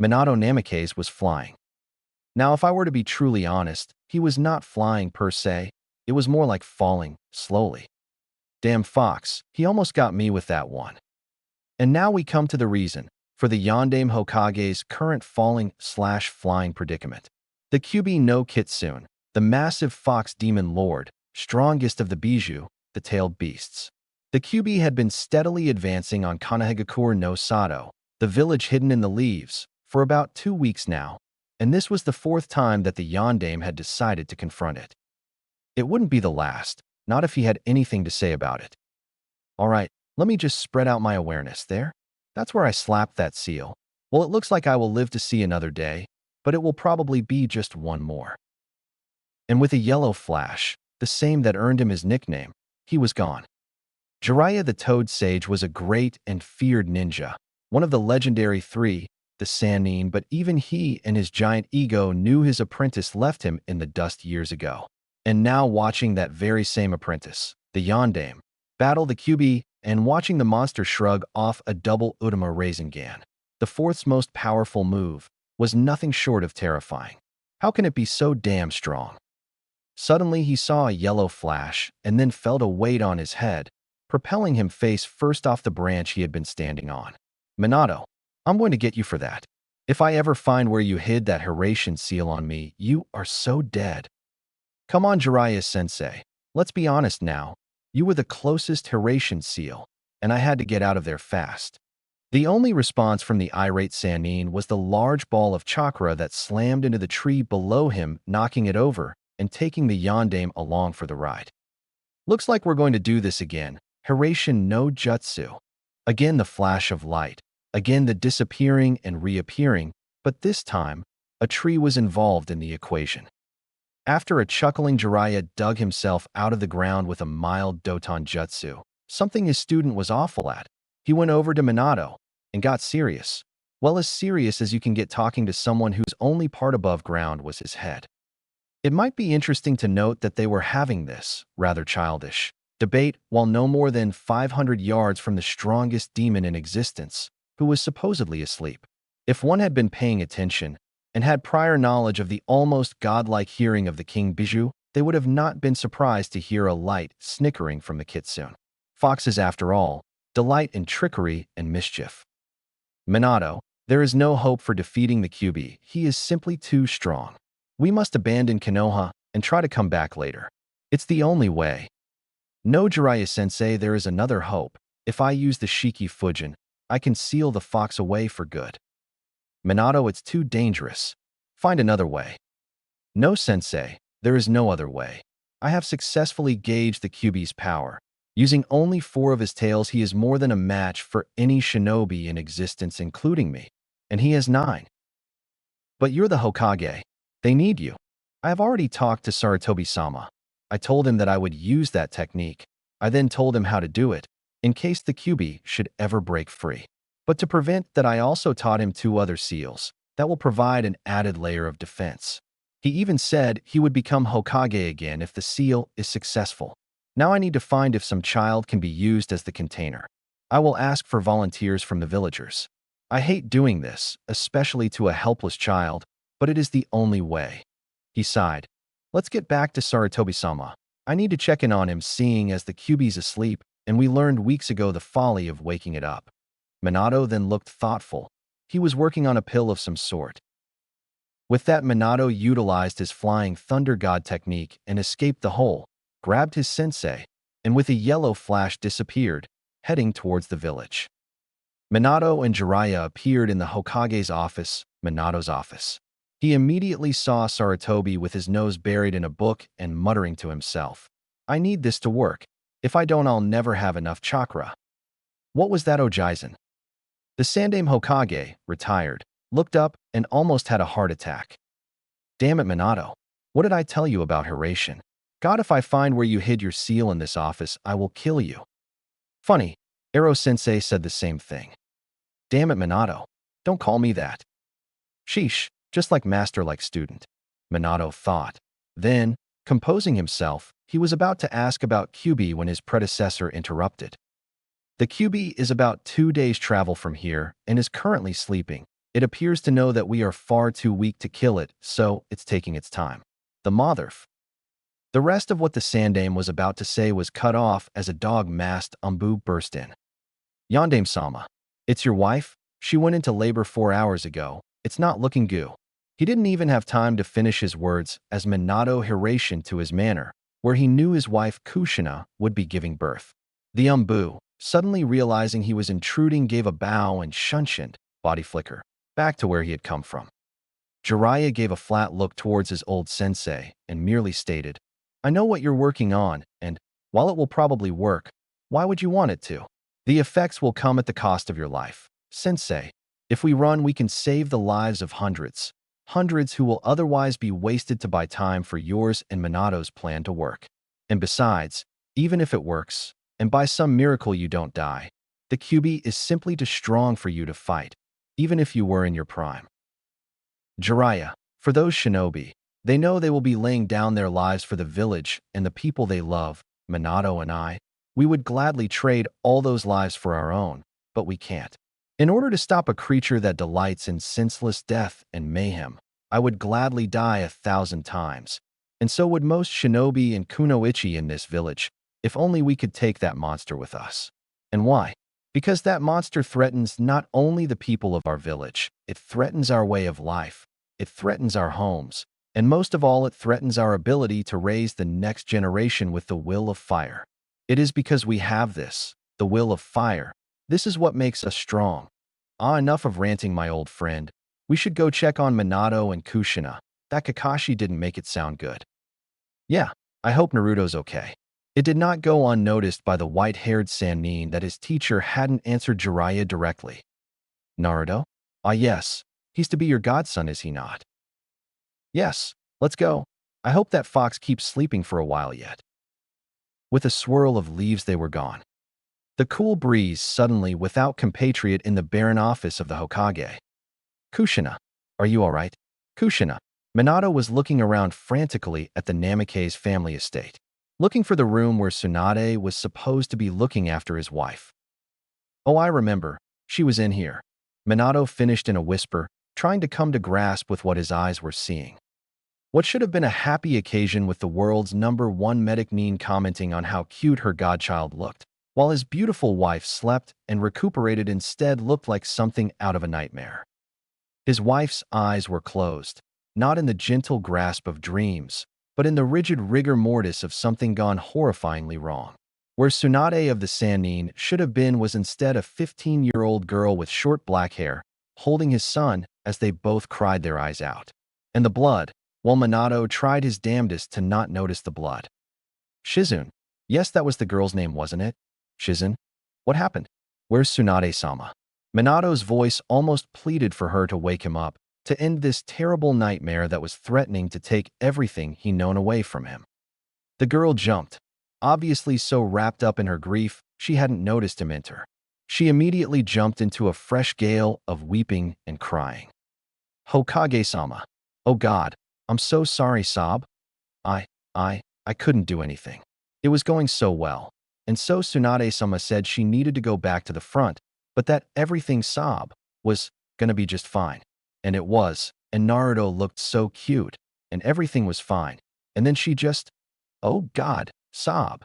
Minato Namikaze was flying. Now, if I were to be truly honest, he was not flying per se. It was more like falling, slowly. Damn fox, he almost got me with that one. And now we come to the reason for the Yondaime Hokage's current falling/flying predicament. The Kyuubi no Kitsune, the massive fox demon lord, strongest of the Bijou, the tailed beasts. The Kyuubi had been steadily advancing on Kanehagakure no Sato, the village hidden in the leaves, for about 2 weeks now, and this was the 4th time that the Yondaime had decided to confront it. It wouldn't be the last, not if he had anything to say about it. All right, let me just spread out my awareness there. That's where I slapped that seal. Well, it looks like I will live to see another day, but it will probably be just one more. And with a yellow flash, the same that earned him his nickname, he was gone. Jiraiya the Toad Sage was a great and feared ninja, one of the legendary 3, the Sannin, but even he and his giant ego knew his apprentice left him in the dust years ago. And now watching that very same apprentice, the Yondaime, battle the Kyuubi and watching the monster shrug off a double Utama Rasengan, the 4th's most powerful move, was nothing short of terrifying. How can it be so damn strong? Suddenly he saw a yellow flash and then felt a weight on his head, propelling him face first off the branch he had been standing on. Minato, I'm going to get you for that. If I ever find where you hid that Hiratian seal on me, you are so dead. Come on, Jiraiya-sensei. Let's be honest now. You were the closest Hiratian seal, and I had to get out of there fast. The only response from the irate Sannin was the large ball of chakra that slammed into the tree below him, knocking it over and taking the Yondaime along for the ride. Looks like we're going to do this again. Hiratian no Jutsu. Again the flash of light. Again the disappearing and reappearing, but this time, a tree was involved in the equation. After a chuckling Jiraiya dug himself out of the ground with a mild Doton Jutsu, something his student was awful at. He went over to Minato and got serious. Well, as serious as you can get talking to someone whose only part above ground was his head. It might be interesting to note that they were having this, rather childish, debate while no more than 500 yards from the strongest demon in existence, who was supposedly asleep. If one had been paying attention and had prior knowledge of the almost godlike hearing of the King Bijou, they would have not been surprised to hear a light snickering from the kitsune. Foxes, after all, delight in trickery and mischief. Minato, there is no hope for defeating the Kyuubi. He is simply too strong. We must abandon Konoha and try to come back later. It's the only way. No, Jiraiya-sensei, there is another hope. If I use the Shiki Fujin, I can seal the fox away for good. Minato, it's too dangerous. Find another way. No, sensei, there is no other way. I have successfully gauged the Kyuubi's power. Using only 4 of his tails, he is more than a match for any shinobi in existence, including me. And he has 9. But you're the Hokage. They need you. I have already talked to Sarutobi-sama. I told him that I would use that technique. I then told him how to do it, in case the Kyuubi should ever break free. But to prevent that, I also taught him 2 other seals that will provide an added layer of defense. He even said he would become Hokage again if the seal is successful. Now I need to find if some child can be used as the container. I will ask for volunteers from the villagers. I hate doing this, especially to a helpless child, but it is the only way. He sighed. Let's get back to Sarutobi-sama. I need to check in on him, seeing as the Kyuubi's asleep, and we learned weeks ago the folly of waking it up. Minato then looked thoughtful. He was working on a pill of some sort. With that, Minato utilized his flying thunder god technique and escaped the hole, grabbed his sensei, and with a yellow flash disappeared, heading towards the village. Minato and Jiraiya appeared in the Hokage's office, Minato's office. He immediately saw Sarutobi with his nose buried in a book and muttering to himself, I need this to work. If I don't, I'll never have enough chakra. What was that, Ojizen? The Sandaime Hokage, retired, looked up and almost had a heart attack. Damn it, Minato. What did I tell you about Hiratian? God, if I find where you hid your seal in this office, I will kill you. Funny, Ero-sensei said the same thing. Damn it, Minato. Don't call me that. Sheesh, just like master like student, Minato thought. Then, composing himself, he was about to ask about Kyuubi when his predecessor interrupted. The Kyuubi is about 2 days' travel from here and is currently sleeping. It appears to know that we are far too weak to kill it, so it's taking its time. The motherf. The rest of what the Sandame was about to say was cut off as a dog-masked Umbu burst in. Yandame-sama. It's your wife? She went into labor 4 hours ago. It's not looking good. He didn't even have time to finish his words as Minato hurried to his manor, where he knew his wife Kushina would be giving birth. The Umbu, suddenly realizing he was intruding, gave a bow and shunshined, body flicker, back to where he had come from. Jiraiya gave a flat look towards his old sensei and merely stated, I know what you're working on, and, while it will probably work, why would you want it to? The effects will come at the cost of your life. Sensei, if we run, we can save the lives of hundreds who will otherwise be wasted to buy time for yours and Minato's plan to work. And besides, even if it works, and by some miracle you don't die, the Kyuubi is simply too strong for you to fight, even if you were in your prime. Jiraiya, for those shinobi, they know they will be laying down their lives for the village and the people they love. Minato and I, we would gladly trade all those lives for our own, but we can't. In order to stop a creature that delights in senseless death and mayhem, I would gladly die 1,000 times, and so would most shinobi and kunoichi in this village, if only we could take that monster with us. And why? Because that monster threatens not only the people of our village, it threatens our way of life, it threatens our homes, and most of all, it threatens our ability to raise the next generation with the will of fire. It is because we have this, the will of fire. This is what makes us strong. Enough of ranting, my old friend. We should go check on Minato and Kushina. That Kakashi didn't make it sound good. Yeah, I hope Naruto's okay. It did not go unnoticed by the white-haired Sannin that his teacher hadn't answered Jiraiya directly. Naruto? Yes. He's to be your godson, is he not? Yes, let's go. I hope that fox keeps sleeping for a while yet. With a swirl of leaves, they were gone. The cool breeze suddenly without compatriot in the barren office of the Hokage. Kushina, are you all right? Kushina. Minato was looking around frantically at the Namikaze family estate, looking for the room where Tsunade was supposed to be looking after his wife. Oh, I remember. She was in here. Minato finished in a whisper, trying to come to grasp with what his eyes were seeing. What should have been a happy occasion with the world's #1 medic Nin commenting on how cute her godchild looked, while his beautiful wife slept and recuperated, instead looked like something out of a nightmare. His wife's eyes were closed, not in the gentle grasp of dreams, but in the rigid rigor mortis of something gone horrifyingly wrong. Where Tsunade of the Sannin should have been was instead a 15-year-old girl with short black hair, holding his son as they both cried their eyes out. And the blood, while Minato tried his damnedest to not notice the blood. Shizune. Yes, that was the girl's name, wasn't it? Shizune? What happened? Where's Tsunade-sama? Minato's voice almost pleaded for her to wake him up, to end this terrible nightmare that was threatening to take everything he known away from him. The girl jumped, obviously so wrapped up in her grief she hadn't noticed him enter. She immediately jumped into a fresh gale of weeping and crying. Hokage-sama. Oh God, I'm so sorry, sob. I couldn't do anything. It was going so well. And so Tsunade-sama said she needed to go back to the front, but that everything, sob, was gonna be just fine. And it was, and Naruto looked so cute, and everything was fine. And then she just, oh God, sob.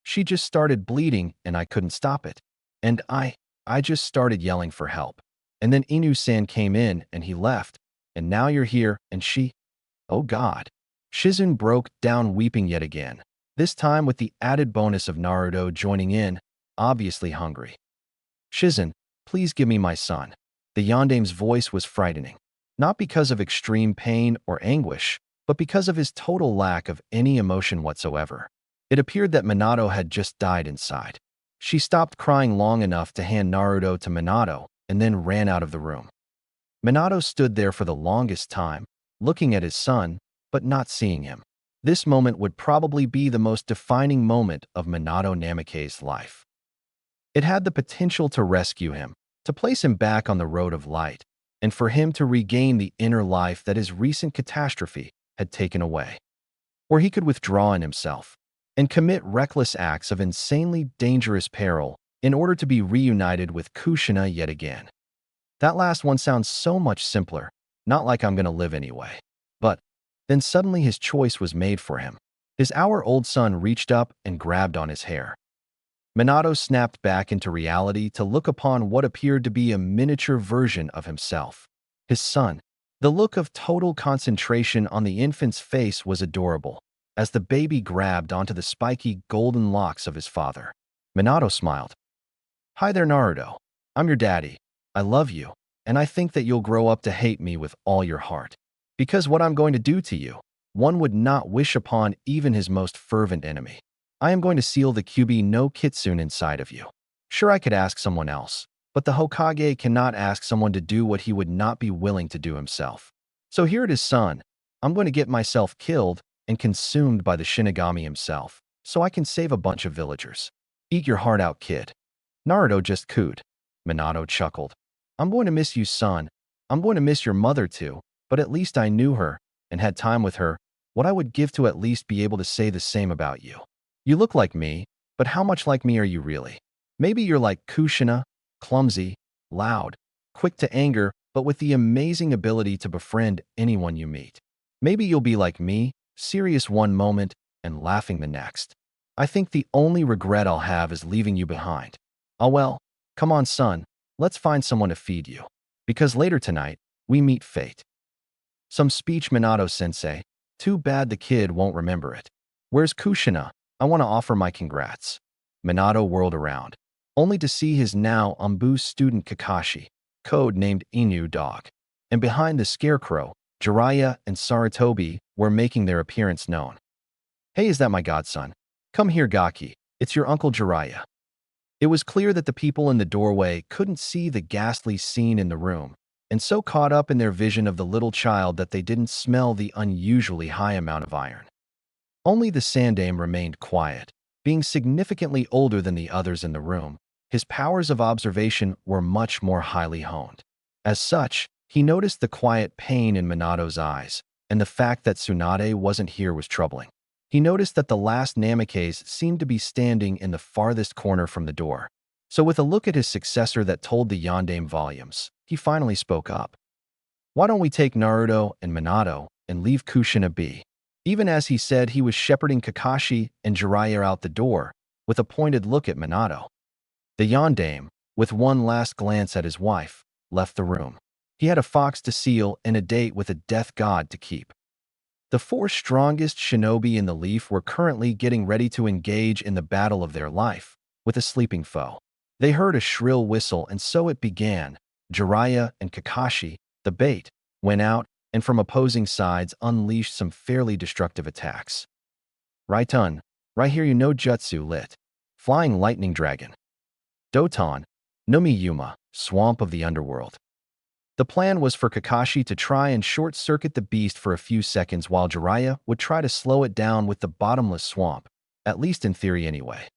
She just started bleeding and I couldn't stop it. And I just started yelling for help. And then Inu-san came in and he left. And now you're here and she, oh God. Shizune broke down weeping yet again, this time with the added bonus of Naruto joining in, obviously hungry. Shizune, please give me my son. The Yandame's voice was frightening, not because of extreme pain or anguish, but because of his total lack of any emotion whatsoever. It appeared that Minato had just died inside. She stopped crying long enough to hand Naruto to Minato and then ran out of the room. Minato stood there for the longest time, looking at his son, but not seeing him. This moment would probably be the most defining moment of Minato Namikaze's life. It had the potential to rescue him, to place him back on the road of light, and for him to regain the inner life that his recent catastrophe had taken away, where he could withdraw in himself and commit reckless acts of insanely dangerous peril in order to be reunited with Kushina yet again. That last one sounds so much simpler, not like I'm gonna live anyway. But then suddenly his choice was made for him. His hour-old son reached up and grabbed on his hair. Minato snapped back into reality to look upon what appeared to be a miniature version of himself. His son. The look of total concentration on the infant's face was adorable, as the baby grabbed onto the spiky golden locks of his father. Minato smiled. "Hi there, Naruto. I'm your daddy. I love you, and I think that you'll grow up to hate me with all your heart. Because what I'm going to do to you, one would not wish upon even his most fervent enemy. I am going to seal the Kyuubi no Kitsune inside of you. Sure, I could ask someone else, but the Hokage cannot ask someone to do what he would not be willing to do himself. So here it is, son. I'm going to get myself killed and consumed by the Shinigami himself, so I can save a bunch of villagers. Eat your heart out, kid." Naruto just cooed. Minato chuckled. "I'm going to miss you, son. I'm going to miss your mother too, but at least I knew her and had time with her. What I would give to at least be able to say the same about you. You look like me, but how much like me are you really? Maybe you're like Kushina, clumsy, loud, quick to anger, but with the amazing ability to befriend anyone you meet. Maybe you'll be like me, serious one moment and laughing the next. I think the only regret I'll have is leaving you behind. Oh well, come on, son, let's find someone to feed you. Because later tonight, we meet fate." Some speech, Minato-sensei. Too bad the kid won't remember it. "Where's Kushina? I want to offer my congrats." Minato whirled around, only to see his now Umbu student Kakashi, code-named Inu Dog. And behind the scarecrow, Jiraiya and Sarutobi were making their appearance known. "Hey, is that my godson? Come here, Gaki. It's your uncle Jiraiya." It was clear that the people in the doorway couldn't see the ghastly scene in the room, and so caught up in their vision of the little child that they didn't smell the unusually high amount of iron. Only the Sandaime remained quiet. Being significantly older than the others in the room, his powers of observation were much more highly honed. As such, he noticed the quiet pain in Minato's eyes, and the fact that Tsunade wasn't here was troubling. He noticed that the last Namikaze seemed to be standing in the farthest corner from the door. So with a look at his successor that told the Yondaime volumes, he finally spoke up. "Why don't we take Naruto and Minato and leave Kushina be?" Even as he said, he was shepherding Kakashi and Jiraiya out the door, with a pointed look at Minato. The Yondaime, with one last glance at his wife, left the room. He had a fox to seal and a date with a death god to keep. The four strongest shinobi in the Leaf were currently getting ready to engage in the battle of their life with a sleeping foe. They heard a shrill whistle, and so it began. Jiraiya and Kakashi, the bait, went out and from opposing sides unleashed some fairly destructive attacks. Raiton, right here, you know Jutsu lit. Flying Lightning Dragon. Doton, Numi Yuma, Swamp of the Underworld. The plan was for Kakashi to try and short-circuit the beast for a few seconds while Jiraiya would try to slow it down with the bottomless swamp, at least in theory anyway.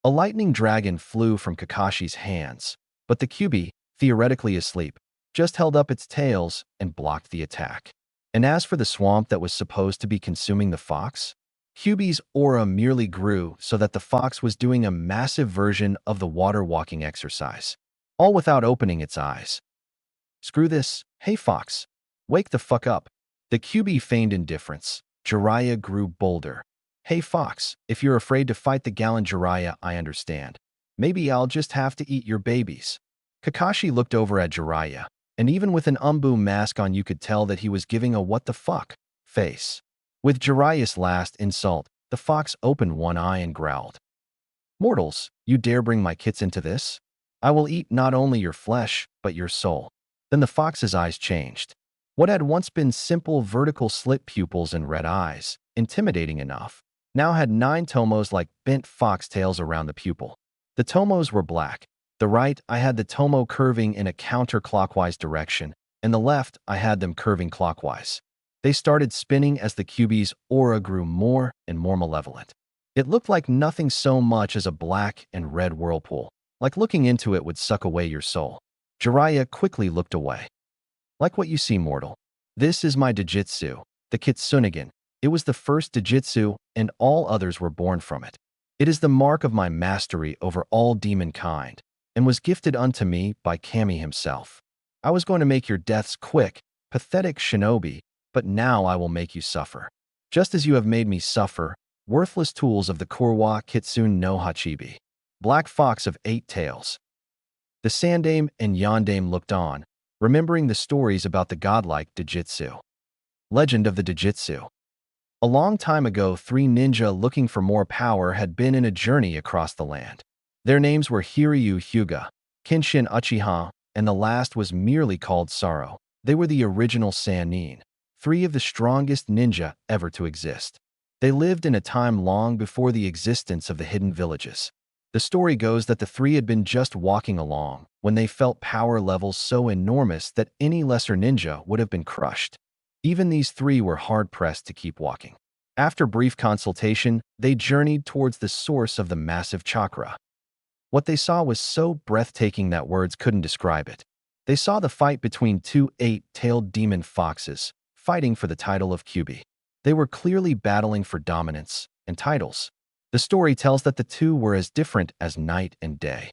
A lightning dragon flew from Kakashi's hands, but the Kyuubi, theoretically asleep, just held up its tails and blocked the attack. And as for the swamp that was supposed to be consuming the fox, Kyuubi's aura merely grew so that the fox was doing a massive version of the water walking exercise, all without opening its eyes. "Screw this. Hey, fox. Wake the fuck up." The Kyuubi feigned indifference. Jiraiya grew bolder. "Hey, fox, if you're afraid to fight the gallant Jiraiya, I understand. Maybe I'll just have to eat your babies." Kakashi looked over at Jiraiya, and even with an Umbu mask on you could tell that he was giving a what the fuck face. With Jiraiya's last insult, the fox opened one eye and growled. "Mortals, you dare bring my kits into this? I will eat not only your flesh, but your soul." Then the fox's eyes changed. What had once been simple vertical slit pupils and red eyes, intimidating enough, now had 9 tomos like bent foxtails around the pupil. The tomos were black. The right, I had the tomo curving in a counterclockwise direction, and the left, I had them curving clockwise. They started spinning as the Kyuubi's aura grew more and more malevolent. It looked like nothing so much as a black and red whirlpool, like looking into it would suck away your soul. Jiraiya quickly looked away. "Like what you see, mortal. This is my DOJUTSU, the Kitsunegan. It was the first DOJUTSU, and all others were born from it. It is the mark of my mastery over all demon kind, and was gifted unto me by Kami himself. I was going to make your deaths quick, pathetic shinobi, but now I will make you suffer. Just as you have made me suffer, worthless tools of the Kurwa Kitsune no Hachibi. Black Fox of 8 Tails. The Sandame and Yandame looked on, remembering the stories about the godlike DOJUTSU. Legend of the DOJUTSU. A long time ago, 3 ninja looking for more power had been in a journey across the land. Their names were Hiryu Hyuga, Kenshin Uchiha, and the last was merely called Sorrow. They were the original Sannin, 3 of the strongest ninja ever to exist. They lived in a time long before the existence of the hidden villages. The story goes that the 3 had been just walking along when they felt power levels so enormous that any lesser ninja would have been crushed. Even these 3 were hard-pressed to keep walking. After brief consultation, they journeyed towards the source of the massive chakra. What they saw was so breathtaking that words couldn't describe it. They saw the fight between 2 8-tailed demon foxes, fighting for the title of Kyubi. They were clearly battling for dominance and titles. The story tells that the 2 were as different as night and day.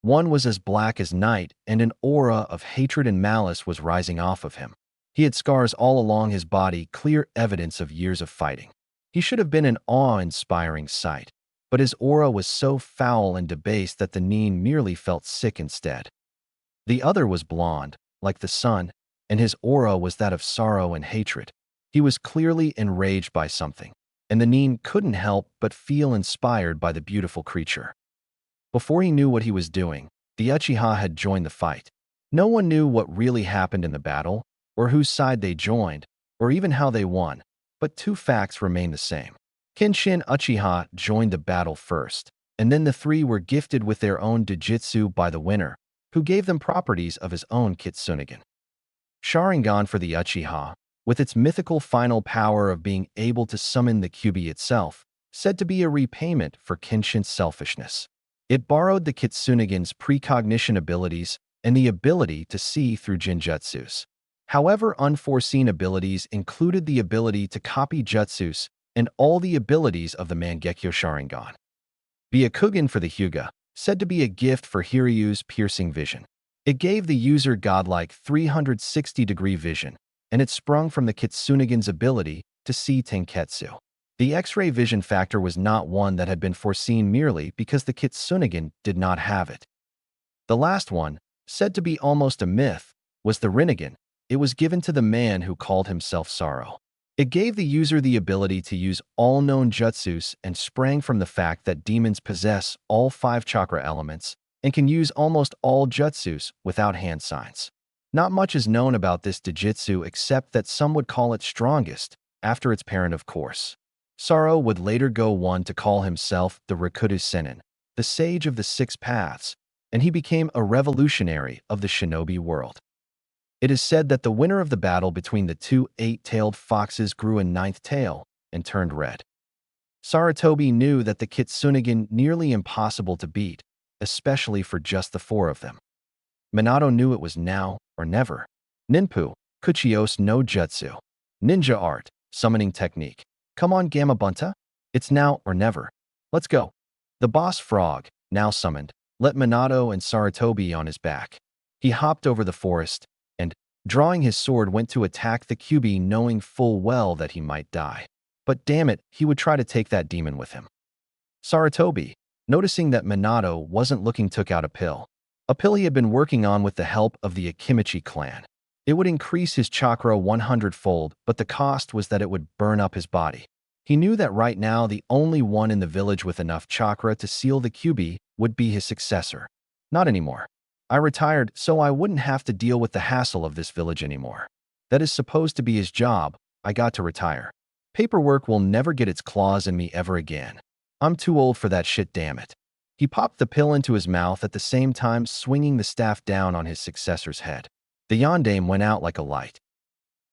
One was as black as night, and an aura of hatred and malice was rising off of him. He had scars all along his body, clear evidence of years of fighting. He should have been an awe-inspiring sight, but his aura was so foul and debased that the Nin merely felt sick instead. The other was blonde, like the sun, and his aura was that of sorrow and hatred. He was clearly enraged by something, and the Nin couldn't help but feel inspired by the beautiful creature. Before he knew what he was doing, the Uchiha had joined the fight. No one knew what really happened in the battle, or whose side they joined, or even how they won, but 2 facts remain the same. Kenshin Uchiha joined the battle first, and then the 3 were gifted with their own DOJUTSU by the winner, who gave them properties of his own Kitsunegan. Sharingan for the Uchiha, with its mythical final power of being able to summon the Kyubi itself, said to be a repayment for Kenshin's selfishness. It borrowed the Kitsunegan's precognition abilities and the ability to see through Jinjutsus. However, unforeseen abilities included the ability to copy jutsus and all the abilities of the Mangekyo Sharingan. Byakugan for the Hyuga, said to be a gift for Hiryu's piercing vision. It gave the user godlike 360-degree vision, and it sprung from the Kitsunegan's ability to see Tenketsu. The X-ray vision factor was not one that had been foreseen merely because the Kitsunegan did not have it. The last one, said to be almost a myth, was the Rinnegan. It was given to the man who called himself Sorrow. It gave the user the ability to use all known jutsus and sprang from the fact that demons possess all 5 chakra elements and can use almost all jutsus without hand signs. Not much is known about this DOJUTSU except that some would call it strongest, after its parent of course. Sorrow would later go on to call himself the Rakutu Sennin, the sage of the 6 paths, and he became a revolutionary of the shinobi world. It is said that the winner of the battle between the 2 8-tailed foxes grew a 9th tail and turned red. Sarutobi knew that the Kitsunegan nearly impossible to beat, especially for just the 4 of them. Minato knew it was now or never. Ninpu, Kuchios no Jutsu. Ninja art, summoning technique. Come on Gamabunta? It's now or never. Let's go. The boss frog, now summoned, let Minato and Sarutobi on his back. He hopped over the forest, and, drawing his sword, went to attack the Kyubi, knowing full well that he might die. But damn it, he would try to take that demon with him. Sarutobi, noticing that Minato wasn't looking, took out a pill. A pill he had been working on with the help of the Akimichi clan. It would increase his chakra 100-fold, but the cost was that it would burn up his body. He knew that right now the only one in the village with enough chakra to seal the Kyubi would be his successor. Not anymore. I retired so I wouldn't have to deal with the hassle of this village anymore. That is supposed to be his job. I got to retire. Paperwork will never get its claws in me ever again. I'm too old for that shit, damn it. He popped the pill into his mouth at the same time swinging the staff down on his successor's head. The yandame went out like a light.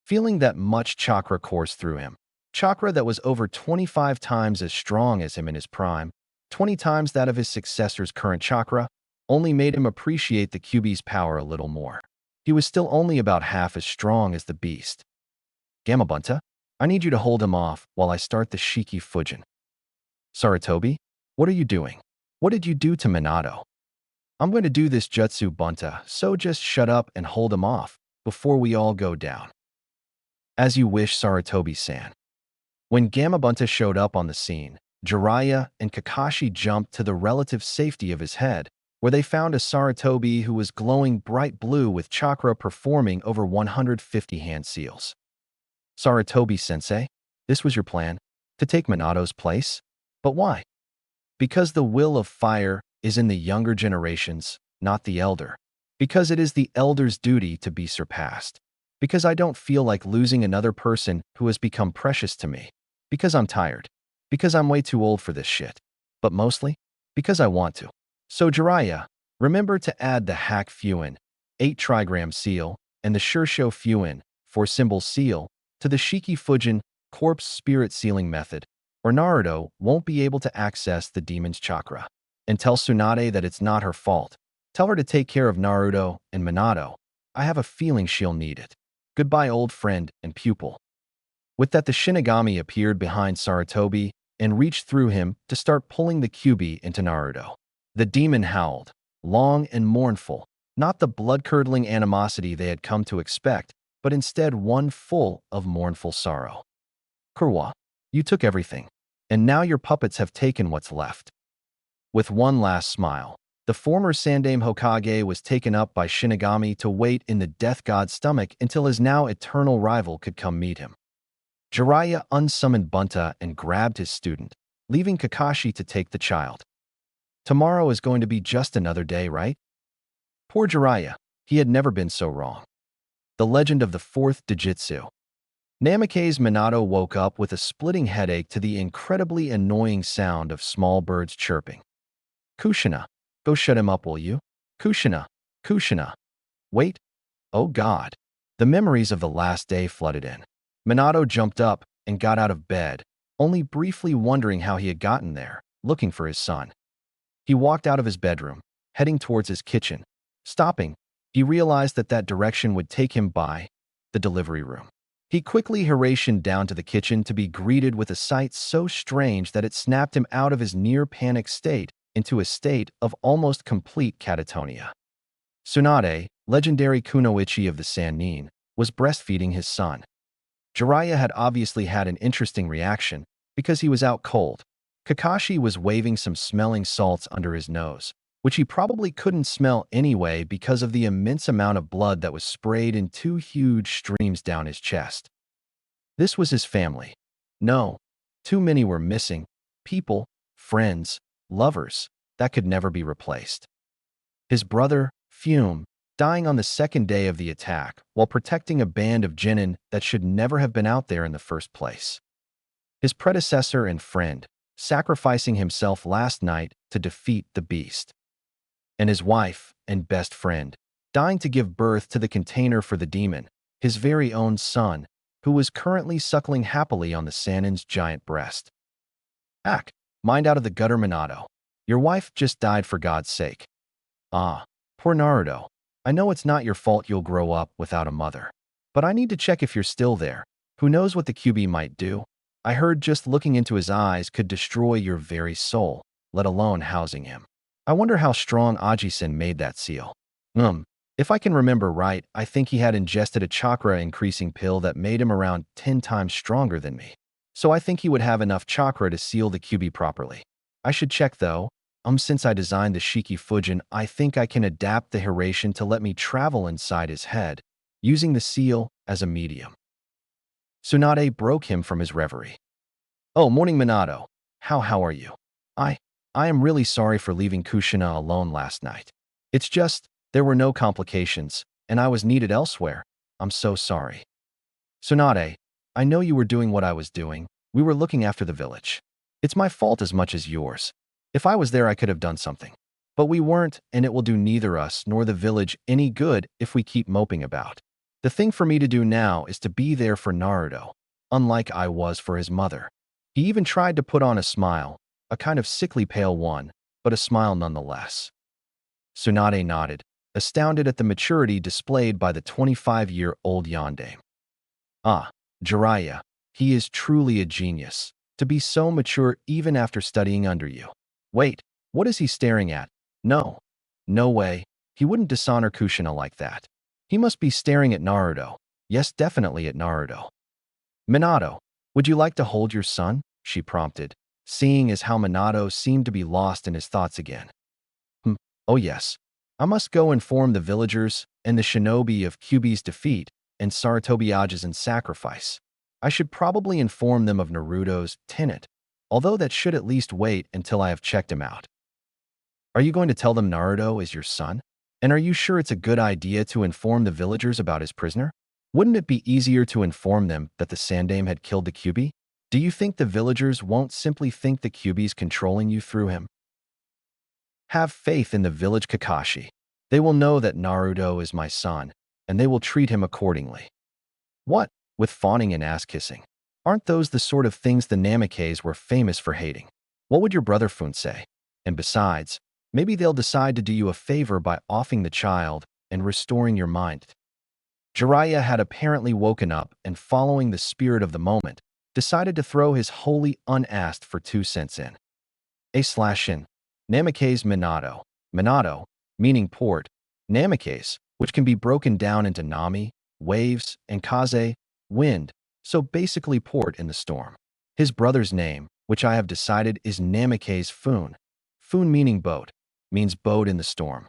Feeling that much chakra course through him, chakra that was over 25 times as strong as him in his prime, 20 times that of his successor's current chakra, only made him appreciate the Kyubi's power a little more. He was still only about half as strong as the beast. Gamabunta, I need you to hold him off while I start the Shiki Fujin. Sarutobi, what are you doing? What did you do to Minato? I'm going to do this jutsu bunta, so just shut up and hold him off before we all go down. As you wish, Sarutobi-san. When Gamabunta showed up on the scene, Jiraiya and Kakashi jumped to the relative safety of his head, where they found a Sarutobi who was glowing bright blue with chakra performing over 150 hand seals. Sarutobi-sensei, this was your plan? To take Minato's place? But why? Because the will of fire is in the younger generations, not the elder. Because it is the elder's duty to be surpassed. Because I don't feel like losing another person who has become precious to me. Because I'm tired. Because I'm way too old for this shit. But mostly, because I want to. So Jiraiya, remember to add the Hack Fuin, 8 trigram seal, and the Shursho Fuin, 4 symbol seal, to the Shiki Fujin corpse spirit sealing method, or Naruto won't be able to access the demon's chakra. And tell Tsunade that it's not her fault. Tell her to take care of Naruto and Minato. I have a feeling she'll need it. Goodbye, old friend and pupil. With that, the Shinigami appeared behind Sarutobi and reached through him to start pulling the Kyuubi into Naruto. The demon howled, long and mournful, not the blood-curdling animosity they had come to expect, but instead one full of mournful sorrow. Kurwa, you took everything, and now your puppets have taken what's left. With one last smile, the former Sandaime Hokage was taken up by Shinigami to wait in the death god's stomach until his now eternal rival could come meet him. Jiraiya unsummoned Bunta and grabbed his student, leaving Kakashi to take the child. Tomorrow is going to be just another day, right? Poor Jiraiya, he had never been so wrong. The legend of the 4th DOJUTSU. Namake's Minato woke up with a splitting headache to the incredibly annoying sound of small birds chirping. Kushina, go shut him up, will you? Kushina, Kushina. Wait. Oh God. The memories of the last day flooded in. Minato jumped up and got out of bed, only briefly wondering how he had gotten there, looking for his son. He walked out of his bedroom, heading towards his kitchen. Stopping, he realized that that direction would take him by the delivery room. He quickly hurried down to the kitchen to be greeted with a sight so strange that it snapped him out of his near-panic state into a state of almost complete catatonia. Tsunade, legendary kunoichi of the Sannin, was breastfeeding his son. Jiraiya had obviously had an interesting reaction because he was out cold. Kakashi was waving some smelling salts under his nose, which he probably couldn't smell anyway because of the immense amount of blood that was sprayed in 2 huge streams down his chest. This was his family. No, too many were missing. People, friends, lovers, that could never be replaced. His brother, Fume, dying on the 2nd day of the attack while protecting a band of genin that should never have been out there in the first place. His predecessor and friend, sacrificing himself last night to defeat the beast. And his wife and best friend, dying to give birth to the container for the demon, his very own son, who was currently suckling happily on the Sannin's giant breast. Ack, mind out of the gutter, Minato. Your wife just died, for God's sake. Ah, poor Naruto. I know it's not your fault you'll grow up without a mother. But I need to check if you're still there. Who knows what the Kyuubi might do? I heard just looking into his eyes could destroy your very soul, let alone housing him. I wonder how strong Aji-sen made that seal. If I can remember right, I think he had ingested a chakra-increasing pill that made him around 10 times stronger than me. So I think he would have enough chakra to seal the Kyuubi properly. I should check though. Since I designed the Shiki Fujin, I think I can adapt the Hiraishin to let me travel inside his head, using the seal as a medium. Tsunade broke him from his reverie. Oh, morning, Minato. How are you? I am really sorry for leaving Kushina alone last night. It's just, there were no complications, and I was needed elsewhere. I'm so sorry. Tsunade, I know you were doing what I was doing. We were looking after the village. It's my fault as much as yours. If I was there, I could have done something. But we weren't, and it will do neither us nor the village any good if we keep moping about. The thing for me to do now is to be there for Naruto, unlike I was for his mother. He even tried to put on a smile, a kind of sickly pale one, but a smile nonetheless. Tsunade nodded, astounded at the maturity displayed by the 25-year-old yondaime. Ah, Jiraiya, he is truly a genius, to be so mature even after studying under you. Wait, what is he staring at? No. No way. He wouldn't dishonor Kushina like that. He must be staring at Naruto. Yes, definitely at Naruto. Minato, would you like to hold your son? She prompted, seeing as how Minato seemed to be lost in his thoughts again. Oh yes. I must go inform the villagers and the shinobi of Kyuubi's defeat and Sarutobi's sacrifice. I should probably inform them of Naruto's tenet, although that should at least wait until I have checked him out. Are you going to tell them Naruto is your son? And are you sure it's a good idea to inform the villagers about his prisoner? Wouldn't it be easier to inform them that the Sandaime had killed the Kyuubi? Do you think the villagers won't simply think the Kyuubi's controlling you through him? Have faith in the village Kakashi. They will know that Naruto is my son, and they will treat him accordingly. What? With fawning and ass-kissing? Aren't those the sort of things the Namikaze were famous for hating? What would your brother Fun say? And besides, maybe they'll decide to do you a favor by offing the child and restoring your mind. Jiraiya had apparently woken up and, following the spirit of the moment, decided to throw his wholly unasked for 2 cents in. A/in. Namikaze Minato. Minato, meaning port. Namikaze, which can be broken down into Nami, waves, and Kaze, wind, so basically port in the storm. His brother's name, which I have decided is Namikaze Fun. Fun meaning boat, means boat in the storm.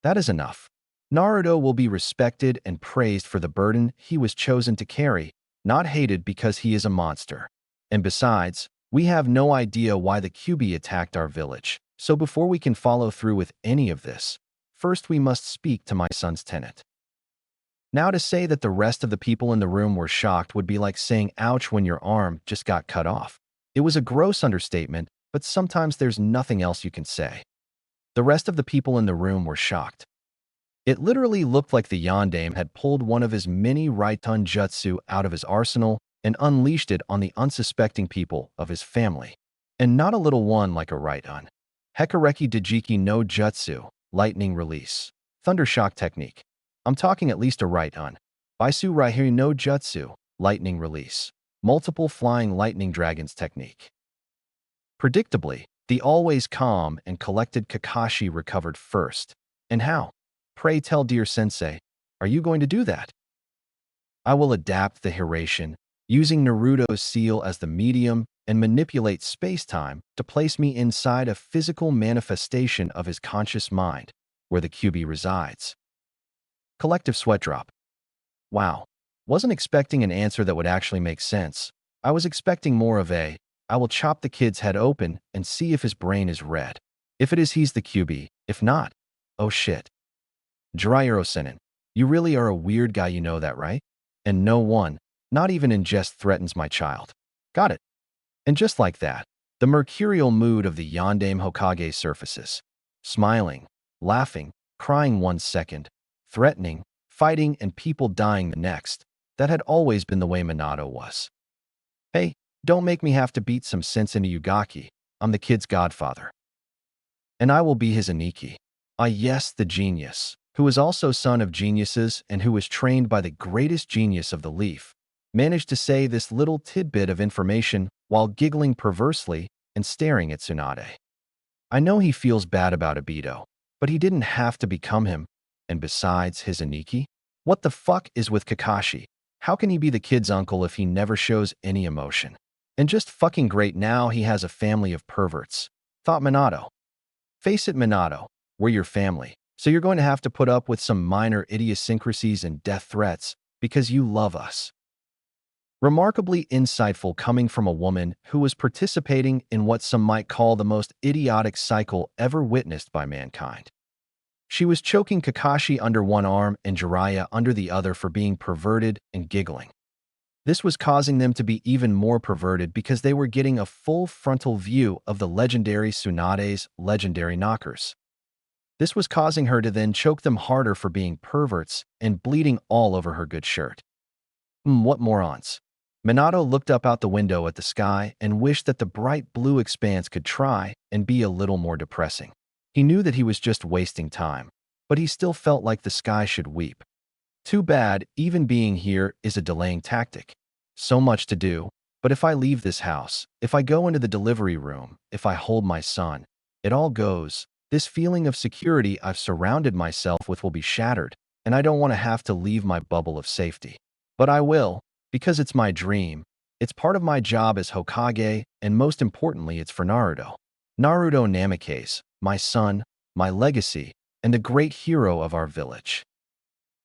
That is enough. Naruto will be respected and praised for the burden he was chosen to carry, not hated because he is a monster. And besides, we have no idea why the Kyuubi attacked our village. So before we can follow through with any of this, first we must speak to my son's tenet. Now to say that the rest of the people in the room were shocked would be like saying ouch when your arm just got cut off. It was a gross understatement, but sometimes there's nothing else you can say. The rest of the people in the room were shocked. It literally looked like the Yondaime had pulled one of his many Raitun jutsu out of his arsenal and unleashed it on the unsuspecting people of his family. And not a little one like a Raitun. Hekareki Dejiki no Jutsu, lightning release. Thundershock technique. I'm talking at least a Raitun. Baisu Raihiri no Jutsu, lightning release. Multiple flying lightning dragons technique. Predictably, the always calm and collected Kakashi recovered first. And how? Pray tell, dear sensei, are you going to do that? I will adapt the Hiration, using Naruto's seal as the medium and manipulate space-time to place me inside a physical manifestation of his conscious mind, where the Kyuubi resides. Collective sweat drop. Wow. Wasn't expecting an answer that would actually make sense. I was expecting more of a, I will chop the kid's head open and see if his brain is red. If it is, he's the Kyuubi. If not, oh shit. Jiraiya-senin, you really are a weird guy, you know that, right? And no one, not even in jest, threatens my child. Got it. And just like that, the mercurial mood of the Yondaime Hokage surfaces. Smiling, laughing, crying 1 second, threatening, fighting, and people dying the next. That had always been the way Minato was. Hey, don't make me have to beat some sense into Yugaki. I'm the kid's godfather. And I will be his Aniki. Ah yes, the genius, who is also son of geniuses and who was trained by the greatest genius of the leaf, managed to say this little tidbit of information while giggling perversely and staring at Tsunade. I know he feels bad about Obito, but he didn't have to become him. And besides, his Aniki? What the fuck is with Kakashi? How can he be the kid's uncle if he never shows any emotion? And just fucking great now he has a family of perverts, thought Minato. Face it, Minato, we're your family, so you're going to have to put up with some minor idiosyncrasies and death threats because you love us. Remarkably insightful coming from a woman who was participating in what some might call the most idiotic cycle ever witnessed by mankind. She was choking Kakashi under one arm and Jiraiya under the other for being perverted and giggling. This was causing them to be even more perverted because they were getting a full frontal view of the legendary Tsunade's legendary knockers. This was causing her to then choke them harder for being perverts and bleeding all over her good shirt. What morons. Minato looked up out the window at the sky and wished that the bright blue expanse could try and be a little more depressing. He knew that he was just wasting time, but he still felt like the sky should weep. Too bad, even being here is a delaying tactic. So much to do, but if I leave this house, if I go into the delivery room, if I hold my son, it all goes, This feeling of security I've surrounded myself with will be shattered, and I don't want to have to leave my bubble of safety. But I will, because it's my dream. It's part of my job as Hokage, and most importantly, it's for Naruto. Naruto Namikaze, my son, my legacy, and the great hero of our village.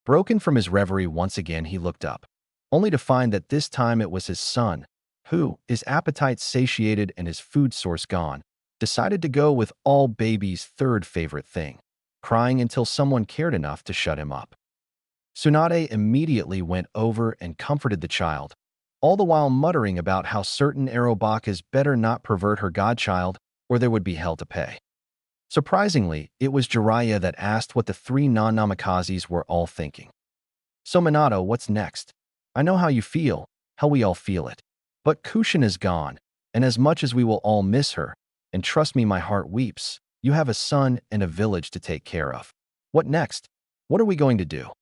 Broken from his reverie once again, he looked up, only to find that this time it was his son, who, his appetite satiated and his food source gone, decided to go with all baby's third favorite thing, crying until someone cared enough to shut him up. Tsunade immediately went over and comforted the child, all the while muttering about how certain Arobakas better not pervert her godchild or there would be hell to pay. Surprisingly, it was Jiraiya that asked what the three non-Namikazes were all thinking. So Minato, what's next? I know how you feel, how we all feel it. But Kushin is gone, and as much as we will all miss her, and trust me, my heart weeps, you have a son and a village to take care of. What next? What are we going to do?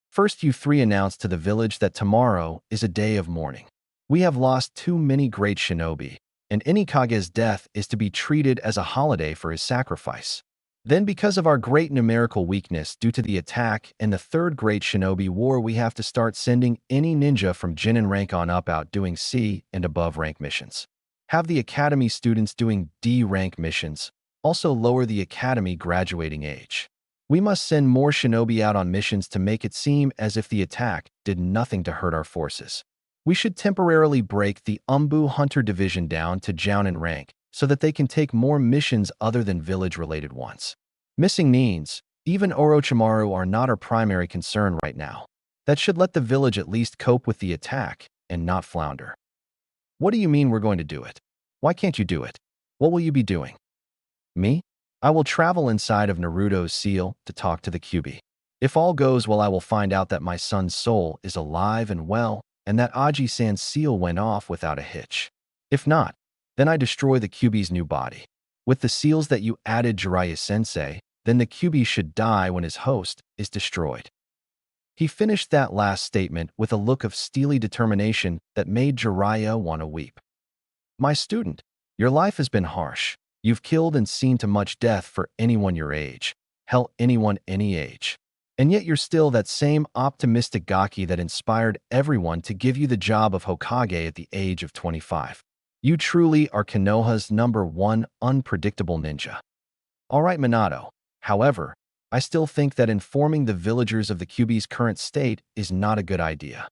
First, you three announced to the village that tomorrow is a day of mourning. We have lost too many great shinobi, and any Kage's death is to be treated as a holiday for his sacrifice. Then, because of our great numerical weakness due to the attack and the third great shinobi war, we have to start sending any ninja from Jinin rank on up out doing C and above rank missions. Have the academy students doing D rank missions, also lower the academy graduating age. We must send more shinobi out on missions to make it seem as if the attack did nothing to hurt our forces. We should temporarily break the Umbu Hunter Division down to Jounin rank so that they can take more missions other than village-related ones. Missing Nins, even Orochimaru are not our primary concern right now. That should let the village at least cope with the attack and not flounder. What do you mean we're going to do it? Why can't you do it? What will you be doing? Me? I will travel inside of Naruto's seal to talk to the Kyuubi. If all goes well, I will find out that my son's soul is alive and well, and that Aji-san's seal went off without a hitch. If not, then I destroy the Kyuubi's new body. With the seals that you added, Jiraiya-sensei, then the Kyuubi should die when his host is destroyed. He finished that last statement with a look of steely determination that made Jiraiya want to weep. My student, your life has been harsh. You've killed and seen too much death for anyone your age. Hell, anyone any age. And yet you're still that same optimistic gaki that inspired everyone to give you the job of Hokage at the age of 25. You truly are Konoha's #1 unpredictable ninja. All right, Minato. However, I still think that informing the villagers of the Kyuubi's current state is not a good idea.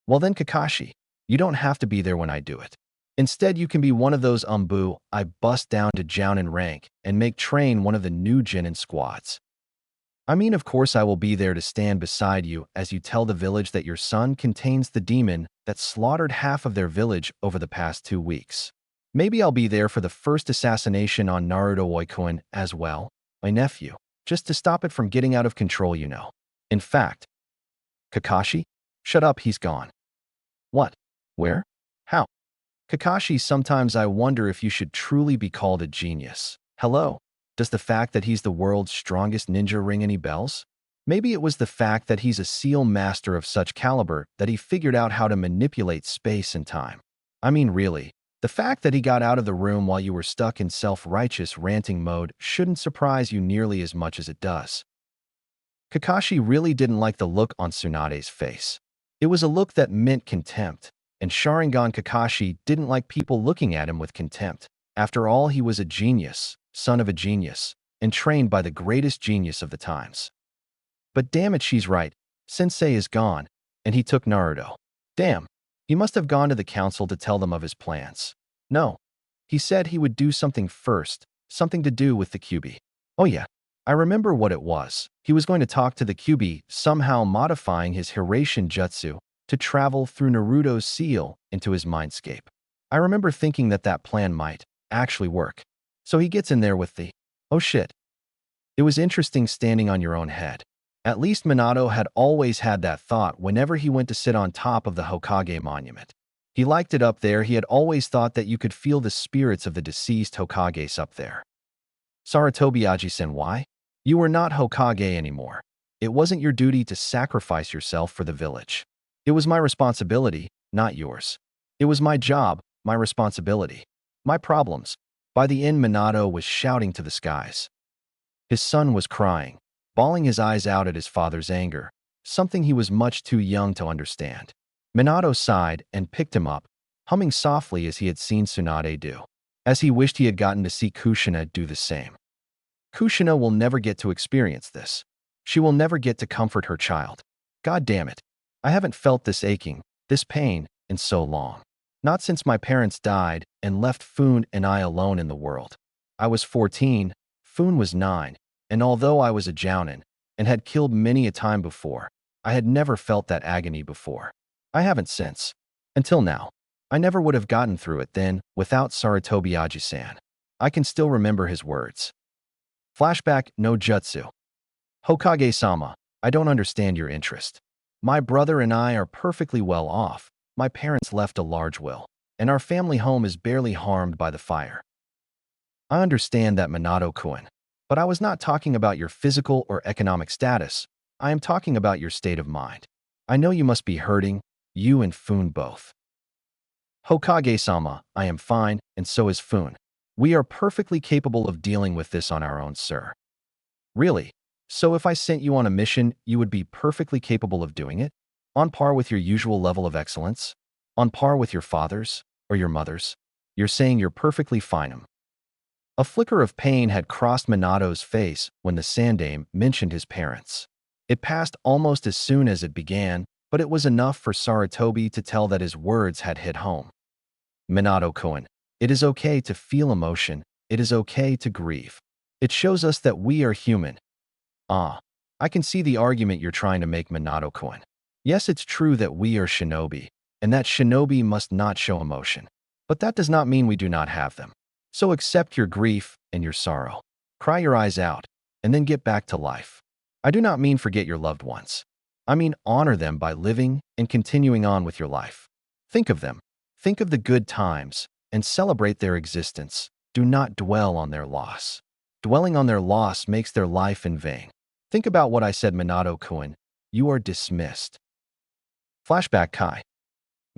Well then, Kakashi, you don't have to be there when I do it. Instead, you can be one of those Umbu I bust down to Jounin rank and make train one of the new Jinin squads. I mean, of course I will be there to stand beside you as you tell the village that your son contains the demon that slaughtered half of their village over the past 2 weeks. Maybe I'll be there for the first assassination on Narutowhatif as well, my nephew, just to stop it from getting out of control, you know. In fact, Kakashi? Shut up, he's gone. What? Where? How? Kakashi, sometimes I wonder if you should truly be called a genius. Hello? Does the fact that he's the world's strongest ninja ring any bells? Maybe it was the fact that he's a seal master of such caliber that he figured out how to manipulate space and time. I mean, really, the fact that he got out of the room while you were stuck in self-righteous ranting mode shouldn't surprise you nearly as much as it does. Kakashi really didn't like the look on Tsunade's face. It was a look that meant contempt, and Sharingan Kakashi didn't like people looking at him with contempt. After all, he was a genius, son of a genius, and trained by the greatest genius of the times. But damn it, she's right. Sensei is gone, and he took Naruto. Damn, he must have gone to the council to tell them of his plans. No, he said he would do something first, something to do with the Kyuubi. Oh yeah, I remember what it was. He was going to talk to the Kyuubi, somehow modifying his Hiraishin jutsu to travel through Naruto's seal into his mindscape. I remember thinking that that plan might actually work. So he gets in there with the, oh shit. It was interesting standing on your own head. At least Minato had always had that thought whenever he went to sit on top of the Hokage monument. He liked it up there. He had always thought that you could feel the spirits of the deceased Hokages up there. Sarutobi Aji-sen, why? You were not Hokage anymore. It wasn't your duty to sacrifice yourself for the village. It was my responsibility, not yours. It was my job, my responsibility. My problems. By the end, Minato was shouting to the skies. His son was crying, bawling his eyes out at his father's anger, something he was much too young to understand. Minato sighed and picked him up, humming softly as he had seen Tsunade do, as he wished he had gotten to see Kushina do the same. Kushina will never get to experience this. She will never get to comfort her child. God damn it. I haven't felt this aching, this pain, in so long. Not since my parents died and left Foon and I alone in the world. I was 14, Foon was 9, and although I was a jounin and had killed many a time before, I had never felt that agony before. I haven't since. Until now. I never would have gotten through it then without Sarutobi Aji-san. I can still remember his words. Flashback, no jutsu. Hokage-sama, I don't understand your interest. My brother and I are perfectly well off. My parents left a large will, and our family home is barely harmed by the fire. I understand that, Minato-kun, but I was not talking about your physical or economic status. I am talking about your state of mind. I know you must be hurting, you and Foon both. Hokage-sama, I am fine, and so is Foon. We are perfectly capable of dealing with this on our own, sir. Really? So if I sent you on a mission, you would be perfectly capable of doing it? On par with your usual level of excellence? On par with your father's or your mother's? You're saying you're perfectly fine. A flicker of pain had crossed Minato's face when the Sandaime mentioned his parents. It passed almost as soon as it began, but it was enough for Sarutobi to tell that his words had hit home. Minato-kun, it is okay to feel emotion. It is okay to grieve. It shows us that we are human. I can see the argument you're trying to make, Minato-kun. Yes, it's true that we are shinobi, and that shinobi must not show emotion. But that does not mean we do not have them. So accept your grief and your sorrow. Cry your eyes out, and then get back to life. I do not mean forget your loved ones. I mean honor them by living and continuing on with your life. Think of them. Think of the good times, and celebrate their existence. Do not dwell on their loss. Dwelling on their loss makes their life in vain. Think about what I said, Minato-kun. You are dismissed. Flashback Kai.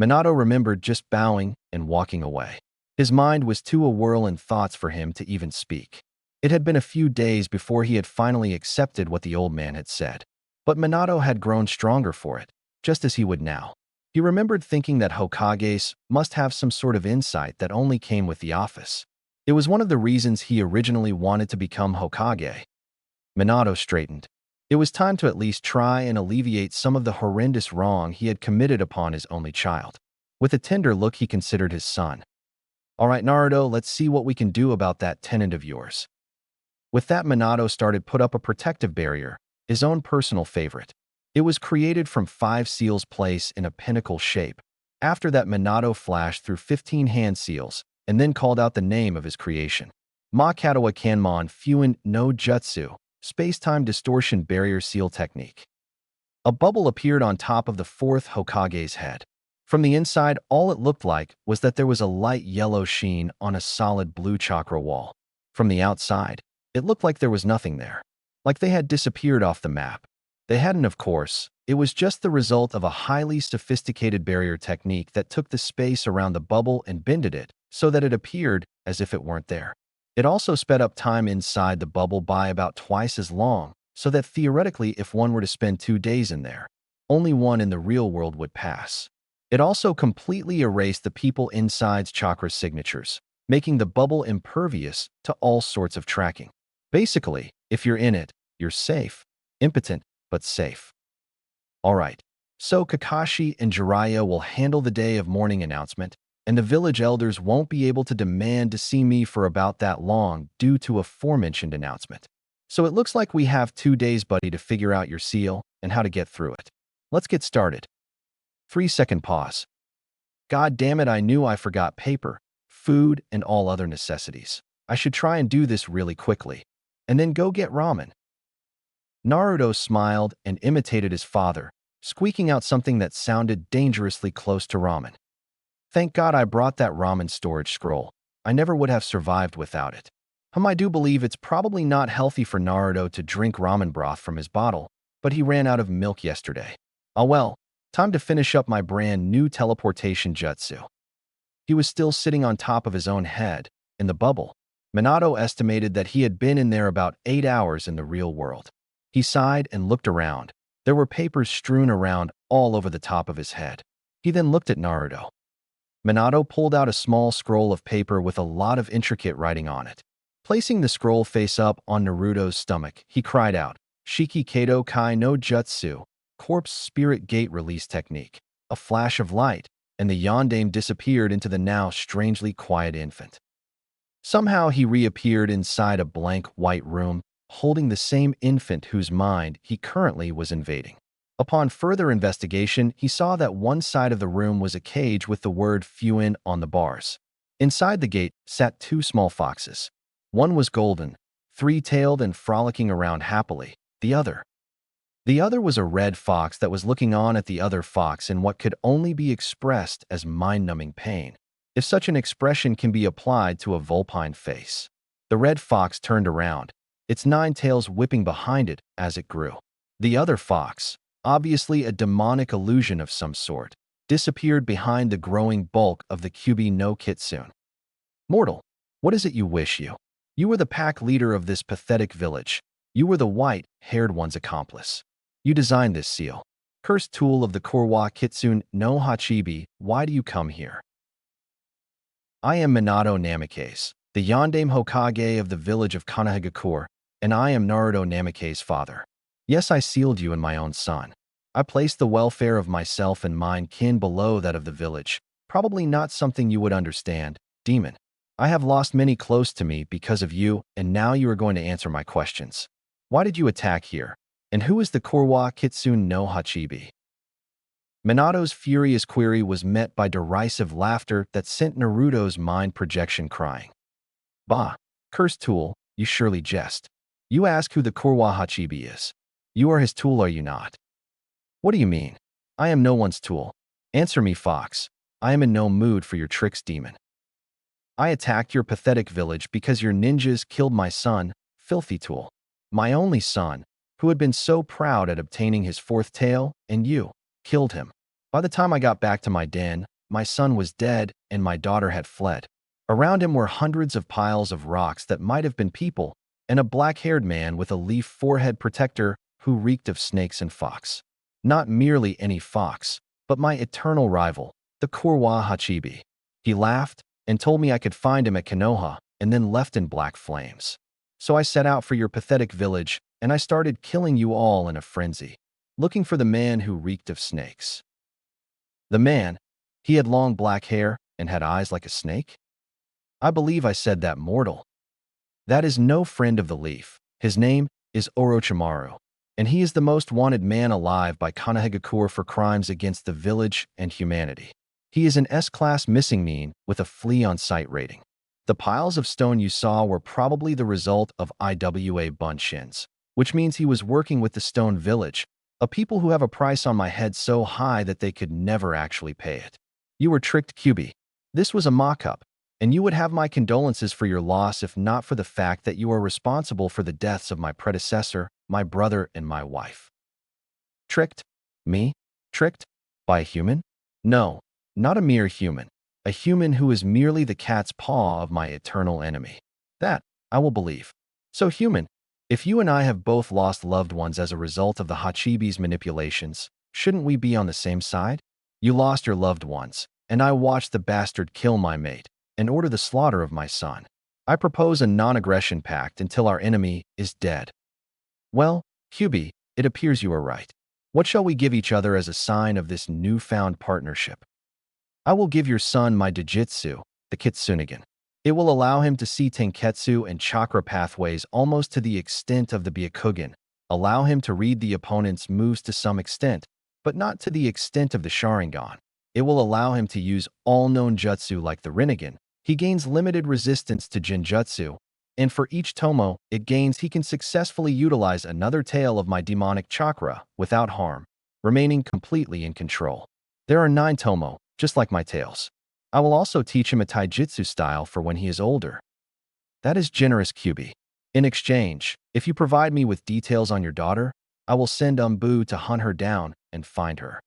Minato remembered just bowing and walking away. His mind was too awhirl in thoughts for him to even speak. It had been a few days before he had finally accepted what the old man had said. But Minato had grown stronger for it, just as he would now. He remembered thinking that Hokages must have some sort of insight that only came with the office. It was one of the reasons he originally wanted to become Hokage. Minato straightened. It was time to at least try and alleviate some of the horrendous wrong he had committed upon his only child. With a tender look, he considered his son. All right, Naruto, let's see what we can do about that tenant of yours. With that, Minato started put up a protective barrier, his own personal favorite. It was created from 5 seals placed in a pinnacle shape. After that, Minato flashed through 15 hand seals and then called out the name of his creation. Makatawa Kanmon Fuin no Jutsu, Space-Time Distortion Barrier Seal Technique. A bubble appeared on top of the 4th Hokage's head. From the inside, all it looked like was that there was a light yellow sheen on a solid blue chakra wall. From the outside, it looked like there was nothing there. Like they had disappeared off the map. They hadn't, of course. It was just the result of a highly sophisticated barrier technique that took the space around the bubble and bended it so that it appeared as if it weren't there. It also sped up time inside the bubble by about twice as long, so that theoretically, if one were to spend 2 days in there, only one in the real world would pass. It also completely erased the people inside's chakra signatures, making the bubble impervious to all sorts of tracking. Basically, if you're in it, you're safe. Impotent, but safe. Alright, so Kakashi and Jiraiya will handle the day of mourning announcement, and the village elders won't be able to demand to see me for about that long due to aforementioned announcement. So it looks like we have 2 days, buddy, to figure out your seal and how to get through it. Let's get started. 3-second pause. God damn it, I knew I forgot paper, food, and all other necessities. I should try and do this really quickly, and then go get ramen. Naruto smiled and imitated his father, squeaking out something that sounded dangerously close to ramen. Thank God I brought that ramen storage scroll. I never would have survived without it. I do believe it's probably not healthy for Naruto to drink ramen broth from his bottle, but he ran out of milk yesterday. Oh well, time to finish up my brand new teleportation jutsu. He was still sitting on top of his own head, in the bubble, Minato estimated that he had been in there about 8 hours in the real world. He sighed and looked around. There were papers strewn around all over the top of his head. He then looked at Naruto. Minato pulled out a small scroll of paper with a lot of intricate writing on it. Placing the scroll face up on Naruto's stomach, he cried out, "Shiki Kato Kai no Jutsu, Corpse Spirit Gate Release Technique." A flash of light, and the yondaime disappeared into the now strangely quiet infant. Somehow he reappeared inside a blank white room, holding the same infant whose mind he currently was invading. Upon further investigation, he saw that one side of the room was a cage with the word Fuin on the bars. Inside the gate sat 2 small foxes. One was golden, 3-tailed and frolicking around happily. The other was a red fox that was looking on at the other fox in what could only be expressed as mind-numbing pain, if such an expression can be applied to a vulpine face. The red fox turned around, its 9 tails whipping behind it as it grew. The other fox, obviously a demonic illusion of some sort, disappeared behind the growing bulk of the Kyuubi no Kitsune. "Mortal, what is it you wish you? You were the pack leader of this pathetic village. You were the white-haired one's accomplice. You designed this seal. Cursed tool of the Korwa Kitsune no Hachibi, why do you come here?" "I am Minato Namikaze, the Yondaime Hokage of the village of Konohagakure, and I am Naruto Namikaze's father. Yes, I sealed you in my own son. I placed the welfare of myself and mine kin below that of the village. Probably not something you would understand, demon. I have lost many close to me because of you, and now you are going to answer my questions. Why did you attack here? And who is the Korwa Kitsune no Hachibi?" Minato's furious query was met by derisive laughter that sent Naruto's mind projection crying. "Bah, cursed tool, you surely jest. You ask who the Korwa Hachibi is. You are his tool, are you not?" "What do you mean? I am no one's tool. Answer me, fox. I am in no mood for your tricks, demon. I attacked your pathetic village because your ninjas killed my son, filthy tool. My only son, who had been so proud at obtaining his 4th tail, and you killed him. By the time I got back to my den, my son was dead and my daughter had fled. Around him were hundreds of piles of rocks that might have been people, and a black-haired man with a leaf forehead protector who reeked of snakes and fox. Not merely any fox, but my eternal rival, the Korwa Hachibi." He laughed and told me I could find him at Konoha and then left in black flames. "So I set out for your pathetic village, and I started killing you all in a frenzy, looking for the man who reeked of snakes." "The man? He had long black hair and had eyes like a snake?" "I believe I said that, mortal. That is no friend of the leaf. His name is Orochimaru, and he is the most wanted man alive by Konohagakure for crimes against the village and humanity. He is an S-class missing mean with a flea-on-sight rating. The piles of stone you saw were probably the result of IWA Bunshins, which means he was working with the Stone Village, a people who have a price on my head so high that they could never actually pay it. You were tricked, Kyuubi. This was a mock-up, and you would have my condolences for your loss if not for the fact that you are responsible for the deaths of my predecessor, my brother, and my wife." "Tricked? Me? Tricked? By a human? No, not a mere human. A human who is merely the cat's paw of my eternal enemy. That I will believe. So human, if you and I have both lost loved ones as a result of the Hachibi's manipulations, shouldn't we be on the same side? You lost your loved ones, and I watched the bastard kill my mate and order the slaughter of my son. I propose a non-aggression pact until our enemy is dead." "Well, Kyuubi, it appears you are right. What shall we give each other as a sign of this newfound partnership?" "I will give your son my DOJUTSU, the Kitsunegan. It will allow him to see Tenketsu and chakra pathways almost to the extent of the Byakugan, allow him to read the opponent's moves to some extent, but not to the extent of the Sharingan. It will allow him to use all known jutsu like the Rinnegan. He gains limited resistance to Genjutsu, and for each tomo it gains he can successfully utilize another tail of my demonic chakra without harm, remaining completely in control. There are 9 tomo, just like my tails. I will also teach him a taijutsu style for when he is older." "That is generous, Kyuubi. In exchange, if you provide me with details on your daughter, I will send Umbu to hunt her down and find her."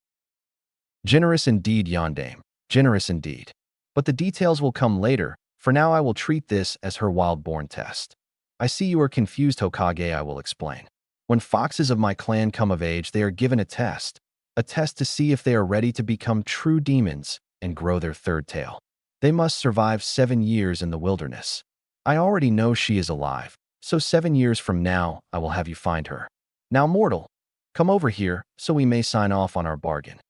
"Generous indeed, Yondaime. Generous indeed. But the details will come later. For now, I will treat this as her wild-born test. I see you are confused, Hokage, I will explain. When foxes of my clan come of age, they are given a test to see if they are ready to become true demons and grow their third tail. They must survive 7 years in the wilderness. I already know she is alive, so 7 years from now, I will have you find her. Now, mortal, come over here so we may sign off on our bargain.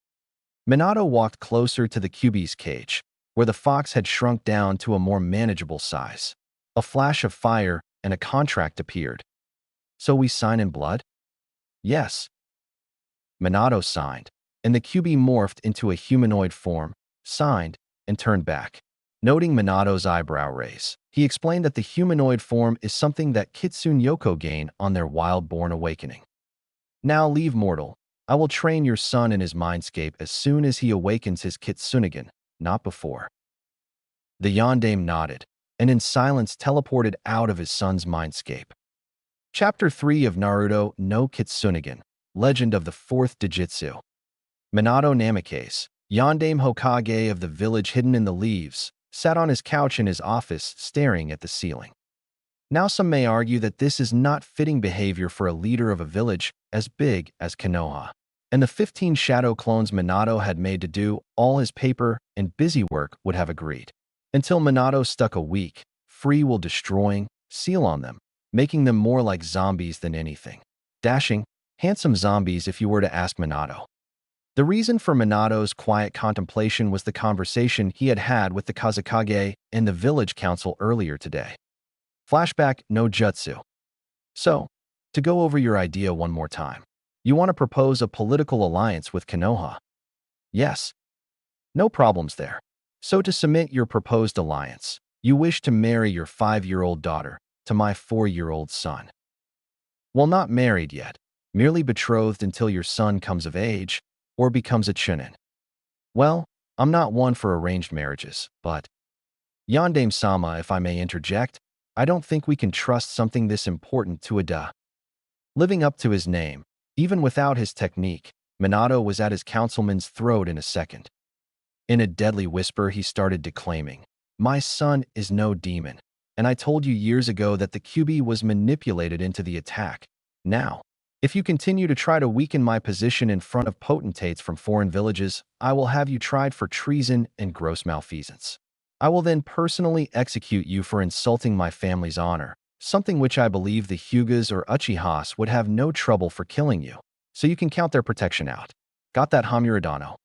Minato walked closer to the Kyuubi's cage, where the fox had shrunk down to a more manageable size. A flash of fire and a contract appeared. So we sign in blood? Yes. Minato signed, and the Kyuubi morphed into a humanoid form, signed, and turned back. Noting Minato's eyebrow raise, he explained that the humanoid form is something that Kitsune Yoko gain on their wild-born awakening. Now leave, mortal. I will train your son in his mindscape as soon as he awakens his Kitsunegan, not before. The Yondaime nodded, and in silence teleported out of his son's mindscape. Chapter 3 of Naruto no Kitsunegan, Legend of the Fourth DOJUTSU. Minato Namikaze, Yondaime Hokage of the village hidden in the leaves, sat on his couch in his office staring at the ceiling. Now some may argue that this is not fitting behavior for a leader of a village as big as Konoha, and the 15 shadow clones Minato had made to do all his paper and busy work would have agreed. Until Minato stuck a weak, free will destroying seal on them, making them more like zombies than anything. Dashing, handsome zombies if you were to ask Minato. The reason for Minato's quiet contemplation was the conversation he had had with the Kazekage and the village council earlier today. Flashback no jutsu. So, to go over your idea one more time, you want to propose a political alliance with Konoha? Yes. No problems there. So to submit your proposed alliance, you wish to marry your 5-year-old daughter to my 4-year-old son. Well, not married yet, merely betrothed until your son comes of age or becomes a chunin. Well, I'm not one for arranged marriages, but Yondaime-sama, if I may interject, I don't think we can trust something this important to a living up to his name. Even without his technique, Minato was at his councilman's throat in a second. In a deadly whisper, he started declaiming, "My son is no demon, and I told you years ago that the Kyuubi was manipulated into the attack. Now, if you continue to try to weaken my position in front of potentates from foreign villages, I will have you tried for treason and gross malfeasance. I will then personally execute you for insulting my family's honor, something which I believe the Hyugas or Uchihas would have no trouble for killing you, so you can count their protection out. Got that, Hamuradano?"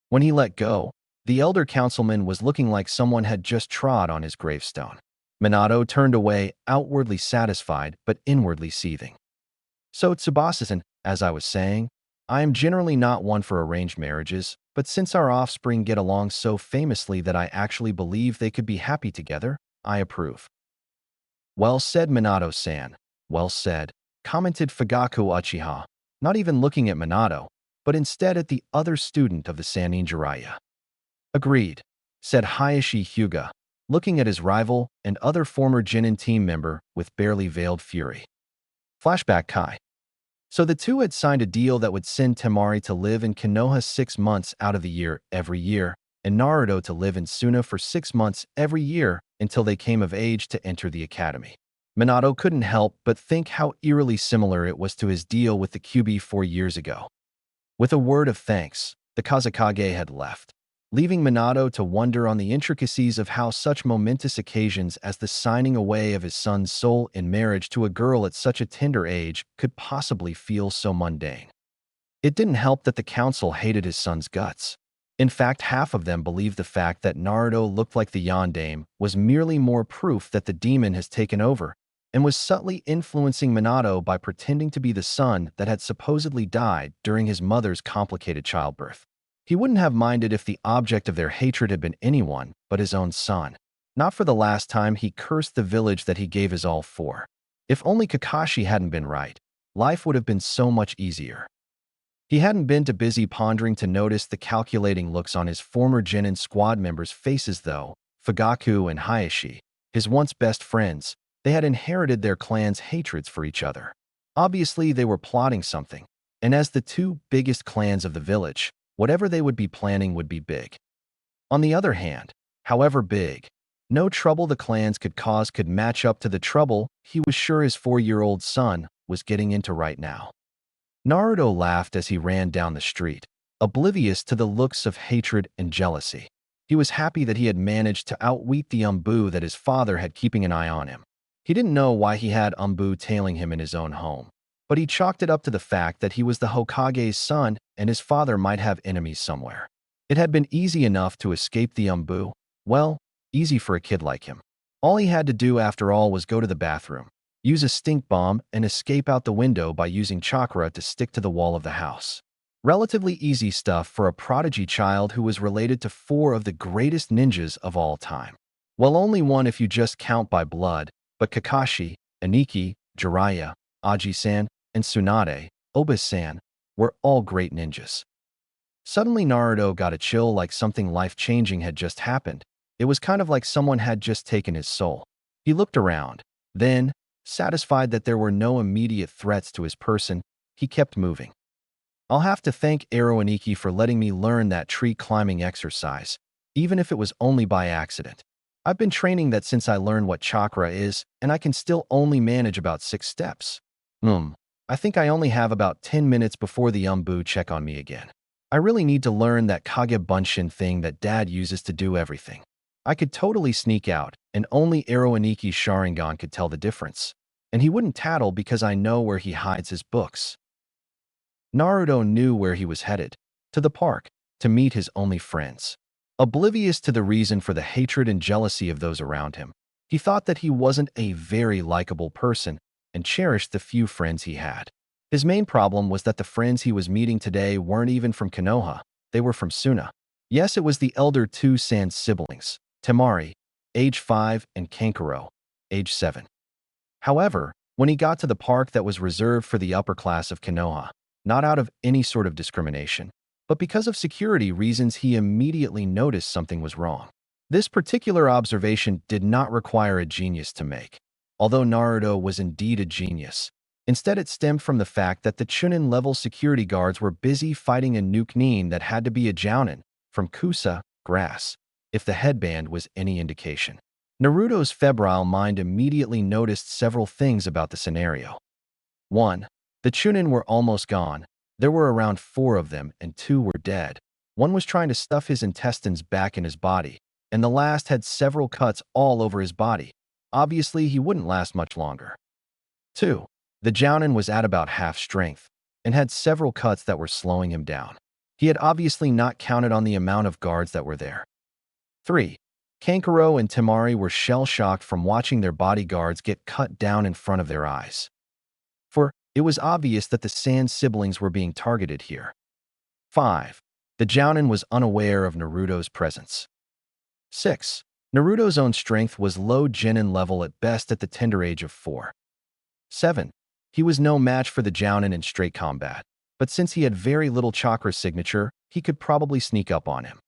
When he let go, the elder councilman was looking like someone had just trod on his gravestone. Minato turned away, outwardly satisfied but inwardly seething. So Tsubasa-san, as I was saying, I am generally not one for arranged marriages, but since our offspring get along so famously that I actually believe they could be happy together, I approve. Well said, Minato-san. Well said, commented Fugaku Uchiha, not even looking at Minato, but instead at the other student of the Sannin Jiraiya. Agreed, said Hayashi Hyuga, looking at his rival and other former Genin team member with barely veiled fury. Flashback Kai. So the two had signed a deal that would send Temari to live in Konoha 6 months out of the year every year, and Naruto to live in Suna for 6 months every year until they came of age to enter the academy. Minato couldn't help but think how eerily similar it was to his deal with the Kyuubi 4 years ago. With a word of thanks, the Kazekage had left, leaving Minato to wonder on the intricacies of how such momentous occasions as the signing away of his son's soul in marriage to a girl at such a tender age could possibly feel so mundane. It didn't help that the council hated his son's guts. In fact, half of them believed the fact that Naruto looked like the Yondaime was merely more proof that the demon has taken over and was subtly influencing Minato by pretending to be the son that had supposedly died during his mother's complicated childbirth. He wouldn't have minded if the object of their hatred had been anyone but his own son. Not for the last time, he cursed the village that he gave his all for. If only Kakashi hadn't been right, life would have been so much easier. He hadn't been too busy pondering to notice the calculating looks on his former Genin squad members' faces though. Fugaku and Hayashi, his once best friends, they had inherited their clan's hatreds for each other. Obviously, they were plotting something, and as the two biggest clans of the village, whatever they would be planning would be big. On the other hand, however big, No trouble the clans could cause could match up to the trouble he was sure his 4-year-old son was getting into right now. Naruto laughed as he ran down the street, oblivious to the looks of hatred and jealousy. He was happy that he had managed to outwit the Umbu that his father had keeping an eye on him. He didn't know why he had Umbu tailing him in his own home, but he chalked it up to the fact that he was the Hokage's son and his father might have enemies somewhere. It had been easy enough to escape the Umbu. Well, easy for a kid like him. All he had to do after all was go to the bathroom, use a stink bomb, and escape out the window by using chakra to stick to the wall of the house. Relatively easy stuff for a prodigy child who was related to 4 of the greatest ninjas of all time. Well, only one if you just count by blood, but Kakashi, Aniki, Jiraiya, Aji-san, and Tsunade, Oba-san, were all great ninjas. Suddenly Naruto got a chill like something life-changing had just happened. It was kind of like someone had just taken his soul. He looked around. Then, satisfied that there were no immediate threats to his person, he kept moving. I'll have to thank Ero Aniki for letting me learn that tree-climbing exercise, even if it was only by accident. I've been training that since I learned what chakra is, and I can still only manage about 6 steps. I think I only have about 10 minutes before the Umbu check on me again. I really need to learn that Kage Bunshin thing that Dad uses to do everything. I could totally sneak out, and only Ero Aniki's Sharingan could tell the difference. And he wouldn't tattle because I know where he hides his books. Naruto knew where he was headed, to the park, to meet his only friends. Oblivious to the reason for the hatred and jealousy of those around him, he thought that he wasn't a very likable person and cherished the few friends he had. His main problem was that the friends he was meeting today weren't even from Konoha, they were from Suna. Yes, it was the elder 2 Sans siblings, Temari, age 5, and Kankuro, age 7. However, when he got to the park that was reserved for the upper class of Konoha, not out of any sort of discrimination, but because of security reasons, he immediately noticed something was wrong. This particular observation did not require a genius to make, although Naruto was indeed a genius. Instead, it stemmed from the fact that the Chunin-level security guards were busy fighting a nuke nin that had to be a Jounin, from Kusa, grass, if the headband was any indication. Naruto's febrile mind immediately noticed several things about the scenario. 1. The Chunin were almost gone. There were around 4 of them, and 2 were dead. One was trying to stuff his intestines back in his body, and the last had several cuts all over his body. Obviously, he wouldn't last much longer. 2. The Jounin was at about half strength, and had several cuts that were slowing him down. He had obviously not counted on the amount of guards that were there. 3. Kankuro and Temari were shell-shocked from watching their bodyguards get cut down in front of their eyes. 4. It was obvious that the Sans siblings were being targeted here. 5. The Jounin was unaware of Naruto's presence. 6. Naruto's own strength was low genin level at best at the tender age of 4. 7. He was no match for the Jounin in straight combat, but since he had very little chakra signature, he could probably sneak up on him.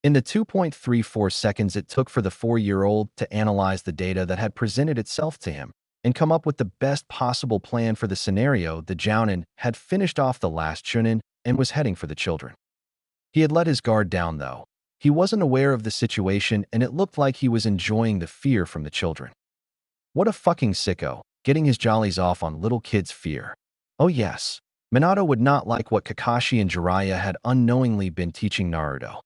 In the 2.34 seconds it took for the 4-year-old to analyze the data that had presented itself to him and come up with the best possible plan for the scenario, the Jounin had finished off the last Chunin and was heading for the children. He had let his guard down, though. He wasn't aware of the situation, and it looked like he was enjoying the fear from the children. What a fucking sicko, getting his jollies off on little kids' fear. Oh yes, Minato would not like what Kakashi and Jiraiya had unknowingly been teaching Naruto.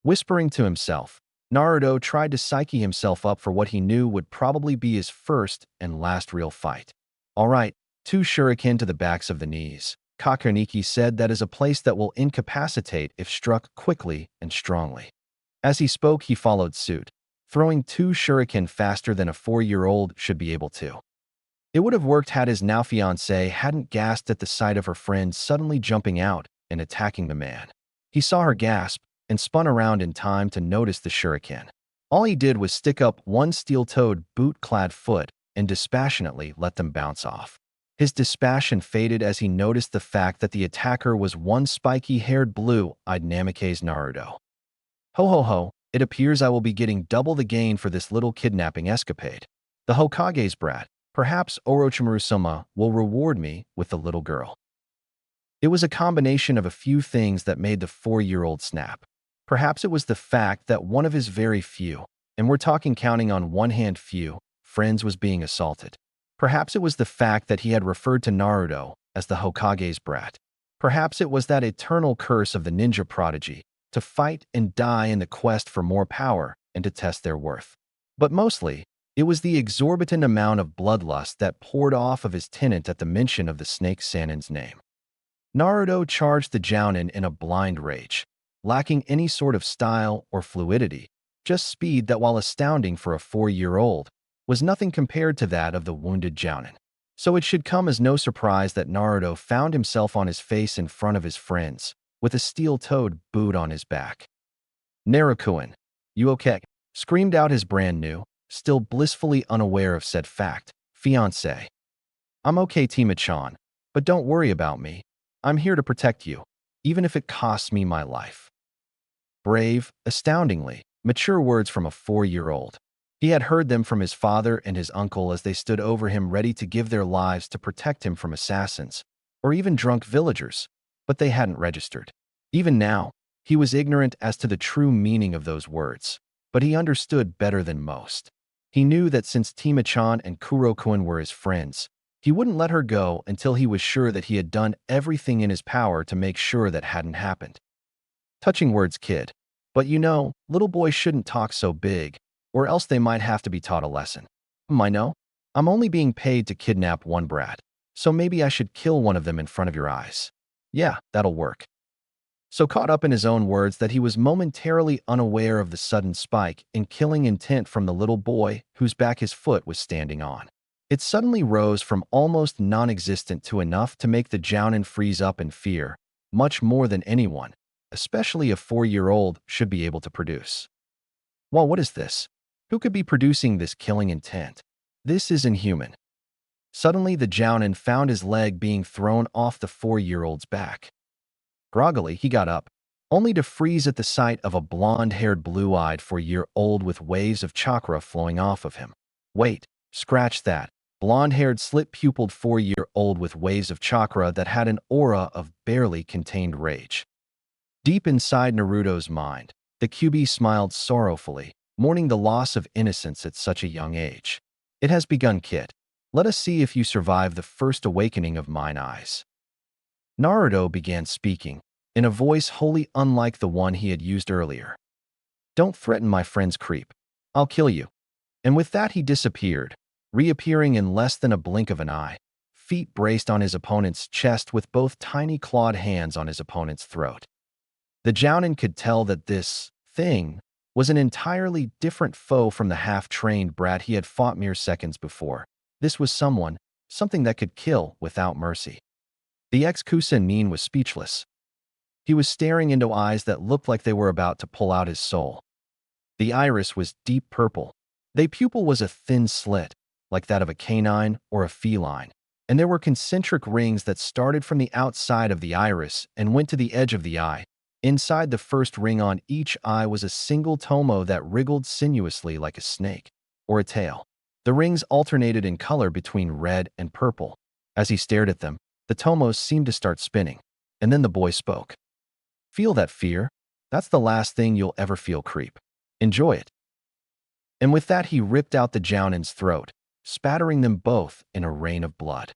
Whispering to himself, Naruto tried to psyche himself up for what he knew would probably be his first and last real fight. All right, 2 shuriken to the backs of the knees. Kakaniki said that is a place that will incapacitate if struck quickly and strongly. As he spoke, he followed suit, throwing 2 shuriken faster than a 4-year-old should be able to. It would have worked had his now fiancée hadn't gasped at the sight of her friend suddenly jumping out and attacking the man. He saw her gasp and spun around in time to notice the shuriken. All he did was stick up one steel-toed, boot-clad foot and dispassionately let them bounce off. His dispassion faded as he noticed the fact that the attacker was one spiky-haired blue-eyed Namikaze Naruto. Ho ho ho, it appears I will be getting double the gain for this little kidnapping escapade. The Hokage's brat, perhaps Orochimaru-sama, will reward me with the little girl. It was a combination of a few things that made the 4-year-old snap. Perhaps it was the fact that one of his very few, And we're talking counting on one hand few friends was being assaulted. Perhaps it was the fact that he had referred to Naruto as the Hokage's brat. Perhaps it was that eternal curse of the ninja prodigy to fight and die in the quest for more power and to test their worth. But mostly, it was the exorbitant amount of bloodlust that poured off of his tenant at the mention of the snake Sanin's name. Naruto charged the Jounin in a blind rage, lacking any sort of style or fluidity, just speed that, while astounding for a 4-year-old, was nothing compared to that of the wounded Jounin. So it should come as no surprise that Naruto found himself on his face in front of his friends, with a steel-toed boot on his back. "Naruto, you okay?" screamed out his brand new, still blissfully unaware of said fact, fiancé. "I'm okay, Tima-chan, but don't worry about me. I'm here to protect you, even if it costs me my life." Brave, astoundingly, mature words from a 4-year-old. He had heard them from his father and his uncle as they stood over him ready to give their lives to protect him from assassins, or even drunk villagers, but they hadn't registered. Even now, he was ignorant as to the true meaning of those words, but he understood better than most. He knew that since Tima-chan and Kurokun were his friends, he wouldn't let her go until he was sure that he had done everything in his power to make sure that hadn't happened. Touching words, kid. But you know, little boys shouldn't talk so big, or else they might have to be taught a lesson. I know. I'm only being paid to kidnap one brat, so maybe I should kill one of them in front of your eyes. Yeah, that'll work. So caught up in his own words that he was momentarily unaware of the sudden spike in killing intent from the little boy whose back his foot was standing on. It suddenly rose from almost non-existent to enough to make the Jounin freeze up in fear, much more than anyone, especially a 4-year-old, should be able to produce. Well, what is this? Who could be producing this killing intent? This is inhuman. Suddenly, the Jounin found his leg being thrown off the 4-year-old's back. Groggily, he got up, only to freeze at the sight of a blonde-haired, blue-eyed 4-year-old with waves of chakra flowing off of him. Wait, scratch that. Blonde-haired, slit-pupiled 4-year-old with waves of chakra that had an aura of barely contained rage. Deep inside Naruto's mind, the QB smiled sorrowfully, mourning the loss of innocence at such a young age. "It has begun, kid. Let us see if you survive the first awakening of mine eyes." Naruto began speaking, in a voice wholly unlike the one he had used earlier. "Don't threaten my friend's creep. I'll kill you." And with that he disappeared, reappearing in less than a blink of an eye, feet braced on his opponent's chest with both tiny clawed hands on his opponent's throat. The Jounin could tell that this thing was an entirely different foe from the half-trained brat he had fought mere seconds before. This was something that could kill without mercy. The ex-Kusenin was speechless. He was staring into eyes that looked like they were about to pull out his soul. The iris was deep purple. The pupil was a thin slit, like that of a canine or a feline, and there were concentric rings that started from the outside of the iris and went to the edge of the eye. Inside the first ring on each eye was a single tomo that wriggled sinuously like a snake or a tail. The rings alternated in color between red and purple. As he stared at them, the tomos seemed to start spinning, and then the boy spoke. "Feel that fear? That's the last thing you'll ever feel, creep. Enjoy it." And with that he ripped out the Jounin's throat, spattering them both in a rain of blood.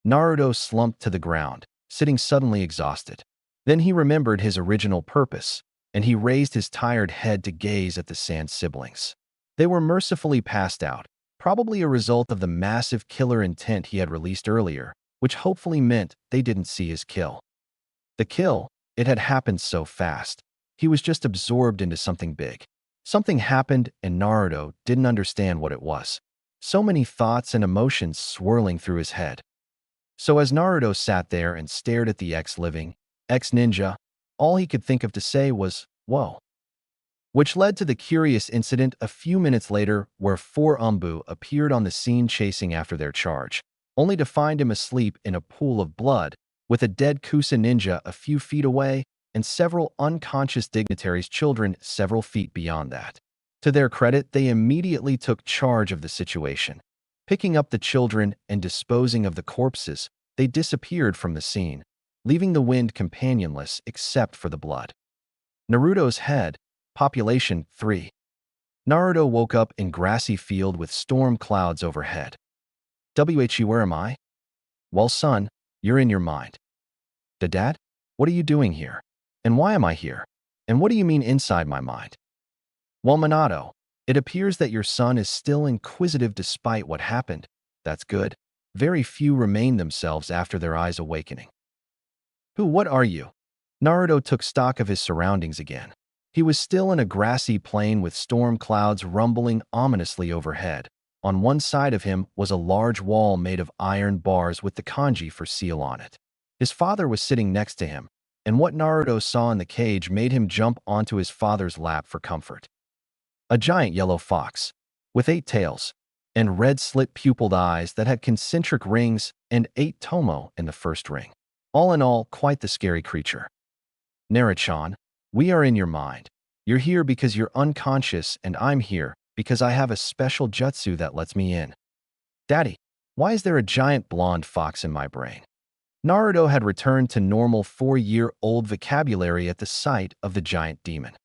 Naruto slumped to the ground, sitting suddenly exhausted. Then he remembered his original purpose, and he raised his tired head to gaze at the Sand siblings. They were mercifully passed out, probably a result of the massive killer intent he had released earlier, which hopefully meant they didn't see his kill. The kill, it had happened so fast. He was just absorbed into something big. Something happened and Naruto didn't understand what it was. So many thoughts and emotions swirling through his head. So as Naruto sat there and stared at the ex-living, ex-ninja, all he could think of to say was, "Whoa." Which led to the curious incident a few minutes later where 4 Umbu appeared on the scene chasing after their charge, only to find him asleep in a pool of blood, with a dead Kusa ninja a few feet away and several unconscious dignitaries' children several feet beyond that. To their credit, they immediately took charge of the situation. Picking up the children and disposing of the corpses, they disappeared from the scene, leaving the wind companionless except for the blood. Naruto's head, population 3. Naruto woke up in grassy field with storm clouds overhead. "WHU, where am I?" "Well, son, you're in your mind." "Dad? What are you doing here? And why am I here? And what do you mean inside my mind?" "Well, Minato, it appears that your son is still inquisitive despite what happened. That's good. Very few remain themselves after their eyes awakening." What are you?" Naruto took stock of his surroundings again. He was still in a grassy plain with storm clouds rumbling ominously overhead. On one side of him was a large wall made of iron bars with the kanji for seal on it. His father was sitting next to him, and what Naruto saw in the cage made him jump onto his father's lap for comfort. A giant yellow fox, with 8 tails, and red slit-pupiled eyes that had concentric rings and 8 tomo in the first ring. All in all, quite the scary creature. "Naruto, we are in your mind. You're here because you're unconscious, and I'm here because I have a special jutsu that lets me in." "Daddy, why is there a giant blonde fox in my brain?" Naruto had returned to normal 4-year-old vocabulary at the sight of the giant demon.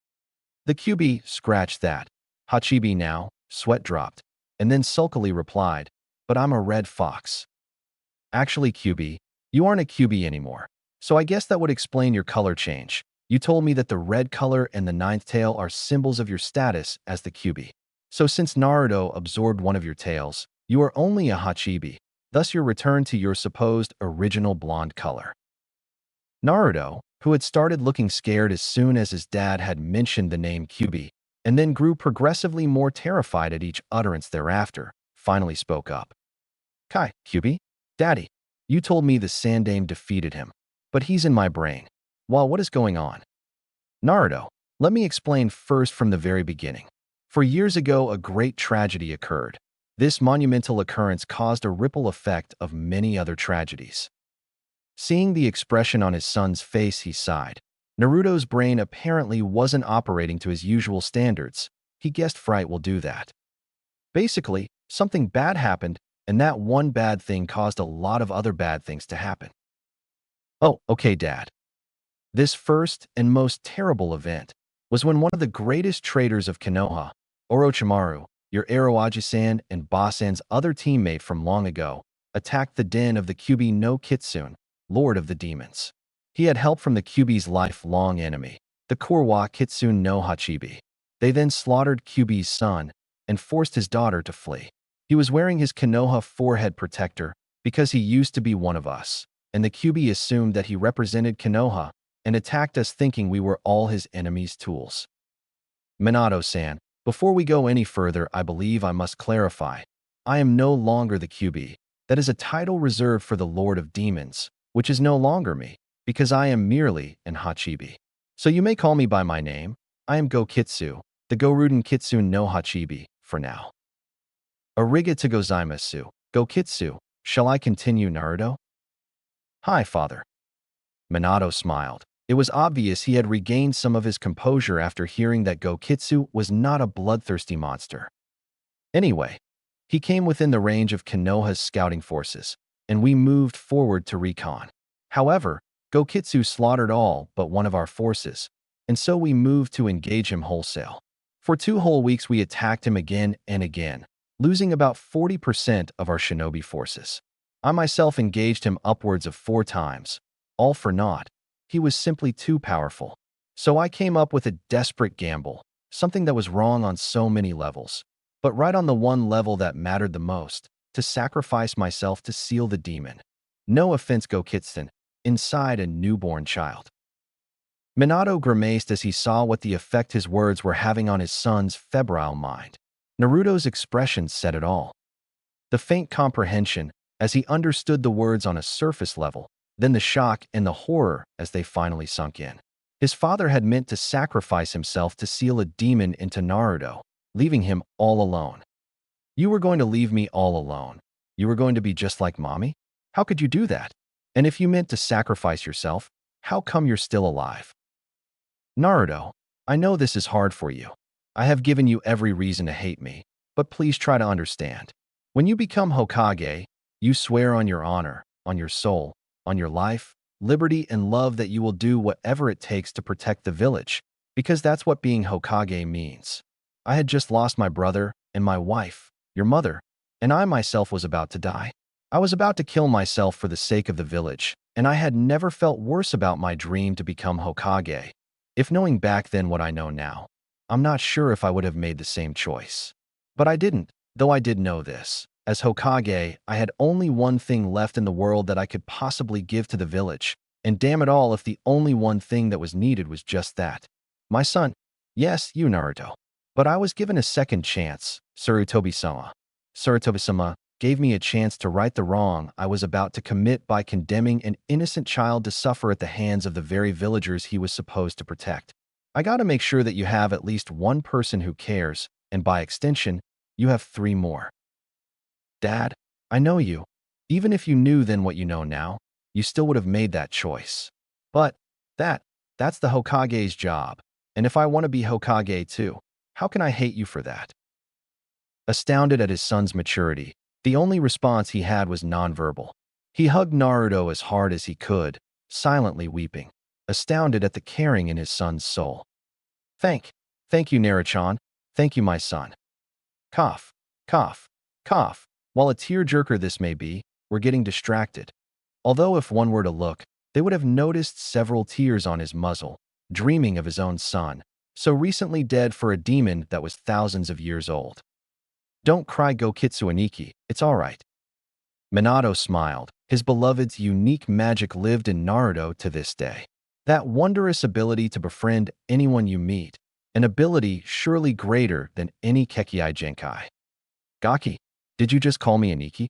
The QB scratched that. Hachibi now, sweat dropped, and then sulkily replied, "But I'm a red fox." "Actually, QB, you aren't a QB anymore, so I guess that would explain your color change. You told me that the red color and the 9th tail are symbols of your status as the QB. So since Naruto absorbed one of your tails, you are only a Hachibi, thus your return to your supposed original blonde color." Naruto, who had started looking scared as soon as his dad had mentioned the name QB, and then grew progressively more terrified at each utterance thereafter, finally spoke up. "Kai, QB? Daddy, you told me the Sandaime defeated him, but he's in my brain. Well, what is going on?" "Naruto, let me explain first from the very beginning. For years ago, a great tragedy occurred. This monumental occurrence caused a ripple effect of many other tragedies." Seeing the expression on his son's face, he sighed. Naruto's brain apparently wasn't operating to his usual standards. He guessed fright will do that. Basically, something bad happened, and that one bad thing caused a lot of other bad things to happen. "Oh, okay, Dad. This first and most terrible event was when one of the greatest traders of Konoha, Orochimaru, your Orochi-san and Basan's other teammate from long ago, attacked the den of the Kyuubi no Kitsune, Lord of the Demons. He had help from the Kyuubi's lifelong enemy, the Kurwa Kitsune no Hachibi. They then slaughtered Kyuubi's son and forced his daughter to flee. He was wearing his Konoha forehead protector because he used to be one of us, and the Kyuubi assumed that he represented Konoha and attacked us thinking we were all his enemy's tools." "Minato-san, before we go any further, I believe I must clarify. I am no longer the QB. That is a title reserved for the Lord of Demons, which is no longer me, because I am merely an Hachibi. So you may call me by my name. I am Gokitsu, the Goruden Kitsune no Hachibi, for now." "Arigato gozaimasu, Gokitsu. Shall I continue, Naruto?" "Hi, father." Minato smiled. It was obvious he had regained some of his composure after hearing that Gokitsu was not a bloodthirsty monster. Anyway, he came within the range of Konoha's scouting forces, and we moved forward to recon. However, Gokitsu slaughtered all but one of our forces, and so we moved to engage him wholesale. For 2 whole weeks we attacked him again and again, losing about 40% of our shinobi forces. I myself engaged him upwards of 4 times, all for naught. He was simply too powerful. So I came up with a desperate gamble, something that was wrong on so many levels, but right on the one level that mattered the most, to sacrifice myself to seal the demon. No offense, Gokitsun, inside a newborn child. Minato grimaced as he saw what the effect his words were having on his son's febrile mind. Naruto's expression said it all. The faint comprehension, as he understood the words on a surface level, then the shock and the horror as they finally sunk in. His father had meant to sacrifice himself to seal a demon into Naruto, leaving him all alone. "You were going to leave me all alone? You were going to be just like mommy? How could you do that? And if you meant to sacrifice yourself, how come you're still alive?" "Naruto, I know this is hard for you. I have given you every reason to hate me, but please try to understand. When you become Hokage, you swear on your honor, on your soul, on your life, liberty, and love that you will do whatever it takes to protect the village, because that's what being Hokage means. I had just lost my brother and my wife, your mother, and I myself was about to die. I was about to kill myself for the sake of the village, and I had never felt worse about my dream to become Hokage. If knowing back then what I know now, I'm not sure if I would have made the same choice. But I didn't, though I did know this. As Hokage, I had only one thing left in the world that I could possibly give to the village, and damn it all if the only one thing that was needed was just that. My son. Yes, you Naruto. But I was given a second chance, Sarutobi-sama. Sarutobi-sama gave me a chance to right the wrong I was about to commit by condemning an innocent child to suffer at the hands of the very villagers he was supposed to protect. I gotta make sure that you have at least one person who cares, and by extension, you have 3 more. Dad, I know you. Even if you knew then what you know now, you still would have made that choice. But that's the Hokage's job. And if I want to be Hokage too, how can I hate you for that? Astounded at his son's maturity, the only response he had was nonverbal. He hugged Naruto as hard as he could, silently weeping, astounded at the caring in his son's soul. Thank you, Naruto-chan. Thank you, my son. Cough, cough, cough. While a tearjerker this may be, we're getting distracted. Although if one were to look, they would have noticed several tears on his muzzle, dreaming of his own son, so recently dead for a demon that was thousands of years old. Don't cry, Gokitsu Aniki, it's all right. Minato smiled. His beloved's unique magic lived in Naruto to this day. That wondrous ability to befriend anyone you meet, an ability surely greater than any Kekkai Genkai. Gaki, did you just call me Aniki?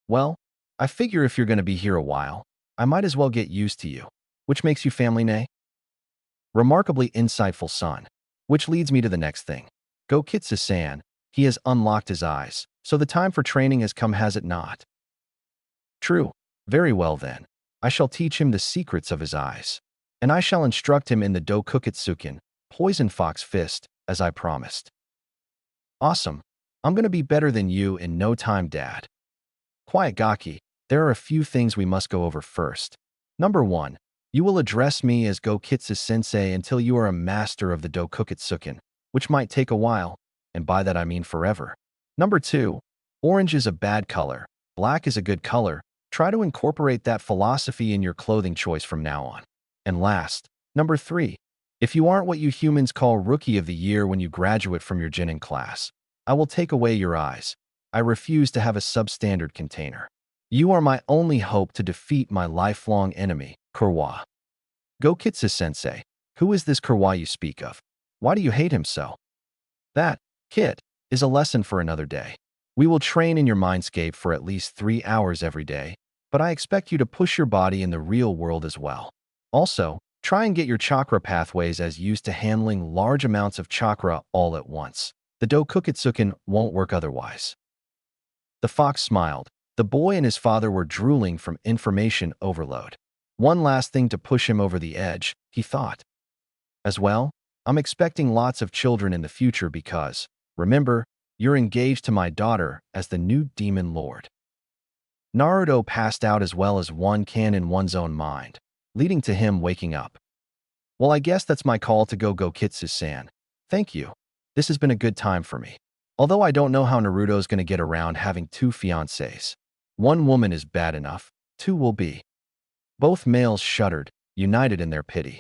Well, I figure if you're going to be here a while, I might as well get used to you. Which makes you family, nay? Remarkably insightful son. Which leads me to the next thing. Gokitsu-san, he has unlocked his eyes, so the time for training has come, has it not? True. Very well then. I shall teach him the secrets of his eyes. And I shall instruct him in the Dokuketsuken, Poison Fox Fist, as I promised. Awesome. I'm going to be better than you in no time, Dad. Quiet, Gaki. There are a few things we must go over first. Number 1. You will address me as Gokitsu-sensei until you are a master of the Dokuketsuken, which might take a while, and by that I mean forever. Number 2. Orange is a bad color. Black is a good color. Try to incorporate that philosophy in your clothing choice from now on. And last, number 3. If you aren't what you humans call Rookie of the Year when you graduate from your Genin class, I will take away your eyes. I refuse to have a substandard container. You are my only hope to defeat my lifelong enemy, Kurwa. Gokitsu-sensei, who is this Kurwa you speak of? Why do you hate him so? That, kid, is a lesson for another day. We will train in your mindscape for at least 3 hours every day, but I expect you to push your body in the real world as well. Also, try and get your chakra pathways as used to handling large amounts of chakra all at once. The Dokuketsuken won't work otherwise. The fox smiled. The boy and his father were drooling from information overload. One last thing to push him over the edge, he thought. As well, I'm expecting lots of children in the future because, remember, you're engaged to my daughter as the new demon lord. Naruto passed out as well as one can in one's own mind, leading to him waking up. Well, I guess that's my call to go, Gokitsu-san. Thank you. This has been a good time for me. Although I don't know how Naruto's going to get around having 2 fiancées. 1 woman is bad enough, 2 will be. Both males shuddered, united in their pity.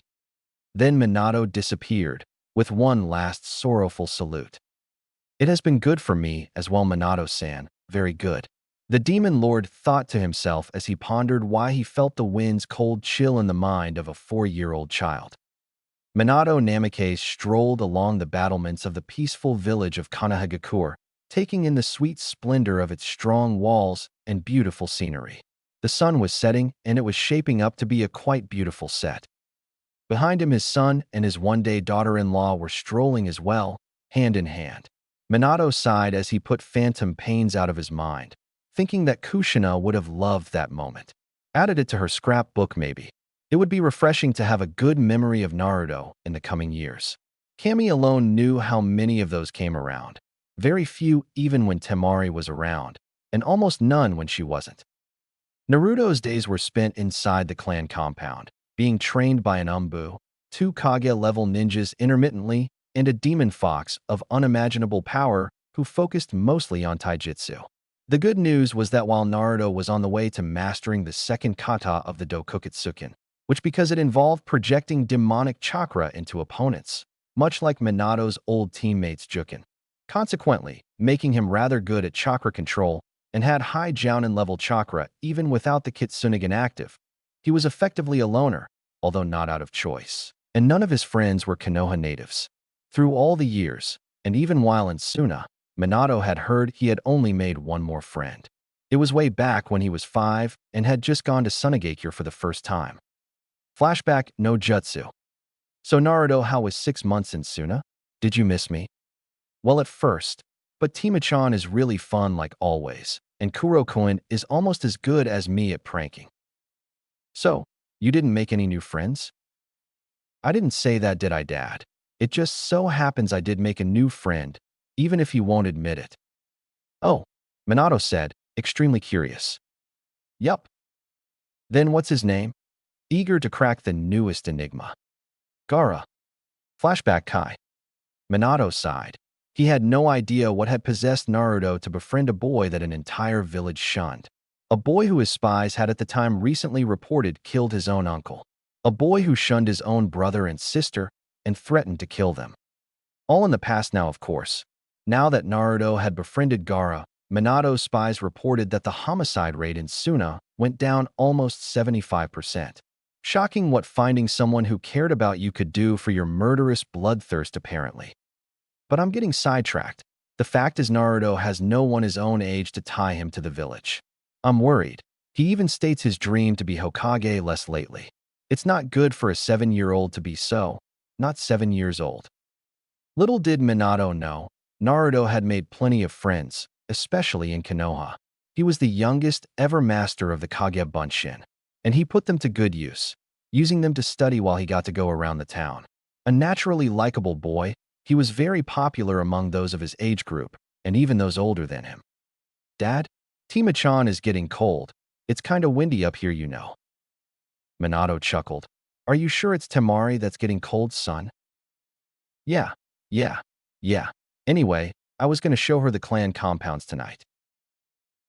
Then Minato disappeared, with one last sorrowful salute. It has been good for me as well, Minato-san, very good. The demon lord thought to himself as he pondered why he felt the wind's cold chill in the mind of a 4-year-old child. Minato Namikaze strolled along the battlements of the peaceful village of Konohagakure, taking in the sweet splendor of its strong walls and beautiful scenery. The sun was setting, and it was shaping up to be a quite beautiful set. Behind him, his son and his one-day daughter-in-law were strolling as well, hand in hand. Minato sighed as he put phantom pains out of his mind, thinking that Kushina would have loved that moment. Added it to her scrapbook maybe. It would be refreshing to have a good memory of Naruto in the coming years. Kami alone knew how many of those came around. Very few even when Temari was around, and almost none when she wasn't. Naruto's days were spent inside the clan compound, being trained by an Umbu, 2 Kage-level ninjas intermittently, and a demon fox of unimaginable power who focused mostly on taijutsu. The good news was that while Naruto was on the way to mastering the second kata of the Dokuketsuken, which because it involved projecting demonic chakra into opponents, much like Minato's old teammates Juken, consequently making him rather good at chakra control and had high Jounin-level chakra even without the Kitsunegan active, he was effectively a loner, although not out of choice. And none of his friends were Konoha natives. Through all the years, and even while in Suna, Minato had heard he had only made one more friend. It was way back when he was 5 and had just gone to Sunagakure for the first time. Flashback no jutsu. So Naruto, how was 6 months in Suna? Did you miss me? Well, at first, but Tima-chan is really fun like always, and Kuro-kun is almost as good as me at pranking. So, you didn't make any new friends? I didn't say that, did I, Dad? It just so happens I did make a new friend, even if he won't admit it. Oh, Minato said, extremely curious. Yup. Then what's his name? Eager to crack the newest enigma. Gaara. Flashback Kai. Minato sighed. He had no idea what had possessed Naruto to befriend a boy that an entire village shunned. A boy who his spies had at the time recently reported killed his own uncle. A boy who shunned his own brother and sister and threatened to kill them. All in the past now, of course. Now that Naruto had befriended Gaara, Minato's spies reported that the homicide rate in Suna went down almost 75%. Shocking what finding someone who cared about you could do for your murderous bloodthirst, apparently. But I'm getting sidetracked. The fact is Naruto has no one his own age to tie him to the village. I'm worried. He even states his dream to be Hokage less lately. It's not good for a 7-year-old to be so, not 7 years old. Little did Minato know, Naruto had made plenty of friends, especially in Konoha. He was the youngest ever master of the Kage Bunshin, and he put them to good use, using them to study while he got to go around the town. A naturally likable boy, he was very popular among those of his age group, and even those older than him. Dad, Tima-chan is getting cold. It's kinda windy up here, you know. Minato chuckled. Are you sure it's Temari that's getting cold, son? Yeah. Anyway, I was gonna show her the clan compounds tonight.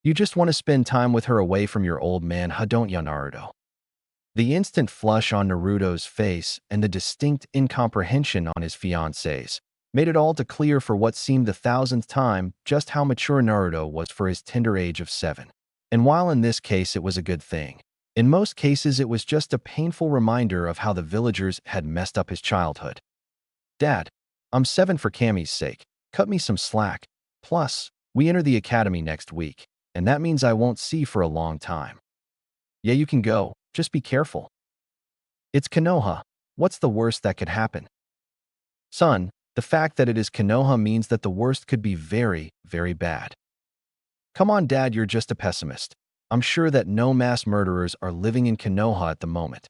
You just want to spend time with her away from your old man, huh, don't ya, Naruto? The instant flush on Naruto's face and the distinct incomprehension on his fiancée's made it all too clear for what seemed the 1000th time just how mature Naruto was for his tender age of 7. And while in this case it was a good thing, in most cases it was just a painful reminder of how the villagers had messed up his childhood. Dad, I'm 7 for Cammy's sake. Cut me some slack. Plus, we enter the academy next week, and that means I won't see for a long time. Yeah, you can go. Just be careful. It's Konoha. What's the worst that could happen? Son, the fact that it is Konoha means that the worst could be very, very bad. Come on, Dad, you're just a pessimist. I'm sure that no mass murderers are living in Konoha at the moment.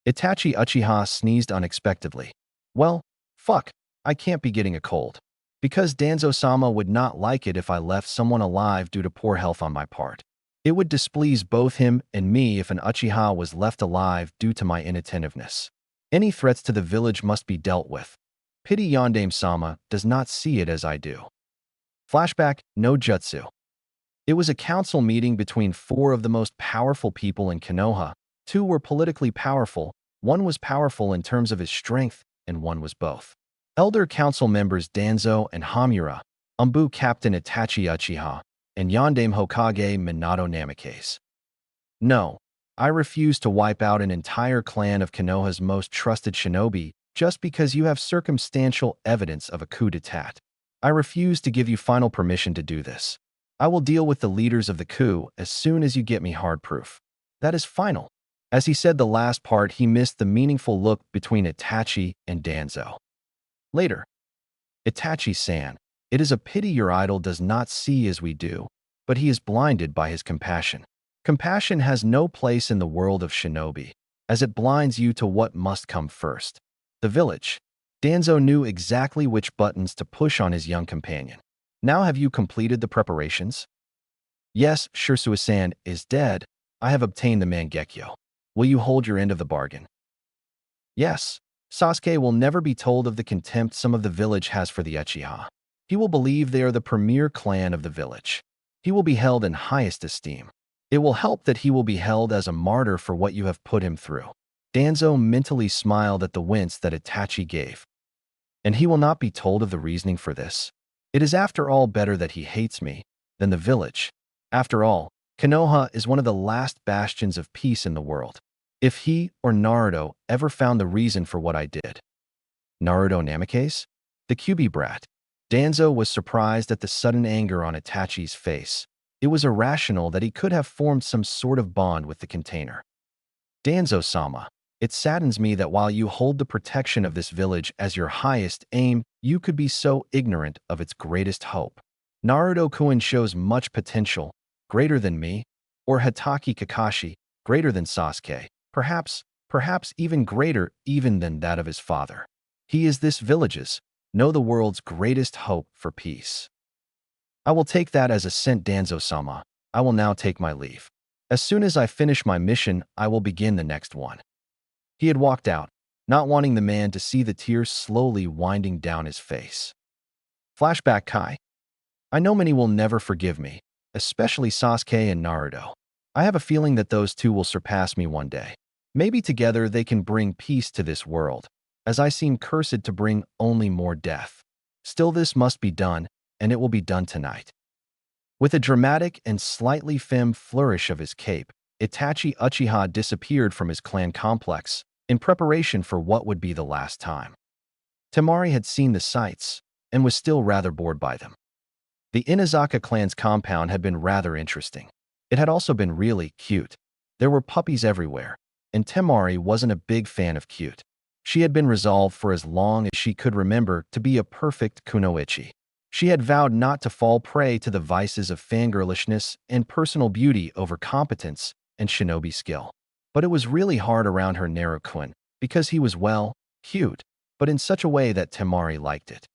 Itachi Uchiha sneezed unexpectedly. Well, fuck, I can't be getting a cold. Because Danzo-sama would not like it if I left someone alive due to poor health on my part. It would displease both him and me if an Uchiha was left alive due to my inattentiveness. Any threats to the village must be dealt with. Pity Yondaime-sama does not see it as I do. Flashback, no jutsu. It was a council meeting between 4 of the most powerful people in Konoha. 2 were politically powerful, 1 was powerful in terms of his strength, and 1 was both. Elder council members Danzo and Hamura, Umbu Captain Itachi Uchiha, and Yondaime Hokage Minato Namikaze. No, I refuse to wipe out an entire clan of Konoha's most trusted shinobi just because you have circumstantial evidence of a coup d'etat. I refuse to give you final permission to do this. I will deal with the leaders of the coup as soon as you get me hard proof. That is final. As he said the last part, he missed the meaningful look between Itachi and Danzo. Later. Itachi-san, it is a pity your idol does not see as we do, but he is blinded by his compassion. Compassion has no place in the world of shinobi, as it blinds you to what must come first. The village. Danzo knew exactly which buttons to push on his young companion. Now have you completed the preparations? Yes, Shirsuo-san is dead. I have obtained the Mangekyo. Will you hold your end of the bargain? Yes. Sasuke will never be told of the contempt some of the village has for the Uchiha. He will believe they are the premier clan of the village. He will be held in highest esteem. It will help that he will be held as a martyr for what you have put him through. Danzo mentally smiled at the wince that Itachi gave. And he will not be told of the reasoning for this. It is after all better that he hates me than the village. After all, Konoha is one of the last bastions of peace in the world. If he or Naruto ever found the reason for what I did. Naruto Namikaze? The Kyuubi brat. Danzo was surprised at the sudden anger on Itachi's face. It was irrational that he could have formed some sort of bond with the container. Danzo-sama, it saddens me that while you hold the protection of this village as your highest aim, you could be so ignorant of its greatest hope. Naruto-kun shows much potential, greater than me, or Hatake Kakashi, greater than Sasuke, perhaps even greater even than that of his father. He is this village's, the world's greatest hope for peace. I will take that as a sent, Danzo-sama. I will now take my leave. As soon as I finish my mission, I will begin the next one. He had walked out, not wanting the man to see the tears slowly winding down his face. Flashback Kai. I know many will never forgive me, especially Sasuke and Naruto. I have a feeling that those two will surpass me one day. Maybe together they can bring peace to this world, as I seem cursed to bring only more death. Still, this must be done, and it will be done tonight. With a dramatic and slightly femme flourish of his cape, Itachi Uchiha disappeared from his clan complex in preparation for what would be the last time. Temari had seen the sights and was still rather bored by them. The Inazaka clan's compound had been rather interesting. It had also been really cute. There were puppies everywhere, and Temari wasn't a big fan of cute. She had been resolved for as long as she could remember to be a perfect kunoichi. She had vowed not to fall prey to the vices of fangirlishness and personal beauty over competence and shinobi skill. But it was really hard around her Naruto-kun, because he was, well, cute, but in such a way that Temari liked it.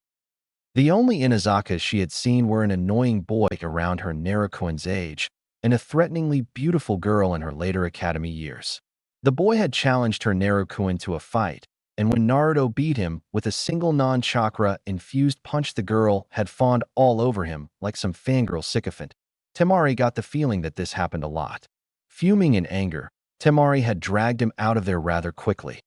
The only Inazakas she had seen were an annoying boy around her Naruto-kun's age and a threateningly beautiful girl in her later academy years. The boy had challenged her Naruto-kun to a fight, and when Naruto beat him with a single non-chakra-infused punch, the girl had fawned all over him like some fangirl sycophant. Temari got the feeling that this happened a lot. Fuming in anger, Temari had dragged him out of there rather quickly.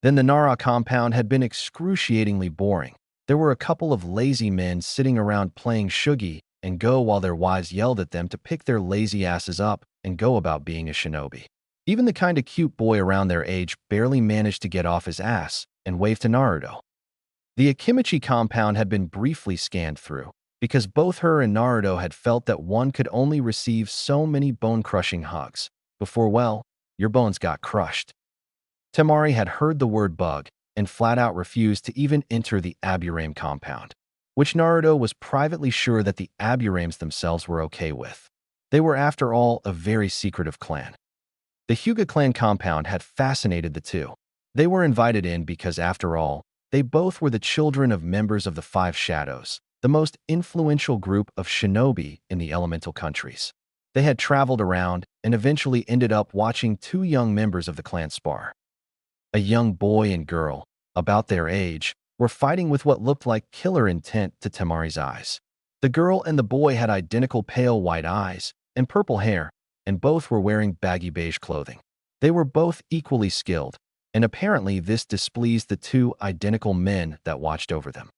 Then the Nara compound had been excruciatingly boring. There were a couple of lazy men sitting around playing shugi and go while their wives yelled at them to pick their lazy asses up and go about being a shinobi. Even the kind of cute boy around their age barely managed to get off his ass and wave to Naruto. The Akimichi compound had been briefly scanned through, because both her and Naruto had felt that one could only receive so many bone-crushing hugs before, well, your bones got crushed. Temari had heard the word bug and flat-out refused to even enter the Aburame compound, which Naruto was privately sure that the Aburames themselves were okay with. They were, after all, a very secretive clan. The Hyuga clan compound had fascinated the two. They were invited in because, after all, they both were the children of members of the Five Shadows, the most influential group of shinobi in the elemental countries. They had traveled around and eventually ended up watching two young members of the clan spar. A young boy and girl, about their age, were fighting with what looked like killer intent to Temari's eyes. The girl and the boy had identical pale white eyes and purple hair, and both were wearing baggy beige clothing. They were both equally skilled, and apparently this displeased the two identical men that watched over them.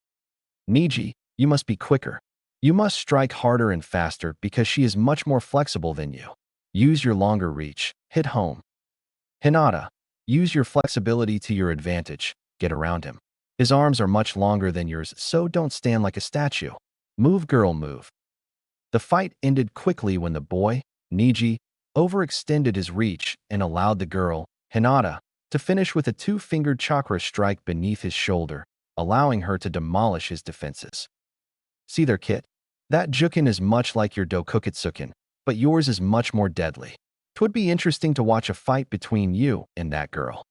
Niji, you must be quicker. You must strike harder and faster because she is much more flexible than you. Use your longer reach. Hit home. Hinata, use your flexibility to your advantage. Get around him. His arms are much longer than yours, so don't stand like a statue. Move, girl, move. The fight ended quickly when the boy, Niji, overextended his reach and allowed the girl, Hinata, to finish with a two-fingered chakra strike beneath his shoulder, allowing her to demolish his defenses. See there, kid? That jukin is much like your Dokukitsukin, but yours is much more deadly. 'Twould be interesting to watch a fight between you and that girl.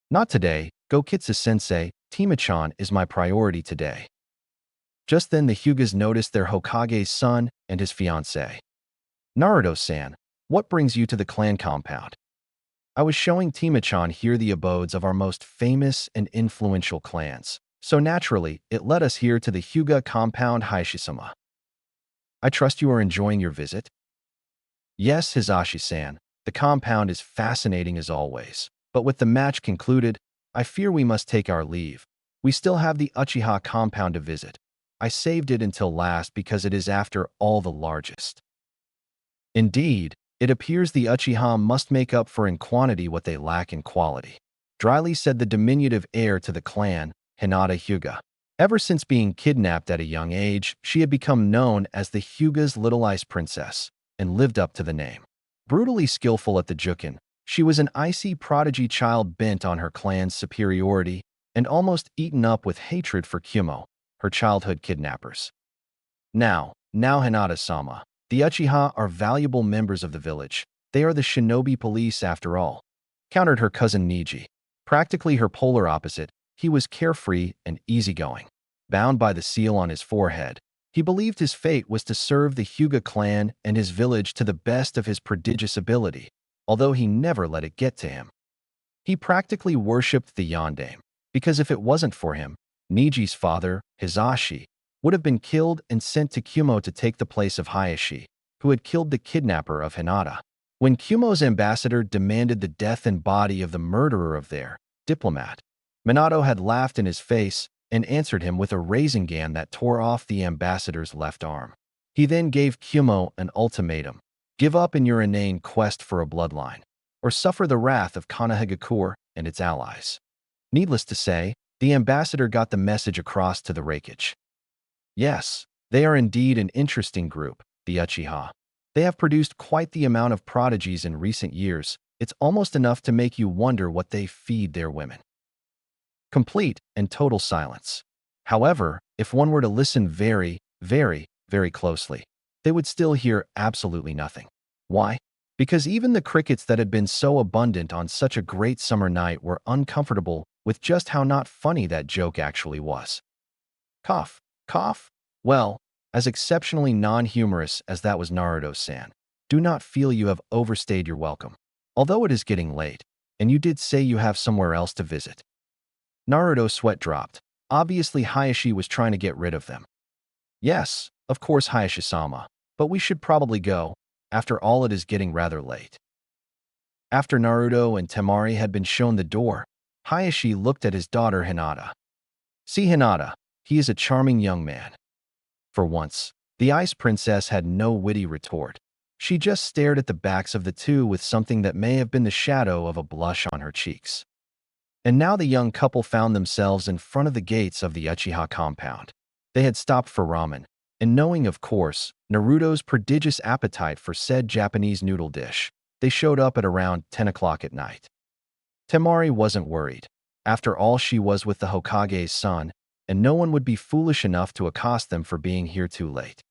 Not today, Gokitsu-sensei, Tima-chan is my priority today. Just then the Hyugas noticed their Hokage's son and his fiancée. Naruto-san, what brings you to the clan compound? I was showing Timachan here the abodes of our most famous and influential clans. So naturally, it led us here to the Hyuga compound Haishisama. I trust you are enjoying your visit? Yes, Hizashi-san. The compound is fascinating as always. But with the match concluded, I fear we must take our leave. We still have the Uchiha compound to visit. I saved it until last because it is after all the largest. Indeed, it appears the Uchiha must make up for in quantity what they lack in quality. Dryly said the diminutive heir to the clan, Hinata Hyuga. Ever since being kidnapped at a young age, she had become known as the Hyuga's Little Ice Princess and lived up to the name. Brutally skillful at the Jukin, she was an icy prodigy child bent on her clan's superiority and almost eaten up with hatred for Kumo, her childhood kidnappers. Now Hinata-sama. The Uchiha are valuable members of the village. They are the shinobi police after all, countered her cousin Niji. Practically her polar opposite, he was carefree and easygoing. Bound by the seal on his forehead, he believed his fate was to serve the Hyuga clan and his village to the best of his prodigious ability, although he never let it get to him. He practically worshipped the Yondaime, because if it wasn't for him, Niji's father, Hizashi, would have been killed and sent to Kumo to take the place of Hayashi, who had killed the kidnapper of Hinata. When Kumo's ambassador demanded the death and body of the murderer of their diplomat, Minato had laughed in his face and answered him with a Rasengan that tore off the ambassador's left arm. He then gave Kumo an ultimatum: give up in your inane quest for a bloodline, or suffer the wrath of Konohagakure and its allies. Needless to say, the ambassador got the message across to the Raikage. Yes, they are indeed an interesting group, the Uchiha. They have produced quite the amount of prodigies in recent years. It's almost enough to make you wonder what they feed their women. Complete and total silence. However, if one were to listen very, very, very closely, they would still hear absolutely nothing. Why? Because even the crickets that had been so abundant on such a great summer night were uncomfortable with just how not funny that joke actually was. Cough, cough. Well, as exceptionally non-humorous as that was Naruto-san, do not feel you have overstayed your welcome. Although it is getting late, and you did say you have somewhere else to visit. Naruto's sweat dropped. Obviously Hayashi was trying to get rid of them. Yes, of course Hayashi-sama, but we should probably go. After all, it is getting rather late. After Naruto and Temari had been shown the door, Hayashi looked at his daughter Hinata. See Hinata, he is a charming young man. For once, the Ice Princess had no witty retort. She just stared at the backs of the two with something that may have been the shadow of a blush on her cheeks. And now the young couple found themselves in front of the gates of the Uchiha compound. They had stopped for ramen, and knowing, of course, Naruto's prodigious appetite for said Japanese noodle dish, they showed up at around 10 o'clock at night. Temari wasn't worried. After all, she was with the Hokage's son, and no one would be foolish enough to accost them for being here too late.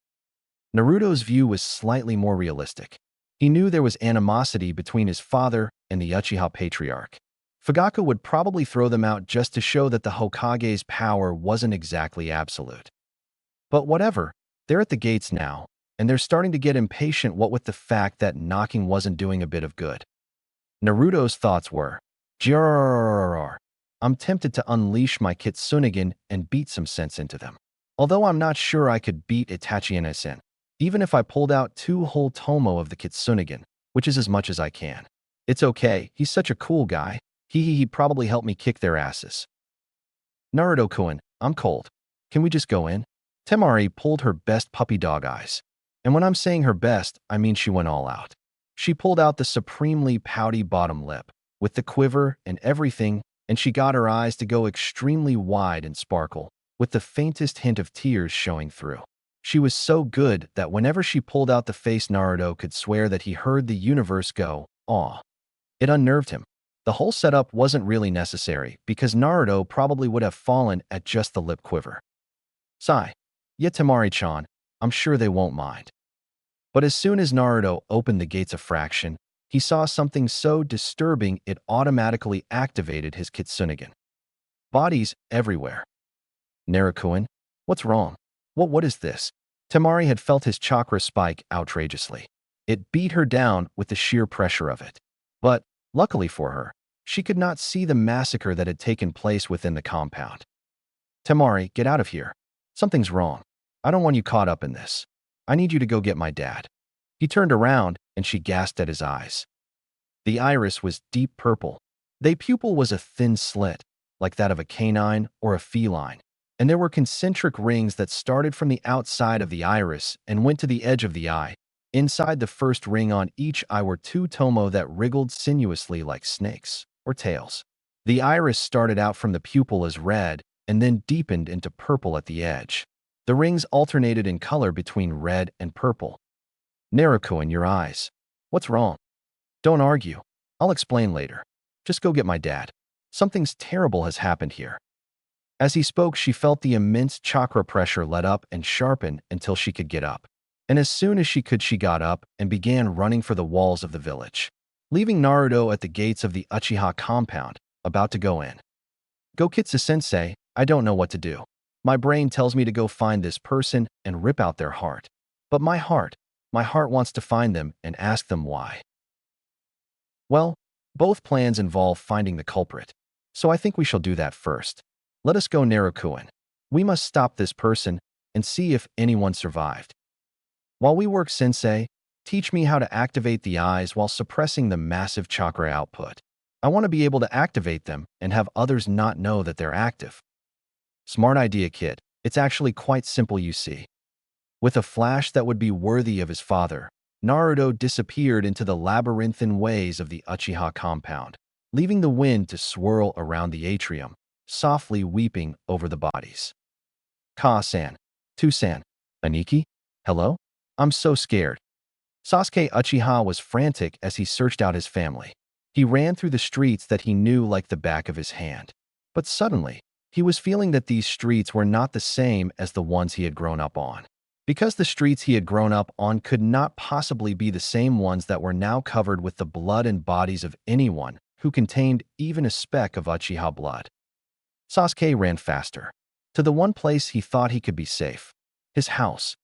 Naruto's view was slightly more realistic. He knew there was animosity between his father and the Uchiha patriarch. Fugaku would probably throw them out just to show that the Hokage's power wasn't exactly absolute. But whatever, they're at the gates now, and they're starting to get impatient what with the fact that knocking wasn't doing a bit of good. Naruto's thoughts were, "Grrrr, I'm tempted to unleash my Kitsunegan and beat some sense into them. Although I'm not sure I could beat Itachi-sen, even if I pulled out 2 whole tomo of the Kitsunegan, which is as much as I can. It's okay, he's such a cool guy. He'd probably help me kick their asses." Naruto-kun, I'm cold. Can we just go in? Temari pulled her best puppy dog eyes. And when I'm saying her best, I mean she went all out. She pulled out the supremely pouty bottom lip, with the quiver and everything, and she got her eyes to go extremely wide and sparkle, with the faintest hint of tears showing through. She was so good that whenever she pulled out the face, Naruto could swear that he heard the universe go, "Aw." It unnerved him. The whole setup wasn't really necessary, because Naruto probably would have fallen at just the lip quiver. Sigh. Yeah, Temari-chan, I'm sure they won't mind. But as soon as Naruto opened the gates a fraction, he saw something so disturbing it automatically activated his Kitsunegan. Bodies everywhere. Naruto-kun, what's wrong? What is this? Temari had felt his chakra spike outrageously. It beat her down with the sheer pressure of it. But Luckily for her, she could not see the massacre that had taken place within the compound. Temari, get out of here. Something's wrong. I don't want you caught up in this. I need you to go get my dad. He turned around and she gasped at his eyes. The iris was deep purple. The pupil was a thin slit, like that of a canine or a feline, and there were concentric rings that started from the outside of the iris and went to the edge of the eye. Inside the first ring on each eye were two tomo that wriggled sinuously like snakes or tails. The iris started out from the pupil as red and then deepened into purple at the edge. The rings alternated in color between red and purple. Naruto, in your eyes. What's wrong? Don't argue. I'll explain later. Just go get my dad. Something's terrible has happened here. As he spoke, she felt the immense chakra pressure let up and sharpen until she could get up. And as soon as she could, she got up and began running for the walls of the village, leaving Naruto at the gates of the Uchiha compound, about to go in. Gokitsu-sensei, I don't know what to do. My brain tells me to go find this person and rip out their heart. But my heart wants to find them and ask them why. Well, both plans involve finding the culprit, so I think we shall do that first. Let us go, Naruto-kun. We must stop this person and see if anyone survived. While we work, sensei, teach me how to activate the eyes while suppressing the massive chakra output. I want to be able to activate them and have others not know that they're active. Smart idea, kid. It's actually quite simple, you see. With a flash that would be worthy of his father, Naruto disappeared into the labyrinthine ways of the Uchiha compound, leaving the wind to swirl around the atrium, softly weeping over the bodies. Ka-san, Tu-san, Aniki, hello? I'm so scared. Sasuke Uchiha was frantic as he searched out his family. He ran through the streets that he knew like the back of his hand. But suddenly, he was feeling that these streets were not the same as the ones he had grown up on. Because the streets he had grown up on could not possibly be the same ones that were now covered with the blood and bodies of anyone who contained even a speck of Uchiha blood. Sasuke ran faster, to the one place he thought he could be safe, his house.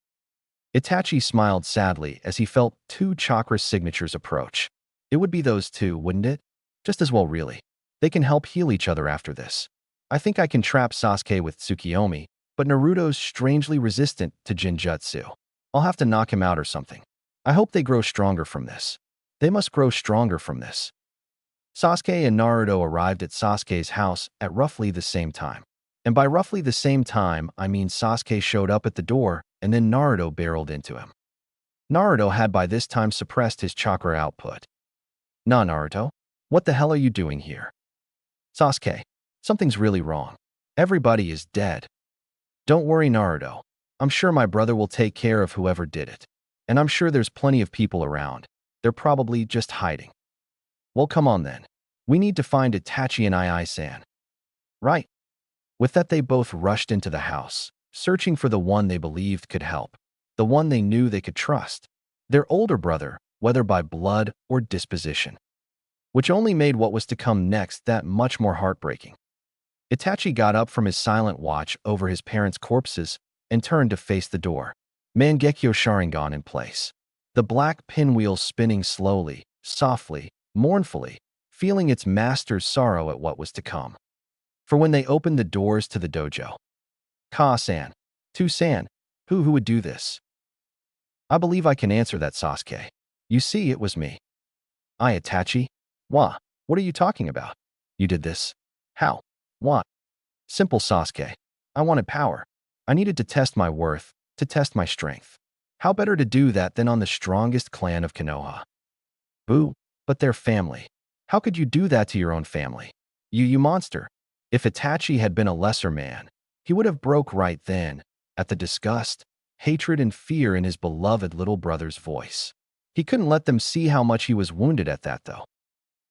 Itachi smiled sadly as he felt two chakra signatures approach. It would be those two, wouldn't it? Just as well, really. They can help heal each other after this. I think I can trap Sasuke with Tsukiyomi, but Naruto's strangely resistant to Genjutsu. I'll have to knock him out or something. I hope they grow stronger from this. They must grow stronger from this. Sasuke and Naruto arrived at Sasuke's house at roughly the same time. And by roughly the same time, I mean Sasuke showed up at the door and then Naruto barreled into him. Naruto had by this time suppressed his chakra output. Nah, Naruto, what the hell are you doing here? Sasuke, something's really wrong. Everybody is dead. Don't worry, Naruto. I'm sure my brother will take care of whoever did it. And I'm sure there's plenty of people around. They're probably just hiding. Well, come on then. We need to find Itachi and Ai-san. Right. With that, they both rushed into the house, searching for the one they believed could help, the one they knew they could trust, their older brother, whether by blood or disposition, which only made what was to come next that much more heartbreaking. Itachi got up from his silent watch over his parents' corpses and turned to face the door, Mangekyo Sharingan in place, the black pinwheel spinning slowly, softly, mournfully, feeling its master's sorrow at what was to come. For when they opened the doors to the dojo, Ka-san, Tu-san, who would do this? I believe I can answer that, Sasuke. You see, it was me. I, Itachi? What are you talking about? You did this? How? What? Simple, Sasuke. I wanted power. I needed to test my worth, to test my strength. How better to do that than on the strongest clan of Konoha? Boo, but they're family. How could you do that to your own family? You monster. If Itachi had been a lesser man, he would have broke right then, at the disgust, hatred, and fear in his beloved little brother's voice. He couldn't let them see how much he was wounded at that, though.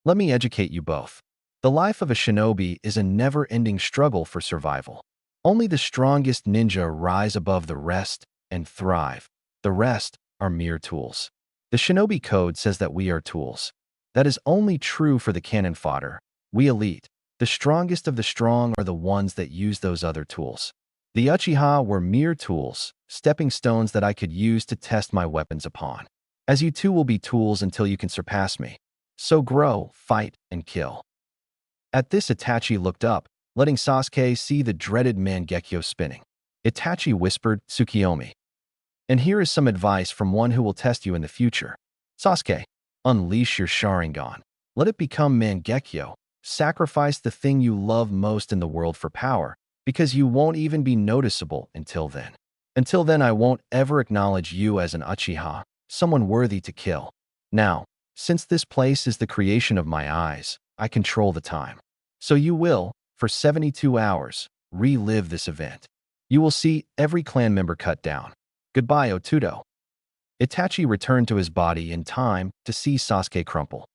Let me educate you both. The life of a shinobi is a never-ending struggle for survival. Only the strongest ninja rise above the rest and thrive. The rest are mere tools. The shinobi code says that we are tools. That is only true for the cannon fodder. We elite. The strongest of the strong are the ones that use those other tools. The Uchiha were mere tools, stepping stones that I could use to test my weapons upon. As you two will be tools until you can surpass me. So grow, fight, and kill. At this, Itachi looked up, letting Sasuke see the dreaded Mangekyo spinning. Itachi whispered, Tsukiyomi. And here is some advice from one who will test you in the future. Sasuke, unleash your Sharingan. Let it become Mangekyo. Sacrifice the thing you love most in the world for power, because you won't even be noticeable until then. Until then, I won't ever acknowledge you as an Uchiha, someone worthy to kill. Now, since this place is the creation of my eyes, I control the time. So you will, for 72 hours, relive this event. You will see every clan member cut down. Goodbye, Otudo. Itachi returned to his body in time to see Sasuke crumple.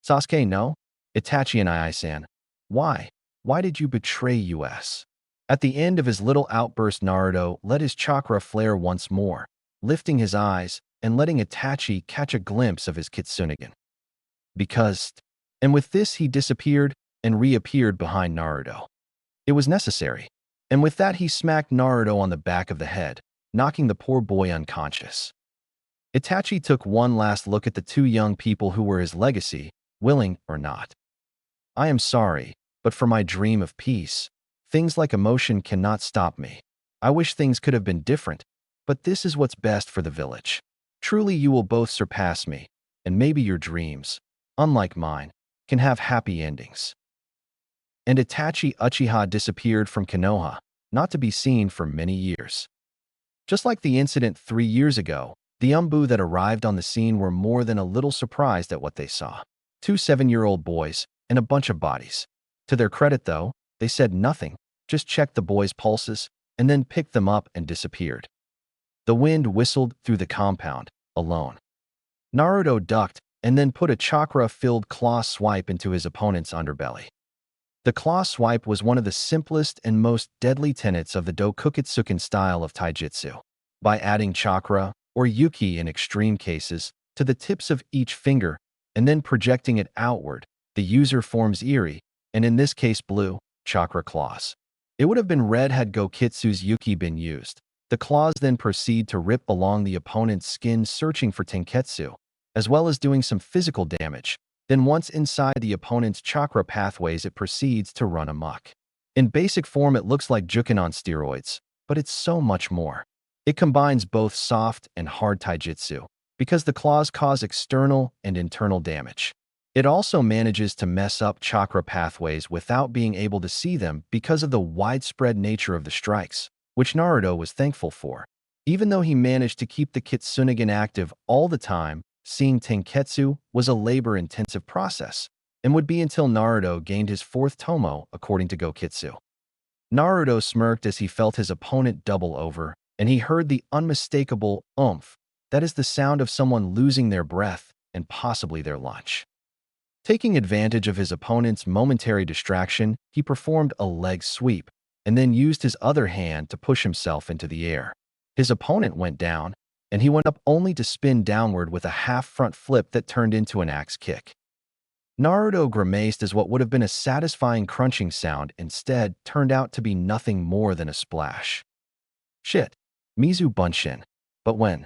Sasuke, no? Itachi and Ai-san. Why? Why did you betray us? At the end of his little outburst, Naruto let his chakra flare once more, lifting his eyes and letting Itachi catch a glimpse of his Kitsunegan. Because... And with this, he disappeared and reappeared behind Naruto. It was necessary. And with that, he smacked Naruto on the back of the head, knocking the poor boy unconscious. Itachi took one last look at the two young people who were his legacy, willing or not. I am sorry, but for my dream of peace, things like emotion cannot stop me. I wish things could have been different, but this is what's best for the village. Truly, you will both surpass me, and maybe your dreams, unlike mine, can have happy endings. And Itachi Uchiha disappeared from Konoha, not to be seen for many years. Just like the incident 3 years ago, the Umbu that arrived on the scene were more than a little surprised at what they saw. 2 7-year-old boys and a bunch of bodies. To their credit, though, they said nothing, just checked the boys' pulses, and then picked them up and disappeared. The wind whistled through the compound, alone. Naruto ducked and then put a chakra-filled claw swipe into his opponent's underbelly. The claw swipe was one of the simplest and most deadly tenets of the Dokuketsuken style of taijutsu. By adding chakra, or yuki in extreme cases, to the tips of each finger and then projecting it outward, the user forms iri, and in this case blue, chakra claws. It would have been red had Gokitsu's yuki been used. The claws then proceed to rip along the opponent's skin searching for tenketsu, as well as doing some physical damage. Then once inside the opponent's chakra pathways, it proceeds to run amok. In basic form, it looks like Juken on steroids, but it's so much more. It combines both soft and hard taijutsu, because the claws cause external and internal damage. It also manages to mess up chakra pathways without being able to see them because of the widespread nature of the strikes, which Naruto was thankful for. Even though he managed to keep the Kitsunegan active all the time, seeing tenketsu was a labor-intensive process, and would be until Naruto gained his 4th tomo, according to Gokitsu. Naruto smirked as he felt his opponent double over, and he heard the unmistakable oomph. That is the sound of someone losing their breath and possibly their lunch. Taking advantage of his opponent's momentary distraction, he performed a leg sweep, and then used his other hand to push himself into the air. His opponent went down, and he went up only to spin downward with a half-front flip that turned into an axe kick. Naruto grimaced as what would have been a satisfying crunching sound instead turned out to be nothing more than a splash. Shit. Mizu Bunshin. But when?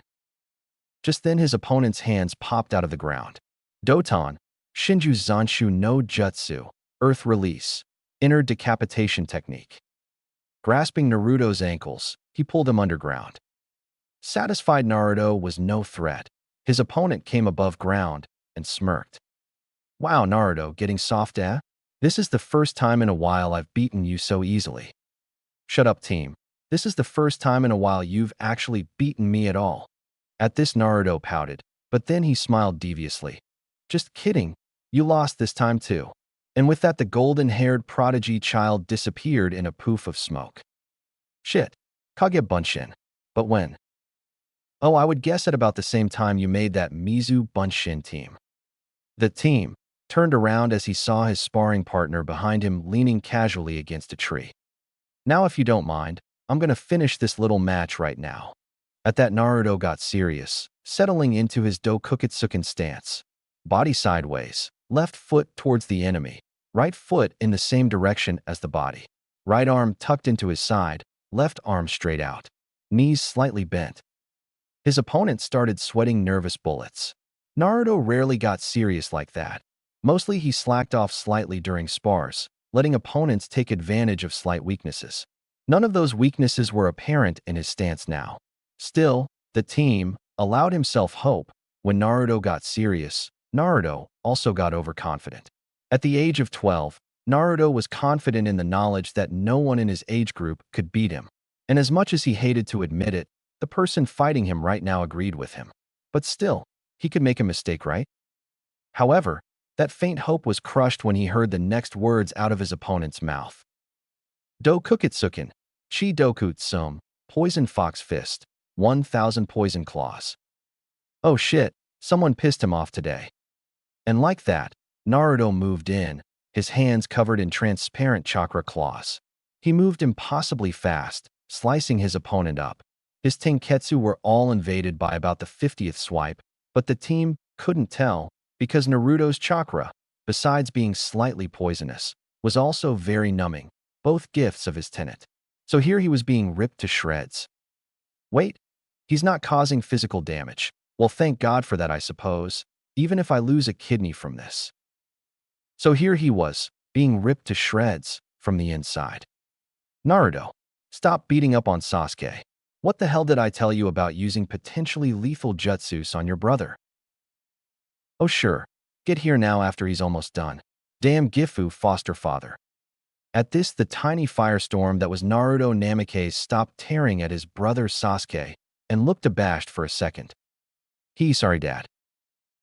Just then his opponent's hands popped out of the ground. Doton, Shinju Zanshu no Jutsu, Earth Release, Inner Decapitation Technique. Grasping Naruto's ankles, he pulled him underground. Satisfied Naruto was no threat. His opponent came above ground and smirked. Wow, Naruto, getting soft, eh? This is the first time in a while I've beaten you so easily. Shut up, team. This is the first time in a while you've actually beaten me at all. At this, Naruto pouted, but then he smiled deviously. Just kidding, you lost this time too. And with that, the golden-haired prodigy child disappeared in a poof of smoke. Shit, Kage Bunshin. But when? Oh, I would guess at about the same time you made that Mizu Bunshin team. The team turned around as he saw his sparring partner behind him leaning casually against a tree. Now, if you don't mind, I'm gonna finish this little match right now. At that, Naruto got serious, settling into his Dokuketsuken stance. Body sideways, left foot towards the enemy, right foot in the same direction as the body. Right arm tucked into his side, left arm straight out. Knees slightly bent. His opponent started sweating nervous bullets. Naruto rarely got serious like that. Mostly he slacked off slightly during spars, letting opponents take advantage of slight weaknesses. None of those weaknesses were apparent in his stance now. Still, the team allowed himself hope. When Naruto got serious, Naruto also got overconfident. At the age of 12, Naruto was confident in the knowledge that no one in his age group could beat him. And as much as he hated to admit it, the person fighting him right now agreed with him. But still, he could make a mistake, right? However, that faint hope was crushed when he heard the next words out of his opponent's mouth. Dokukitsuken, Chi Dokutsum, Poison Fox Fist, 1,000 Poison Claws. Oh shit, someone pissed him off today. And like that, Naruto moved in, his hands covered in transparent chakra claws. He moved impossibly fast, slicing his opponent up. His tenketsu were all invaded by about the 50th swipe, but the team couldn't tell because Naruto's chakra, besides being slightly poisonous, was also very numbing, both gifts of his tenet. So here he was being ripped to shreds. Wait, he's not causing physical damage. Well, thank God for that, I suppose, even if I lose a kidney from this. So here he was, being ripped to shreds from the inside. Naruto, stop beating up on Sasuke. What the hell did I tell you about using potentially lethal jutsus on your brother? Oh sure, get here now after he's almost done. Damn Gifu foster father. At this, the tiny firestorm that was Naruto Namikaze stopped tearing at his brother Sasuke and looked abashed for a second. Sorry dad.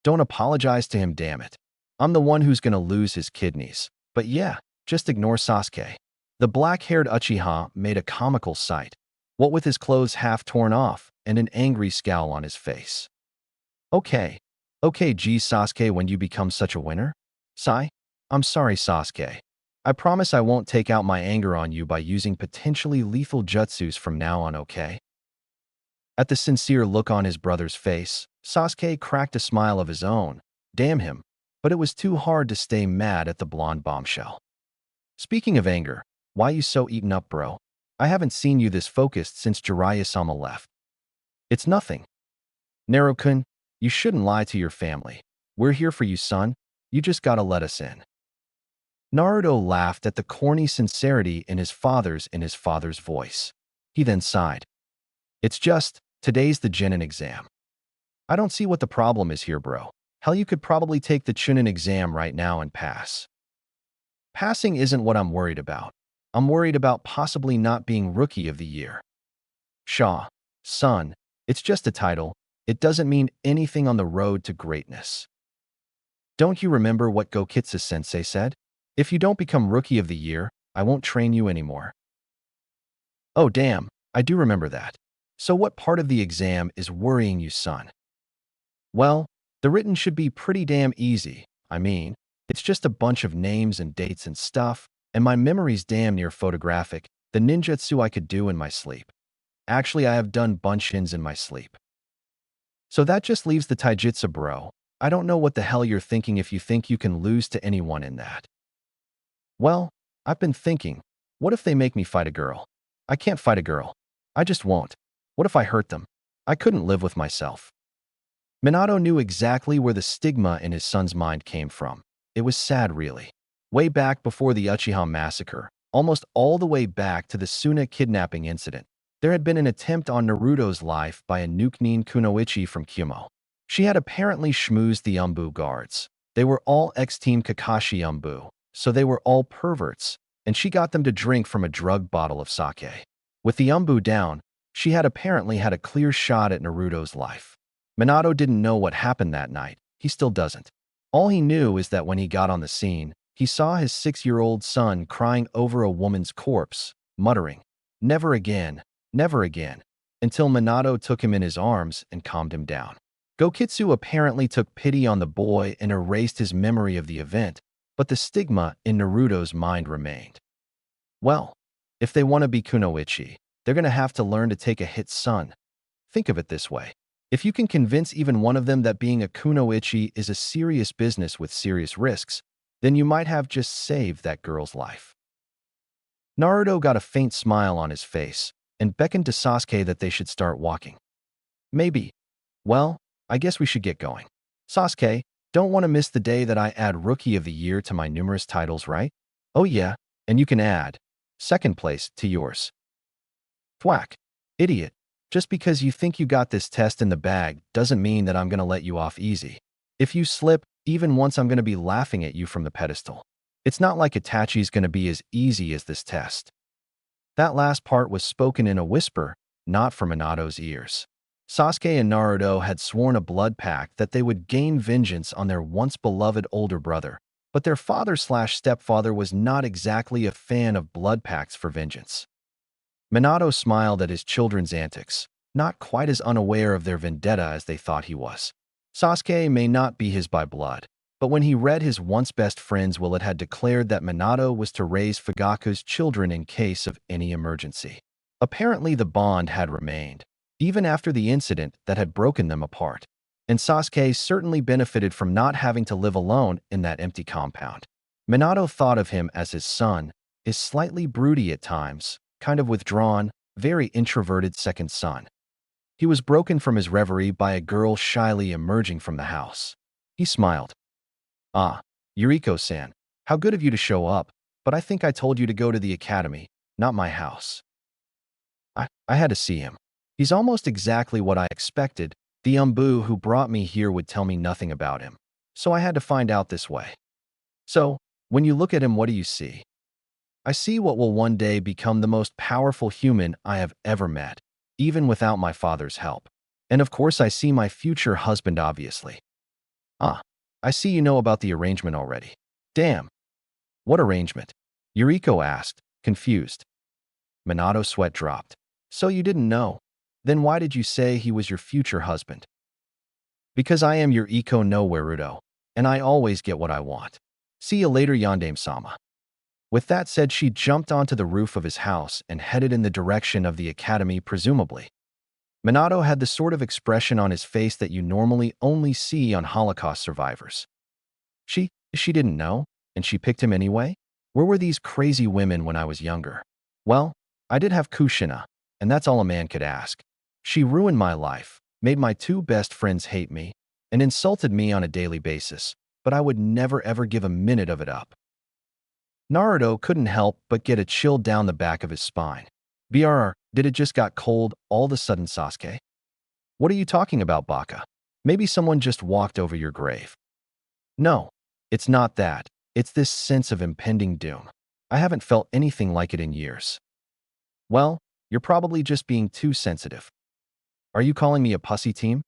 Don't apologize to him, damn it. I'm the one who's gonna lose his kidneys. But yeah, just ignore Sasuke. The black-haired Uchiha made a comical sight, what with his clothes half torn off and an angry scowl on his face. Okay, geez Sasuke, when you become such a winner? Sigh? I'm sorry Sasuke. I promise I won't take out my anger on you by using potentially lethal jutsus from now on, okay? At the sincere look on his brother's face, Sasuke cracked a smile of his own. Damn him, but it was too hard to stay mad at the blonde bombshell. Speaking of anger, why you so eaten up, bro? I haven't seen you this focused since Jiraiya-sama left. It's nothing. Naruto-kun, you shouldn't lie to your family. We're here for you, son. You just gotta let us in. Naruto laughed at the corny sincerity in his father's voice. He then sighed. It's just, today's the Genin exam. I don't see what the problem is here, bro. Hell, you could probably take the Chunin exam right now and pass. Passing isn't what I'm worried about. I'm worried about possibly not being Rookie of the Year. Shaw, son, it's just a title. It doesn't mean anything on the road to greatness. Don't you remember what Gokitsu-sensei said? If you don't become Rookie of the Year, I won't train you anymore. Oh damn, I do remember that. So what part of the exam is worrying you, son? Well, the written should be pretty damn easy. I mean, it's just a bunch of names and dates and stuff, and my memory's damn near photographic, the ninjutsu I could do in my sleep. Actually, I have done bunshins in my sleep. So that just leaves the taijutsu, bro. I don't know what the hell you're thinking if you think you can lose to anyone in that. Well, I've been thinking, what if they make me fight a girl? I can't fight a girl. I just won't. What if I hurt them? I couldn't live with myself. Minato knew exactly where the stigma in his son's mind came from. It was sad, really. Way back before the Uchiha massacre, almost all the way back to the Suna kidnapping incident, there had been an attempt on Naruto's life by a Nukenin Kunoichi from Kumo. She had apparently schmoozed the Umbu guards. They were all ex-team Kakashi Umbu, so they were all perverts, and she got them to drink from a drugged bottle of sake. With the Umbu down, she had apparently had a clear shot at Naruto's life. Minato didn't know what happened that night. He still doesn't. All he knew is that when he got on the scene, he saw his 6-year-old son crying over a woman's corpse, muttering, "Never again, never again," until Minato took him in his arms and calmed him down. Gokitsu apparently took pity on the boy and erased his memory of the event, but the stigma in Naruto's mind remained. Well, if they want to be Kunoichi, they're going to have to learn to take a hit, son. Think of it this way. If you can convince even one of them that being a Kunoichi is a serious business with serious risks, then you might have just saved that girl's life. Naruto got a faint smile on his face and beckoned to Sasuke that they should start walking. Maybe. Well, I guess we should get going. Sasuke, don't want to miss the day that I add Rookie of the Year to my numerous titles, right? Oh yeah, and you can add second place to yours. Thwack. Idiot. Just because you think you got this test in the bag doesn't mean that I'm going to let you off easy. If you slip, even once I'm going to be laughing at you from the pedestal. It's not like Itachi's going to be as easy as this test. That last part was spoken in a whisper, not from Minato's ears. Sasuke and Naruto had sworn a blood pact that they would gain vengeance on their once-beloved older brother, but their father/stepfather was not exactly a fan of blood pacts for vengeance. Minato smiled at his children's antics, not quite as unaware of their vendetta as they thought he was. Sasuke may not be his by blood, but when he read his once best friend's will, it had declared that Minato was to raise Fugaku's children in case of any emergency. Apparently the bond had remained, even after the incident that had broken them apart, and Sasuke certainly benefited from not having to live alone in that empty compound. Minato thought of him as his son, is slightly broody at times, kind of withdrawn, very introverted second son. He was broken from his reverie by a girl shyly emerging from the house. He smiled. Ah, Yuriko-san, how good of you to show up, but I think I told you to go to the academy, not my house. I had to see him. He's almost exactly what I expected. The umbu who brought me here would tell me nothing about him, so I had to find out this way. So, when you look at him, what do you see? I see what will one day become the most powerful human I have ever met, even without my father's help. And of course I see my future husband, obviously. Ah, I see you know about the arrangement already. Damn. What arrangement? Yuriko asked, confused. Minato's sweat dropped. So you didn't know? Then why did you say he was your future husband? Because I am your Iko no Naruto, and I always get what I want. See you later, Yandame-sama. With that said, she jumped onto the roof of his house and headed in the direction of the academy, presumably. Minato had the sort of expression on his face that you normally only see on Holocaust survivors. She didn't know, and she picked him anyway? Where were these crazy women when I was younger? Well, I did have Kushina, and that's all a man could ask. She ruined my life, made my two best friends hate me, and insulted me on a daily basis, but I would never ever give a minute of it up. Naruto couldn't help but get a chill down the back of his spine. BRR, did it just got cold all of a sudden, Sasuke? What are you talking about, Baka? Maybe someone just walked over your grave. No, it's not that. It's this sense of impending doom. I haven't felt anything like it in years. Well, you're probably just being too sensitive. Are you calling me a pussy team?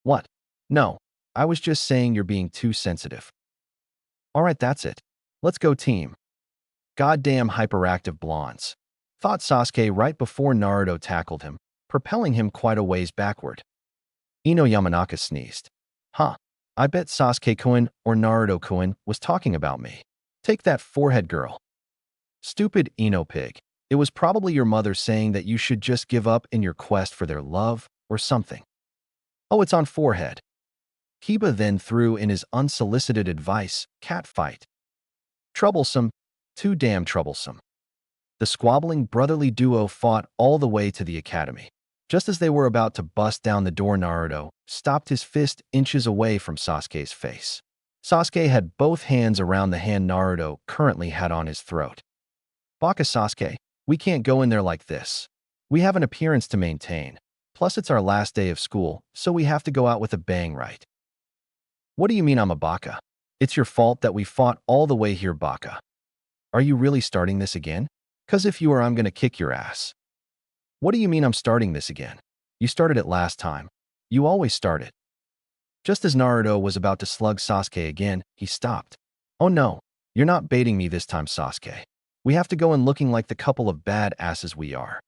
What? No, I was just saying you're being too sensitive. Alright, that's it. Let's go team. Goddamn hyperactive blondes, thought Sasuke right before Naruto tackled him, propelling him quite a ways backward. Ino Yamanaka sneezed. Huh, I bet Sasuke-kun or Naruto-kun was talking about me. Take that forehead, girl. Stupid Ino pig. It was probably your mother saying that you should just give up in your quest for their love or something. Oh, it's on forehead. Kiba then threw in his unsolicited advice, cat fight. Troublesome, too damn troublesome. The squabbling brotherly duo fought all the way to the academy. Just as they were about to bust down the door, Naruto stopped his fist inches away from Sasuke's face. Sasuke had both hands around the hand Naruto currently had on his throat. Baka, Sasuke, we can't go in there like this. We have an appearance to maintain. Plus it's our last day of school, so we have to go out with a bang, right? What do you mean I'm a baka? It's your fault that we fought all the way here, Baka. Are you really starting this again? 'Cause if you are, I'm gonna kick your ass. What do you mean I'm starting this again? You started it last time. You always start it. Just as Naruto was about to slug Sasuke again, he stopped. Oh no, you're not baiting me this time, Sasuke. We have to go in looking like the couple of bad asses we are.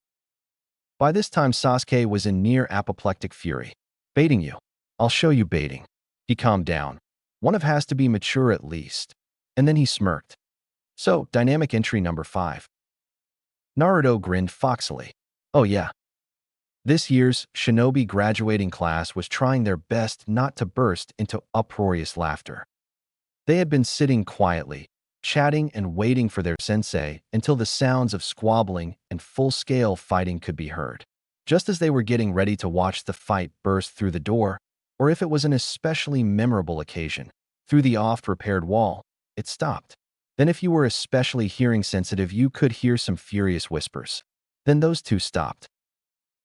By this time, Sasuke was in near apoplectic fury. Baiting you? I'll show you baiting. He calmed down. One of has to be mature at least. And then he smirked. So, dynamic entry number 5. Naruto grinned foxily. Oh yeah. This year's shinobi graduating class was trying their best not to burst into uproarious laughter. They had been sitting quietly, chatting and waiting for their sensei until the sounds of squabbling and full-scale fighting could be heard. Just as they were getting ready to watch the fight burst through the door, or if it was an especially memorable occasion. Through the oft-repaired wall, it stopped. Then if you were especially hearing sensitive, you could hear some furious whispers. Then those two stopped.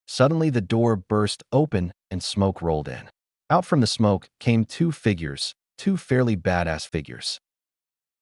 Suddenly the door burst open and smoke rolled in. Out from the smoke came two figures, two fairly badass figures.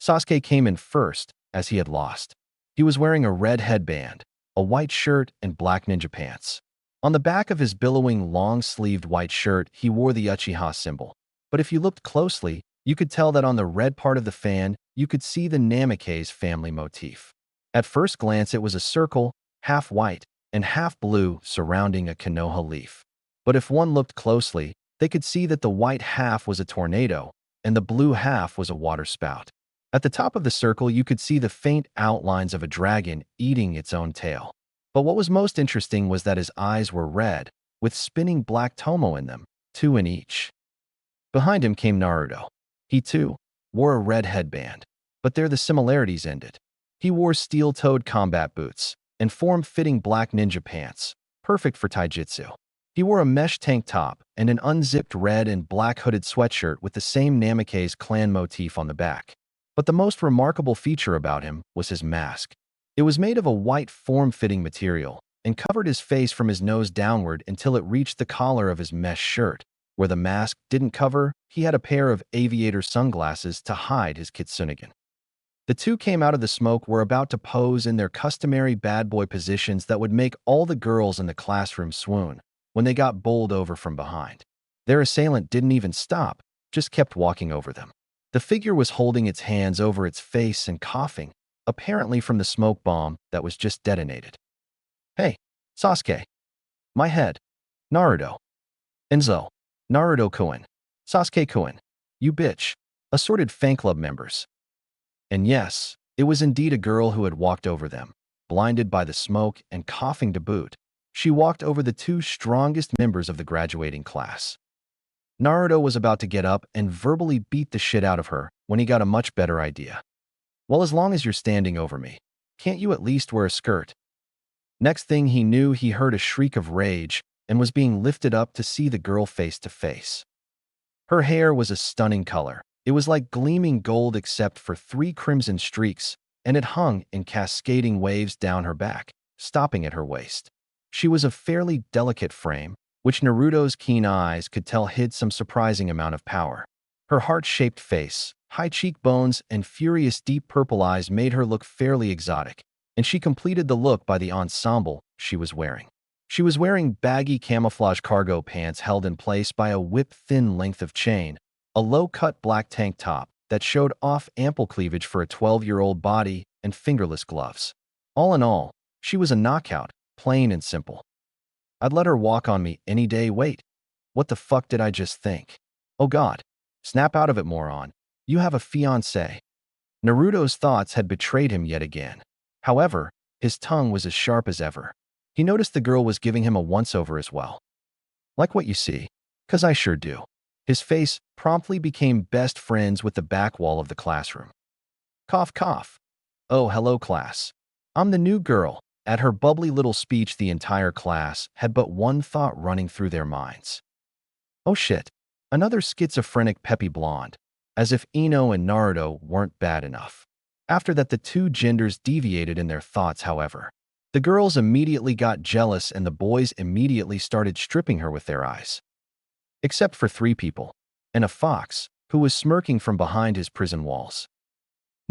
Sasuke came in first, as he had lost. He was wearing a red headband, a white shirt, and black ninja pants. On the back of his billowing long-sleeved white shirt, he wore the Uchiha symbol. But if you looked closely, you could tell that on the red part of the fan, you could see the Namikaze family motif. At first glance, it was a circle, half white and half blue, surrounding a Konoha leaf. But if one looked closely, they could see that the white half was a tornado and the blue half was a water spout. At the top of the circle, you could see the faint outlines of a dragon eating its own tail. But what was most interesting was that his eyes were red, with spinning black tomo in them, two in each. Behind him came Naruto. He, too, wore a red headband, but there the similarities ended. He wore steel-toed combat boots and form-fitting black ninja pants, perfect for taijutsu. He wore a mesh tank top and an unzipped red and black hooded sweatshirt with the same Namikaze clan motif on the back. But the most remarkable feature about him was his mask. It was made of a white form-fitting material and covered his face from his nose downward until it reached the collar of his mesh shirt. Where the mask didn't cover, he had a pair of aviator sunglasses to hide his Kitsunegan. The two came out of the smoke, were about to pose in their customary bad boy positions that would make all the girls in the classroom swoon when they got bowled over from behind. Their assailant didn't even stop, just kept walking over them. The figure was holding its hands over its face and coughing, apparently from the smoke bomb that was just detonated. "Hey, Sasuke." "My head." "Naruto." "Enzo." "Naruto-kun." "Sasuke-kun." "You bitch." Assorted fan club members. And yes, it was indeed a girl who had walked over them, blinded by the smoke and coughing to boot. She walked over the two strongest members of the graduating class. Naruto was about to get up and verbally beat the shit out of her when he got a much better idea. "Well, as long as you're standing over me, can't you at least wear a skirt?" Next thing he knew, he heard a shriek of rage and was being lifted up to see the girl face to face. Her hair was a stunning color. It was like gleaming gold except for 3 crimson streaks, and it hung in cascading waves down her back, stopping at her waist. She was of fairly delicate frame, which Naruto's keen eyes could tell hid some surprising amount of power. Her heart-shaped face, high cheekbones, and furious deep purple eyes made her look fairly exotic, and she completed the look by the ensemble she was wearing. She was wearing baggy camouflage cargo pants held in place by a whip-thin length of chain, a low-cut black tank top that showed off ample cleavage for a 12-year-old body, and fingerless gloves. All in all, she was a knockout, plain and simple. I'd let her walk on me any day. Wait, what the fuck did I just think? Oh god, snap out of it, moron. You have a fiancé. Naruto's thoughts had betrayed him yet again. However, his tongue was as sharp as ever. He noticed the girl was giving him a once-over as well. "Like what you see?" "'Cause I sure do." His face promptly became best friends with the back wall of the classroom. Cough, cough. "Oh, hello, class. I'm the new girl." At her bubbly little speech, the entire class had but one thought running through their minds. "Oh shit, another schizophrenic peppy blonde." As if Ino and Naruto weren't bad enough. After that, the two genders deviated in their thoughts, however. The girls immediately got jealous and the boys immediately started stripping her with their eyes. Except for 3 people, and a fox, who was smirking from behind his prison walls.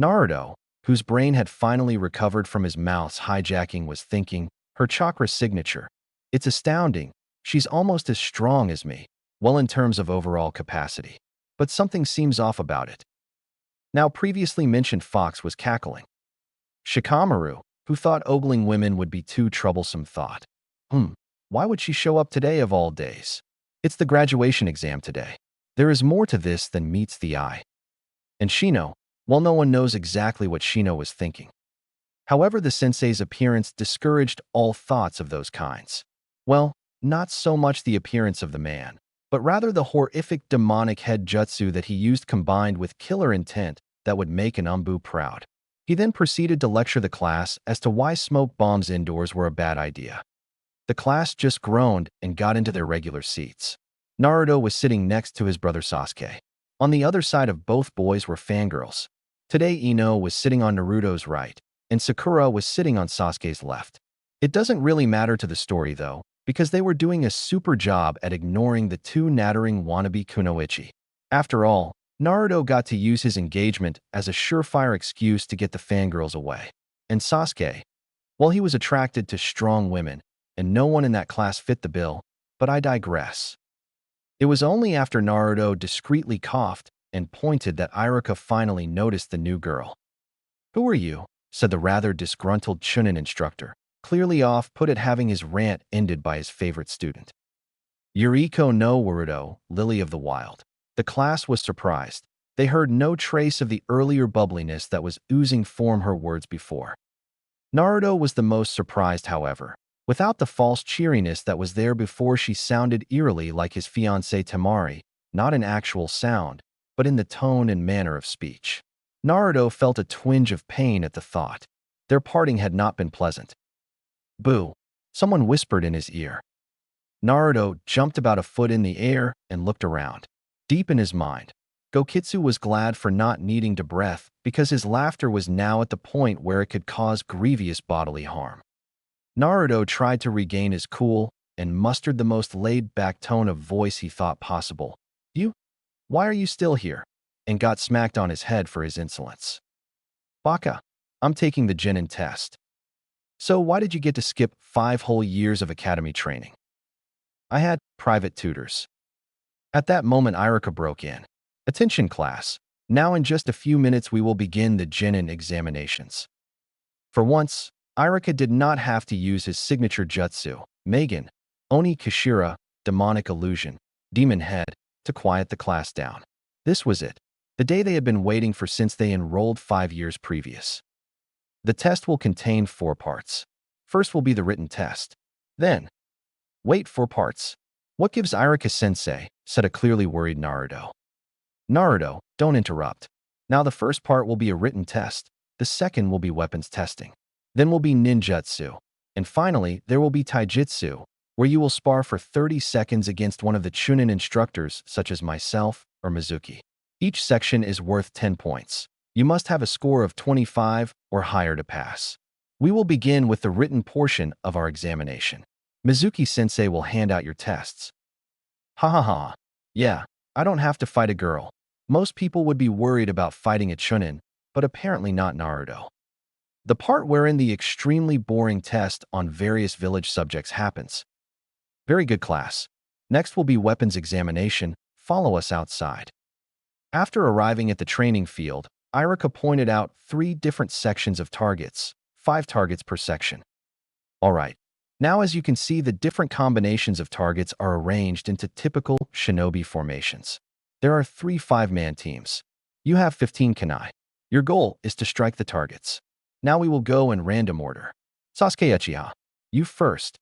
Naruto, whose brain had finally recovered from his mouth's hijacking, was thinking, her chakra signature. "It's astounding, she's almost as strong as me, well in terms of overall capacity. But something seems off about it." Now previously mentioned fox was cackling. Shikamaru, who thought ogling women would be too troublesome, thought, why would she show up today of all days? It's the graduation exam today. There is more to this than meets the eye. And Shino, well, no one knows exactly what Shino was thinking. However, the sensei's appearance discouraged all thoughts of those kinds. Well, not so much the appearance of the man, but rather the horrific demonic head jutsu that he used combined with killer intent that would make an Umbu proud. He then proceeded to lecture the class as to why smoke bombs indoors were a bad idea. The class just groaned and got into their regular seats. Naruto was sitting next to his brother Sasuke. On the other side of both boys were fangirls. Today Ino was sitting on Naruto's right, and Sakura was sitting on Sasuke's left. It doesn't really matter to the story though, because they were doing a super job at ignoring the two nattering wannabe kunoichi. After all, Naruto got to use his engagement as a surefire excuse to get the fangirls away. And Sasuke, well, he was attracted to strong women, and no one in that class fit the bill, but I digress. It was only after Naruto discreetly coughed and pointed that Iruka finally noticed the new girl. "Who are you?" said the rather disgruntled Chunin instructor, clearly off-put at having his rant ended by his favorite student. "Yuriko no Naruto, Lily of the Wild." The class was surprised. They heard no trace of the earlier bubbliness that was oozing from her words before. Naruto was the most surprised, however. Without the false cheeriness that was there before, she sounded eerily like his fiancée Temari, not in actual sound, but in the tone and manner of speech. Naruto felt a twinge of pain at the thought. Their parting had not been pleasant. "Boo," someone whispered in his ear. Naruto jumped about a foot in the air and looked around. Deep in his mind, Gokitsu was glad for not needing to breath because his laughter was now at the point where it could cause grievous bodily harm. Naruto tried to regain his cool and mustered the most laid-back tone of voice he thought possible. "You? Why are you still here?" and got smacked on his head for his insolence. "Baka, I'm taking the Genin test." "So why did you get to skip 5 whole years of academy training?" "I had private tutors." At that moment, Iruka broke in. "Attention class, now in just a few minutes we will begin the Genin examinations." For once, Iruka did not have to use his signature jutsu, Megan, Oni Kashira, demonic illusion, demon head, to quiet the class down. This was it, the day they had been waiting for since they enrolled 5 years previous. The test will contain 4 parts. First will be the written test. Then, wait, 4 parts. "What gives Iruka-sensei?" said a clearly worried Naruto. "Naruto, don't interrupt. Now the first part will be a written test. The second will be weapons testing. Then will be ninjutsu. And finally, there will be taijutsu, where you will spar for 30 seconds against one of the Chunin instructors, such as myself or Mizuki. Each section is worth 10 points. You must have a score of 25 or higher to pass. We will begin with the written portion of our examination. Mizuki-sensei will hand out your tests." "Ha ha ha. Yeah, I don't have to fight a girl." Most people would be worried about fighting a Chunin, but apparently not Naruto. The part wherein the extremely boring test on various village subjects happens. "Very good, class. Next will be weapons examination. Follow us outside." After arriving at the training field, Iruka pointed out 3 different sections of targets, 5 targets per section. "All right. Now as you can see, the different combinations of targets are arranged into typical shinobi formations. There are 3 5-man teams. You have 15 kunai. Your goal is to strike the targets. Now we will go in random order. Sasuke Uchiha, you first."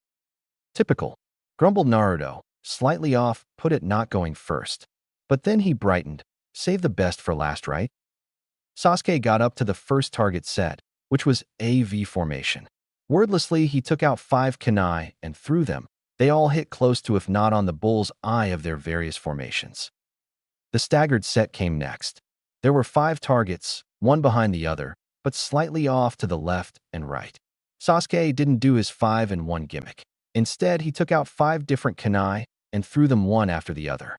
"Typical," grumbled Naruto, slightly off, put it not going first. But then he brightened. "Save the best for last, right?" Sasuke got up to the first target set, which was AV formation. Wordlessly, he took out 5 kunai and threw them. They all hit close to, if not on the bull's eye of their various formations. The staggered set came next. There were 5 targets, one behind the other, but slightly off to the left and right. Sasuke didn't do his 5-in-1 gimmick. Instead, he took out 5 different kunai and threw them one after the other.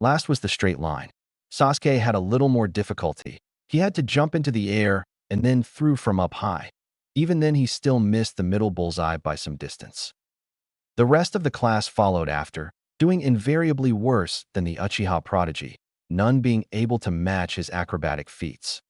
Last was the straight line. Sasuke had a little more difficulty. He had to jump into the air and then threw from up high. Even then, he still missed the middle bullseye by some distance. The rest of the class followed after, doing invariably worse than the Uchiha prodigy, none being able to match his acrobatic feats.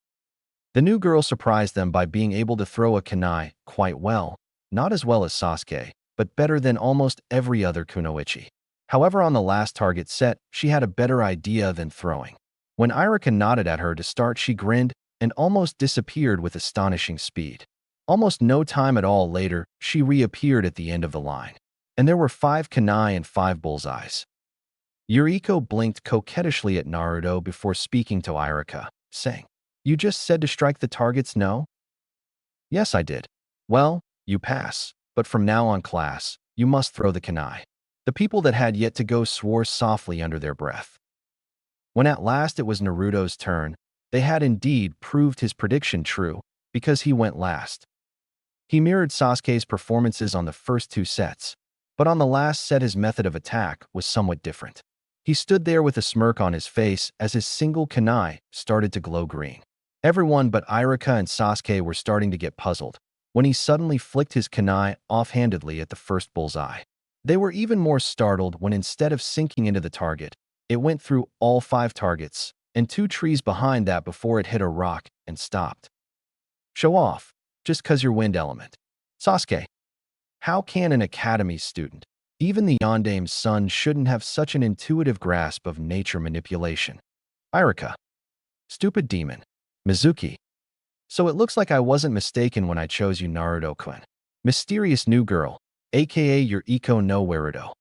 The new girl surprised them by being able to throw a kunai quite well, not as well as Sasuke, but better than almost every other kunoichi. However, on the last target set, she had a better idea than throwing. When Iruka nodded at her to start, she grinned and almost disappeared with astonishing speed. Almost no time at all later, she reappeared at the end of the line. And there were 5 kunai and 5 bullseyes. Yuriko blinked coquettishly at Naruto before speaking to Iruka, saying, "You just said to strike the targets, no?" "Yes, I did." "Well, you pass, but from now on, class, you must throw the kunai." The people that had yet to go swore softly under their breath. When at last it was Naruto's turn, they had indeed proved his prediction true, because he went last. He mirrored Sasuke's performances on the first 2 sets, but on the last set his method of attack was somewhat different. He stood there with a smirk on his face as his single kunai started to glow green. Everyone but Iruka and Sasuke were starting to get puzzled when he suddenly flicked his kunai offhandedly at the first bullseye. They were even more startled when instead of sinking into the target, it went through all 5 targets and 2 trees behind that before it hit a rock and stopped. Show off, just 'cause you're wind element. Sasuke, how can an academy student, even the Yondame's son, shouldn't have such an intuitive grasp of nature manipulation? Iruka, stupid demon. Mizuki, so it looks like I wasn't mistaken when I chose you, Naruto-kun. Mysterious new girl, aka your Iko no Naruto.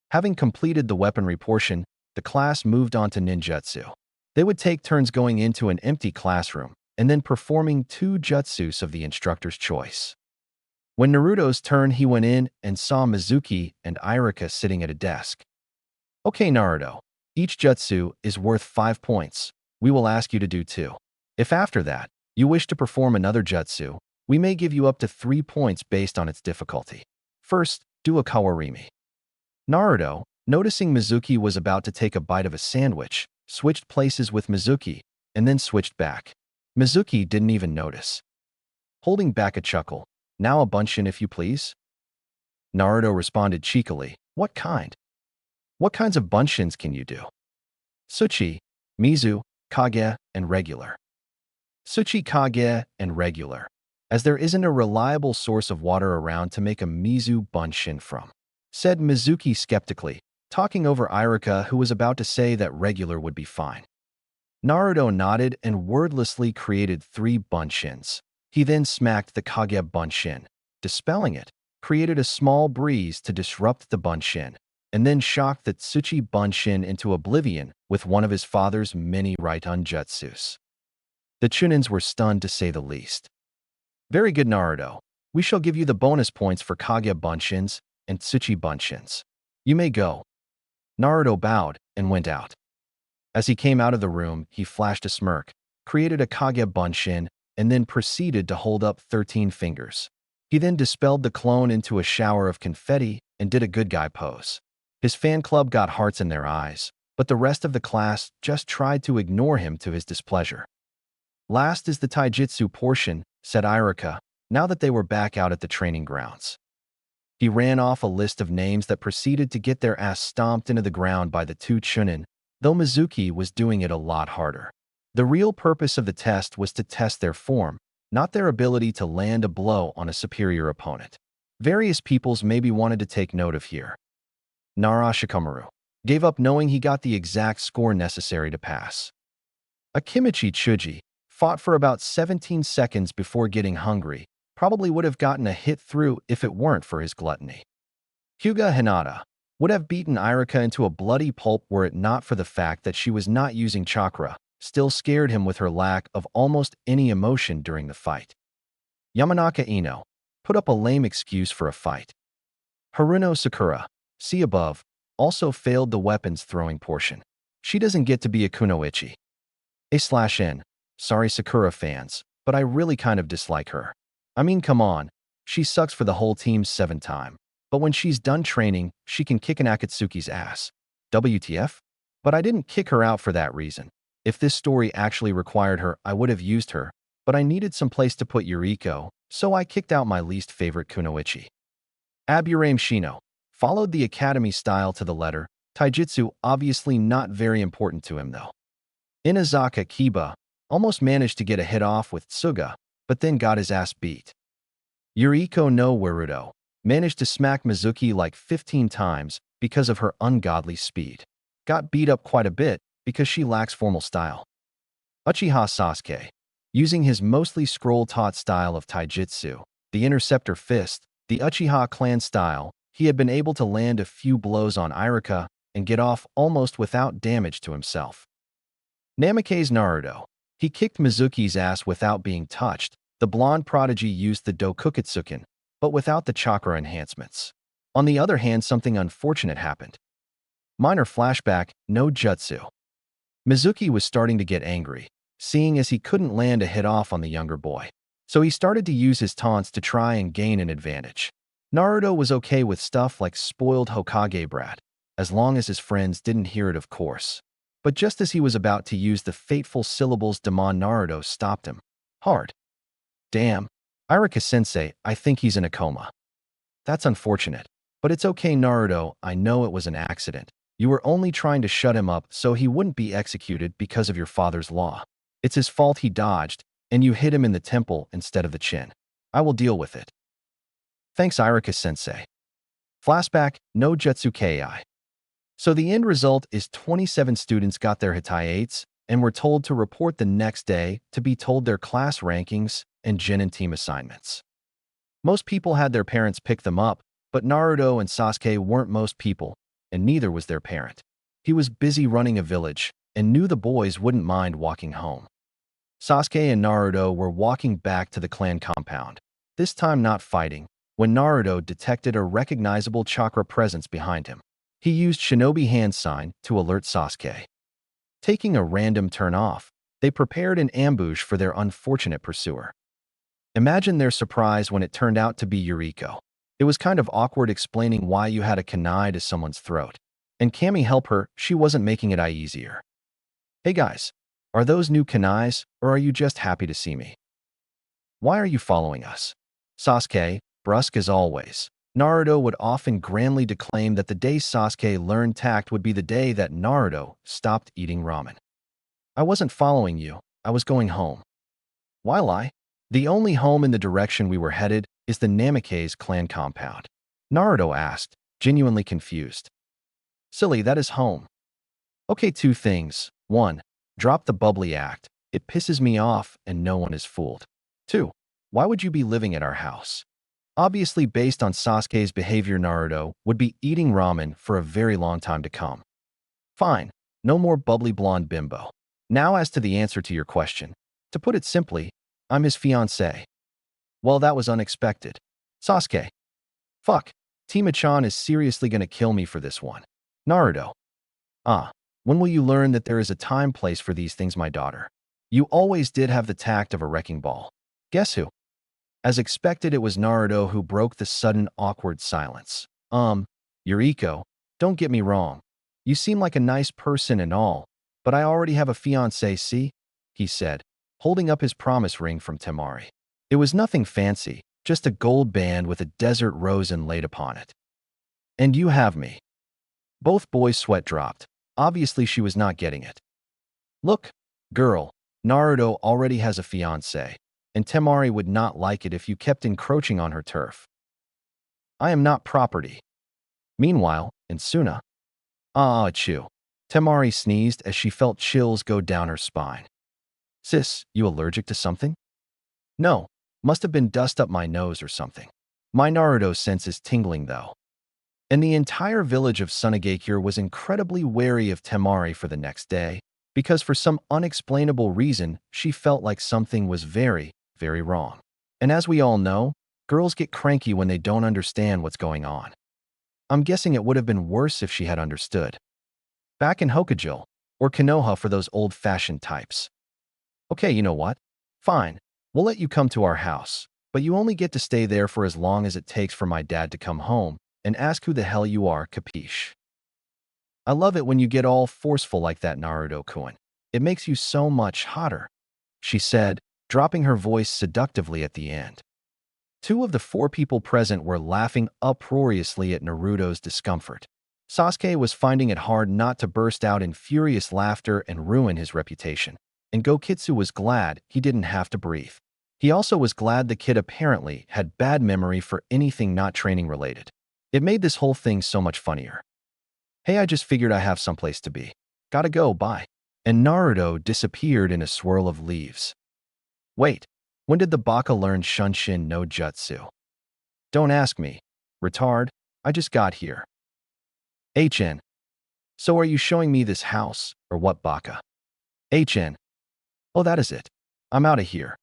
Having completed the weaponry portion, the class moved on to ninjutsu. They would take turns going into an empty classroom and then performing 2 jutsus of the instructor's choice. When Naruto's turn, he went in and saw Mizuki and Iruka sitting at a desk. Okay, Naruto, each jutsu is worth 5 points. We will ask you to do 2. If after that, you wish to perform another jutsu, we may give you up to 3 points based on its difficulty. First, do a kawarimi. Naruto, noticing Mizuki was about to take a bite of a sandwich, switched places with Mizuki, and then switched back. Mizuki didn't even notice. Holding back a chuckle, now a bunshin if you please? Naruto responded cheekily, what kind? What kinds of bunshins can you do? Suchi, Mizu, Kage, and regular. Suchi, Kage, and regular, as there isn't a reliable source of water around to make a Mizu bunshin from, said Mizuki skeptically, talking over Iruka, who was about to say that regular would be fine. Naruto nodded and wordlessly created 3 bunshins. He then smacked the Kage bunshin, dispelling it, created a small breeze to disrupt the bunshin, and then shocked the Tsuchi bunshin into oblivion with one of his father's many Raitun jutsus. The Chunins were stunned to say the least. Very good, Naruto. We shall give you the bonus points for Kage bunshins and Tsuchi bunshins. You may go. Naruto bowed and went out. As he came out of the room, he flashed a smirk, created a Kage bunshin, and then proceeded to hold up 13 fingers. He then dispelled the clone into a shower of confetti and did a good guy pose. His fan club got hearts in their eyes, but the rest of the class just tried to ignore him to his displeasure. Last is the taijutsu portion, said Iruka, now that they were back out at the training grounds. He ran off a list of names that proceeded to get their ass stomped into the ground by the 2 Chunin, though Mizuki was doing it a lot harder. The real purpose of the test was to test their form, not their ability to land a blow on a superior opponent. Various peoples maybe wanted to take note of here. Nara Shikamaru gave up knowing he got the exact score necessary to pass. Akimichi Chuji fought for about 17 seconds before getting hungry, probably would have gotten a hit through if it weren't for his gluttony. Hyuga Hinata would have beaten Iruka into a bloody pulp were it not for the fact that she was not using chakra, still scared him with her lack of almost any emotion during the fight. Yamanaka Ino put up a lame excuse for a fight. Haruno Sakura, see above, also failed the weapons throwing portion. She doesn't get to be a kunoichi. A/N, sorry Sakura fans, but I really kind of dislike her. I mean, come on, she sucks for the whole team's 7th time. But when she's done training, she can kick an Akatsuki's ass. WTF? But I didn't kick her out for that reason. If this story actually required her, I would have used her, but I needed some place to put Yuriko, so I kicked out my least favorite kunoichi. Aburame Shino followed the academy style to the letter, taijutsu obviously not very important to him though. Inazaka Kiba almost managed to get a hit off with Tsuga, but then got his ass beat. Yuriko no Naruto managed to smack Mizuki like 15 times because of her ungodly speed. Got beat up quite a bit because she lacks formal style. Uchiha Sasuke, using his mostly scroll-taught style of taijutsu, the interceptor fist, the Uchiha clan style, he had been able to land a few blows on Iruka and get off almost without damage to himself. Namikaze Naruto, he kicked Mizuki's ass without being touched. The blonde prodigy used the Dokukatsuken, but without the chakra enhancements. On the other hand, something unfortunate happened. Minor flashback, no jutsu. Mizuki was starting to get angry, seeing as he couldn't land a hit off on the younger boy. So he started to use his taunts to try and gain an advantage. Naruto was okay with stuff like spoiled Hokage brat, as long as his friends didn't hear it, of course. But just as he was about to use the fateful syllables, Demon Naruto stopped him. Hard. Damn. Iruka-sensei, I think he's in a coma. That's unfortunate. But it's okay, Naruto, I know it was an accident. You were only trying to shut him up so he wouldn't be executed because of your father's law. It's his fault he dodged, and you hit him in the temple instead of the chin. I will deal with it. Thanks, Iruka-sensei. Flashback, no jutsu ki. So the end result is 27 students got their Hitai 8s and were told to report the next day to be told their class rankings and Genin team assignments. Most people had their parents pick them up, but Naruto and Sasuke weren't most people, and neither was their parent. He was busy running a village and knew the boys wouldn't mind walking home. Sasuke and Naruto were walking back to the clan compound, this time not fighting, when Naruto detected a recognizable chakra presence behind him. He used shinobi hand sign to alert Sasuke. Taking a random turn off, they prepared an ambush for their unfortunate pursuer. Imagine their surprise when it turned out to be Yuriko. It was kind of awkward explaining why you had a kunai to someone's throat. And Cammy help her, she wasn't making it easier. Hey guys, are those new kunais, or are you just happy to see me? Why are you following us? Sasuke, brusque as always. Naruto would often grandly declaim that the day Sasuke learned tact would be the day that Naruto stopped eating ramen. I wasn't following you, I was going home. Why lie? The only home in the direction we were headed is the Namikaze clan compound. Naruto asked, genuinely confused. Silly, that is home. Okay, 2 things. 1. Drop the bubbly act. It pisses me off and no one is fooled. 2. Why would you be living at our house? Obviously, based on Sasuke's behavior, Naruto would be eating ramen for a very long time to come. Fine, no more bubbly blonde bimbo. Now as to the answer to your question. To put it simply, I'm his fiancé. Well, that was unexpected. Sasuke. Fuck, Tima-chan is seriously gonna kill me for this one. Naruto. When will you learn that there is a time-place for these things, my daughter? You always did have the tact of a wrecking ball. Guess who? As expected, it was Naruto who broke the sudden awkward silence. Yuriko, don't get me wrong. You seem like a nice person and all, but I already have a fiancé, see? He said, holding up his promise ring from Temari. It was nothing fancy, just a gold band with a desert rose inlaid upon it. And you have me. Both boys' sweat dropped. Obviously, she was not getting it. Look, girl, Naruto already has a fiancé, and Temari would not like it if you kept encroaching on her turf. I am not property. Meanwhile, in Suna. Achoo. Temari sneezed as she felt chills go down her spine. Sis, you allergic to something? No, must have been dust up my nose or something. My Naruto sense is tingling though. And the entire village of Sunagakure was incredibly wary of Temari for the next day, because for some unexplainable reason, she felt like something was very, very wrong. And as we all know, girls get cranky when they don't understand what's going on. I'm guessing it would have been worse if she had understood. Back in Hokage, or Konoha for those old-fashioned types. Okay, you know what? Fine, we'll let you come to our house, but you only get to stay there for as long as it takes for my dad to come home and ask who the hell you are, capiche? I love it when you get all forceful like that, Naruto-kun. It makes you so much hotter, she said, dropping her voice seductively at the end. 2 of the 4 people present were laughing uproariously at Naruto's discomfort. Sasuke was finding it hard not to burst out in furious laughter and ruin his reputation, and Gokitsu was glad he didn't have to breathe. He also was glad the kid apparently had bad memory for anything not training related. It made this whole thing so much funnier. Hey, I just figured I have someplace to be. Gotta go, bye. And Naruto disappeared in a swirl of leaves. Wait, when did the Baka learn Shunshin no Jutsu? Don't ask me. Retard, I just got here. HN. So are you showing me this house, or what, Baka? HN. Oh, that is it. I'm out of here.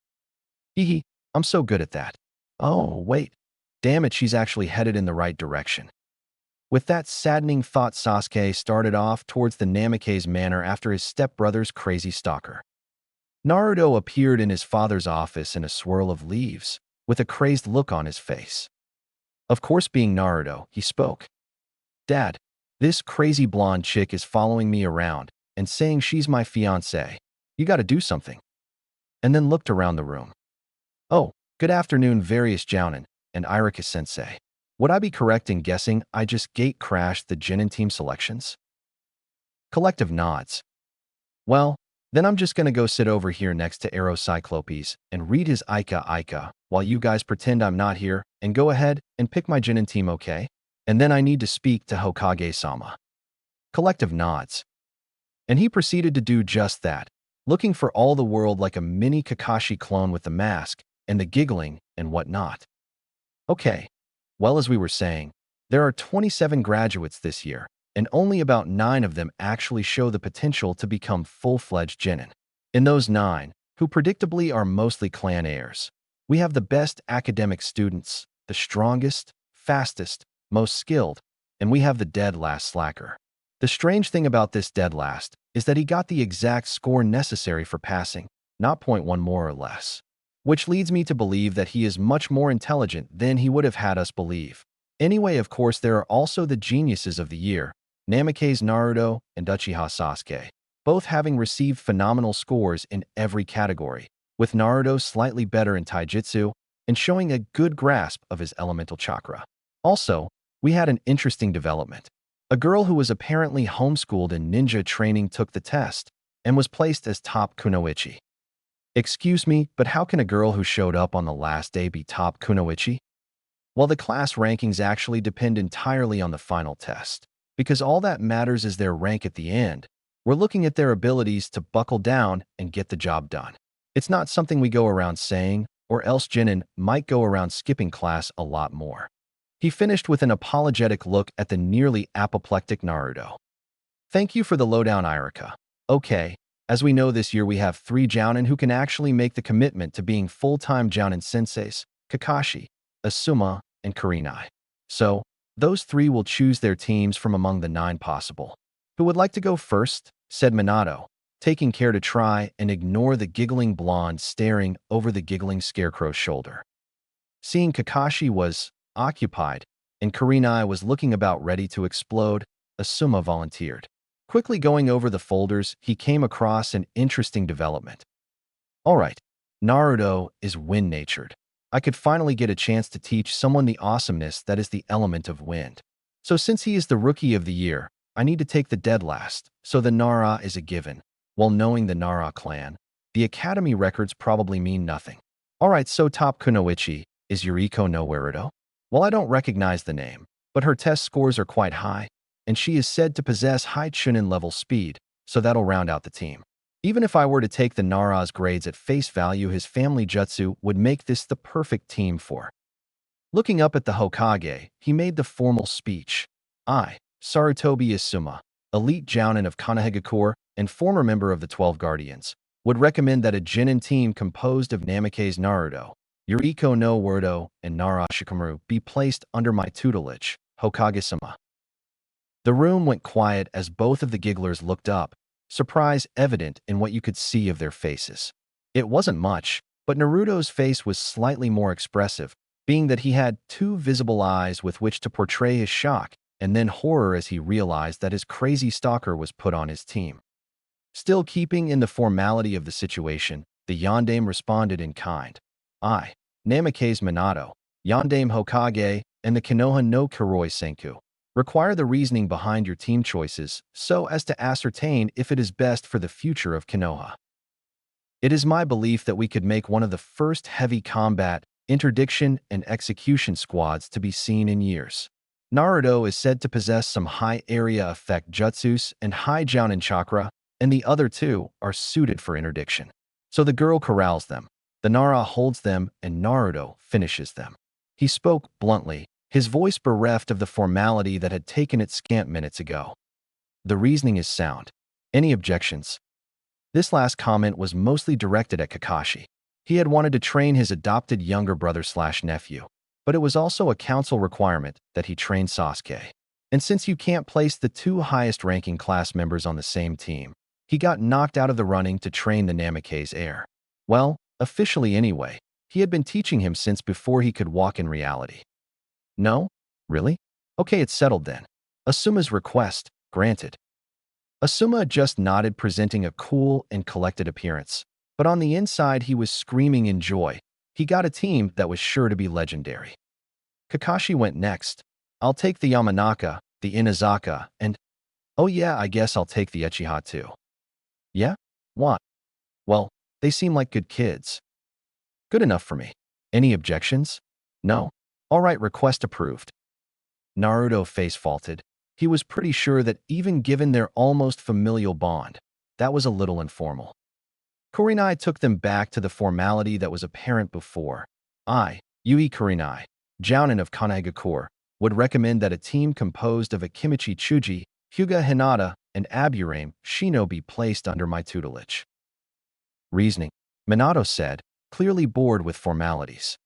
Hehe, I'm so good at that. Oh, wait. Damn it, she's actually headed in the right direction. With that saddening thought, Sasuke started off towards the Namake's manor after his stepbrother's crazy stalker. Naruto appeared in his father's office in a swirl of leaves, with a crazed look on his face. Of course, being Naruto, he spoke. "Dad, this crazy blonde chick is following me around and saying she's my fiancé. You gotta do something." And then looked around the room. "Oh, good afternoon, various Jounin and Irika-sensei. Would I be correct in guessing I just gate-crashed the Genin team selections?" Collective nods. "Well, then I'm just gonna go sit over here next to Arrow Cyclopes and read his Ika while you guys pretend I'm not here and go ahead and pick my Genin team, okay? And then I need to speak to Hokage-sama." Collective nods. And he proceeded to do just that, looking for all the world like a mini Kakashi clone with the mask and the giggling and whatnot. Okay, well, as we were saying, there are 27 graduates this year, and only about 9 of them actually show the potential to become full-fledged Genin. In those 9, who predictably are mostly clan heirs, we have the best academic students, the strongest, fastest, most skilled, and we have the dead last slacker. The strange thing about this dead last is that he got the exact score necessary for passing, not 0.1 more or less. Which leads me to believe that he is much more intelligent than he would have had us believe. Anyway, of course, there are also the geniuses of the year, Namake's Naruto and Uchiha Sasuke, both having received phenomenal scores in every category, with Naruto slightly better in taijutsu and showing a good grasp of his elemental chakra. Also, we had an interesting development. A girl who was apparently homeschooled in ninja training took the test and was placed as top kunoichi. Excuse me, but how can a girl who showed up on the last day be top kunoichi? Well, the class rankings actually depend entirely on the final test, because all that matters is their rank at the end. We're looking at their abilities to buckle down and get the job done. It's not something we go around saying, or else Genin might go around skipping class a lot more. He finished with an apologetic look at the nearly apoplectic Naruto. "Thank you for the lowdown, Irika. Okay, as we know this year we have 3 Jounin who can actually make the commitment to being full-time Jounin senseis, Kakashi, Asuma, and Kurenai. So, those 3 will choose their teams from among the 9 possible. Who would like to go first?" said Minato, taking care to try and ignore the giggling blonde staring over the giggling scarecrow's shoulder. Seeing Kakashi was occupied and Kurenai was looking about ready to explode, Asuma volunteered. Quickly going over the folders, he came across an interesting development. "Alright, Naruto is wind-natured. I could finally get a chance to teach someone the awesomeness that is the element of wind. So since he is the rookie of the year, I need to take the dead last, so the Nara is a given. While knowing the Nara clan, the academy records probably mean nothing. Alright, so top kunoichi is Yuriko no Naruto? Well, I don't recognize the name, but her test scores are quite high, and she is said to possess high Chunin level speed, so that'll round out the team. Even if I were to take the Nara's grades at face value, his family jutsu would make this the perfect team for." Looking up at the Hokage, he made the formal speech. "I, Sarutobi Asuma, elite Jounin of Konohagakure and former member of the 12 Guardians, would recommend that a Genin team composed of Namake's Naruto, Yuriko no Naruto, and Nara Shikamaru be placed under my tutelage, Hokage-sama." The room went quiet as both of the gigglers looked up, surprise evident in what you could see of their faces. It wasn't much, but Naruto's face was slightly more expressive, being that he had 2 visible eyes with which to portray his shock and then horror as he realized that his crazy stalker was put on his team. Still keeping in the formality of the situation, the Yondaime responded in kind. "I, Namake's Minato, Yondaime Hokage, and the Konoha no Kuroi Senku, require the reasoning behind your team choices so as to ascertain if it is best for the future of Konoha. It is my belief that we could make one of the first heavy combat, interdiction, and execution squads to be seen in years. Naruto is said to possess some high area effect jutsus and high Jounin chakra, and the other 2 are suited for interdiction. So the girl corrals them, the Nara holds them, and Naruto finishes them." He spoke bluntly, his voice bereft of the formality that had taken it scant minutes ago. "The reasoning is sound. Any objections?" This last comment was mostly directed at Kakashi. He had wanted to train his adopted younger brother/nephew, but it was also a council requirement that he train Sasuke. And since you can't place the two highest-ranking class members on the same team, he got knocked out of the running to train the Namikaze heir. Well, officially anyway, he had been teaching him since before he could walk in reality. No? Really? Okay, it's settled then. Asuma's request, granted. Asuma just nodded, presenting a cool and collected appearance. But on the inside, he was screaming in joy. He got a team that was sure to be legendary. Kakashi went next. I'll take the Yamanaka, the Inazaka, and… oh yeah, I guess I'll take the Uchiha too. Yeah? What? Well, they seem like good kids. Good enough for me. Any objections? No. All right, request approved. Naruto face-faulted. He was pretty sure that even given their almost familial bond, that was a little informal. Kurenai took them back to the formality that was apparent before. Yui Kurenai, Jounin of Kanagakur, would recommend that a team composed of Akimichi Chuji, Hyuga Hinata, and Aburame Shino be placed under my tutelage. Reasoning, Minato said, clearly bored with formalities.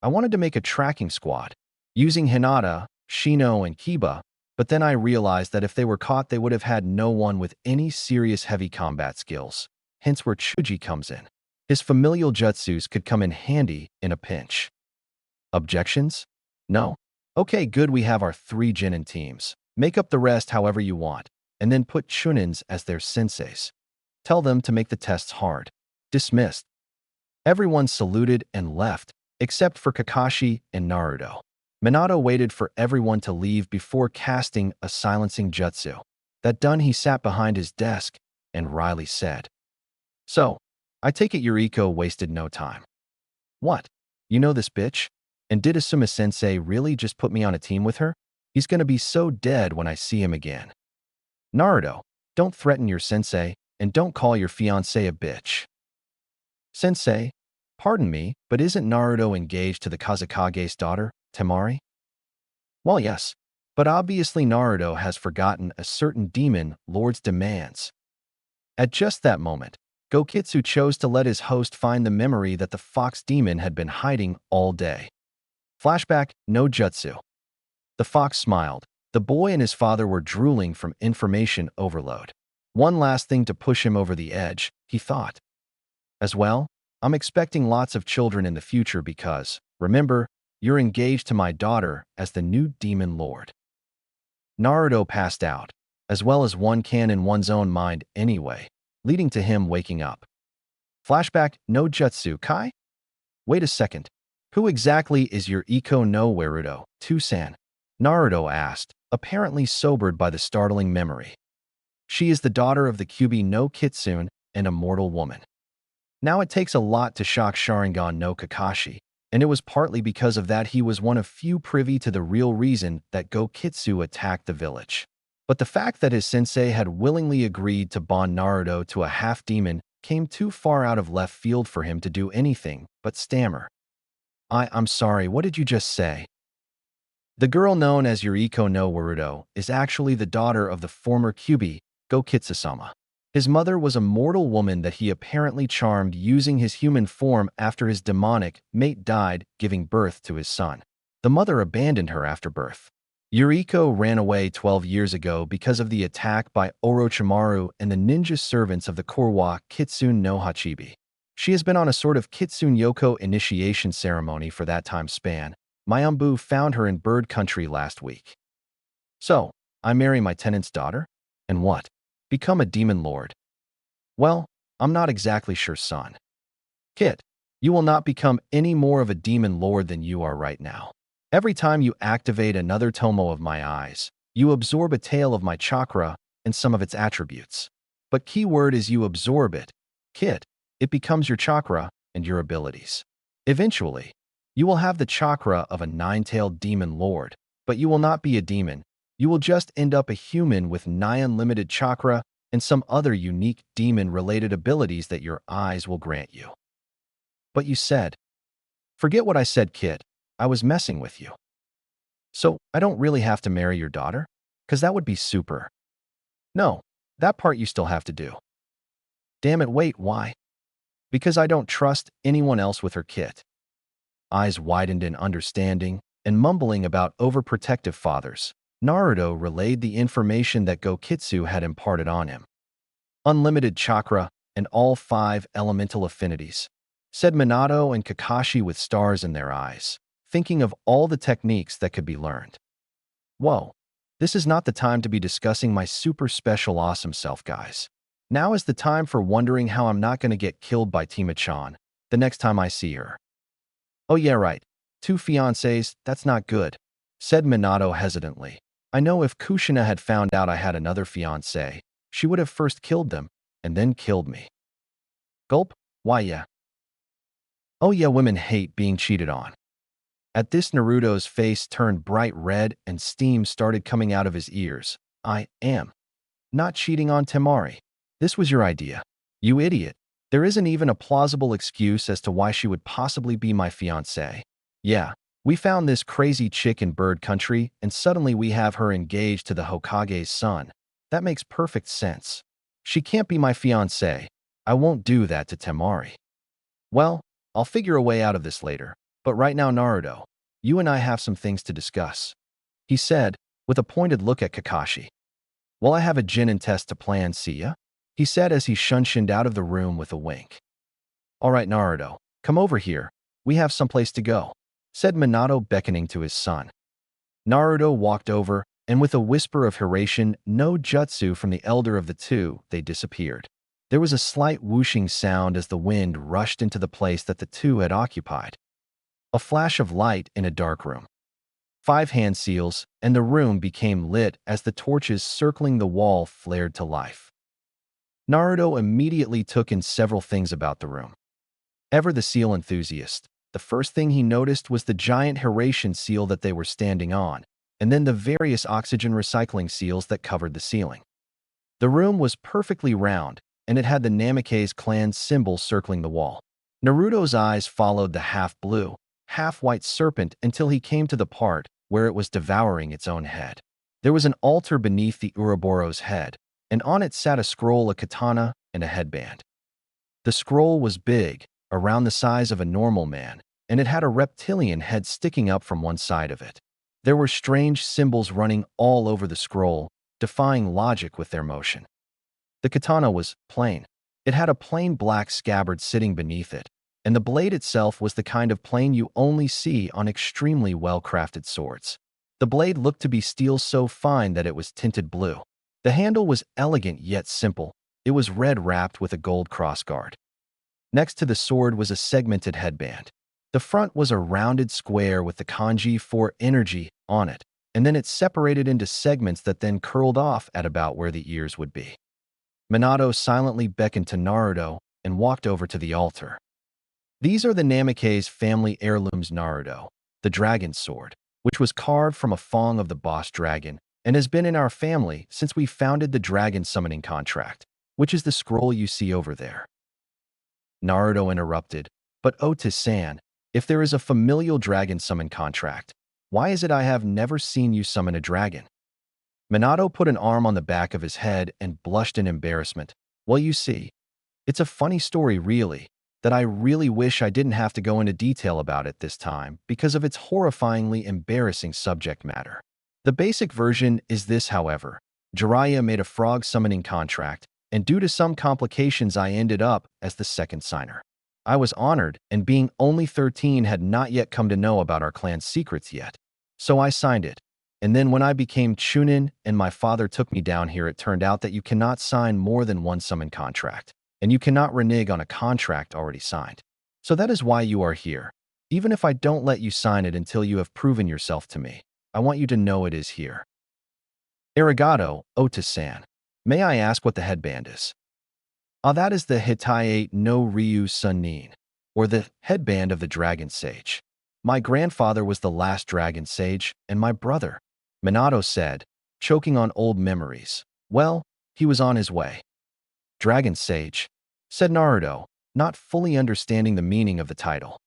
I wanted to make a tracking squad, using Hinata, Shino, and Kiba, but then I realized that if they were caught, they would have had no one with any serious heavy combat skills, hence where Chuji comes in. His familial jutsus could come in handy in a pinch. Objections? No. Okay, good, we have our 3 Genin teams. Make up the rest however you want, and then put Chunins as their senseis. Tell them to make the tests hard. Dismissed. Everyone saluted and left, except for Kakashi and Naruto. Minato waited for everyone to leave before casting a silencing jutsu. That done, he sat behind his desk and wryly said, "So, I take it Yuriko wasted no time." "What? You know this bitch? And did Asuma-sensei really just put me on a team with her? He's gonna be so dead when I see him again." "Naruto, don't threaten your sensei, and don't call your fiancée a bitch." "Sensei, pardon me, but isn't Naruto engaged to the Kazekage's daughter, Temari?" "Well, yes, but obviously Naruto has forgotten a certain demon lord's demands." At just that moment, Gokitsu chose to let his host find the memory that the fox demon had been hiding all day. Flashback, no jutsu. The fox smiled. The boy and his father were drooling from information overload. One last thing to push him over the edge, he thought. As well, I'm expecting lots of children in the future because, remember, you're engaged to my daughter as the new demon lord. Naruto passed out, as well as one can in one's own mind anyway, leading to him waking up. Flashback, no jutsu, Kai? Wait a second. Who exactly is your Iko no Naruto, Tusan? Naruto asked, apparently sobered by the startling memory. She is the daughter of the Kyubi no Kitsune and a mortal woman. Now it takes a lot to shock Sharingan no Kakashi, and it was partly because of that he was one of few privy to the real reason that Gokitsu attacked the village. But the fact that his sensei had willingly agreed to bond Naruto to a half-demon came too far out of left field for him to do anything but stammer. I'm sorry, what did you just say?" The girl known as Yuriko no Naruto is actually the daughter of the former Kyubi, Gokitsu-sama. His mother was a mortal woman that he apparently charmed using his human form after his demonic mate died, giving birth to his son. The mother abandoned her after birth. Yuriko ran away 12 years ago because of the attack by Orochimaru and the ninja servants of the Korwa Kitsune no Hachibi. She has been on a sort of Kitsune Yoko initiation ceremony for that time span. Mayumbu found her in bird country last week. "So, I marry my tenant's daughter? And what? Become a demon lord?" "Well, I'm not exactly sure, son. Kid, you will not become any more of a demon lord than you are right now. Every time you activate another tomo of my eyes, you absorb a tail of my chakra and some of its attributes. But key word is you absorb it. Kid, it becomes your chakra and your abilities. Eventually, you will have the chakra of a 9-tailed demon lord, but you will not be a demon. You will just end up a human with nigh unlimited chakra and some other unique demon-related abilities that your eyes will grant you." "But you said..." "Forget what I said, kid. I was messing with you." "So, I don't really have to marry your daughter? 'Cause that would be super." "No, that part you still have to do." "Damn it, wait, why?" "Because I don't trust anyone else with her kit." Eyes widened in understanding and mumbling about overprotective fathers. Naruto relayed the information that Gokitsu had imparted on him. Unlimited chakra and all 5 elemental affinities, said Minato and Kakashi with stars in their eyes, thinking of all the techniques that could be learned. Whoa, this is not the time to be discussing my super special awesome self, guys. Now is the time for wondering how I'm not going to get killed by Tima-chan the next time I see her. Oh yeah, right. 2 fiancés, that's not good, said Minato hesitantly. I know if Kushina had found out I had another fiancé, she would have first killed them and then killed me. Gulp, why yeah. Oh yeah, women hate being cheated on. At this, Naruto's face turned bright red and steam started coming out of his ears. I am not cheating on Temari. This was your idea. You idiot. There isn't even a plausible excuse as to why she would possibly be my fiancé. Yeah, we found this crazy chick in bird country and suddenly we have her engaged to the Hokage's son. That makes perfect sense. She can't be my fiancé. I won't do that to Temari. Well, I'll figure a way out of this later. But right now, Naruto, you and I have some things to discuss, he said, with a pointed look at Kakashi. Well, I have a Genin test to plan, see ya? He said as he shunshined out of the room with a wink. All right, Naruto, come over here. We have someplace to go, said Minato beckoning to his son. Naruto walked over, and with a whisper of Hiraition no jutsu from the elder of the two, they disappeared. There was a slight whooshing sound as the wind rushed into the place that the two had occupied. A flash of light in a dark room. 5 hand seals, and the room became lit as the torches circling the wall flared to life. Naruto immediately took in several things about the room. Ever the seal enthusiast, the first thing he noticed was the giant Hiraition seal that they were standing on, and then the various oxygen recycling seals that covered the ceiling. The room was perfectly round, and it had the Namikaze clan symbol circling the wall. Naruto's eyes followed the half-blue, half-white serpent until he came to the part where it was devouring its own head. There was an altar beneath the Ouroboros head, and on it sat a scroll, a katana, and a headband. The scroll was big, around the size of a normal man, and it had a reptilian head sticking up from one side of it. There were strange symbols running all over the scroll, defying logic with their motion. The katana was plain. It had a plain black scabbard sitting beneath it, and the blade itself was the kind of plane you only see on extremely well-crafted swords. The blade looked to be steel so fine that it was tinted blue. The handle was elegant yet simple. It was red wrapped with a gold crossguard. Next to the sword was a segmented headband. The front was a rounded square with the kanji for energy on it, and then it separated into segments that then curled off at about where the ears would be. Minato silently beckoned to Naruto and walked over to the altar. These are the Namikaze family heirlooms, Naruto, the dragon sword, which was carved from a fang of the boss dragon and has been in our family since we founded the dragon summoning contract, which is the scroll you see over there. Naruto interrupted, but Otis-san, if there is a familial dragon summon contract, why is it I have never seen you summon a dragon? Minato put an arm on the back of his head and blushed in embarrassment. Well, you see, it's a funny story really, that I really wish I didn't have to go into detail about it this time because of its horrifyingly embarrassing subject matter. The basic version is this, however. Jiraiya made a frog summoning contract, and due to some complications I ended up as the second signer. I was honored, and being only 13 had not yet come to know about our clan's secrets yet. So I signed it. And then when I became Chunin and my father took me down here, it turned out that you cannot sign more than one summon contract, and you cannot renege on a contract already signed. So that is why you are here. Even if I don't let you sign it until you have proven yourself to me, I want you to know it is here. Arigato, Otis-san. May I ask what the headband is? Ah, that is the Hitae no Ryu Sunin, or the headband of the Dragon Sage. My grandfather was the last Dragon Sage, and my brother, Minato said, choking on old memories. Well, he was on his way. Dragon Sage, said Naruto, not fully understanding the meaning of the title.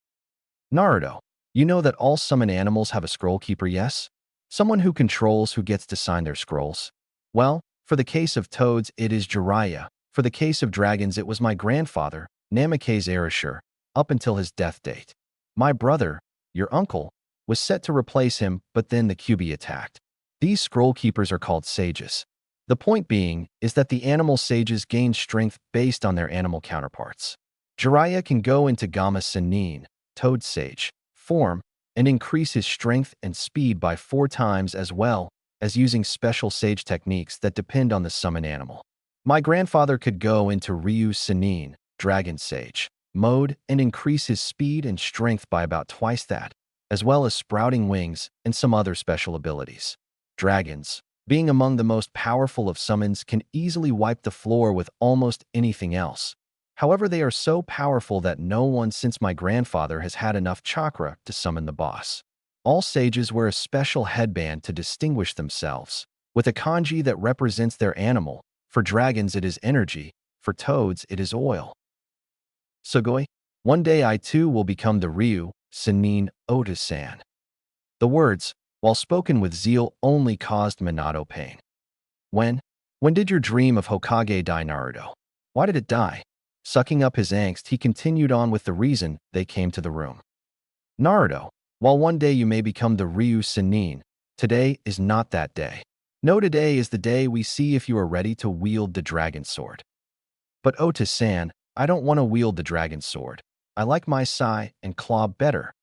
Naruto, you know that all summon animals have a scroll keeper, yes? Someone who controls who gets to sign their scrolls. Well, for the case of toads, it is Jiraiya. For the case of dragons, it was my grandfather, Namikaze Erasure, up until his death date. My brother, your uncle, was set to replace him, but then the Kyuubi attacked. These scroll keepers are called sages. The point being is that the animal sages gain strength based on their animal counterparts. Jiraiya can go into Gamma Sennin, Toad Sage, form and increase his strength and speed by 4 times as well as using special sage techniques that depend on the summon animal. My grandfather could go into Ryu Sennin, Dragon Sage, mode and increase his speed and strength by about twice that, as well as sprouting wings and some other special abilities. Dragons, being among the most powerful of summons, can easily wipe the floor with almost anything else. However, they are so powerful that no one since my grandfather has had enough chakra to summon the boss. All sages wear a special headband to distinguish themselves, with a kanji that represents their animal. For dragons it is energy, for toads it is oil. Sugoi, one day I too will become the Ryu, Sennin, Oda-san. The words, while spoken with zeal, only caused Minato pain. When did your dream of Hokage die, Naruto? Why did it die? Sucking up his angst, he continued on with the reason they came to the room. Naruto, while one day you may become the Ryu Sennin, today is not that day. No, today is the day we see if you are ready to wield the dragon sword. But Ota-san, I don't want to wield the dragon sword. I like my sai and claw better.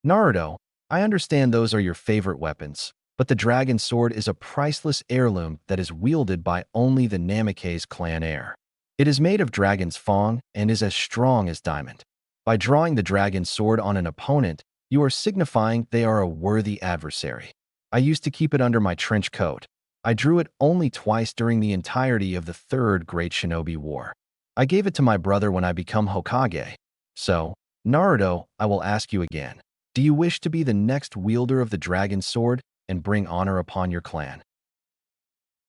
Naruto, I understand those are your favorite weapons, but the dragon sword is a priceless heirloom that is wielded by only the Namikaze clan heir. It is made of dragon's fang and is as strong as diamond. By drawing the dragon sword on an opponent, you are signifying they are a worthy adversary. I used to keep it under my trench coat. I drew it only twice during the entirety of the Third Great Shinobi War. I gave it to my brother when I become Hokage. So, Naruto, I will ask you again. Do you wish to be the next wielder of the dragon sword and bring honor upon your clan?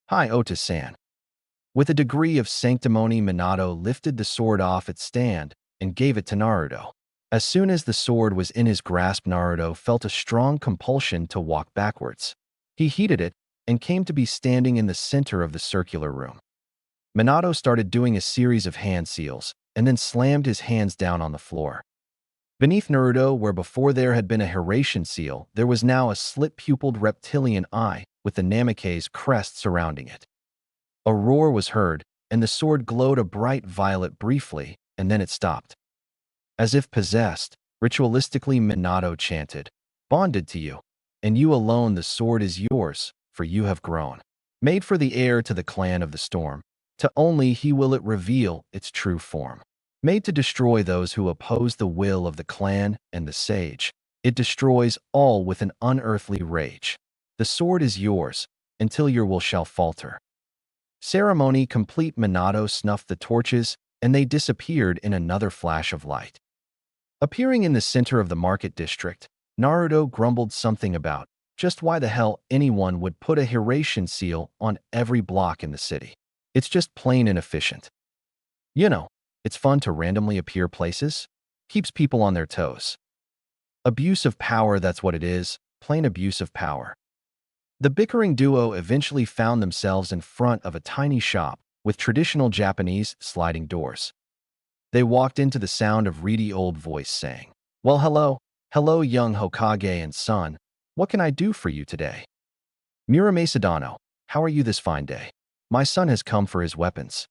Hi, Ota-san. With a degree of sanctimony, Minato lifted the sword off its stand and gave it to Naruto. As soon as the sword was in his grasp, Naruto felt a strong compulsion to walk backwards. He heeded it and came to be standing in the center of the circular room. Minato started doing a series of hand seals and then slammed his hands down on the floor. Beneath Naruto, where before there had been a Hiraishin seal, there was now a slit-pupiled reptilian eye with the Namikaze crest surrounding it. A roar was heard, and the sword glowed a bright violet briefly, and then it stopped. As if possessed, ritualistically Minato chanted, "Bonded to you, and you alone the sword is yours, for you have grown. Made for the heir to the clan of the storm, to only he will it reveal its true form. Made to destroy those who oppose the will of the clan and the sage, it destroys all with an unearthly rage. The sword is yours, until your will shall falter." Ceremony complete, Minato snuffed the torches, and they disappeared in another flash of light. Appearing in the center of the market district, Naruto grumbled something about just why the hell anyone would put a Hiraishin seal on every block in the city. It's just plain inefficient. You know, it's fun to randomly appear places. Keeps people on their toes. Abuse of power, that's what it is, plain abuse of power. The bickering duo eventually found themselves in front of a tiny shop with traditional Japanese sliding doors. They walked into the sound of reedy old voice saying, "Well, hello young Hokage and son, what can I do for you today?" "Murame Sadano, how are you this fine day? My son has come for his weapons."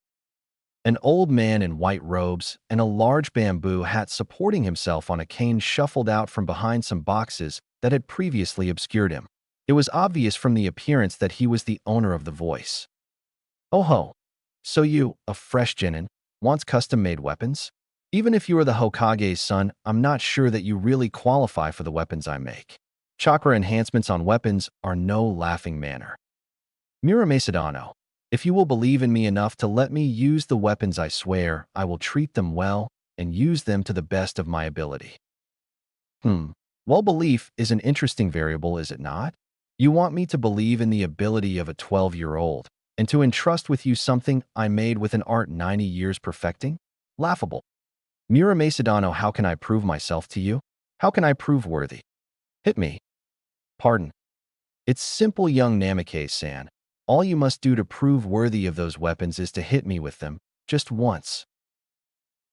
An old man in white robes and a large bamboo hat supporting himself on a cane shuffled out from behind some boxes that had previously obscured him. It was obvious from the appearance that he was the owner of the voice. "Oh ho, so you, a fresh genin, wants custom-made weapons? Even if you are the Hokage's son, I'm not sure that you really qualify for the weapons I make. Chakra enhancements on weapons are no laughing matter. Murame Sadano, if you will believe in me enough to let me use the weapons, I swear I will treat them well and use them to the best of my ability." Well, belief is an interesting variable, is it not? You want me to believe in the ability of a 12-year-old and to entrust with you something I made with an art 90 years perfecting? Laughable. Murame Sadano, how can I prove myself to you? How can I prove worthy? Hit me. Pardon. It's simple, young Namikaze-san. All you must do to prove worthy of those weapons is to hit me with them, just once.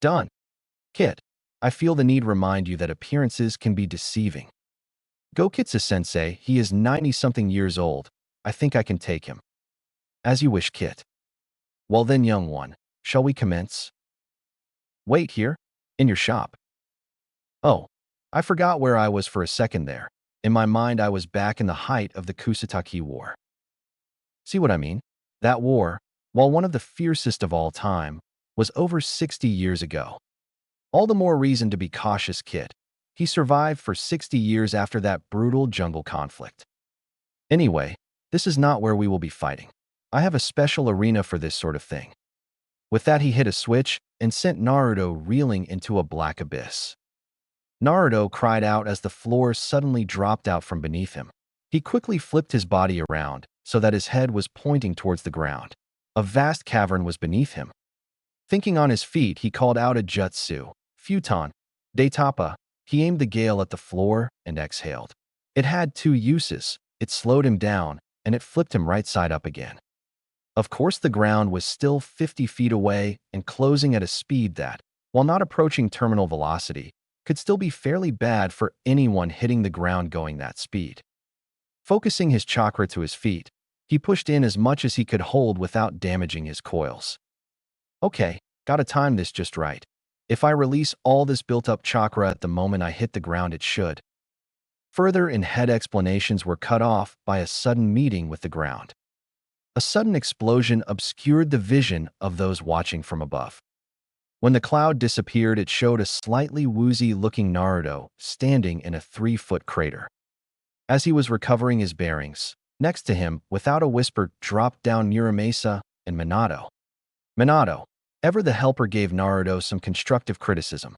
Done. Kid, I feel the need to remind you that appearances can be deceiving. Gokitsu-sensei, he is 90-something years old. I think I can take him. As you wish, Kit. Well then, young one, shall we commence? Wait here? In your shop? Oh, I forgot where I was for a second there. In my mind, I was back in the height of the Kusataki War. See what I mean? That war, while one of the fiercest of all time, was over 60 years ago. All the more reason to be cautious, Kit. He survived for 60 years after that brutal jungle conflict. Anyway, this is not where we will be fighting. I have a special arena for this sort of thing. With that, he hit a switch and sent Naruto reeling into a black abyss. Naruto cried out as the floor suddenly dropped out from beneath him. He quickly flipped his body around so that his head was pointing towards the ground. A vast cavern was beneath him. Thinking on his feet, he called out a jutsu, Futon, Daitapa. He aimed the gale at the floor and exhaled. It had two uses. It slowed him down, and it flipped him right side up again. Of course, the ground was still 50 feet away and closing at a speed that, while not approaching terminal velocity, could still be fairly bad for anyone hitting the ground going that speed. Focusing his chakra to his feet, he pushed in as much as he could hold without damaging his coils. Okay, gotta time this just right. If I release all this built-up chakra at the moment I hit the ground, it should. Further in-head explanations were cut off by a sudden meeting with the ground. A sudden explosion obscured the vision of those watching from above. When the cloud disappeared, it showed a slightly woozy-looking Naruto standing in a 3-foot crater. As he was recovering his bearings, next to him, without a whisper, dropped down Muramasa and Minato. Minato, ever the helper, gave Naruto some constructive criticism.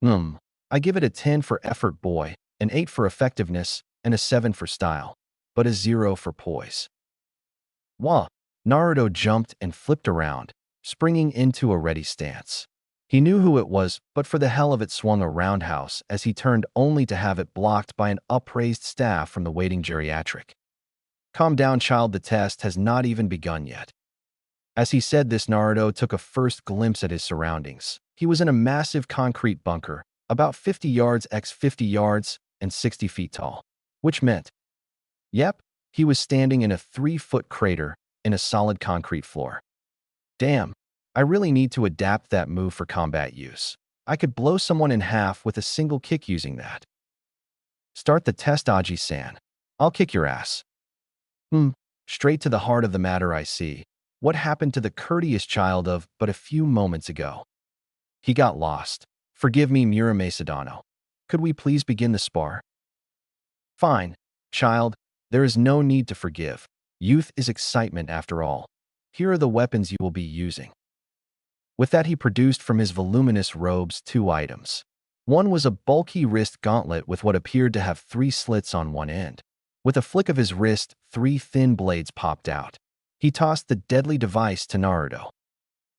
I give it a 10 for effort, boy, an 8 for effectiveness, and a 7 for style, but a 0 for poise. Wah! Naruto jumped and flipped around, springing into a ready stance. He knew who it was, but for the hell of it swung a roundhouse as he turned only to have it blocked by an upraised staff from the waiting geriatric. Calm down, child, the test has not even begun yet. As he said this, Naruto took a first glimpse at his surroundings. He was in a massive concrete bunker, about 50 yards x 50 yards and 60 feet tall. Which meant, yep, he was standing in a 3-foot crater in a solid concrete floor. Damn, I really need to adapt that move for combat use. I could blow someone in half with a single kick using that. Start the test, Aji-san. I'll kick your ass. Straight to the heart of the matter, I see. What happened to the courteous child of but a few moments ago? He got lost. Forgive me, Muramasa-dano. Could we please begin the spar? Fine, child. There is no need to forgive. Youth is excitement after all. Here are the weapons you will be using. With that, he produced from his voluminous robes 2 items. One was a bulky wrist gauntlet with what appeared to have 3 slits on one end. With a flick of his wrist, 3 thin blades popped out. He tossed the deadly device to Naruto.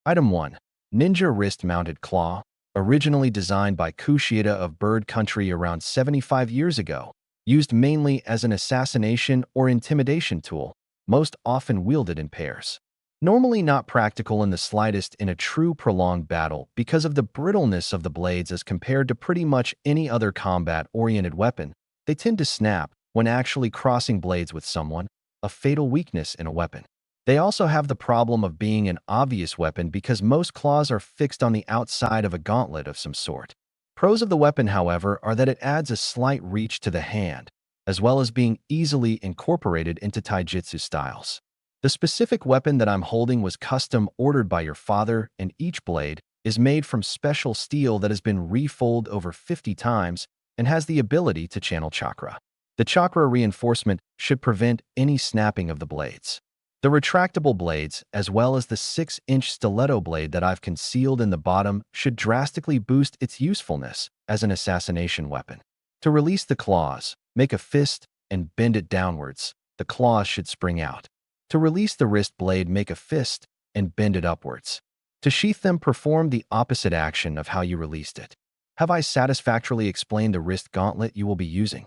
Item 1. Ninja Wrist-Mounted Claw, originally designed by Kushida of Bird Country around 75 years ago, used mainly as an assassination or intimidation tool, most often wielded in pairs. Normally not practical in the slightest in a true prolonged battle because of the brittleness of the blades as compared to pretty much any other combat-oriented weapon, they tend to snap when actually crossing blades with someone, a fatal weakness in a weapon. They also have the problem of being an obvious weapon because most claws are fixed on the outside of a gauntlet of some sort. Pros of the weapon, however, are that it adds a slight reach to the hand, as well as being easily incorporated into taijutsu styles. The specific weapon that I'm holding was custom ordered by your father, and each blade is made from special steel that has been refolded over 50 times and has the ability to channel chakra. The chakra reinforcement should prevent any snapping of the blades. The retractable blades, as well as the 6-inch stiletto blade that I've concealed in the bottom, should drastically boost its usefulness as an assassination weapon. To release the claws, make a fist and bend it downwards. The claws should spring out. To release the wrist blade, make a fist and bend it upwards. To sheath them, perform the opposite action of how you released it. Have I satisfactorily explained the wrist gauntlet you will be using?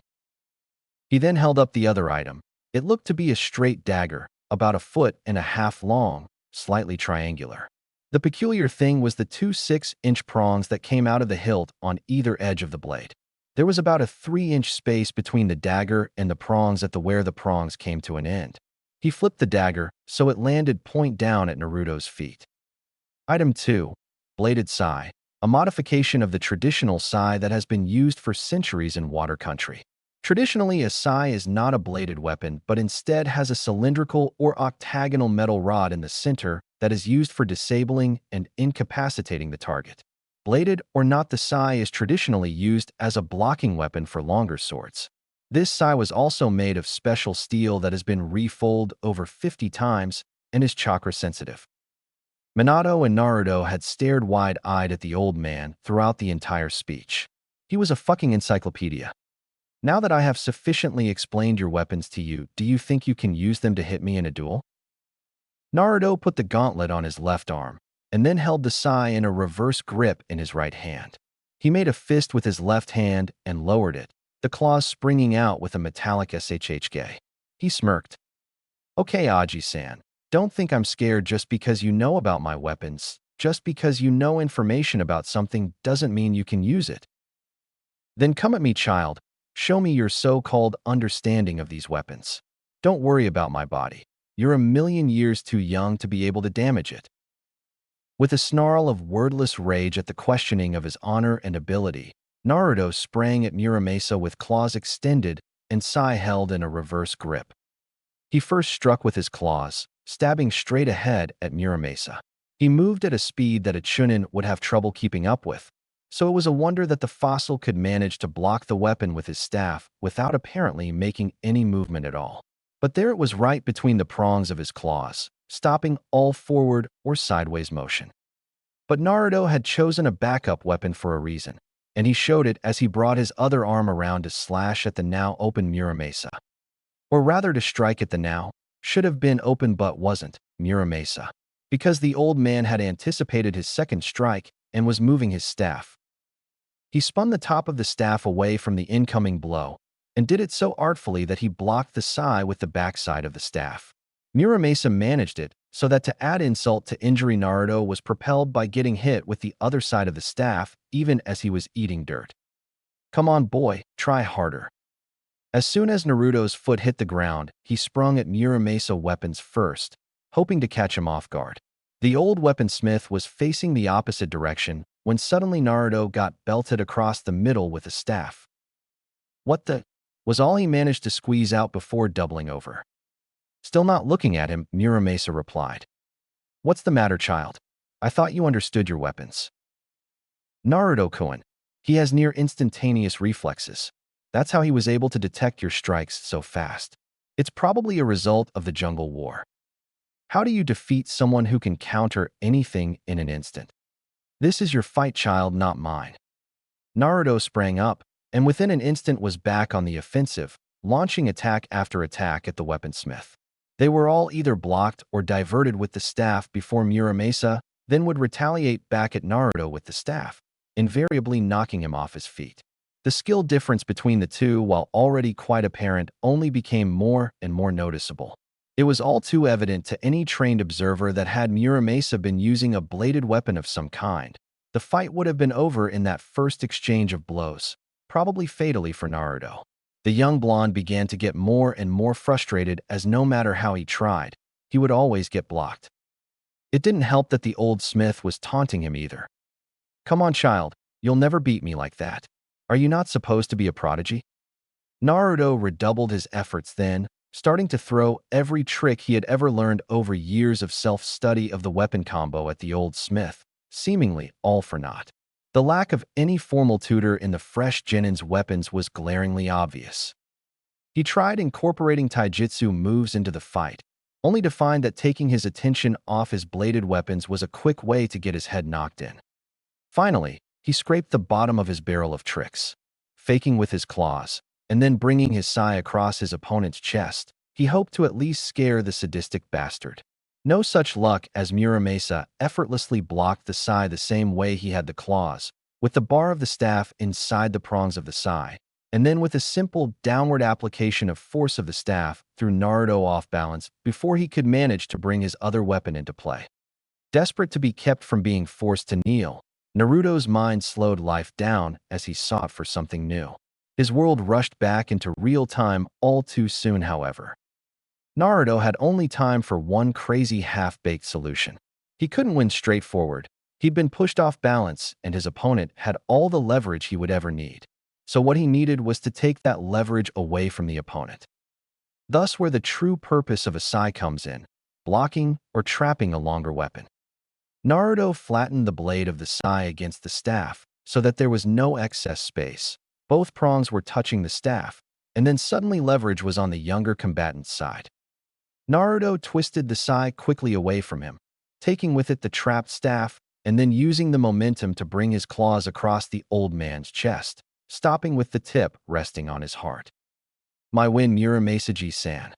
He then held up the other item. It looked to be a straight dagger, about 1.5 feet long, slightly triangular. The peculiar thing was the 2 6-inch prongs that came out of the hilt on either edge of the blade. There was about a 3-inch space between the dagger and the prongs at where the prongs came to an end. He flipped the dagger, so it landed point down at Naruto's feet. Item 2. Bladed sai, a modification of the traditional sai that has been used for centuries in water country. Traditionally, a sai is not a bladed weapon, but instead has a cylindrical or octagonal metal rod in the center that is used for disabling and incapacitating the target. Bladed or not, the sai is traditionally used as a blocking weapon for longer swords. This sai was also made of special steel that has been refolded over 50 times and is chakra sensitive. Minato and Naruto had stared wide-eyed at the old man throughout the entire speech. He was a fucking encyclopedia. Now that I have sufficiently explained your weapons to you, do you think you can use them to hit me in a duel? Naruto put the gauntlet on his left arm, and then held the sai in a reverse grip in his right hand. He made a fist with his left hand and lowered it, the claws springing out with a metallic shhk. He smirked. Okay, Aji-san, don't think I'm scared just because you know about my weapons. Just because you know information about something doesn't mean you can use it. Then come at me, child. Show me your so-called understanding of these weapons. Don't worry about my body. You're a million years too young to be able to damage it. With a snarl of wordless rage at the questioning of his honor and ability, Naruto sprang at Muramasa with claws extended and sai held in a reverse grip. He first struck with his claws, stabbing straight ahead at Muramasa. He moved at a speed that a Chunin would have trouble keeping up with, so it was a wonder that the fossil could manage to block the weapon with his staff without apparently making any movement at all. But there it was right between the prongs of his claws, stopping all forward or sideways motion. But Naruto had chosen a backup weapon for a reason, and he showed it as he brought his other arm around to slash at the now open Muramasa. Or rather to strike at the now, should have been open but wasn't, Muramasa, because the old man had anticipated his second strike and was moving his staff. He spun the top of the staff away from the incoming blow, and did it so artfully that he blocked the sai with the backside of the staff. Muramasa managed it so that to add insult to injury, Naruto was propelled by getting hit with the other side of the staff even as he was eating dirt. Come on, boy, try harder. As soon as Naruto's foot hit the ground, he sprung at Muramasa weapons first, hoping to catch him off guard. The old weaponsmith was facing the opposite direction when suddenly Naruto got belted across the middle with a staff. What the? Was all he managed to squeeze out before doubling over. Still not looking at him, Muramasa replied. What's the matter, child? I thought you understood your weapons. Naruto-kun. He has near instantaneous reflexes. That's how he was able to detect your strikes so fast. It's probably a result of the jungle war. How do you defeat someone who can counter anything in an instant? This is your fight, child, not mine. Naruto sprang up, and within an instant was back on the offensive, launching attack after attack at the weaponsmith. They were all either blocked or diverted with the staff before Muramasa then would retaliate back at Naruto with the staff, invariably knocking him off his feet. The skill difference between the two, while already quite apparent, only became more and more noticeable. It was all too evident to any trained observer that had Muramasa been using a bladed weapon of some kind, the fight would have been over in that first exchange of blows, probably fatally for Naruto. The young blonde began to get more and more frustrated as no matter how he tried, he would always get blocked. It didn't help that the old smith was taunting him either. Come on, child, you'll never beat me like that. Are you not supposed to be a prodigy? Naruto redoubled his efforts then, starting to throw every trick he had ever learned over years of self-study of the weapon combo at the old smith, seemingly all for naught. The lack of any formal tutor in the fresh genin's weapons was glaringly obvious. He tried incorporating taijutsu moves into the fight, only to find that taking his attention off his bladed weapons was a quick way to get his head knocked in. Finally, he scraped the bottom of his barrel of tricks, faking with his claws, and then bringing his sai across his opponent's chest. He hoped to at least scare the sadistic bastard. No such luck, as Muramasa effortlessly blocked the sai the same way he had the claws, with the bar of the staff inside the prongs of the sai, and then with a simple downward application of force of the staff threw Naruto off balance before he could manage to bring his other weapon into play. Desperate to be kept from being forced to kneel, Naruto's mind slowed life down as he sought for something new. His world rushed back into real time all too soon, however. Naruto had only time for one crazy half-baked solution. He couldn't win straightforward. He'd been pushed off balance, and his opponent had all the leverage he would ever need. So what he needed was to take that leverage away from the opponent. Thus where the true purpose of a sai comes in, blocking or trapping a longer weapon. Naruto flattened the blade of the sai against the staff so that there was no excess space. Both prongs were touching the staff, and then suddenly leverage was on the younger combatant's side. Naruto twisted the sai quickly away from him, taking with it the trapped staff and then using the momentum to bring his claws across the old man's chest, stopping with the tip resting on his heart. My win, Muramasa-san.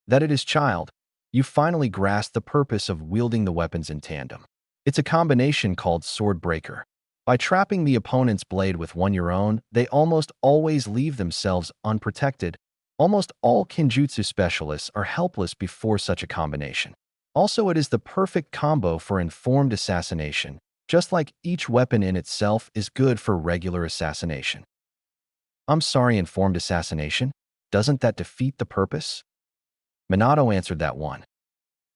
That it is, child. You finally grasp the purpose of wielding the weapons in tandem. It's a combination called sword breaker. By trapping the opponent's blade with one your own, they almost always leave themselves unprotected. Almost all Kenjutsu specialists are helpless before such a combination. Also, it is the perfect combo for informed assassination, just like each weapon in itself is good for regular assassination. I'm sorry, informed assassination? Doesn't that defeat the purpose? Minato answered that one.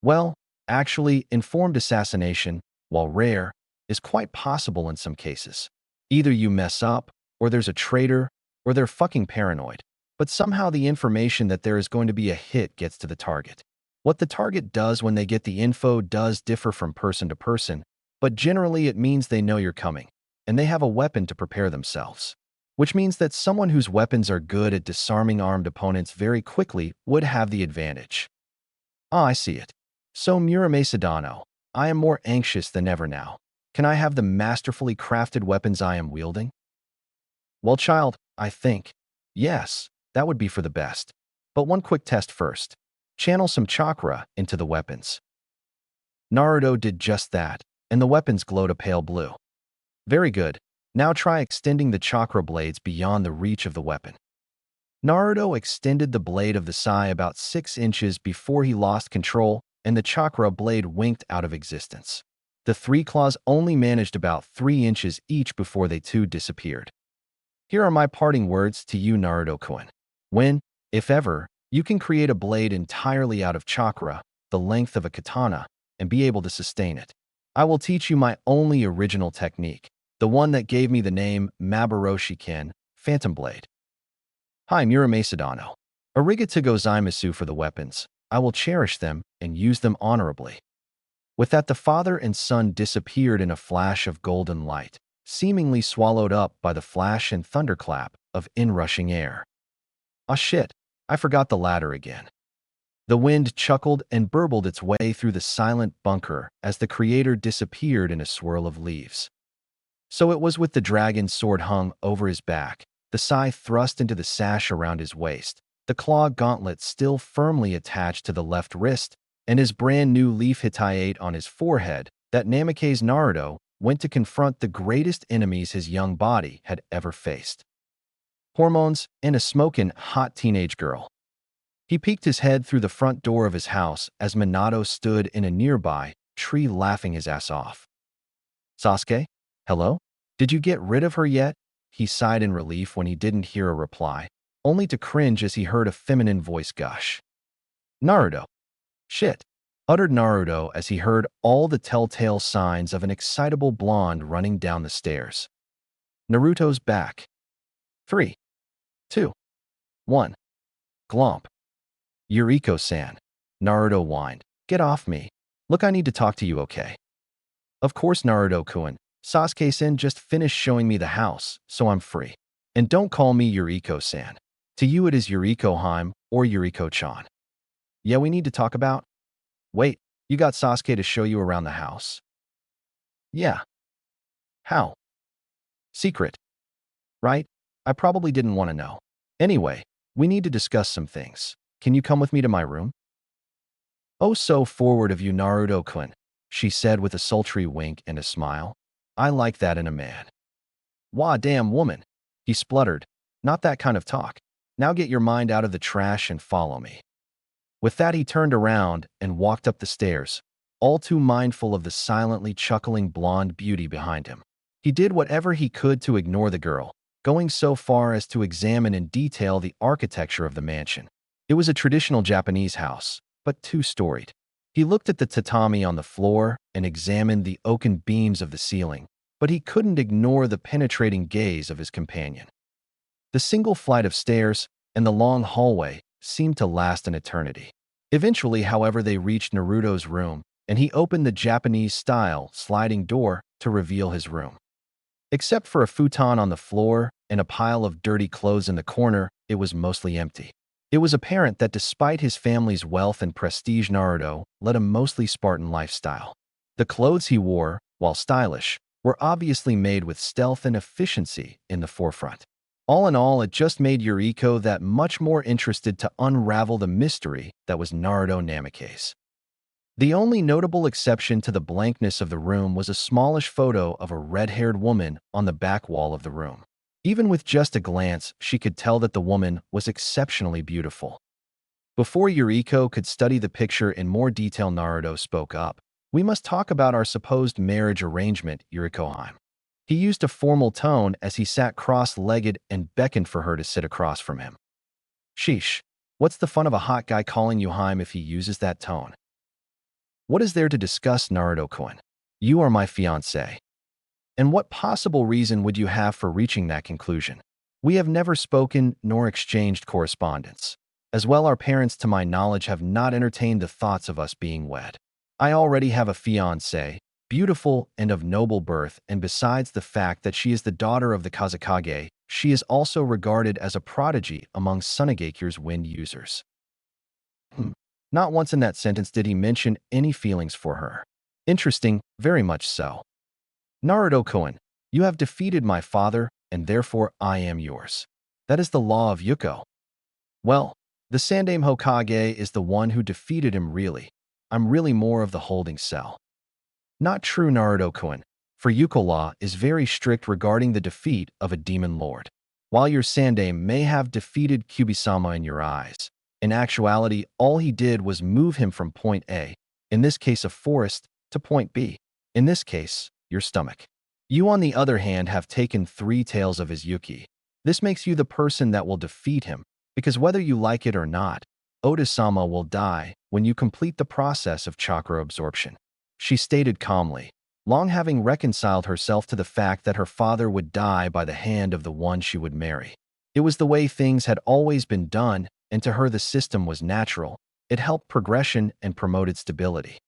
Well, actually, informed assassination, while rare, is quite possible in some cases. Either you mess up, or there's a traitor, or they're fucking paranoid. But somehow the information that there is going to be a hit gets to the target. What the target does when they get the info does differ from person to person, but generally it means they know you're coming, and they have a weapon to prepare themselves. Which means that someone whose weapons are good at disarming armed opponents very quickly would have the advantage. Ah, I see it. So Muramasa-dano, I am more anxious than ever now. Can I have the masterfully crafted weapons I am wielding? Well, child, I think, yes, that would be for the best. But one quick test first. Channel some chakra into the weapons. Naruto did just that, and the weapons glowed a pale blue. Very good. Now try extending the chakra blades beyond the reach of the weapon. Naruto extended the blade of the sai about 6 inches before he lost control, and the chakra blade winked out of existence. The 3 claws only managed about 3 inches each before they too disappeared. Here are my parting words to you, Naruto-kun. When, if ever, you can create a blade entirely out of chakra, the length of a katana, and be able to sustain it, I will teach you my only original technique, the one that gave me the name Mabaroshiken, Phantom Blade. Hi, Muramasa-dano. Arigato gozaimasu for the weapons. I will cherish them and use them honorably. With that, the father and son disappeared in a flash of golden light, seemingly swallowed up by the flash and thunderclap of inrushing air. Ah shit, I forgot the ladder again. The wind chuckled and burbled its way through the silent bunker as the creator disappeared in a swirl of leaves. So it was with the dragon's sword hung over his back, the sai thrust into the sash around his waist, the claw gauntlet still firmly attached to the left wrist, and his brand new leaf hitayate on his forehead, that Namake's Naruto went to confront the greatest enemies his young body had ever faced. Hormones and a smokin' hot teenage girl. He peeked his head through the front door of his house as Minato stood in a nearby tree laughing his ass off. Sasuke? Hello? Did you get rid of her yet? He sighed in relief when he didn't hear a reply, only to cringe as he heard a feminine voice gush. Naruto. Shit, uttered Naruto as he heard all the telltale signs of an excitable blonde running down the stairs. Naruto's back. 3, 2, 1. Glomp. Yuriko-san. Naruto whined. Get off me. Look, I need to talk to you, okay? Of course, Naruto-kun. Sasuke-san just finished showing me the house, so I'm free. And don't call me Yuriko-san. To you it is Yuriko-heim or Yuriko-chan. Yeah, we need to talk about? Wait, you got Sasuke to show you around the house? Yeah. How? Secret. Right? I probably didn't want to know. Anyway, we need to discuss some things. Can you come with me to my room? Oh, so forward of you, Naruto-kun, she said with a sultry wink and a smile. I like that in a man. Wah, damn woman, he spluttered. Not that kind of talk. Now get your mind out of the trash and follow me. With that, he turned around and walked up the stairs, all too mindful of the silently chuckling blonde beauty behind him. He did whatever he could to ignore the girl, going so far as to examine in detail the architecture of the mansion. It was a traditional Japanese house, but two-storied. He looked at the tatami on the floor and examined the oaken beams of the ceiling, but he couldn't ignore the penetrating gaze of his companion. The single flight of stairs and the long hallway seemed to last an eternity. Eventually, however, they reached Naruto's room, and he opened the Japanese-style sliding door to reveal his room. Except for a futon on the floor and a pile of dirty clothes in the corner, it was mostly empty. It was apparent that despite his family's wealth and prestige, Naruto led a mostly Spartan lifestyle. The clothes he wore, while stylish, were obviously made with stealth and efficiency in the forefront. All in all, it just made Yuriko that much more interested to unravel the mystery that was Naruto Namake's. The only notable exception to the blankness of the room was a smallish photo of a red-haired woman on the back wall of the room. Even with just a glance, she could tell that the woman was exceptionally beautiful. Before Yuriko could study the picture in more detail, Naruto spoke up. "We must talk about our supposed marriage arrangement, Yuriko-han." He used a formal tone as he sat cross-legged and beckoned for her to sit across from him. Sheesh, what's the fun of a hot guy calling you Haim if he uses that tone? What is there to discuss, Naruto-kun? You are my fiancé. And what possible reason would you have for reaching that conclusion? We have never spoken nor exchanged correspondence. As well, our parents, to my knowledge, have not entertained the thoughts of us being wed. I already have a fiancé, beautiful and of noble birth, and besides the fact that she is the daughter of the Kazekage, she is also regarded as a prodigy among Sunegakure's wind users. Not once in that sentence did he mention any feelings for her. Interesting, very much so. Naruto-kun, you have defeated my father, and therefore I am yours. That is the law of Yuko. Well, the Sandaime Hokage is the one who defeated him really. I'm really more of the holding cell. Not true, Naruto-kun, for Yuko law is very strict regarding the defeat of a demon lord. While your Sandaime may have defeated Kyubi-sama in your eyes, in actuality, all he did was move him from point A, in this case a forest, to point B, in this case, your stomach. You, on the other hand, have taken 3 tails of his Yuki. This makes you the person that will defeat him, because whether you like it or not, Oda-sama will die when you complete the process of chakra absorption. She stated calmly, long having reconciled herself to the fact that her father would die by the hand of the one she would marry. It was the way things had always been done, and to her the system was natural. It helped progression and promoted stability.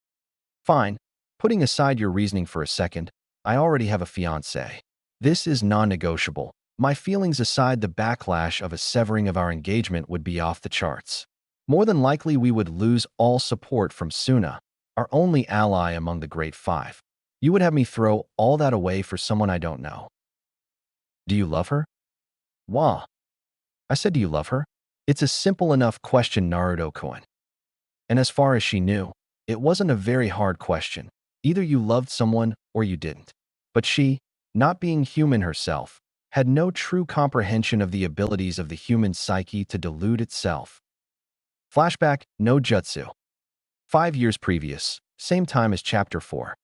Fine, putting aside your reasoning for a second, I already have a fiancé. This is non-negotiable. My feelings aside, the backlash of a severing of our engagement would be off the charts. More than likely, we would lose all support from Suna, our only ally among the Great Five. You would have me throw all that away for someone I don't know. Do you love her? Wah. I said, do you love her? It's a simple enough question, Naruto-kun. And as far as she knew, it wasn't a very hard question. Either you loved someone or you didn't. But she, not being human herself, had no true comprehension of the abilities of the human psyche to delude itself. Flashback, no jutsu. 5 years previous, same time as Chapter 4.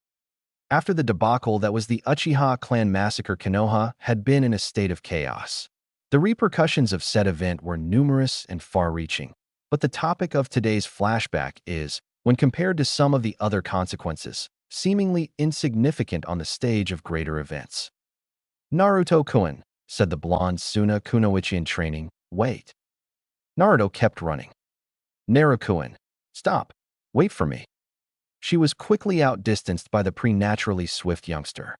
After the debacle that was the Uchiha clan massacre, Konoha had been in a state of chaos. The repercussions of said event were numerous and far-reaching, but the topic of today's flashback is, when compared to some of the other consequences, seemingly insignificant on the stage of greater events. Naruto-kun, said the blonde Suna Kunoichi in training, wait. Naruto kept running. Naruto-kun, stop, wait for me. She was quickly outdistanced by the preternaturally swift youngster.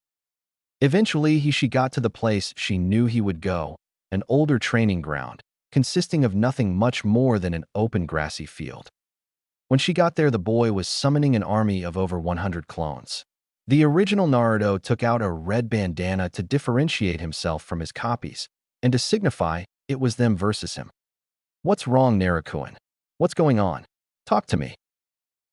Eventually, she got to the place she knew he would go, an older training ground, consisting of nothing much more than an open grassy field. When she got there, the boy was summoning an army of over 100 clones. The original Naruto took out a red bandana to differentiate himself from his copies, and to signify it was them versus him. What's wrong, Naruto-kun? What's going on? Talk to me.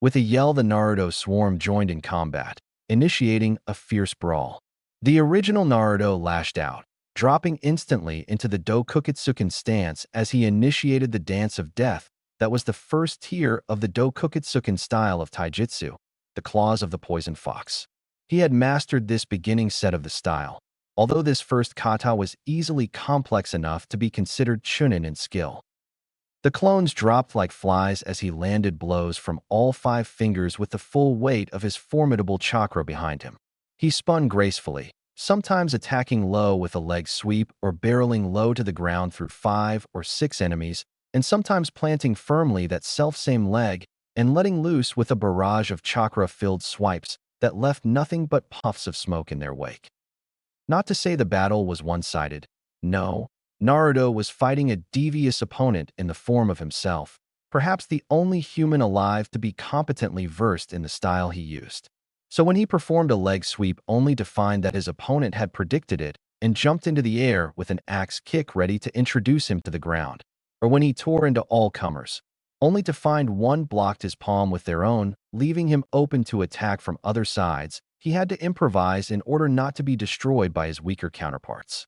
With a yell, the Naruto swarm joined in combat, initiating a fierce brawl. The original Naruto lashed out, dropping instantly into the Dokuketsuken stance as he initiated the Dance of Death that was the first tier of the Dokuketsuken style of taijutsu, the claws of the poison fox. He had mastered this beginning set of the style, although this first kata was easily complex enough to be considered chunin in skill. The clones dropped like flies as he landed blows from all 5 fingers with the full weight of his formidable chakra behind him. He spun gracefully, sometimes attacking low with a leg sweep or barreling low to the ground through 5 or 6 enemies, and sometimes planting firmly that self-same leg and letting loose with a barrage of chakra-filled swipes that left nothing but puffs of smoke in their wake. Not to say the battle was one-sided. No, Naruto was fighting a devious opponent in the form of himself, perhaps the only human alive to be competently versed in the style he used. So when he performed a leg sweep only to find that his opponent had predicted it and jumped into the air with an axe kick ready to introduce him to the ground, or when he tore into all comers, only to find one blocked his palm with their own, leaving him open to attack from other sides, he had to improvise in order not to be destroyed by his weaker counterparts.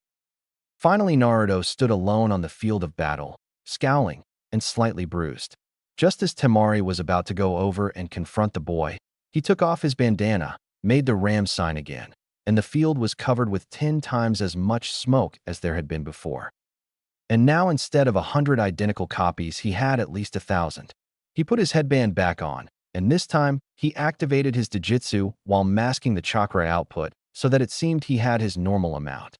Finally, Naruto stood alone on the field of battle, scowling and slightly bruised. Just as Temari was about to go over and confront the boy, he took off his bandana, made the ram sign again, and the field was covered with 10 times as much smoke as there had been before. And now instead of 100 identical copies, he had at least 1,000. He put his headband back on, and this time he activated his DOJUTSU while masking the chakra output so that it seemed he had his normal amount.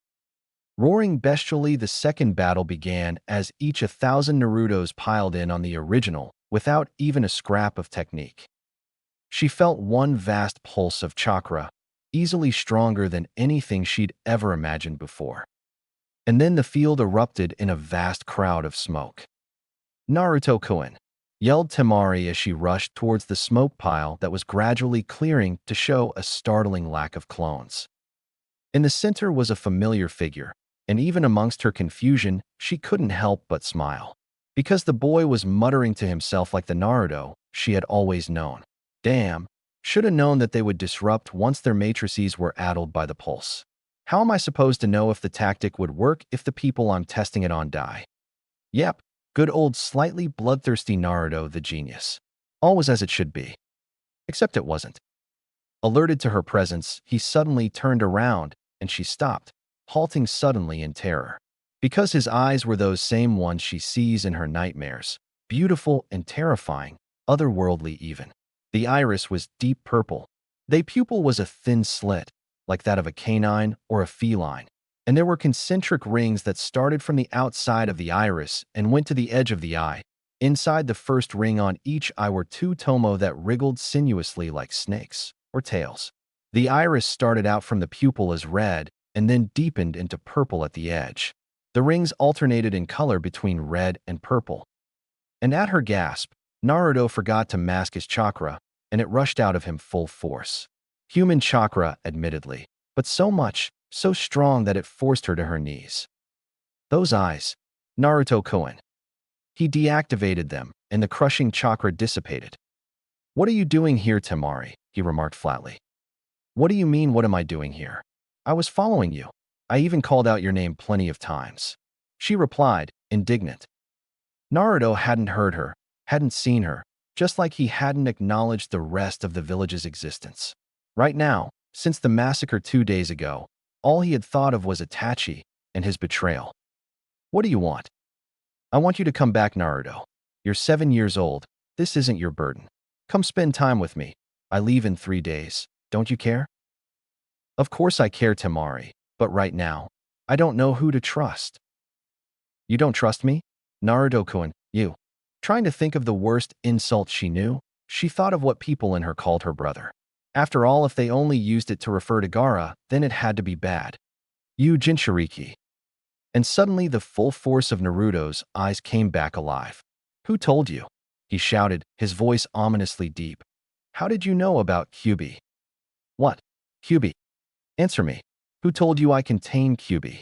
Roaring bestially, the second battle began as each 1,000 Narutos piled in on the original without even a scrap of technique. She felt one vast pulse of chakra, easily stronger than anything she'd ever imagined before. And then the field erupted in a vast crowd of smoke. "Naruto-kun!" yelled Temari as she rushed towards the smoke pile that was gradually clearing to show a startling lack of clones. In the center was a familiar figure, and even amongst her confusion, she couldn't help but smile. Because the boy was muttering to himself like the Naruto she had always known. Damn, shoulda known that they would disrupt once their matrices were addled by the pulse. How am I supposed to know if the tactic would work if the people I'm testing it on die? Yep, good old slightly bloodthirsty Naruto the genius. All was as it should be. Except it wasn't. Alerted to her presence, he suddenly turned around, and she stopped, halting suddenly in terror. Because his eyes were those same ones she sees in her nightmares, beautiful and terrifying, otherworldly even. The iris was deep purple. The pupil was a thin slit, like that of a canine or a feline, and there were concentric rings that started from the outside of the iris and went to the edge of the eye. Inside the first ring on each eye were 2 tomo that wriggled sinuously like snakes or tails. The iris started out from the pupil as red and then deepened into purple at the edge. The rings alternated in color between red and purple. And at her gasp, Naruto forgot to mask his chakra, and it rushed out of him full force. Human chakra, admittedly, but so much, so strong that it forced her to her knees. Those eyes. Naruto-kun. He deactivated them, and the crushing chakra dissipated. "What are you doing here, Temari?" he remarked flatly. "What do you mean, what am I doing here? I was following you. I even called out your name plenty of times." She replied, indignant. Naruto hadn't heard her, hadn't seen her, just like he hadn't acknowledged the rest of the village's existence. Right now, since the massacre 2 days ago, all he had thought of was Itachi and his betrayal. "What do you want?" "I want you to come back, Naruto. You're 7 years old. This isn't your burden. Come spend time with me. I leave in 3 days. Don't you care?" "Of course I care, Temari, but right now, I don't know who to trust." "You don't trust me? Naruto-kun, you." Trying to think of the worst insult she knew, she thought of what people in her called her brother. After all, if they only used it to refer to Gaara, then it had to be bad. "You Jinchuriki." And suddenly the full force of Naruto's eyes came back alive. "Who told you?" he shouted, his voice ominously deep. "How did you know about Kyuubi?" "What? Kyuubi? Answer me. Who told you I contain Kyuubi?"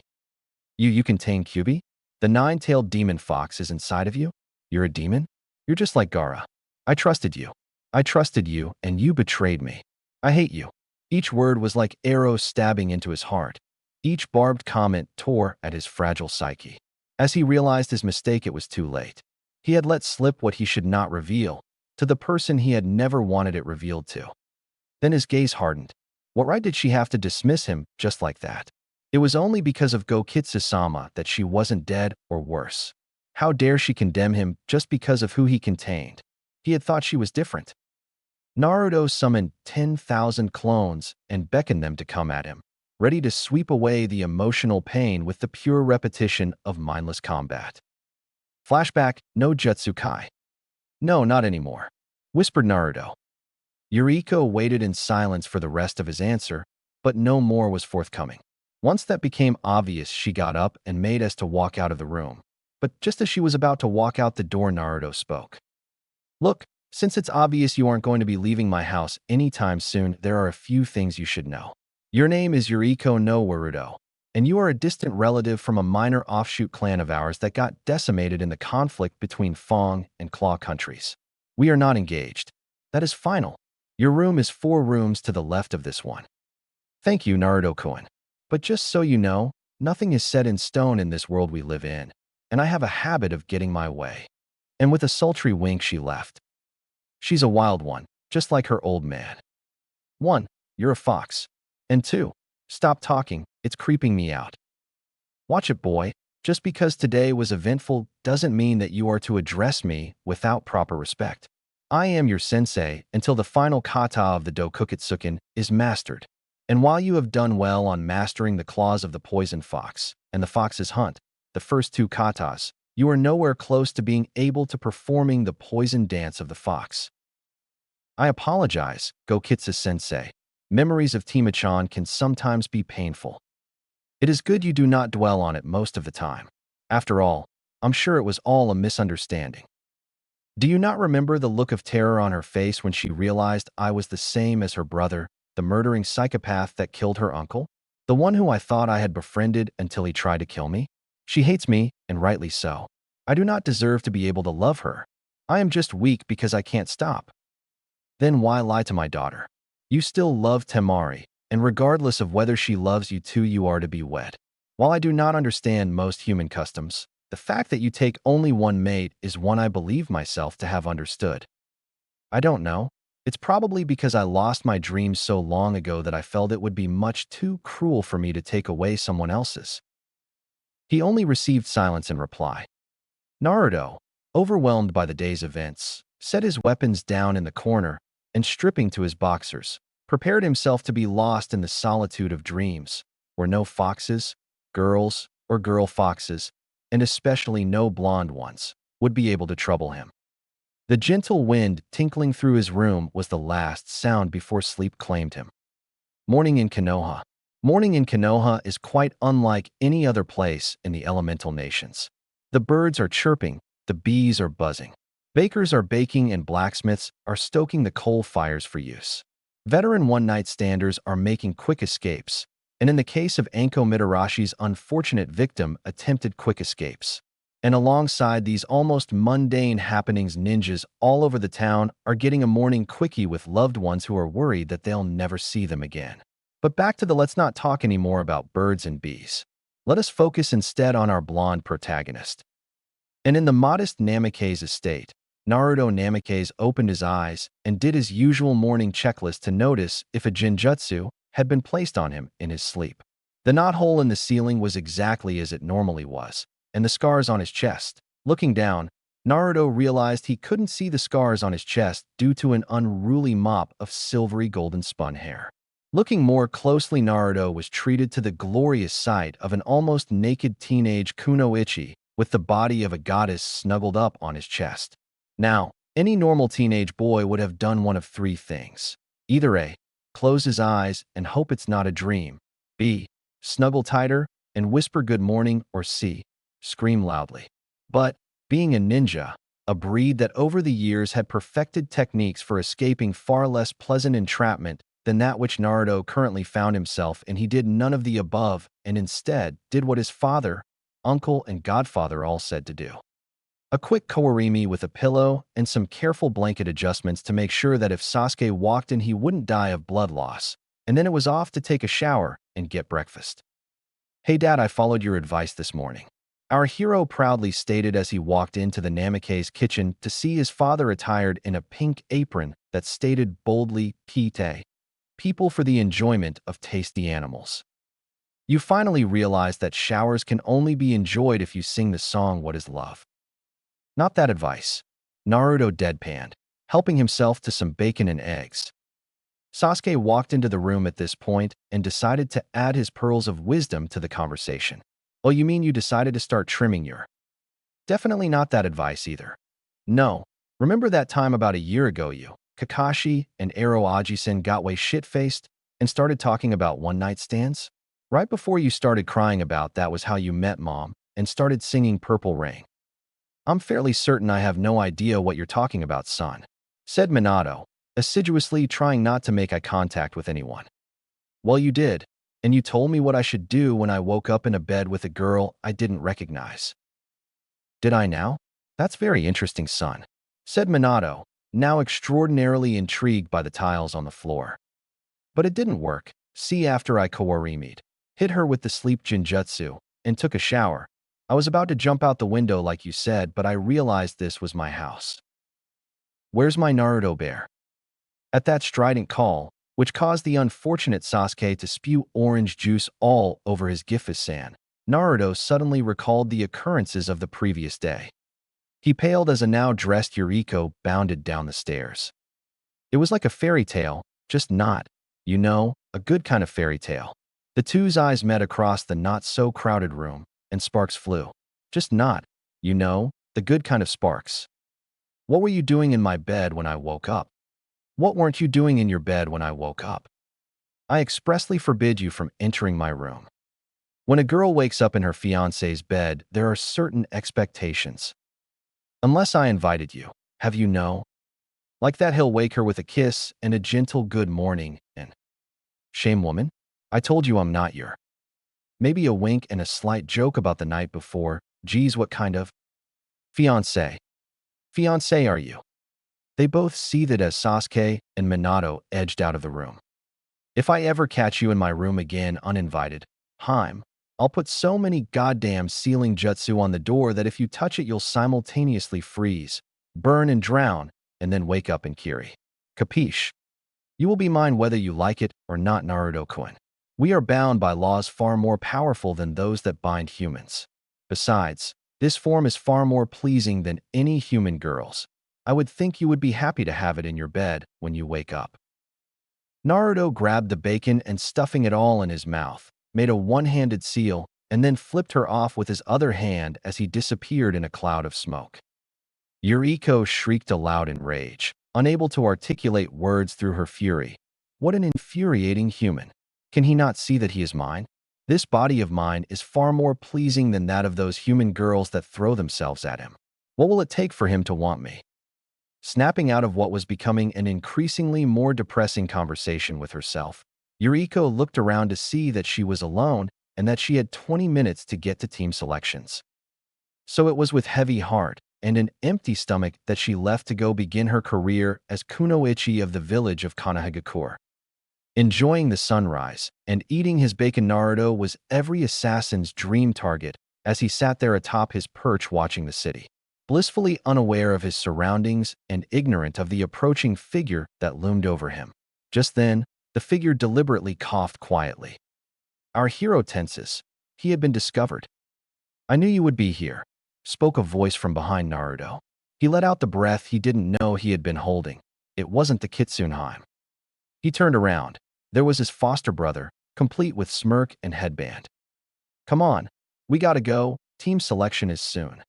You contain Kyuubi? The 9-tailed demon fox is inside of you? You're a demon? You're just like Gaara. I trusted you. I trusted you, and you betrayed me. I hate you." Each word was like arrows stabbing into his heart. Each barbed comment tore at his fragile psyche. As he realized his mistake, it was too late. He had let slip what he should not reveal to the person he had never wanted it revealed to. Then his gaze hardened. What right did she have to dismiss him just like that? It was only because of Gokitsu-sama that she wasn't dead or worse. How dare she condemn him just because of who he contained? He had thought she was different. Naruto summoned 10,000 clones and beckoned them to come at him, ready to sweep away the emotional pain with the pure repetition of mindless combat. Flashback, no Jutsu Kai. No, not anymore, whispered Naruto. Yuriko waited in silence for the rest of his answer, but no more was forthcoming. Once that became obvious, she got up and made as to walk out of the room. But just as she was about to walk out the door, Naruto spoke. Look, since it's obvious you aren't going to be leaving my house anytime soon, there are a few things you should know. Your name is Yuriko no Naruto, and you are a distant relative from a minor offshoot clan of ours that got decimated in the conflict between Fong and Claw countries. We are not engaged. That is final. Your room is 4 rooms to the left of this one. Thank you, Naruto-kun. But just so you know, nothing is set in stone in this world we live in, and I have a habit of getting my way. And with a sultry wink, she left. She's a wild one, just like her old man. 1. You're a fox. And 2. Stop talking, it's creeping me out. Watch it, boy. Just because today was eventful doesn't mean that you are to address me without proper respect. I am your sensei until the final kata of the Dokuketsuken is mastered. And while you have done well on mastering the claws of the poison fox and the fox's hunt, the first 2 katas, you are nowhere close to being able to performing the poison dance of the fox. I apologize, Gokitsu-sensei. Memories of Timachan can sometimes be painful. It is good you do not dwell on it most of the time. After all, I'm sure it was all a misunderstanding. Do you not remember the look of terror on her face when she realized I was the same as her brother, the murdering psychopath that killed her uncle? The one who I thought I had befriended until he tried to kill me? She hates me, and rightly so. I do not deserve to be able to love her. I am just weak because I can't stop. Then why lie to my daughter? You still love Temari, and regardless of whether she loves you too, you are to be wed. While I do not understand most human customs, the fact that you take only one mate is one I believe myself to have understood. I don't know. It's probably because I lost my dreams so long ago that I felt it would be much too cruel for me to take away someone else's. He only received silence in reply. Naruto, overwhelmed by the day's events, set his weapons down in the corner and, stripping to his boxers, prepared himself to be lost in the solitude of dreams, where no foxes, girls, or girl foxes, and especially no blonde ones, would be able to trouble him. The gentle wind tinkling through his room was the last sound before sleep claimed him. Morning in Konoha. Morning in Konoha is quite unlike any other place in the elemental nations. The birds are chirping, the bees are buzzing. Bakers are baking and blacksmiths are stoking the coal fires for use. Veteran one-night standers are making quick escapes, and in the case of Anko Mitarashi's unfortunate victim, attempted quick escapes. And alongside these almost mundane happenings, ninjas all over the town are getting a morning quickie with loved ones who are worried that they'll never see them again. But back to the let's not talk anymore about birds and bees. Let us focus instead on our blonde protagonist. And in the modest Namikaze estate, Naruto Namikaze opened his eyes and did his usual morning checklist to notice if a genjutsu had been placed on him in his sleep. The knothole in the ceiling was exactly as it normally was, and the scars on his chest. Looking down, Naruto realized he couldn't see the scars on his chest due to an unruly mop of silvery golden spun hair. Looking more closely, Naruto was treated to the glorious sight of an almost naked teenage kunoichi with the body of a goddess snuggled up on his chest. Now, any normal teenage boy would have done one of 3 things. Either A, close his eyes and hope it's not a dream, B, snuggle tighter and whisper good morning, or C, scream loudly. But, being a ninja, a breed that over the years had perfected techniques for escaping far less pleasant entrapment than that which Naruto currently found himself in, he did none of the above and instead did what his father, uncle, and godfather all said to do. A quick kawarimi with a pillow and some careful blanket adjustments to make sure that if Sasuke walked in he wouldn't die of blood loss, and then it was off to take a shower and get breakfast. Hey Dad, I followed your advice this morning. Our hero proudly stated as he walked into the Namikaze kitchen to see his father attired in a pink apron that stated boldly, Pite, people for the enjoyment of tasty animals. You finally realize that showers can only be enjoyed if you sing the song What is Love. Not that advice. Naruto deadpanned, helping himself to some bacon and eggs. Sasuke walked into the room at this point and decided to add his pearls of wisdom to the conversation. Oh, you mean you decided to start trimming your... Definitely not that advice either. No, remember that time about a year ago you, Kakashi, and Ero Ajisen got way shit-faced and started talking about one-night stands? Right before you started crying about that was how you met Mom and started singing Purple Rain. I'm fairly certain I have no idea what you're talking about, son, said Minato, assiduously trying not to make eye contact with anyone. Well, you did, and you told me what I should do when I woke up in a bed with a girl I didn't recognize. Did I now? That's very interesting, son, said Minato, now extraordinarily intrigued by the tiles on the floor. But it didn't work. See, after I Kawarimi'd, hit her with the sleep Genjutsu, and took a shower, I was about to jump out the window like you said, but I realized this was my house. Where's my Naruto bear? At that strident call, which caused the unfortunate Sasuke to spew orange juice all over his Gifu-san, Naruto suddenly recalled the occurrences of the previous day. He paled as a now-dressed Yuriko bounded down the stairs. It was like a fairy tale, just not, you know, a good kind of fairy tale. The two's eyes met across the not-so-crowded room, and sparks flew. Just not, you know, the good kind of sparks. What were you doing in my bed when I woke up? What weren't you doing in your bed when I woke up? I expressly forbid you from entering my room. When a girl wakes up in her fiancé's bed, there are certain expectations. Unless I invited you, have you know? Like that he'll wake her with a kiss and a gentle good morning and... Shame, woman? I told you I'm not your... Maybe a wink and a slight joke about the night before. Geez, what kind of... Fiancé are you? They both seethed as Sasuke and Minato edged out of the room. If I ever catch you in my room again uninvited, I'll put so many goddamn sealing jutsu on the door that if you touch it you'll simultaneously freeze, burn and drown, and then wake up in Kiri. Capiche? You will be mine whether you like it or not, Naruto-kun. We are bound by laws far more powerful than those that bind humans. Besides, this form is far more pleasing than any human girl's. I would think you would be happy to have it in your bed when you wake up. Naruto grabbed the bacon and stuffing it all in his mouth, made a one-handed seal, and then flipped her off with his other hand as he disappeared in a cloud of smoke. Yuriko shrieked aloud in rage, unable to articulate words through her fury. What an infuriating human. Can he not see that he is mine? This body of mine is far more pleasing than that of those human girls that throw themselves at him. What will it take for him to want me? Snapping out of what was becoming an increasingly more depressing conversation with herself, Yuriko looked around to see that she was alone and that she had 20 minutes to get to team selections. So it was with heavy heart and an empty stomach that she left to go begin her career as Kunoichi of the village of Konohagakure. Enjoying the sunrise and eating his bacon, Naruto was every assassin's dream target as he sat there atop his perch watching the city, blissfully unaware of his surroundings and ignorant of the approaching figure that loomed over him. Just then, the figure deliberately coughed quietly. Our hero tenses. He had been discovered. I knew you would be here, spoke a voice from behind Naruto. He let out the breath he didn't know he had been holding. It wasn't the Kitsunheim. He turned around. There was his foster brother, complete with smirk and headband. Come on, we gotta go, team selection is soon.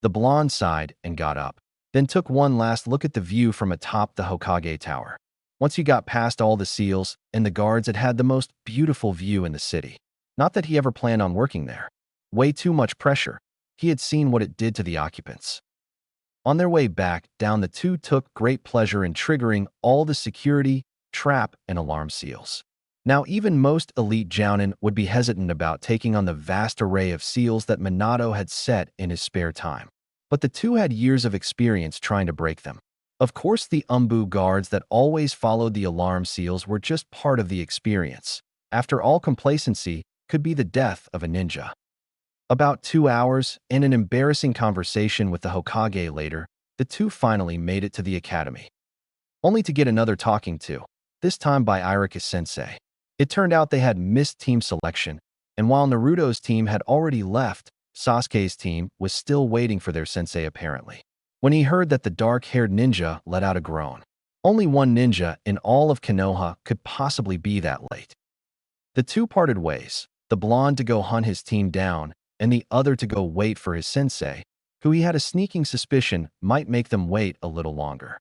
The blonde sighed and got up, then took one last look at the view from atop the Hokage Tower. Once he got past all the seals and the guards, it had the most beautiful view in the city. Not that he ever planned on working there. Way too much pressure. He had seen what it did to the occupants. On their way back down, the two took great pleasure in triggering all the security, trap, and alarm seals. Now, even most elite jounin would be hesitant about taking on the vast array of seals that Minato had set in his spare time. But the two had years of experience trying to break them. Of course, the Umbu guards that always followed the alarm seals were just part of the experience. After all, complacency could be the death of a ninja. About 2 hours and an embarrassing conversation with the Hokage later, the two finally made it to the academy. Only to get another talking to, this time by Irika-sensei. It turned out they had missed team selection, and while Naruto's team had already left, Sasuke's team was still waiting for their sensei apparently. When he heard that the dark-haired ninja let out a groan. Only one ninja in all of Konoha could possibly be that late. The two parted ways, the blonde to go hunt his team down, and the other to go wait for his sensei, who he had a sneaking suspicion might make them wait a little longer.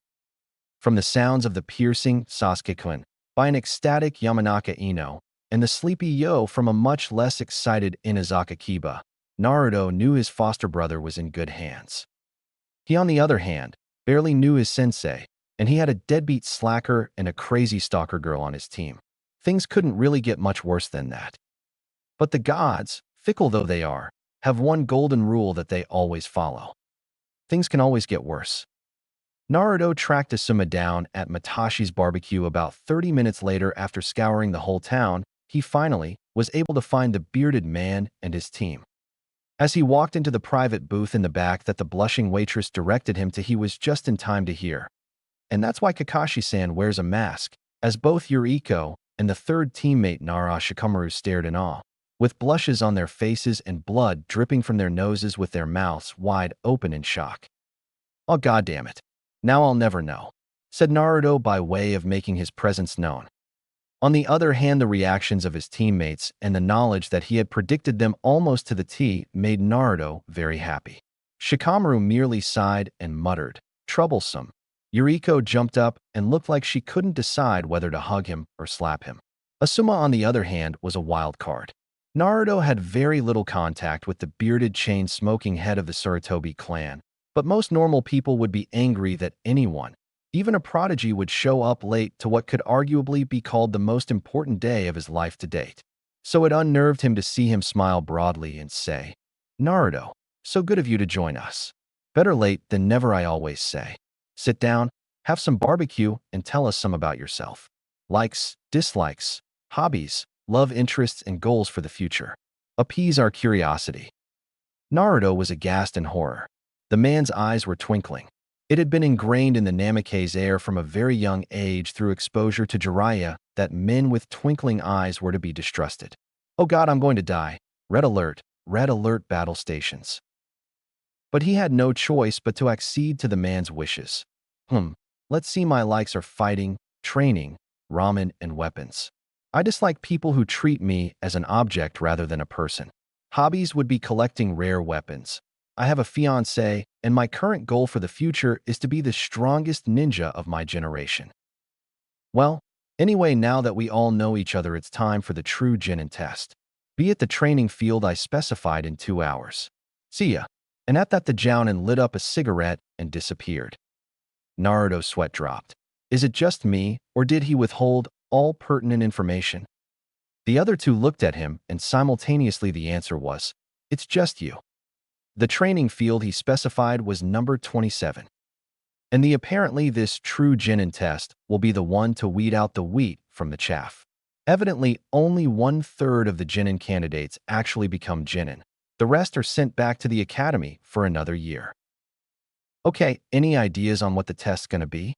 From the sounds of the piercing Sasuke-kun by an ecstatic Yamanaka Ino and the sleepy yo from a much less excited Inazaka Kiba, Naruto knew his foster brother was in good hands. He, on the other hand, barely knew his sensei, and he had a deadbeat slacker and a crazy stalker girl on his team. Things couldn't really get much worse than that. But the gods, fickle though they are, have one golden rule that they always follow. Things can always get worse. Naruto tracked Asuma down at Matashi's barbecue about 30 minutes later. After scouring the whole town, he finally was able to find the bearded man and his team. As he walked into the private booth in the back that the blushing waitress directed him to, he was just in time to hear. And that's why Kakashi-san wears a mask, as both Yuriko and the third teammate Nara Shikamaru stared in awe, with blushes on their faces and blood dripping from their noses with their mouths wide open in shock. "Oh goddammit. Now I'll never know," said Naruto by way of making his presence known. On the other hand, the reactions of his teammates and the knowledge that he had predicted them almost to the T made Naruto very happy. Shikamaru merely sighed and muttered, "Troublesome." Yuriko jumped up and looked like she couldn't decide whether to hug him or slap him. Asuma, on the other hand, was a wild card. Naruto had very little contact with the bearded chain-smoking head of the Sarutobi clan, but most normal people would be angry that anyone, even a prodigy, would show up late to what could arguably be called the most important day of his life to date. So it unnerved him to see him smile broadly and say, "Naruto, so good of you to join us. Better late than never, I always say. Sit down, have some barbecue, and tell us some about yourself. Likes, dislikes, hobbies, love interests, and goals for the future. Appease our curiosity." Naruto was aghast in horror. The man's eyes were twinkling. It had been ingrained in the Namikaze air from a very young age through exposure to Jiraiya that men with twinkling eyes were to be distrusted. "Oh god, I'm going to die. Red alert battle stations." But he had no choice but to accede to the man's wishes. Let's see, my likes are fighting, training, ramen, and weapons. I dislike people who treat me as an object rather than a person. Hobbies would be collecting rare weapons. I have a fiancé, and my current goal for the future is to be the strongest ninja of my generation. Well, anyway, now that we all know each other, it's time for the true Genin test. Be at the training field I specified in 2 hours. See ya. And at that, the Jounin lit up a cigarette and disappeared. Naruto's sweat dropped. Is it just me, or did he withhold all pertinent information? The other two looked at him, and simultaneously the answer was, "It's just you." The training field he specified was number 27. And apparently this true Genin test will be the one to weed out the wheat from the chaff. Evidently, only 1/3 of the Genin candidates actually become Genin. The rest are sent back to the academy for another year. Okay, any ideas on what the test's gonna be?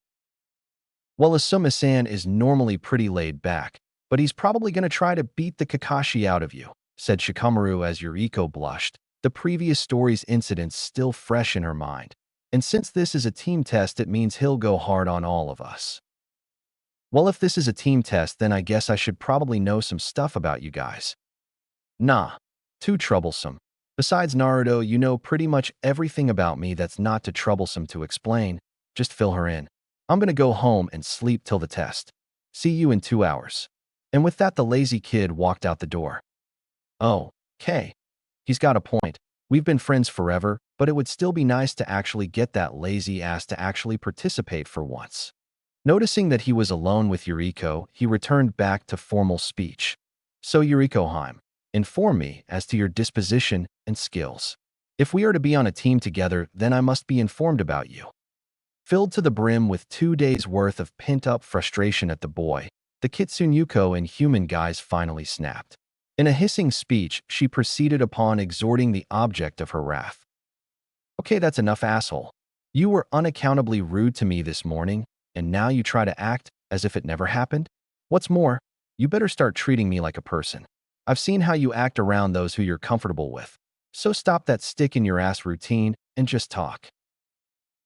Well, Asuma-san is normally pretty laid back, but he's probably gonna try to beat the Kakashi out of you, said Shikamaru as Yuriko blushed, the previous story's incidents still fresh in her mind. And since this is a team test, it means he'll go hard on all of us. Well, if this is a team test, then I guess I should probably know some stuff about you guys. Nah, too troublesome. Besides, Naruto, you know pretty much everything about me that's not too troublesome to explain. Just fill her in. I'm gonna go home and sleep till the test. See you in 2 hours. And with that, the lazy kid walked out the door. Oh, okay. He's got a point. We've been friends forever, but it would still be nice to actually get that lazy ass to actually participate for once. Noticing that he was alone with Yuriko, he returned back to formal speech. So Yuriko-heim, inform me as to your disposition and skills. If we are to be on a team together, then I must be informed about you. Filled to the brim with 2 days' worth of pent-up frustration at the boy, the Kitsune Yuko and human guys finally snapped. In a hissing speech, she proceeded upon exhorting the object of her wrath. Okay, that's enough, asshole. You were unaccountably rude to me this morning, and now you try to act as if it never happened? What's more, You better start treating me like a person. I've seen how you act around those who you're comfortable with. So stop that stick-in-your-ass routine and just talk.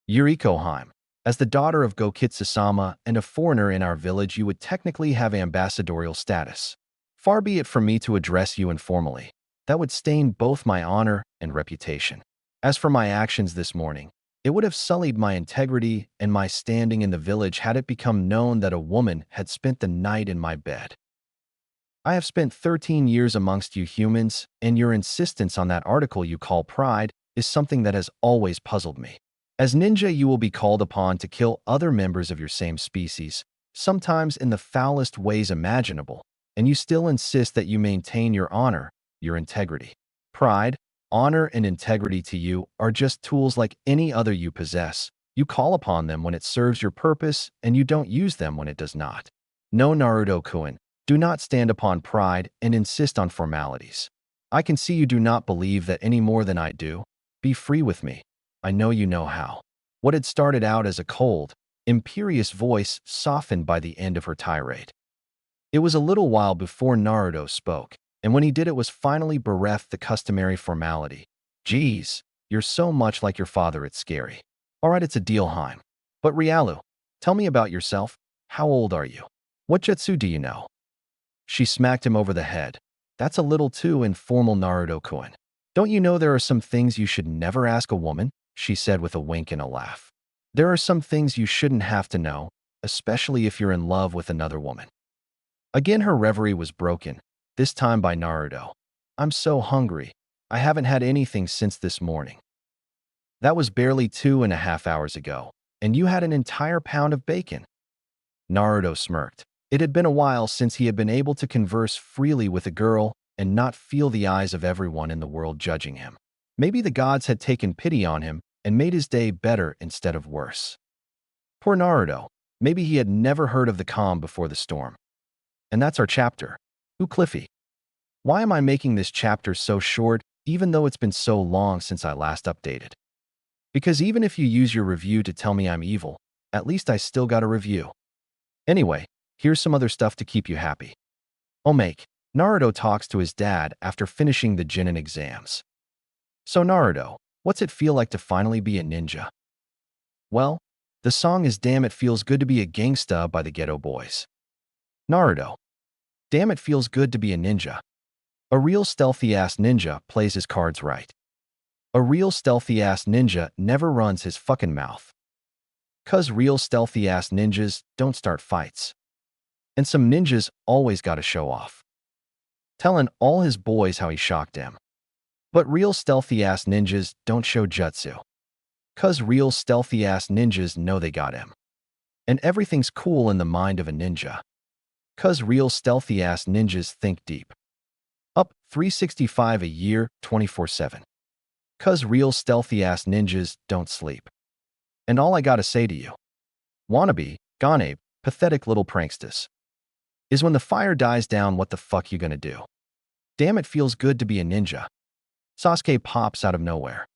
Yuriko Heim. As the daughter of Gokitsu-sama and a foreigner in our village, you would technically have ambassadorial status. Far be it from me to address you informally. That would stain both my honor and reputation. As for my actions this morning, it would have sullied my integrity and my standing in the village had it become known that a woman had spent the night in my bed. I have spent 13 years amongst you humans, and your insistence on that article you call pride is something that has always puzzled me. As ninja, you will be called upon to kill other members of your same species, sometimes in the foulest ways imaginable, and you still insist that you maintain your honor, your integrity. Pride, honor, and integrity to you are just tools like any other you possess. You call upon them when it serves your purpose, and you don't use them when it does not. No, Naruto-kun, do not stand upon pride and insist on formalities. I can see you do not believe that any more than I do. Be free with me. I know you know how. What had started out as a cold, imperious voice softened by the end of her tirade. It was a little while before Naruto spoke, and when he did, it was finally bereft the customary formality. Geez, you're so much like your father, it's scary. All right, it's a deal, Heim. But Rialu, tell me about yourself. How old are you? What jutsu do you know? She smacked him over the head. That's a little too informal, Naruto-kun. Don't you know there are some things you should never ask a woman? She said with a wink and a laugh. There are some things you shouldn't have to know, especially if you're in love with another woman. Again, her reverie was broken, this time by Naruto. I'm so hungry. I haven't had anything since this morning. That was barely 2.5 hours ago, and you had an entire pound of bacon. Naruto smirked. It had been a while since he had been able to converse freely with a girl and not feel the eyes of everyone in the world judging him. Maybe the gods had taken pity on him and made his day better instead of worse. Poor Naruto. Maybe he had never heard of the calm before the storm. And that's our chapter. Ooh, Cliffy. Why am I making this chapter so short, even though it's been so long since I last updated? Because even if you use your review to tell me I'm evil, at least I still got a review. Anyway, here's some other stuff to keep you happy. Omake. Naruto talks to his dad after finishing the Genin exams. So Naruto, what's it feel like to finally be a ninja? Well, the song is Damn It Feels Good to Be a Gangsta by the Ghetto Boys. Naruto. Damn, it feels good to be a ninja. A real stealthy-ass ninja plays his cards right. A real stealthy-ass ninja never runs his fucking mouth. 'Cause real stealthy-ass ninjas don't start fights. And some ninjas always gotta show off. Telling all his boys how he shocked them. But real stealthy-ass ninjas don't show jutsu. 'Cause real stealthy-ass ninjas know they got him. And everything's cool in the mind of a ninja. 'Cause real stealthy-ass ninjas think deep. Up 365 a year, 24/7. 'Cause real stealthy-ass ninjas don't sleep. And all I gotta say to you, wannabe, Ganebe, pathetic little pranksters, is when the fire dies down, what the fuck you gonna do? Damn, it feels good to be a ninja. Sasuke pops out of nowhere.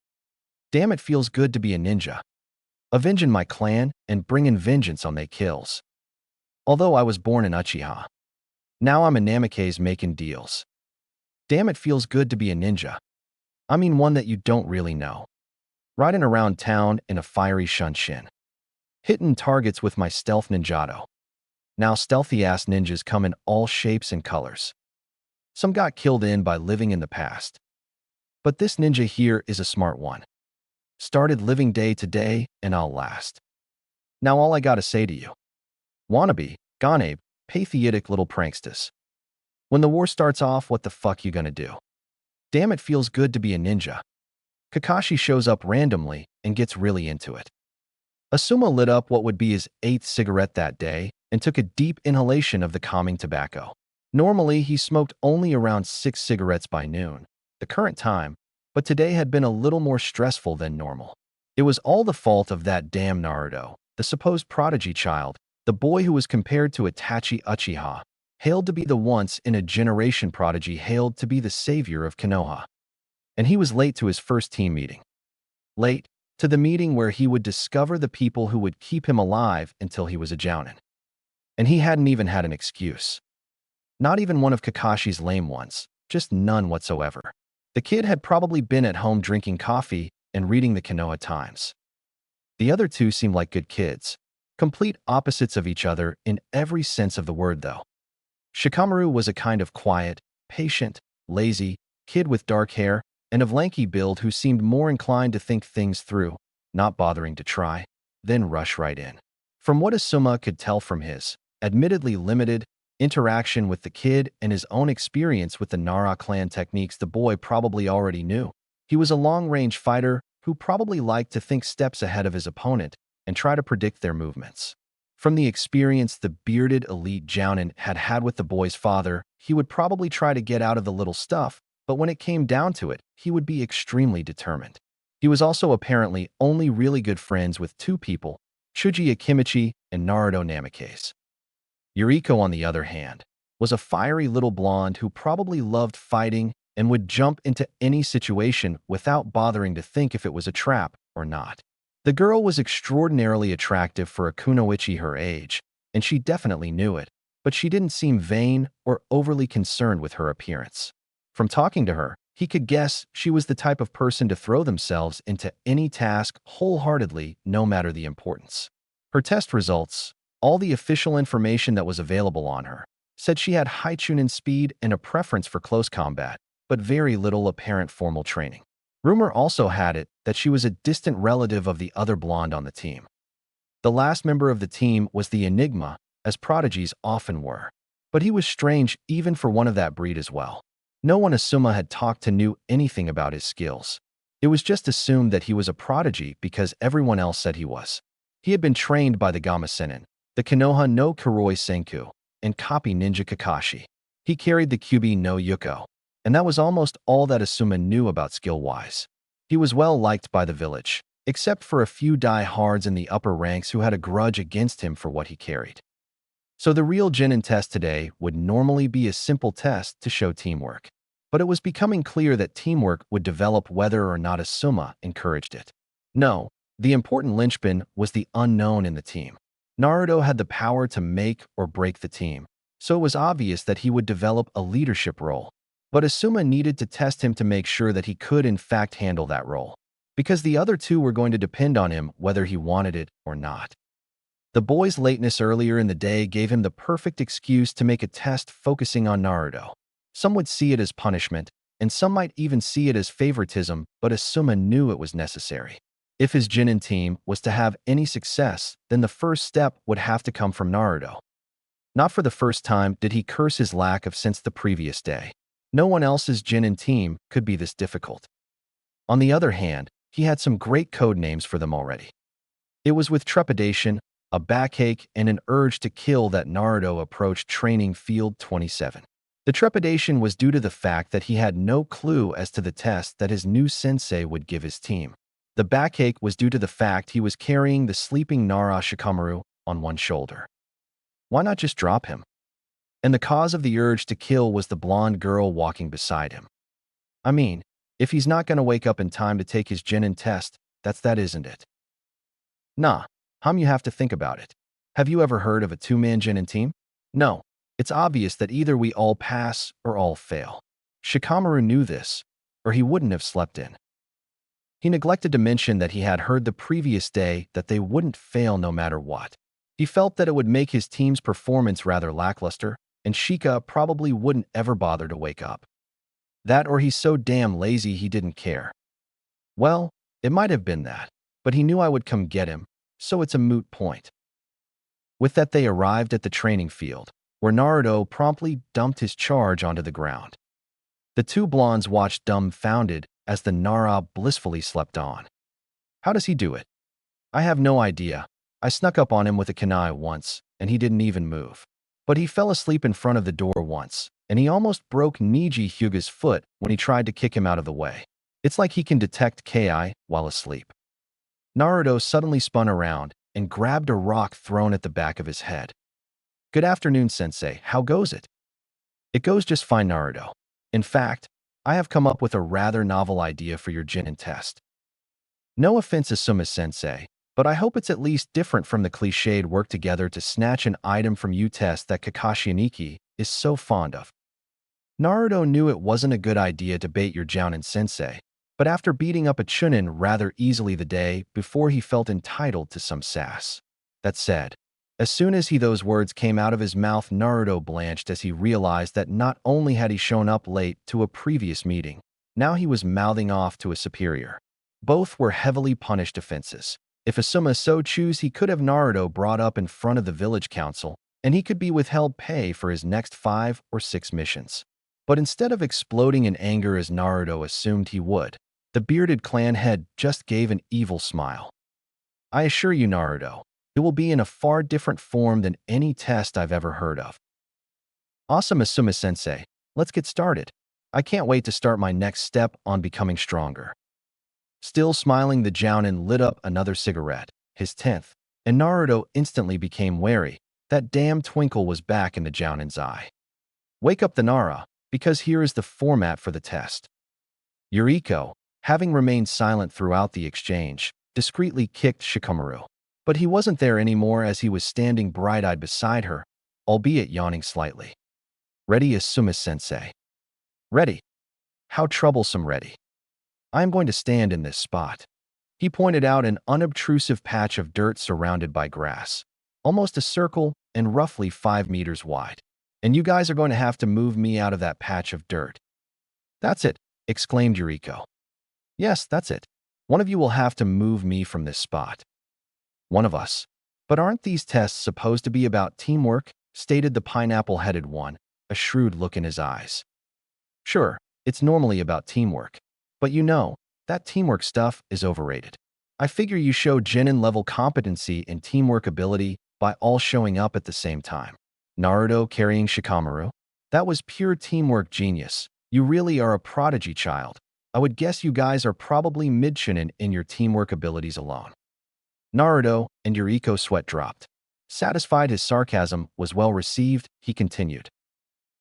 Damn, it feels good to be a ninja. Avenging my clan and bringing vengeance on they kills. Although I was born in Uchiha. Now I'm in Namikaze making deals. Damn, it feels good to be a ninja. I mean one that you don't really know. Riding around town in a fiery shunshin. Hitting targets with my stealth ninjato. Now stealthy-ass ninjas come in all shapes and colors. Some got killed by living in the past. But this ninja here is a smart one. Started living day to day, and I'll last. Now all I gotta say to you, wannabe, Ganebe, pathetic little pranksters. When the war starts off, what the fuck you gonna do? Damn, it feels good to be a ninja. Kakashi shows up randomly and gets really into it. Asuma lit up what would be his 8th cigarette that day and took a deep inhalation of the calming tobacco. Normally, he smoked only around 6 cigarettes by noon, the current time, but today had been a little more stressful than normal. It was all the fault of that damn Naruto, the supposed prodigy child, the boy who was compared to Itachi Uchiha, hailed to be the once-in-a-generation prodigy, hailed to be the savior of Konoha. And he was late to his first team meeting. Late to the meeting where he would discover the people who would keep him alive until he was a jounin. And he hadn't even had an excuse. Not even one of Kakashi's lame ones, just none whatsoever. The kid had probably been at home drinking coffee and reading the Konoha Times. The other two seemed like good kids, complete opposites of each other in every sense of the word though. Shikamaru was a kind of quiet, patient, lazy kid with dark hair and of lanky build who seemed more inclined to think things through, not bothering to try, then rush right in. From what Asuma could tell from his, admittedly limited, interaction with the kid and his own experience with the Nara clan techniques, the boy probably already knew. He was a long-range fighter who probably liked to think steps ahead of his opponent and try to predict their movements. From the experience the bearded elite Jounin had had with the boy's father, he would probably try to get out of the little stuff, but when it came down to it, he would be extremely determined. He was also apparently only really good friends with two people, Chuji Akimichi and Naruto Namikaze. Yuriko, on the other hand, was a fiery little blonde who probably loved fighting and would jump into any situation without bothering to think if it was a trap or not. The girl was extraordinarily attractive for a kunoichi her age, and she definitely knew it, but she didn't seem vain or overly concerned with her appearance. From talking to her, he could guess she was the type of person to throw themselves into any task wholeheartedly, no matter the importance. Her test results, all the official information that was available on her, said she had high chunin speed and a preference for close combat, but very little apparent formal training. Rumor also had it that she was a distant relative of the other blonde on the team. The last member of the team was the Enigma, as prodigies often were. But he was strange even for one of that breed as well. No one Asuma had talked to knew anything about his skills. It was just assumed that he was a prodigy because everyone else said he was. He had been trained by the Gama Sennin, the Konoha no Kuroi Senku, and Copy Ninja Kakashi. He carried the Kyubi no Yuko, and that was almost all that Asuma knew about skill-wise. He was well liked by the village, except for a few die-hards in the upper ranks who had a grudge against him for what he carried. So the real Genin test today would normally be a simple test to show teamwork. But it was becoming clear that teamwork would develop whether or not Asuma encouraged it. No, the important linchpin was the unknown in the team. Naruto had the power to make or break the team, so it was obvious that he would develop a leadership role. But Asuma needed to test him to make sure that he could in fact handle that role, because the other two were going to depend on him whether he wanted it or not. The boy's lateness earlier in the day gave him the perfect excuse to make a test focusing on Naruto. Some would see it as punishment, and some might even see it as favoritism, but Asuma knew it was necessary. If his Genin team was to have any success, then the first step would have to come from Naruto. Not for the first time did he curse his lack of since the previous day. No one else's Genin team could be this difficult. On the other hand, he had some great code names for them already. It was with trepidation, a backache, and an urge to kill that Naruto approached training field 27. The trepidation was due to the fact that he had no clue as to the test that his new sensei would give his team. The backache was due to the fact he was carrying the sleeping Nara Shikamaru on one shoulder. Why not just drop him? And the cause of the urge to kill was the blonde girl walking beside him. I mean, if he's not going to wake up in time to take his Genin test, that's that, isn't it? Nah, you have to think about it. Have you ever heard of a two-man Genin team? No, it's obvious that either we all pass or all fail. Shikamaru knew this, or he wouldn't have slept in. He neglected to mention that he had heard the previous day that they wouldn't fail no matter what. He felt that it would make his team's performance rather lackluster, and Shika probably wouldn't ever bother to wake up. That or he's so damn lazy he didn't care. Well, it might have been that, but he knew I would come get him, so it's a moot point. With that, they arrived at the training field, where Naruto promptly dumped his charge onto the ground. The two blondes watched dumbfounded as the Nara blissfully slept on. How does he do it? I have no idea. I snuck up on him with a kunai once, and he didn't even move. But he fell asleep in front of the door once, and he almost broke Niji Hyuga's foot when he tried to kick him out of the way. It's like he can detect Ki while asleep. Naruto suddenly spun around and grabbed a rock thrown at the back of his head. Good afternoon, Sensei. How goes it? It goes just fine, Naruto. In fact, I have come up with a rather novel idea for your Genin test. No offense, Asuma-sensei, but I hope it's at least different from the cliched work together to snatch an item from you test that Kakashi and Iki is so fond of. Naruto knew it wasn't a good idea to bait your Jounin sensei, but after beating up a Chunin rather easily the day before, he felt entitled to some sass. That said, as soon as those words came out of his mouth, Naruto blanched as he realized that not only had he shown up late to a previous meeting, now he was mouthing off to a superior. Both were heavily punished offenses. If Asuma so choose, he could have Naruto brought up in front of the village council, and he could be withheld pay for his next 5 or 6 missions. But instead of exploding in anger as Naruto assumed he would, the bearded clan head just gave an evil smile. I assure you, Naruto, it will be in a far different form than any test I've ever heard of. Awesome, Asuma-sensei. Let's get started. I can't wait to start my next step on becoming stronger. Still smiling, the Jounin lit up another cigarette, his 10th, and Naruto instantly became wary. That damn twinkle was back in the Jounin's eye. Wake up the Nara, because here is the format for the test. Yuriko, having remained silent throughout the exchange, discreetly kicked Shikamaru. But he wasn't there anymore as he was standing bright-eyed beside her, albeit yawning slightly. Ready, Asuma-sensei. Ready. How troublesome ready. I am going to stand in this spot. He pointed out an unobtrusive patch of dirt surrounded by grass, almost a circle and roughly 5 meters wide. And you guys are going to have to move me out of that patch of dirt. That's it, exclaimed Yuriko. Yes, that's it. One of you will have to move me from this spot. One of us. But aren't these tests supposed to be about teamwork? Stated the pineapple-headed one, a shrewd look in his eyes. Sure, it's normally about teamwork. But you know, that teamwork stuff is overrated. I figure you show Genin-level competency and teamwork ability by all showing up at the same time. Naruto carrying Shikamaru? That was pure teamwork genius. You really are a prodigy, child. I would guess you guys are probably mid-shinin in your teamwork abilities alone. Naruto and Yuriko sweat dropped. Satisfied his sarcasm was well received, he continued.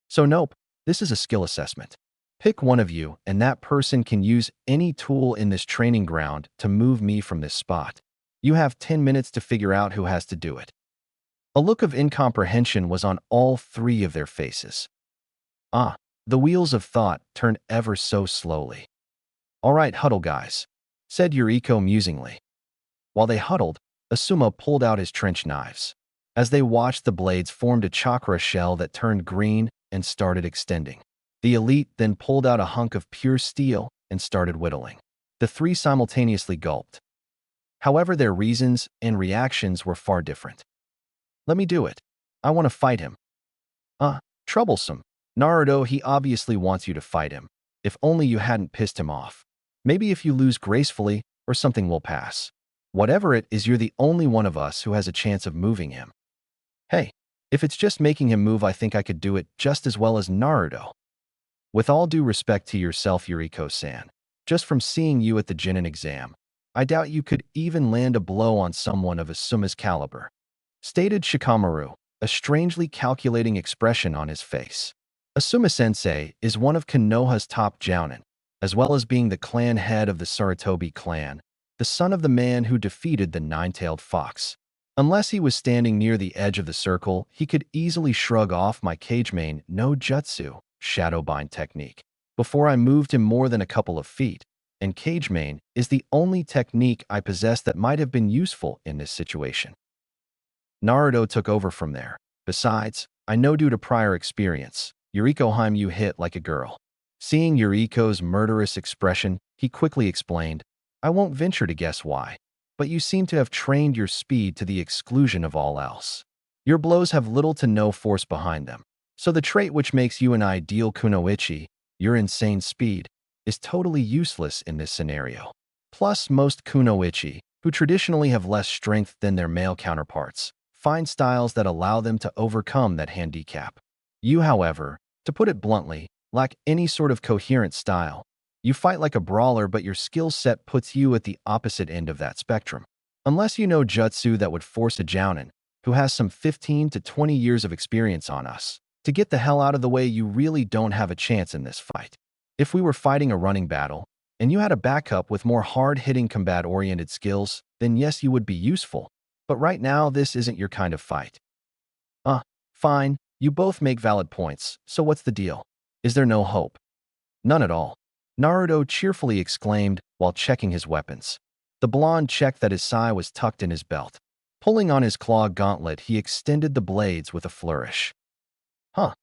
So nope, this is a skill assessment. Pick one of you, and that person can use any tool in this training ground to move me from this spot. You have 10 minutes to figure out who has to do it. A look of incomprehension was on all 3 of their faces. The wheels of thought turned ever so slowly. All right, huddle guys, said Yuriko musingly. While they huddled, Asuma pulled out his trench knives. As they watched, the blades formed a chakra shell that turned green and started extending. The elite then pulled out a hunk of pure steel and started whittling. The 3 simultaneously gulped. However, their reasons and reactions were far different. Let me do it. I want to fight him. Troublesome. Naruto, he obviously wants you to fight him. If only you hadn't pissed him off. Maybe if you lose gracefully or something will pass. Whatever it is, you're the only one of us who has a chance of moving him. Hey, if it's just making him move, I think I could do it just as well as Naruto. With all due respect to yourself, Yuriko-san, just from seeing you at the Genin exam, I doubt you could even land a blow on someone of Asuma's caliber. Stated Shikamaru, a strangely calculating expression on his face. Asuma-sensei is one of Konoha's top jounin, as well as being the clan head of the Sarutobi clan, the son of the man who defeated the nine-tailed fox. Unless he was standing near the edge of the circle, he could easily shrug off my Kagemain no jutsu, shadowbind technique, before I moved him more than a couple of feet, and Kagemain is the only technique I possess that might have been useful in this situation. Naruto took over from there. Besides, I know due to prior experience, Yuriko-hime, you hit like a girl. Seeing Yuriko's murderous expression, he quickly explained, I won't venture to guess why, but you seem to have trained your speed to the exclusion of all else. Your blows have little to no force behind them, so the trait which makes you an ideal kunoichi, your insane speed, is totally useless in this scenario. Plus, most kunoichi, who traditionally have less strength than their male counterparts, find styles that allow them to overcome that handicap. You, however, to put it bluntly, lack any sort of coherent style. You fight like a brawler, but your skill set puts you at the opposite end of that spectrum. Unless you know jutsu that would force a jounin, who has some 15 to 20 years of experience on us, to get the hell out of the way, you really don't have a chance in this fight. If we were fighting a running battle, and you had a backup with more hard-hitting combat-oriented skills, then yes, you would be useful. But right now, this isn't your kind of fight. Fine, You both make valid points, so what's the deal? Is there no hope? None at all. Naruto cheerfully exclaimed while checking his weapons. The blonde checked that his sai was tucked in his belt. Pulling on his claw gauntlet, he extended the blades with a flourish. Huh.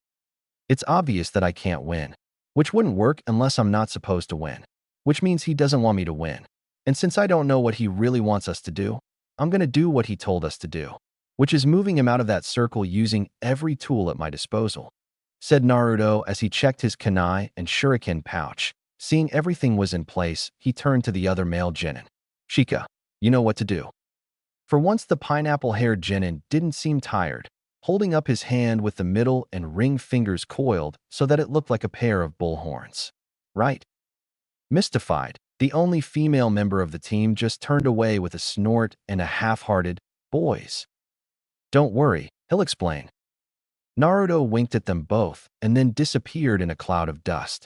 It's obvious that I can't win. Which wouldn't work unless I'm not supposed to win. Which means he doesn't want me to win. And since I don't know what he really wants us to do, I'm gonna do what he told us to do. Which is moving him out of that circle using every tool at my disposal, said Naruto as he checked his kunai and shuriken pouch. Seeing everything was in place, he turned to the other male genin. Shika, you know what to do. For once, the pineapple-haired genin didn't seem tired, holding up his hand with the middle and ring fingers coiled so that it looked like a pair of bull horns. Right? Mystified, the only female member of the team just turned away with a snort and a half-hearted, "Boys. Don't worry, he'll explain." Naruto winked at them both and then disappeared in a cloud of dust.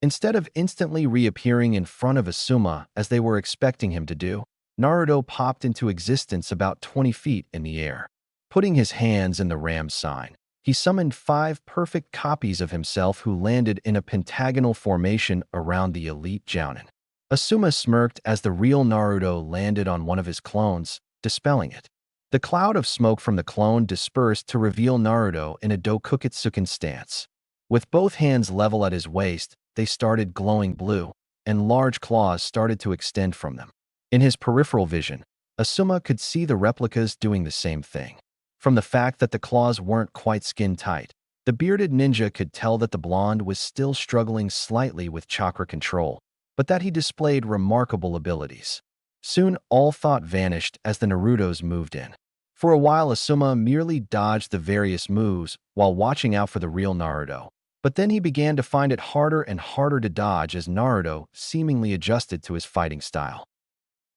Instead of instantly reappearing in front of Asuma as they were expecting him to do, Naruto popped into existence about 20 feet in the air. Putting his hands in the ram sign, he summoned 5 perfect copies of himself who landed in a pentagonal formation around the elite Jounin. Asuma smirked as the real Naruto landed on one of his clones, dispelling it. The cloud of smoke from the clone dispersed to reveal Naruto in a Dokuketsuken stance. With both hands level at his waist, they started glowing blue, and large claws started to extend from them. In his peripheral vision, Asuma could see the replicas doing the same thing. From the fact that the claws weren't quite skin-tight, the bearded ninja could tell that the blonde was still struggling slightly with chakra control, but that he displayed remarkable abilities. Soon, all thought vanished as the Narutos moved in. For a while, Asuma merely dodged the various moves while watching out for the real Naruto. But then he began to find it harder and harder to dodge as Naruto seemingly adjusted to his fighting style.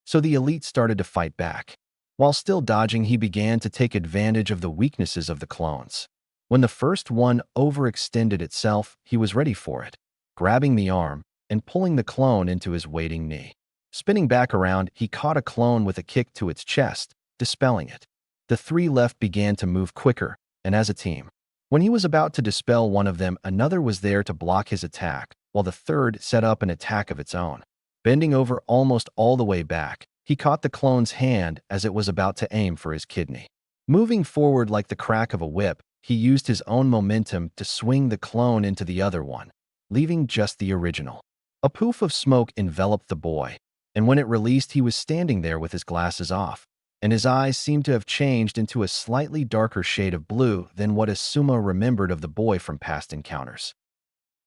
So the elite started to fight back. While still dodging, he began to take advantage of the weaknesses of the clones. When the first one overextended itself, he was ready for it, grabbing the arm and pulling the clone into his waiting knee. Spinning back around, he caught a clone with a kick to its chest, dispelling it. The 3 left began to move quicker, and as a team. When he was about to dispel one of them, another was there to block his attack, while the third set up an attack of its own. Bending over almost all the way back, he caught the clone's hand as it was about to aim for his kidney. Moving forward like the crack of a whip, he used his own momentum to swing the clone into the other one, leaving just the original. A poof of smoke enveloped the boy, and when it released, he was standing there with his glasses off, and his eyes seemed to have changed into a slightly darker shade of blue than what Asuma remembered of the boy from past encounters.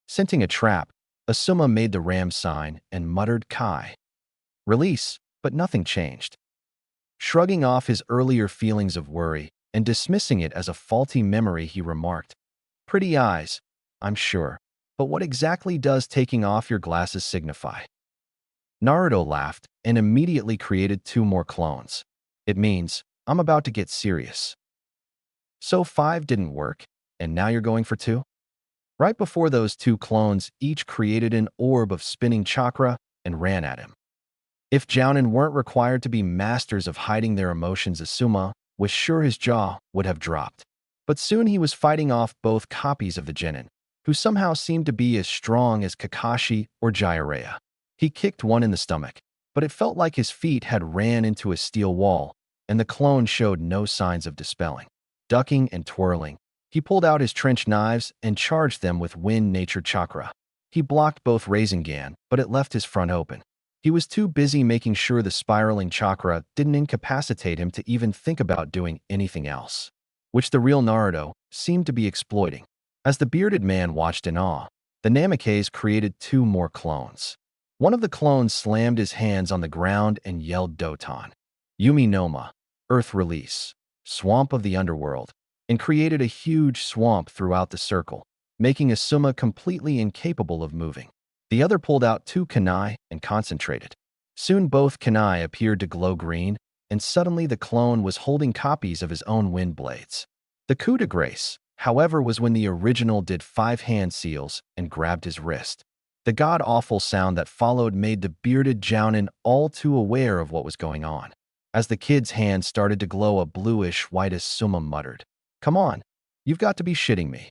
Scenting a trap, Asuma made the ram sign and muttered Kai. Release, but nothing changed. Shrugging off his earlier feelings of worry and dismissing it as a faulty memory, he remarked, "Pretty eyes, I'm sure, but what exactly does taking off your glasses signify?" Naruto laughed and immediately created 2 more clones. "It means, I'm about to get serious." So 5 didn't work, and now you're going for 2? Right before those 2 clones each created an orb of spinning chakra and ran at him. If Jounin weren't required to be masters of hiding their emotions, Asuma was sure his jaw would have dropped. But soon he was fighting off both copies of the genin, who somehow seemed to be as strong as Kakashi or Jiraiya. He kicked one in the stomach, but it felt like his feet had ran into a steel wall, and the clone showed no signs of dispelling. Ducking and twirling, he pulled out his trench knives and charged them with wind nature chakra. He blocked both Rasengan, but it left his front open. He was too busy making sure the spiraling chakra didn't incapacitate him to even think about doing anything else, which the real Naruto seemed to be exploiting. As the bearded man watched in awe, the Namikaze created 2 more clones. One of the clones slammed his hands on the ground and yelled Doton, Yumi Noma, Earth Release, Swamp of the Underworld, and created a huge swamp throughout the circle, making Asuma completely incapable of moving. The other pulled out 2 kunai and concentrated. Soon both kunai appeared to glow green, and suddenly the clone was holding copies of his own wind blades. The coup de grace, however, was when the original did 5 hand seals and grabbed his wrist. The god-awful sound that followed made the bearded Jounin all too aware of what was going on. As the kid's hand started to glow a bluish-white, Asuma muttered, "Come on, You've got to be shitting me.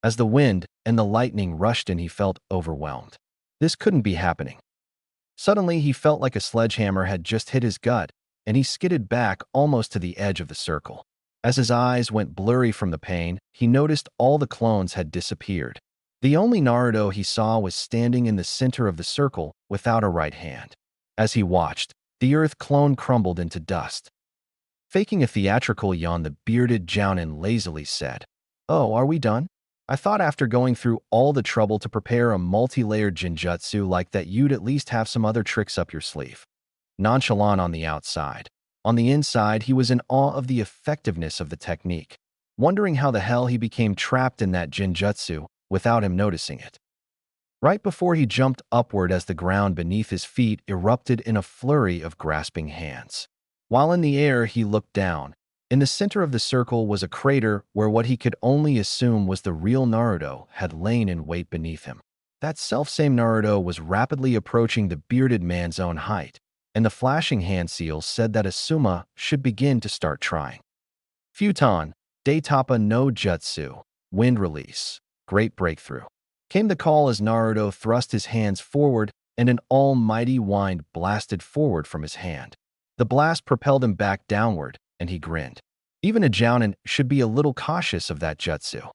As the wind and the lightning rushed in, he felt overwhelmed. This couldn't be happening. Suddenly, he felt like a sledgehammer had just hit his gut, and he skidded back almost to the edge of the circle. As his eyes went blurry from the pain, he noticed all the clones had disappeared. The only Naruto he saw was standing in the center of the circle without a right hand. As he watched, the earth clone crumbled into dust. Faking a theatrical yawn, the bearded Jounin lazily said, "Oh, are we done? I thought after going through all the trouble to prepare a multi-layered genjutsu like that you'd at least have some other tricks up your sleeve." Nonchalant on the outside. On the inside, he was in awe of the effectiveness of the technique, wondering how the hell he became trapped in that genjutsu without him noticing it. Right before he jumped upward as the ground beneath his feet erupted in a flurry of grasping hands. While in the air, he looked down. In the center of the circle was a crater where what he could only assume was the real Naruto had lain in wait beneath him. That selfsame Naruto was rapidly approaching the bearded man's own height, and the flashing hand seals said that Asuma should begin to start trying. Futon, Daitapa no Jutsu, wind release, great breakthrough. Came the call as Naruto thrust his hands forward and an almighty wind blasted forward from his hand. The blast propelled him back downward, and he grinned. Even a Jounin should be a little cautious of that jutsu.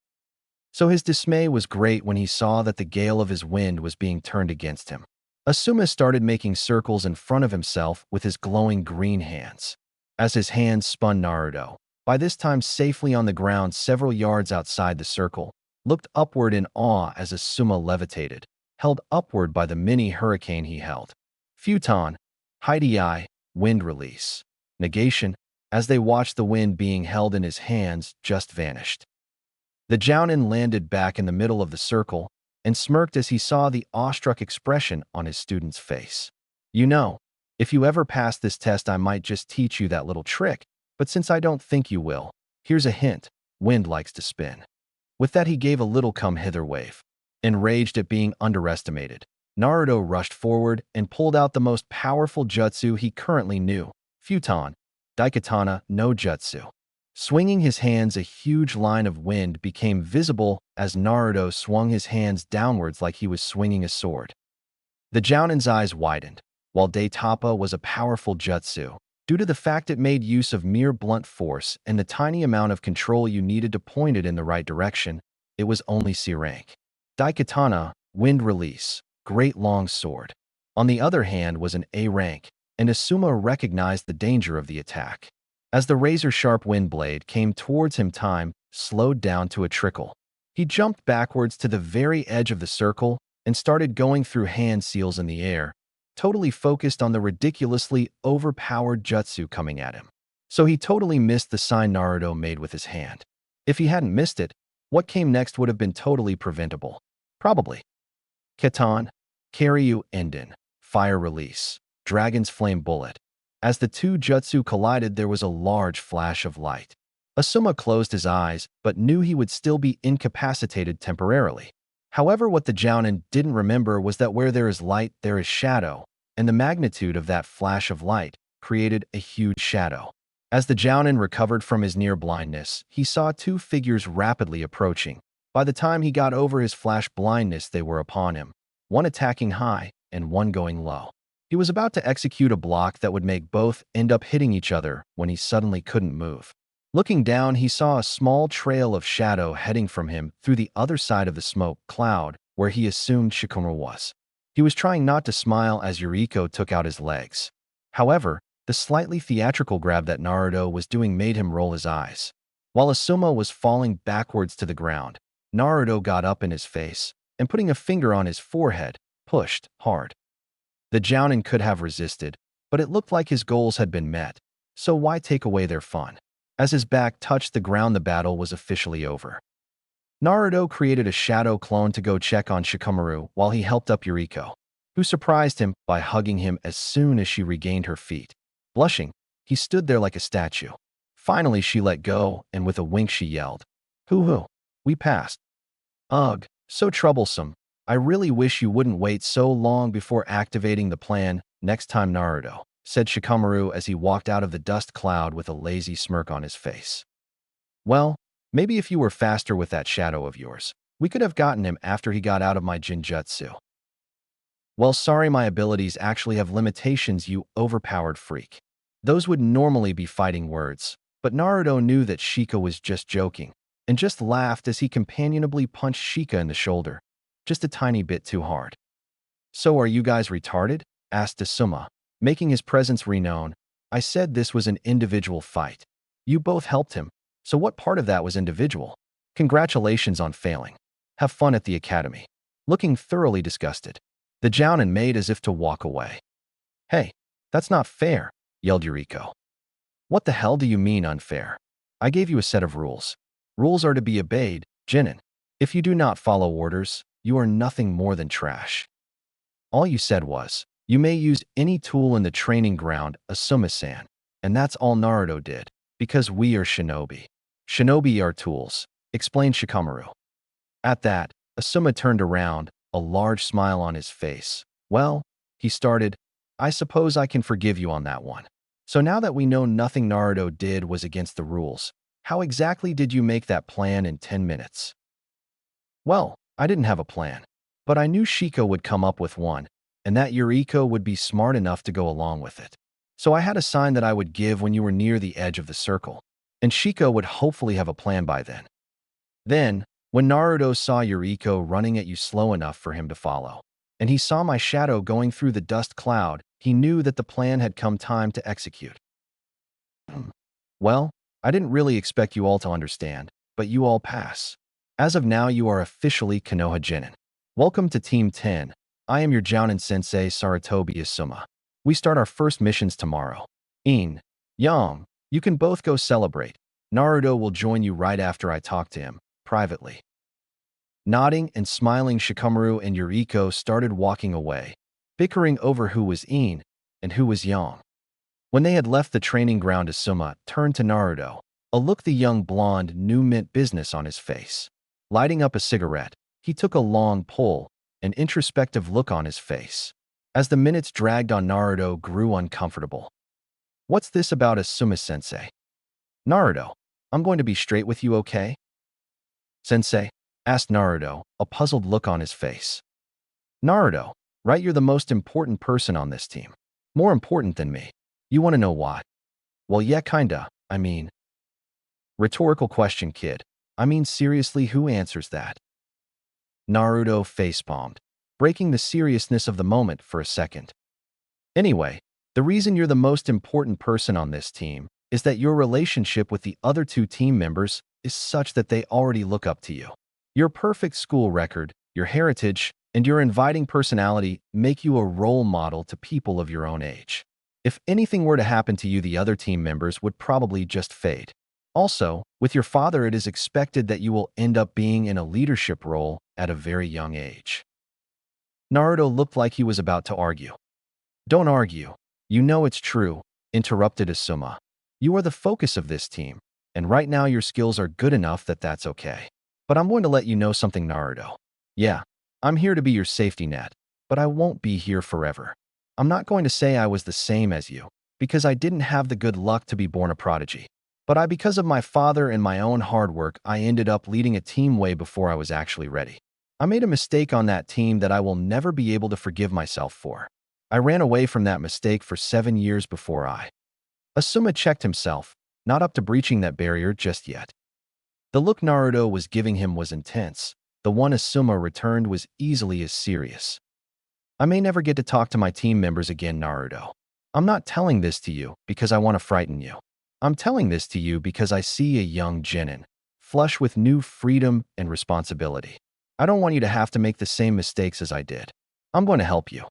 So his dismay was great when he saw that the gale of his wind was being turned against him. Asuma started making circles in front of himself with his glowing green hands. As his hands spun, Naruto, by this time safely on the ground several yards outside the circle, looked upward in awe as Asuma levitated, held upward by the mini hurricane he held. Futon, Hidei, wind release, negation. As they watched, the wind being held in his hands just vanished. The Jounin landed back in the middle of the circle and smirked as he saw the awestruck expression on his student's face. "You know, if you ever pass this test, I might just teach you that little trick, but since I don't think you will, here's a hint: wind likes to spin." With that, he gave a little come-hither wave. Enraged at being underestimated, Naruto rushed forward and pulled out the most powerful jutsu he currently knew, Futon, Daikatana no Jutsu. Swinging his hands, a huge line of wind became visible as Naruto swung his hands downwards like he was swinging a sword. The Jounin's eyes widened. While Daitapa was a powerful jutsu, due to the fact it made use of mere blunt force and the tiny amount of control you needed to point it in the right direction, it was only C rank. Daikatana, wind release, great long sword, on the other hand, was an A rank, and Asuma recognized the danger of the attack. As the razor-sharp wind blade came towards him, time slowed down to a trickle. He jumped backwards to the very edge of the circle and started going through hand seals in the air, totally focused on the ridiculously overpowered jutsu coming at him. So he totally missed the sign Naruto made with his hand. If he hadn't missed it, what came next would have been totally preventable. Probably. Keton, Karyu Enden, fire release, dragon's flame bullet. As the two jutsu collided, there was a large flash of light. Asuma closed his eyes, but knew he would still be incapacitated temporarily. However, what the Jounin didn't remember was that where there is light, there is shadow, and the magnitude of that flash of light created a huge shadow. As the Jounin recovered from his near blindness, he saw two figures rapidly approaching. By the time he got over his flash blindness, they were upon him, one attacking high and one going low. He was about to execute a block that would make both end up hitting each other when he suddenly couldn't move. Looking down, he saw a small trail of shadow heading from him through the other side of the smoke cloud where he assumed Shikamaru was. He was trying not to smile as Yuriko took out his legs. However, the slightly theatrical grab that Naruto was doing made him roll his eyes. While Asuma was falling backwards to the ground, Naruto got up in his face and, putting a finger on his forehead, pushed hard. The Jounin could have resisted, but it looked like his goals had been met, so why take away their fun? As his back touched the ground, the battle was officially over. Naruto created a shadow clone to go check on Shikamaru while he helped up Yuriko, who surprised him by hugging him as soon as she regained her feet. Blushing, he stood there like a statue. Finally, she let go, and with a wink she yelled, "Hoo-hoo, we passed." "Ugh, so troublesome. I really wish you wouldn't wait so long before activating the plan next time, Naruto," said Shikamaru as he walked out of the dust cloud with a lazy smirk on his face. "Well, Maybe if you were faster with that shadow of yours, we could have gotten him after he got out of my Jinjutsu. Well, sorry, my abilities actually have limitations, you overpowered freak. Those would normally be fighting words, but Naruto knew that Shika was just joking, and just laughed as he companionably punched Shika in the shoulder, just a tiny bit too hard. So are you guys retarded? Asked Asuma, making his presence renowned. I said this was an individual fight. You both helped him, so what part of that was individual? Congratulations on failing. Have fun at the academy. Looking thoroughly disgusted, the Jounin made as if to walk away. Hey, that's not fair, yelled Yuriko. What the hell do you mean unfair? I gave you a set of rules. Rules are to be obeyed, Jinin. If you do not follow orders, you are nothing more than trash. All you said was, you may use any tool in the training ground, Asuma-san, and that's all Naruto did, because we are shinobi. Shinobi are tools, explained Shikamaru. At that, Asuma turned around, a large smile on his face. Well, he started, I suppose I can forgive you on that one. So now that we know nothing Naruto did was against the rules, how exactly did you make that plan in 10 minutes? Well, I didn't have a plan, but I knew Shika would come up with one, and that Yuriko would be smart enough to go along with it. So I had a sign that I would give when you were near the edge of the circle, and Shika would hopefully have a plan by then. Then, when Naruto saw Yuriko running at you slow enough for him to follow, and he saw my shadow going through the dust cloud, he knew that the plan had come time to execute. Well, I didn't really expect you all to understand, but you all pass. As of now, you are officially Konoha Genin. Welcome to Team 10. I am your Jounin Sensei Sarutobi Asuma. We start our first missions tomorrow. In, Yang, you can both go celebrate. Naruto will join you right after I talk to him, privately. Nodding and smiling, Shikamaru and Yuriko started walking away, bickering over who was In and who was Yang. When they had left the training ground, Asuma turned to Naruto, a look the young blonde knew meant business on his face. Lighting up a cigarette, he took a long pull, an introspective look on his face. As the minutes dragged on, Naruto grew uncomfortable. What's this about Asuma-sensei? Naruto, I'm going to be straight with you, okay? Sensei, asked Naruto, a puzzled look on his face. Naruto, right, you're the most important person on this team. More important than me. You want to know why? Well, yeah, kinda, I mean. Rhetorical question, kid. I mean, seriously, who answers that? Naruto facepalmed, breaking the seriousness of the moment for a second. Anyway, the reason you're the most important person on this team is that your relationship with the other two team members is such that they already look up to you. Your perfect school record, your heritage, and your inviting personality make you a role model to people of your own age. If anything were to happen to you, the other team members would probably just fade. Also, with your father, it is expected that you will end up being in a leadership role at a very young age. Naruto looked like he was about to argue. Don't argue. You know it's true, interrupted Asuma. You are the focus of this team, and right now your skills are good enough that that's okay. But I'm going to let you know something, Naruto. Yeah, I'm here to be your safety net, but I won't be here forever. I'm not going to say I was the same as you, because I didn't have the good luck to be born a prodigy. But because of my father and my own hard work, I ended up leading a team way before I was actually ready. I made a mistake on that team that I will never be able to forgive myself for. I ran away from that mistake for 7 years before I. Asuma checked himself, not up to breaching that barrier just yet. The look Naruto was giving him was intense. The one Asuma returned was easily as serious. I may never get to talk to my team members again, Naruto. I'm not telling this to you because I want to frighten you. I'm telling this to you because I see a young Genin, flush with new freedom and responsibility. I don't want you to have to make the same mistakes as I did. I'm going to help you.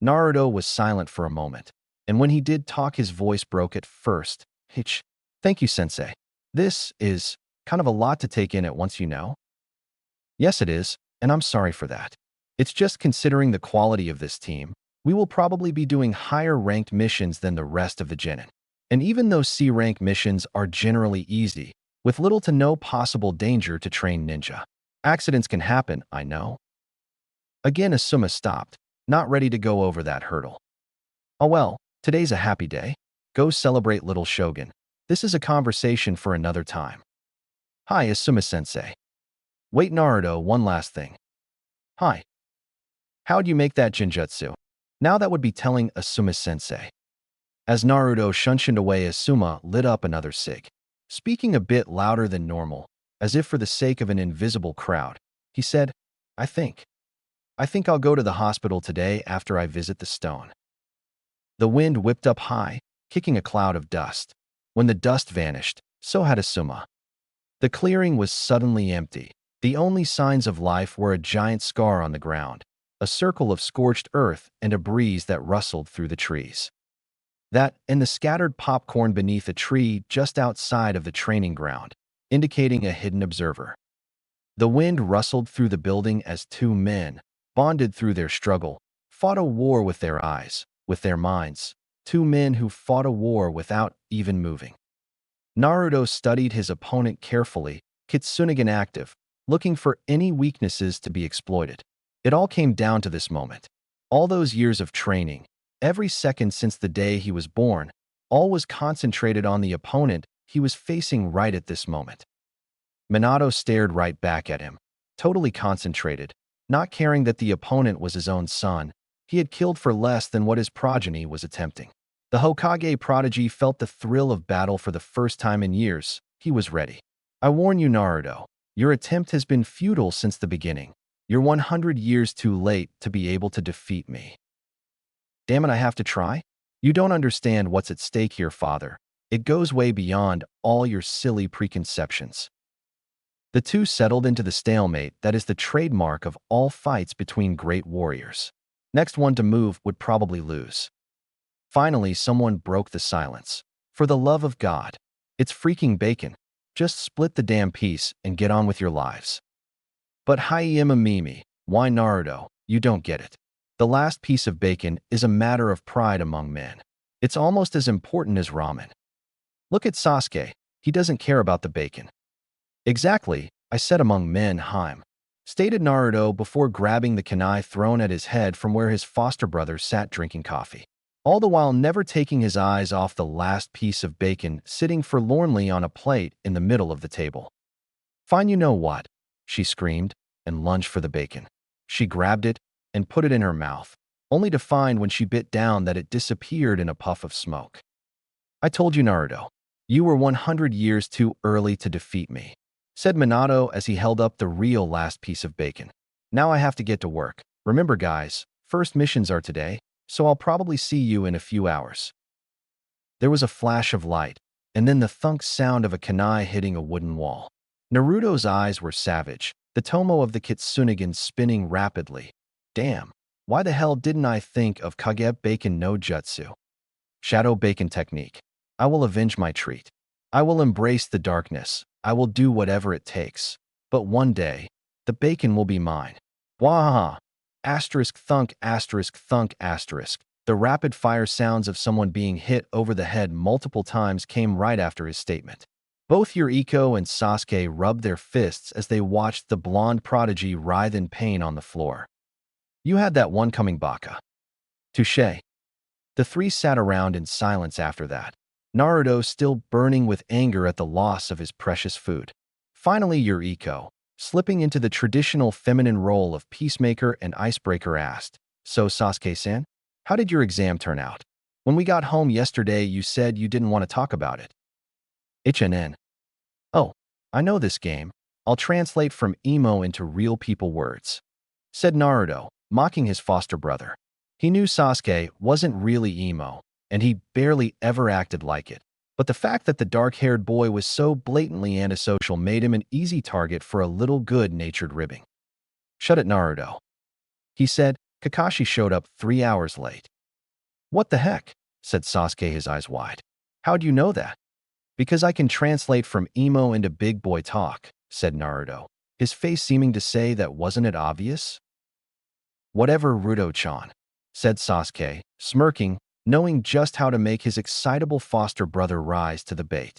Naruto was silent for a moment, and when he did talk, his voice broke at first. Thank you, Sensei. This is kind of a lot to take in at once, you know? Yes, it is, and I'm sorry for that. It's just considering the quality of this team, we will probably be doing higher-ranked missions than the rest of the Genin. And even though C-rank missions are generally easy, with little to no possible danger to train ninja. Accidents can happen, I know. Again, Asuma stopped, not ready to go over that hurdle. Oh well, today's a happy day. Go celebrate, little Shogun. This is a conversation for another time. Hi, Asuma-sensei. Wait, Naruto, one last thing. Hi. How'd you make that genjutsu? Now that would be telling Asuma-sensei. As Naruto shunshined away, Asuma lit up another cig. Speaking a bit louder than normal, as if for the sake of an invisible crowd, he said, I think I'll go to the hospital today after I visit the stone. The wind whipped up high, kicking a cloud of dust. When the dust vanished, so had Asuma. The clearing was suddenly empty. The only signs of life were a giant scar on the ground, a circle of scorched earth, and a breeze that rustled through the trees. That and the scattered popcorn beneath a tree just outside of the training ground, indicating a hidden observer. The wind rustled through the building as two men, bonded through their struggle, fought a war with their eyes, with their minds. Two men who fought a war without even moving. Naruto studied his opponent carefully, Kitsunegan active, looking for any weaknesses to be exploited. It all came down to this moment. All those years of training, every second since the day he was born, all was concentrated on the opponent he was facing right at this moment. Minato stared right back at him, totally concentrated, not caring that the opponent was his own son. He had killed for less than what his progeny was attempting. The Hokage prodigy felt the thrill of battle for the first time in years. He was ready. I warn you, Naruto, your attempt has been futile since the beginning. You're 100 years too late to be able to defeat me. Damn it, I have to try? You don't understand what's at stake here, father. It goes way beyond all your silly preconceptions. The two settled into the stalemate that is the trademark of all fights between great warriors. Next one to move would probably lose. Finally, someone broke the silence. For the love of God, it's freaking bacon. Just split the damn piece and get on with your lives. But Hyema Mimi, why Naruto? You don't get it. The last piece of bacon is a matter of pride among men. It's almost as important as ramen. Look at Sasuke. He doesn't care about the bacon. Exactly, I said among men, Haim, stated Naruto before grabbing the kunai thrown at his head from where his foster brother sat drinking coffee. All the while never taking his eyes off the last piece of bacon sitting forlornly on a plate in the middle of the table. Fine, you know what? She screamed and lunged for the bacon. She grabbed it and put it in her mouth, only to find when she bit down that it disappeared in a puff of smoke. I told you, Naruto. You were 100 years too early to defeat me, said Minato as he held up the real last piece of bacon. Now I have to get to work. Remember, guys, first missions are today, so I'll probably see you in a few hours. There was a flash of light, and then the thunk sound of a kunai hitting a wooden wall. Naruto's eyes were savage, the tomo of the Kitsunegan spinning rapidly. Damn, why the hell didn't I think of Kage Bacon no Jutsu? Shadow Bacon technique. I will avenge my treat. I will embrace the darkness. I will do whatever it takes. But one day, the bacon will be mine. Wahaha! Asterisk thunk, asterisk thunk, asterisk. The rapid-fire sounds of someone being hit over the head multiple times came right after his statement. Both Yuriko and Sasuke rubbed their fists as they watched the blonde prodigy writhe in pain on the floor. You had that one coming, Baka. Touché. The three sat around in silence after that, Naruto still burning with anger at the loss of his precious food. Finally, Yuriko, slipping into the traditional feminine role of peacemaker and icebreaker, asked, So Sasuke-san, how did your exam turn out? When we got home yesterday, you said you didn't want to talk about it. HNN. Oh, I know this game. I'll translate from emo into real people words, said Naruto, mocking his foster brother. He knew Sasuke wasn't really emo, and he barely ever acted like it. But the fact that the dark-haired boy was so blatantly antisocial made him an easy target for a little good-natured ribbing. Shut it, Naruto, he said. Kakashi showed up 3 hours late. What the heck? Said Sasuke, his eyes wide. How'd you know that? Because I can translate from emo into big boy talk, said Naruto, his face seeming to say that wasn't it obvious? Whatever, Ruto-chan, said Sasuke, smirking, knowing just how to make his excitable foster brother rise to the bait.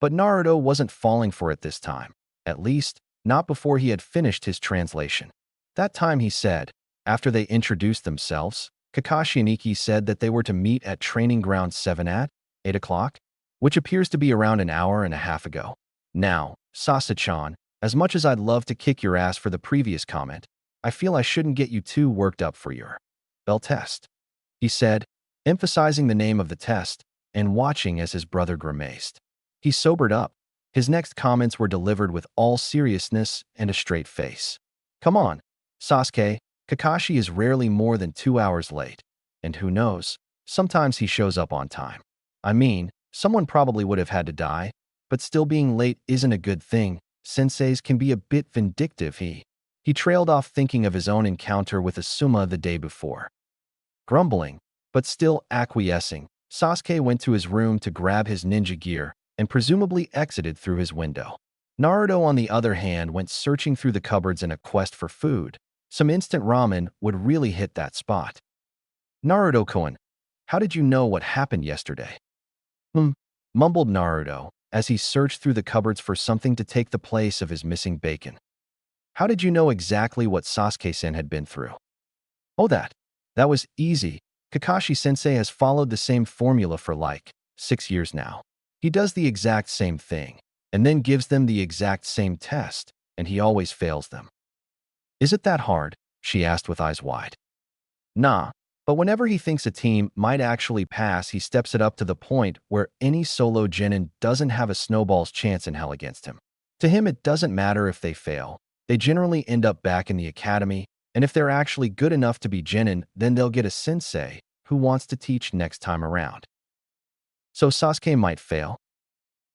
But Naruto wasn't falling for it this time, at least, not before he had finished his translation. That time he said, after they introduced themselves, Kakashi and Ikki said that they were to meet at Training Ground 7 at 8 o'clock, which appears to be around an hour and a half ago. Now, Sasa-chan, as much as I'd love to kick your ass for the previous comment, I feel I shouldn't get you too worked up for your bell test, he said, emphasizing the name of the test and watching as his brother grimaced. He sobered up. His next comments were delivered with all seriousness and a straight face. Come on, Sasuke, Kakashi is rarely more than 2 hours late. And who knows, sometimes he shows up on time. I mean, someone probably would have had to die, but still being late isn't a good thing. Senseis can be a bit vindictive. He trailed off thinking of his own encounter with Asuma the day before. Grumbling, but still acquiescing, Sasuke went to his room to grab his ninja gear and presumably exited through his window. Naruto, on the other hand, went searching through the cupboards in a quest for food. Some instant ramen would really hit that spot. Naruto-kun, how did you know what happened yesterday? Mumbled Naruto as he searched through the cupboards for something to take the place of his missing bacon. How did you know exactly what Sasuke-sen had been through? Oh, that was easy. Kakashi-sensei has followed the same formula for like 6 years now. He does the exact same thing, and then gives them the exact same test, and he always fails them. Is it that hard? She asked with eyes wide. Nah, but whenever he thinks a team might actually pass, he steps it up to the point where any solo genin doesn't have a snowball's chance in hell against him. To him, it doesn't matter if they fail. They generally end up back in the academy, and if they're actually good enough to be genin, then they'll get a sensei who wants to teach next time around. So Sasuke might fail?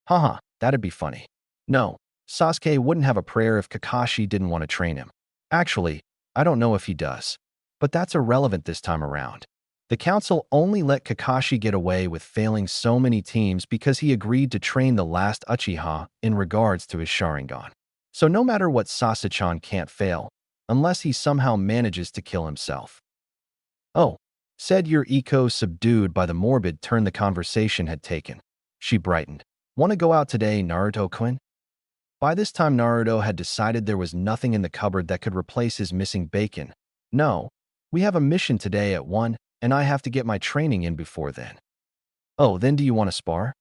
Haha, that'd be funny. No, Sasuke wouldn't have a prayer if Kakashi didn't want to train him. Actually, I don't know if he does. But that's irrelevant this time around. The council only let Kakashi get away with failing so many teams because he agreed to train the last Uchiha in regards to his Sharingan. So no matter what, Sasa-chan can't fail, unless he somehow manages to kill himself. Oh, said Yuriko, subdued by the morbid turn the conversation had taken. She brightened. Want to go out today, Naruto-kun? By this time, Naruto had decided there was nothing in the cupboard that could replace his missing bacon. No, we have a mission today at 1, and I have to get my training in before then. Oh, then do you want to spar?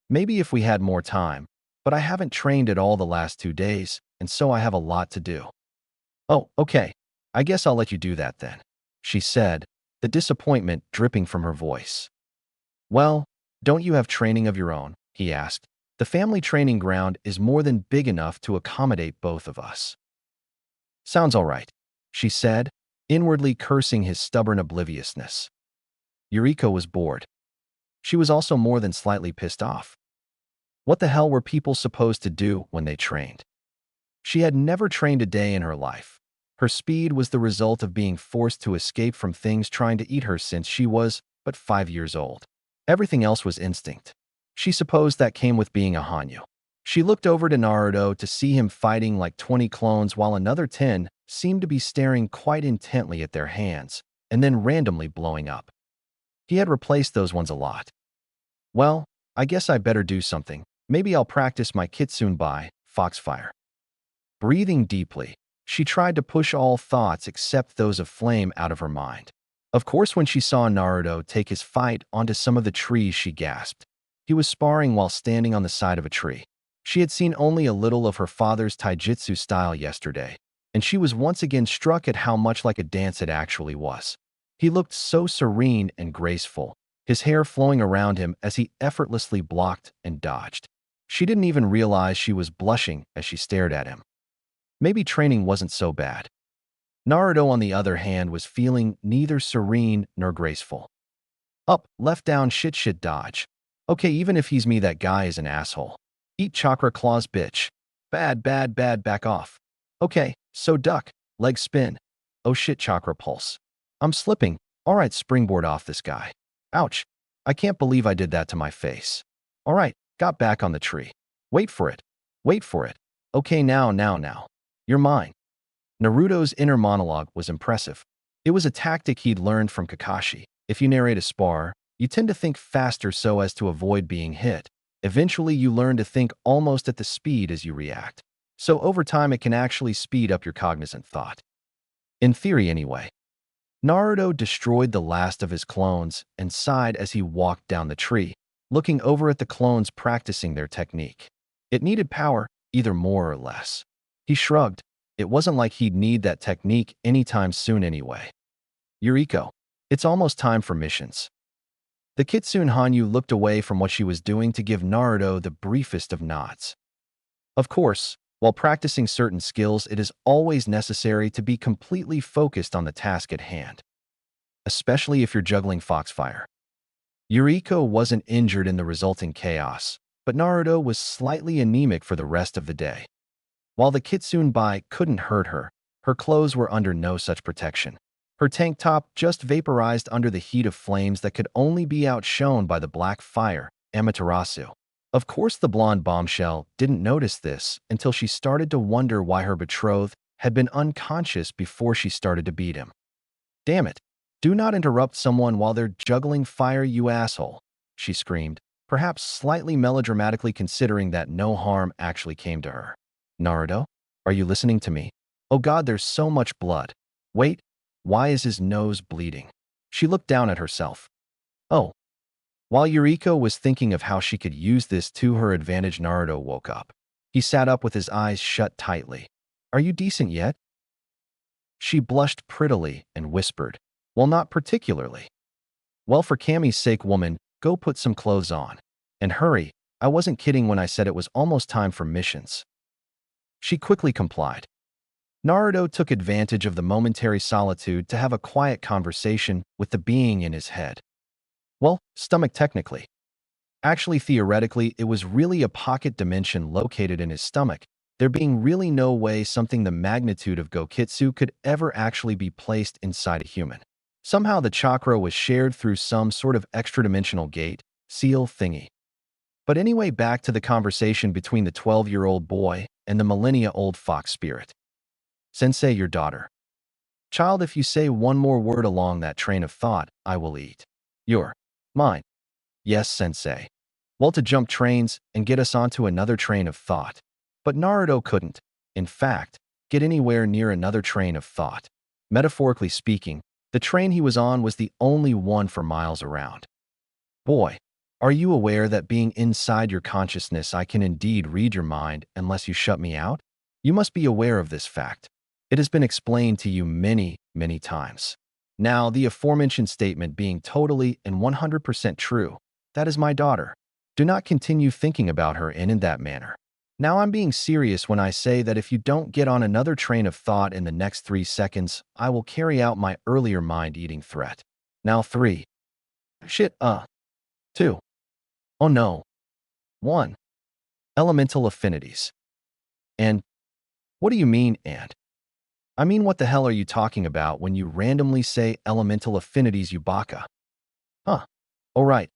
Maybe if we had more time, but I haven't trained at all the last 2 days, and so I have a lot to do. Oh, okay. I guess I'll let you do that then, she said, the disappointment dripping from her voice. Well, don't you have training of your own? He asked. The family training ground is more than big enough to accommodate both of us. Sounds all right, she said, inwardly cursing his stubborn obliviousness. Yuriko was bored. She was also more than slightly pissed off. What the hell were people supposed to do when they trained? She had never trained a day in her life. Her speed was the result of being forced to escape from things trying to eat her since she was but 5 years old. Everything else was instinct. She supposed that came with being a Hanyu. She looked over to Naruto to see him fighting like 20 clones while another 10 seemed to be staring quite intently at their hands and then randomly blowing up. He had replaced those ones a lot. Well, I guess I better do something. Maybe I'll practice my Kitsune Foxfire. Breathing deeply, she tried to push all thoughts except those of flame out of her mind. Of course, when she saw Naruto take his fight onto some of the trees, she gasped. He was sparring while standing on the side of a tree. She had seen only a little of her father's taijutsu style yesterday, and she was once again struck at how much like a dance it actually was. He looked so serene and graceful, his hair flowing around him as he effortlessly blocked and dodged. She didn't even realize she was blushing as she stared at him. Maybe training wasn't so bad. Naruto, on the other hand, was feeling neither serene nor graceful. Up, left, down, shit, dodge. Okay, even if he's me, that guy is an asshole. Eat chakra claws, bitch. Bad, back off. Okay, so duck, leg spin. Oh shit, chakra pulse. I'm slipping. Alright, springboard off this guy. Ouch. I can't believe I did that to my face. Alright, got back on the tree. Wait for it. Okay, now. You're mine. Naruto's inner monologue was impressive. It was a tactic he'd learned from Kakashi. If you narrate a spar, you tend to think faster so as to avoid being hit. Eventually, you learn to think almost at the speed as you react. So over time, it can actually speed up your cognizant thought. In theory, anyway. Naruto destroyed the last of his clones and sighed as he walked down the tree, looking over at the clones practicing their technique. It needed power, either more or less. He shrugged. It wasn't like he'd need that technique anytime soon anyway. Yuriko, it's almost time for missions. The Kitsune Hanyu looked away from what she was doing to give Naruto the briefest of nods. Of course, while practicing certain skills, it is always necessary to be completely focused on the task at hand, especially if you're juggling foxfire. Yuriko wasn't injured in the resulting chaos, but Naruto was slightly anemic for the rest of the day. While the Kitsune Bai couldn't hurt her, her clothes were under no such protection. Her tank top just vaporized under the heat of flames that could only be outshone by the black fire, Amaterasu. Of course, the blonde bombshell didn't notice this until she started to wonder why her betrothed had been unconscious before she started to beat him. "Damn it! Do not interrupt someone while they're juggling fire, you asshole," she screamed, perhaps slightly melodramatically considering that no harm actually came to her. "Naruto, are you listening to me? Oh God, there's so much blood. Wait, why is his nose bleeding?" She looked down at herself. Oh. While Yuriko was thinking of how she could use this to her advantage, Naruto woke up. He sat up with his eyes shut tightly. "Are you decent yet?" She blushed prettily and whispered, "Well, not particularly." "Well, for Cammy's sake, woman, go put some clothes on. And hurry, I wasn't kidding when I said it was almost time for missions." She quickly complied. Naruto took advantage of the momentary solitude to have a quiet conversation with the being in his head. Well, stomach technically. Actually, theoretically, it was really a pocket dimension located in his stomach, there being really no way something the magnitude of Gokitsu could ever actually be placed inside a human. Somehow the chakra was shared through some sort of extra-dimensional gate, seal thingy. But anyway, back to the conversation between the 12-year-old boy and the millennia-old fox spirit. "Sensei, your daughter. Child, if you say one more word along that train of thought, I will eat. Your mine." "Yes, Sensei." Well, to jump trains and get us onto another train of thought. But Naruto couldn't, in fact, get anywhere near another train of thought. Metaphorically speaking, the train he was on was the only one for miles around. "Boy, are you aware that being inside your consciousness, I can indeed read your mind unless you shut me out? You must be aware of this fact. It has been explained to you many, many times. Now, the aforementioned statement being totally and 100% true, that is my daughter. Do not continue thinking about her in that manner. Now, I'm being serious when I say that if you don't get on another train of thought in the next 3 seconds, I will carry out my earlier mind-eating threat. Now 3. Shit, 2. Oh no. 1. Elemental affinities. And what do you mean, and? I mean, what the hell are you talking about when you randomly say elemental affinities, you baka? Huh. Oh, right.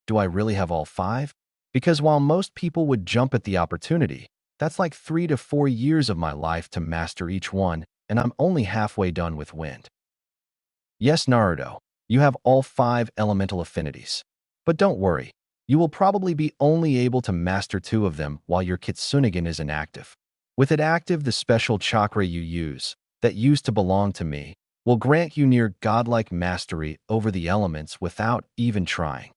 Do I really have all 5? Because while most people would jump at the opportunity, that's like 3 to 4 years of my life to master each one, and I'm only halfway done with wind. Yes, Naruto, you have all 5 elemental affinities. But don't worry, you will probably be only able to master 2 of them while your Kitsunegan is inactive. With it active, the special chakra you use, that used to belong to me, will grant you near godlike mastery over the elements without even trying.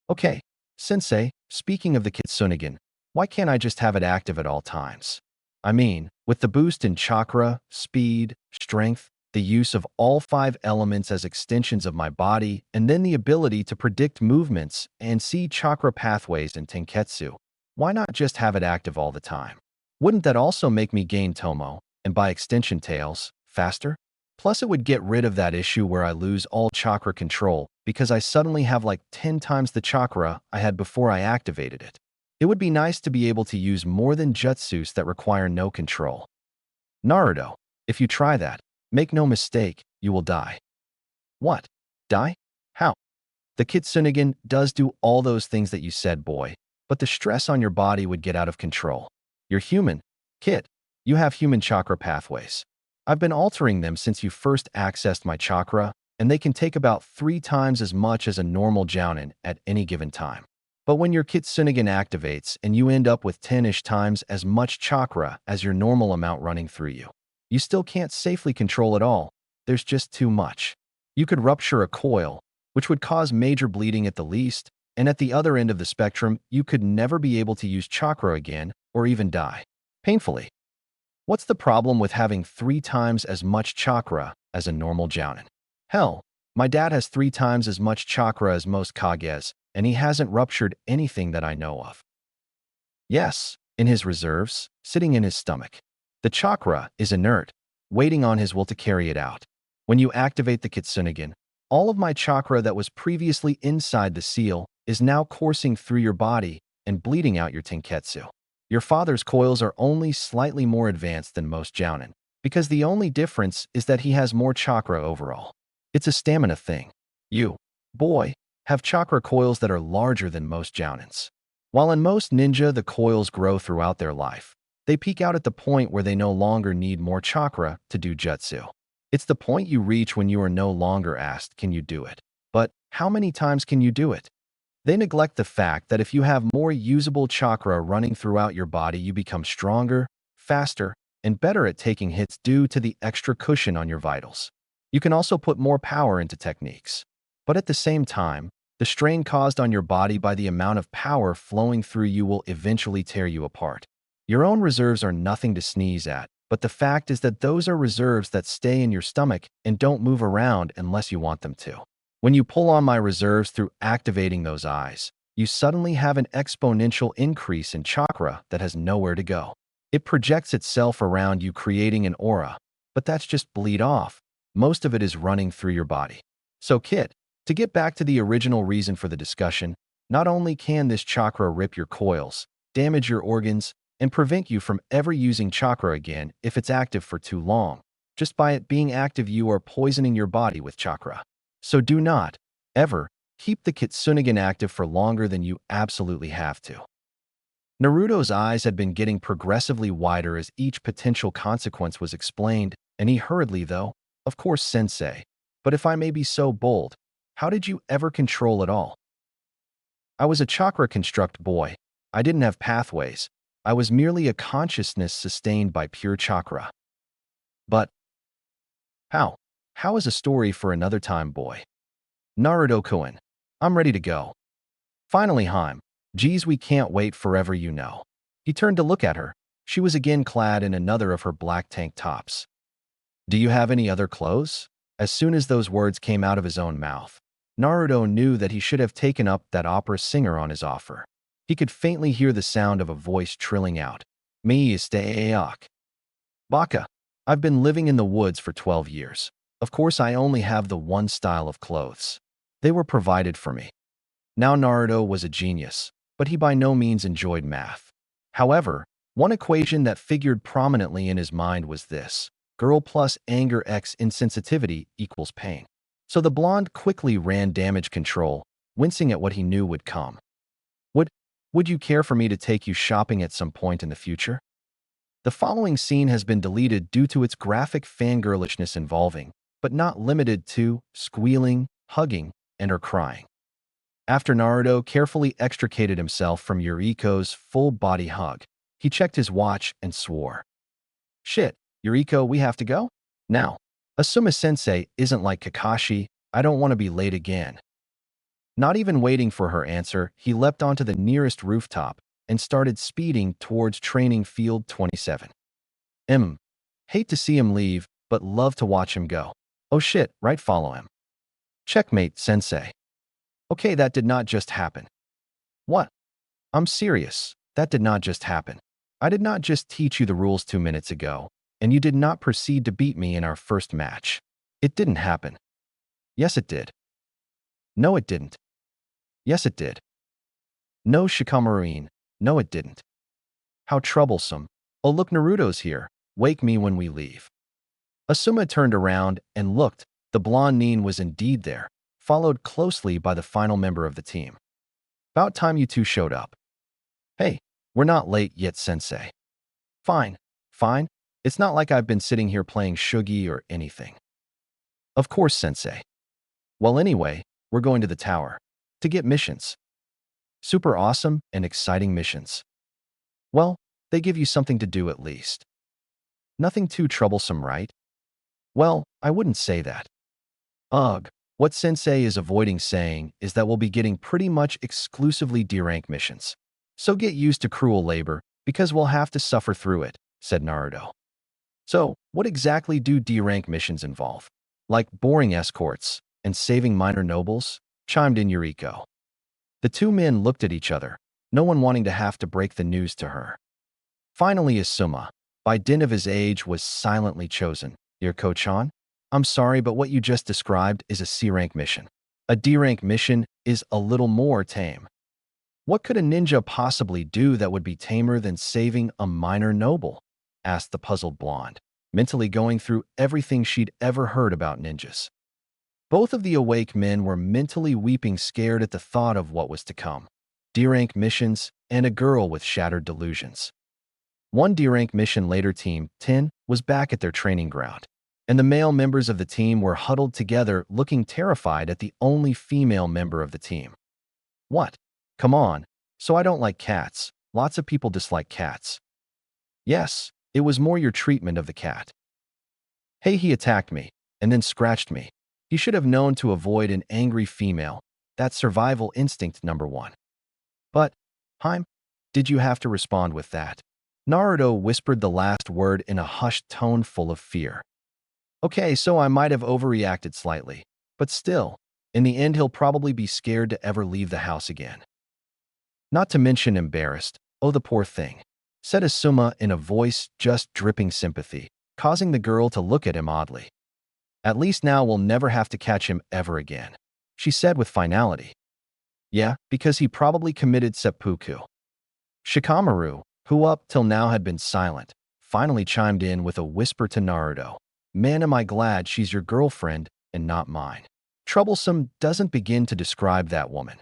Okay, Sensei, speaking of the Kitsunegan, why can't I just have it active at all times? I mean, with the boost in chakra, speed, strength, the use of all 5 elements as extensions of my body, and then the ability to predict movements and see chakra pathways in Tenketsu, why not just have it active all the time? Wouldn't that also make me gain Tomo, and by extension tails, faster? Plus, it would get rid of that issue where I lose all chakra control because I suddenly have like 10 times the chakra I had before I activated it. It would be nice to be able to use more than jutsus that require no control. Naruto, if you try that, make no mistake, you will die. What? Die? How? The Kitsunegan does do all those things that you said, boy, but the stress on your body would get out of control. You're human, Kit. You have human chakra pathways. I've been altering them since you first accessed my chakra, and they can take about 3 times as much as a normal jounin at any given time. But when your Kitsunegan activates and you end up with 10-ish times as much chakra as your normal amount running through you, you still can't safely control it all. There's just too much. You could rupture a coil, which would cause major bleeding at the least, And at the other end of the spectrum, you could never be able to use chakra again or even die. Painfully. What's the problem with having 3 times as much chakra as a normal jounin? Hell, my dad has 3 times as much chakra as most Kages, and he hasn't ruptured anything that I know of. Yes, in his reserves, sitting in his stomach. The chakra is inert, waiting on his will to carry it out. When you activate the Kitsunegan, all of my chakra that was previously inside the seal is now coursing through your body and bleeding out your Tenketsu. Your father's coils are only slightly more advanced than most jounin, because the only difference is that he has more chakra overall. It's a stamina thing. You, boy, have chakra coils that are larger than most jounins. While in most ninja the coils grow throughout their life, they peak out at the point where they no longer need more chakra to do jutsu. It's the point you reach when you are no longer asked, can you do it? But how many times can you do it? They neglect the fact that if you have more usable chakra running throughout your body, you become stronger, faster, and better at taking hits due to the extra cushion on your vitals. You can also put more power into techniques. But at the same time, the strain caused on your body by the amount of power flowing through you will eventually tear you apart. Your own reserves are nothing to sneeze at, but the fact is that those are reserves that stay in your stomach and don't move around unless you want them to. When you pull on my reserves through activating those eyes, you suddenly have an exponential increase in chakra that has nowhere to go. It projects itself around you, creating an aura, but that's just bleed off. Most of it is running through your body. So Kit, to get back to the original reason for the discussion, not only can this chakra rip your coils, damage your organs, and prevent you from ever using chakra again if it's active for too long, just by it being active you are poisoning your body with chakra. So do not, ever, keep the Kitsunegan active for longer than you absolutely have to. Naruto's eyes had been getting progressively wider as each potential consequence was explained, and he hurriedly though, of course sensei, but if I may be so bold, how did you ever control it all? I was a chakra construct boy. I didn't have pathways. I was merely a consciousness sustained by pure chakra. But how? How is a story for another time, boy. Naruto-kun, I'm ready to go. Finally, Haim. Geez, we can't wait forever, you know. He turned to look at her. She was again clad in another of her black tank tops. Do you have any other clothes? As soon as those words came out of his own mouth, Naruto knew that he should have taken up that opera singer on his offer. He could faintly hear the sound of a voice trilling out. Me iste aok. Baka. I've been living in the woods for 12 years. Of course, I only have the one style of clothes. They were provided for me. Now Naruto was a genius, but he by no means enjoyed math. However, one equation that figured prominently in his mind was this: girl plus anger x insensitivity equals pain. So the blonde quickly ran damage control, wincing at what he knew would come. Would you care for me to take you shopping at some point in the future? The following scene has been deleted due to its graphic fangirlishness involving, but not limited to, squealing, hugging, and or crying. After Naruto carefully extricated himself from Yuriko's full-body hug, he checked his watch and swore. Shit, Yuriko, we have to go? Now, Asuma-sensei isn't like Kakashi. I don't want to be late again. Not even waiting for her answer, he leapt onto the nearest rooftop and started speeding towards training field 27. Hate to see him leave, but love to watch him go. Oh shit, right, follow him. Checkmate, sensei. Okay, that did not just happen. What? I'm serious. That did not just happen. I did not just teach you the rules 2 minutes ago, and you did not proceed to beat me in our first match. It didn't happen. Yes, it did. No, it didn't. Yes, it did. No, Shikamaruin. No, it didn't. How troublesome. Oh, look, Naruto's here. Wake me when we leave. Asuma turned around and looked. The blonde Nin was indeed there, followed closely by the final member of the team. About time you two showed up. Hey, we're not late yet, sensei. Fine, fine. It's not like I've been sitting here playing shugi or anything. Of course, sensei. Well, anyway, we're going to the tower. To get missions. Super awesome and exciting missions. Well, they give you something to do at least. Nothing too troublesome, right? Well, I wouldn't say that. Ugh, What Sensei is avoiding saying is that we'll be getting pretty much exclusively D-rank missions. So get used to cruel labor, because we'll have to suffer through it, said Naruto. So, what exactly do D-rank missions involve? Like boring escorts and saving minor nobles? Chimed in Yuriko. The two men looked at each other, no one wanting to have to break the news to her. Finally, Asuma, by dint of his age, was silently chosen. Yuriko-chan, I'm sorry, but what you just described is a C-rank mission. A D-rank mission is a little more tame. What could a ninja possibly do that would be tamer than saving a minor noble? Asked the puzzled blonde, mentally going through everything she'd ever heard about ninjas. Both of the awake men were mentally weeping, scared at the thought of what was to come. D-rank missions and a girl with shattered delusions. One D-rank mission later, Team 10 was back at their training ground, and the male members of the team were huddled together, looking terrified at the only female member of the team. What? Come on, so I don't like cats. Lots of people dislike cats. Yes, it was more your treatment of the cat. Hey, he attacked me, and then scratched me. He should have known to avoid an angry female. That's survival instinct number one. But, Haim, did you have to respond with that? Naruto whispered the last word in a hushed tone full of fear. Okay, so I might have overreacted slightly, but still, in the end he'll probably be scared to ever leave the house again. Not to mention embarrassed. Oh, the poor thing, said Asuma in a voice just dripping sympathy, causing the girl to look at him oddly. At least now we'll never have to catch him ever again, she said with finality. Yeah, because he probably committed seppuku. Shikamaru, who up till now had been silent, finally chimed in with a whisper to Naruto. Man, am I glad she's your girlfriend and not mine. Troublesome doesn't begin to describe that woman.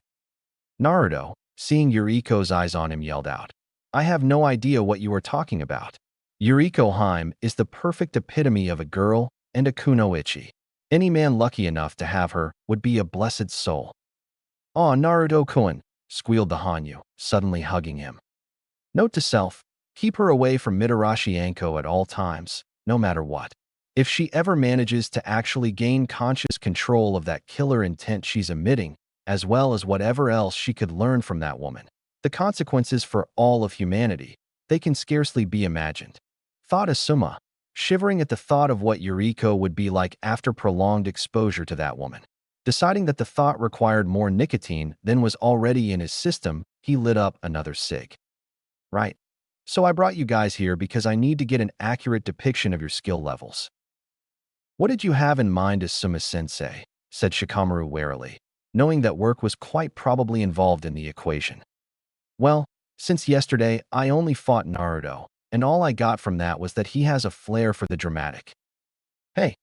Naruto, seeing Yuriko's eyes on him, yelled out, I have no idea what you are talking about. Yuriko Haim is the perfect epitome of a girl and a kunoichi. Any man lucky enough to have her would be a blessed soul. Aw, Naruto-kun, squealed the Hanyu, suddenly hugging him. Note to self, keep her away from Mitarashi Anko at all times, no matter what. If she ever manages to actually gain conscious control of that killer intent she's emitting, as well as whatever else she could learn from that woman, the consequences for all of humanity, they can scarcely be imagined. Thought Asuma, shivering at the thought of what Yuriko would be like after prolonged exposure to that woman. Deciding that the thought required more nicotine than was already in his system, he lit up another cig. Right. So I brought you guys here because I need to get an accurate depiction of your skill levels. What did you have in mind, Asuma-sensei? Said Shikamaru warily, knowing that work was quite probably involved in the equation. Well, since yesterday, I only fought Naruto, and all I got from that was that he has a flair for the dramatic. Hey,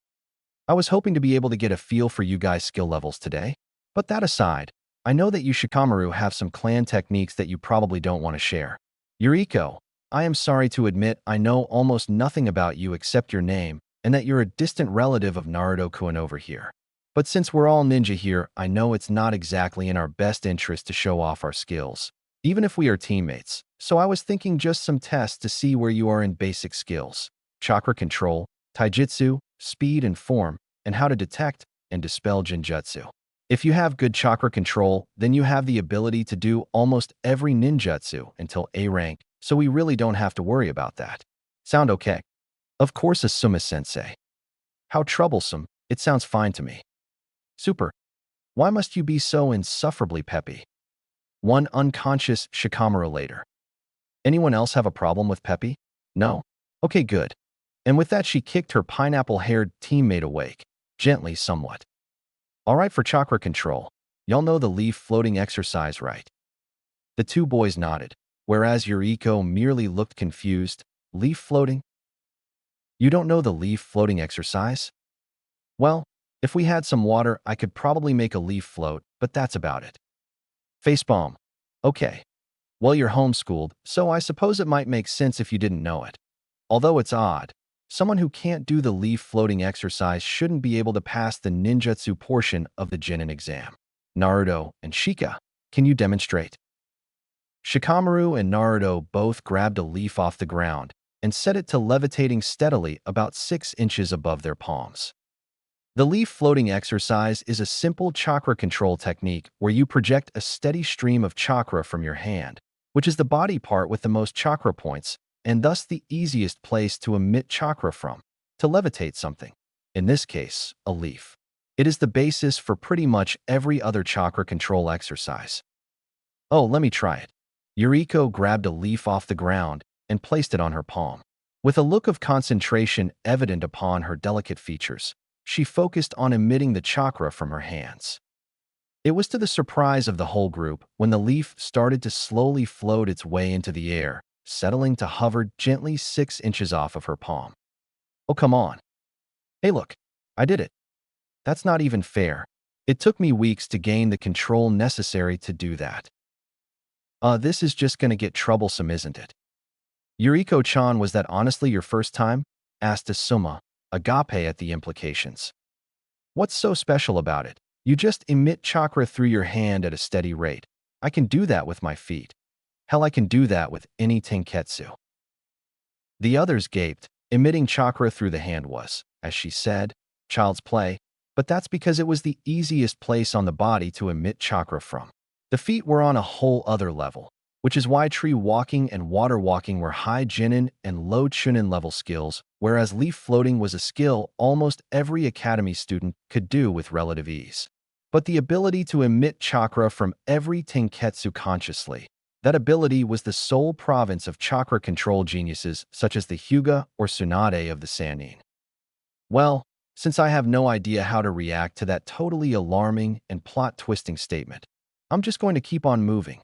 I was hoping to be able to get a feel for you guys' skill levels today. But that aside, I know that you Shikamaru have some clan techniques that you probably don't want to share. Yuriko, I am sorry to admit I know almost nothing about you except your name, and that you're a distant relative of Naruto-kun over here. But since we're all ninja here, I know it's not exactly in our best interest to show off our skills, even if we are teammates. So I was thinking just some tests to see where you are in basic skills. Chakra control, taijutsu, speed and form, and how to detect and dispel genjutsu. If you have good chakra control, then you have the ability to do almost every ninjutsu until A rank, so we really don't have to worry about that. Sound okay? Of course, Asuma-sensei. How troublesome, it sounds fine to me. Super. Why must you be so insufferably peppy? One unconscious Shikamaru later. Anyone else have a problem with peppy? No? Okay, good. And with that she kicked her pineapple-haired teammate awake, gently somewhat. All right, for chakra control, y'all know the leaf floating exercise, right? The two boys nodded, whereas Yuriko merely looked confused. Leaf floating? You don't know the leaf floating exercise? Well, if we had some water, I could probably make a leaf float, but that's about it. Facepalm. Okay. Well, you're homeschooled, so I suppose it might make sense if you didn't know it. Although it's odd, someone who can't do the leaf floating exercise shouldn't be able to pass the ninjutsu portion of the Genin exam. Naruto and Shika, can you demonstrate? Shikamaru and Naruto both grabbed a leaf off the ground and set it to levitating steadily about 6 inches above their palms. The leaf floating exercise is a simple chakra control technique where you project a steady stream of chakra from your hand, which is the body part with the most chakra points, and thus the easiest place to emit chakra from, to levitate something. In this case, a leaf. It is the basis for pretty much every other chakra control exercise. Oh, let me try it. Yuriko grabbed a leaf off the ground and placed it on her palm. With a look of concentration evident upon her delicate features, she focused on emitting the chakra from her hands. It was to the surprise of the whole group when the leaf started to slowly float its way into the air, settling to hover gently 6 inches off of her palm. Oh, come on. Hey, look, I did it. That's not even fair. It took me weeks to gain the control necessary to do that. This is just gonna get troublesome, isn't it? Yuriko-chan, was that honestly your first time? Asked Asuma, agape at the implications. What's so special about it? You just emit chakra through your hand at a steady rate. I can do that with my feet. Hell, I can do that with any tenketsu. The others gaped. Emitting chakra through the hand was, as she said, child's play, but that's because it was the easiest place on the body to emit chakra from. The feet were on a whole other level, which is why tree walking and water walking were high jinin and low chunin level skills, whereas leaf floating was a skill almost every academy student could do with relative ease. But the ability to emit chakra from every tenketsu consciously, that ability was the sole province of chakra control geniuses such as the Hyuga or Tsunade of the Sannin. Well, since I have no idea how to react to that totally alarming and plot-twisting statement, I'm just going to keep on moving.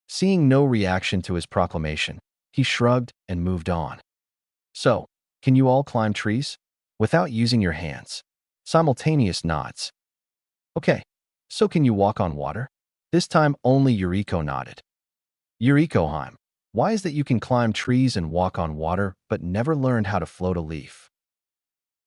Seeing no reaction to his proclamation, he shrugged and moved on. So, can you all climb trees? Without using your hands. Simultaneous nods. Okay, so can you walk on water? This time only Yuriko nodded. Yuriko-heim, why is that you can climb trees and walk on water but never learned how to float a leaf?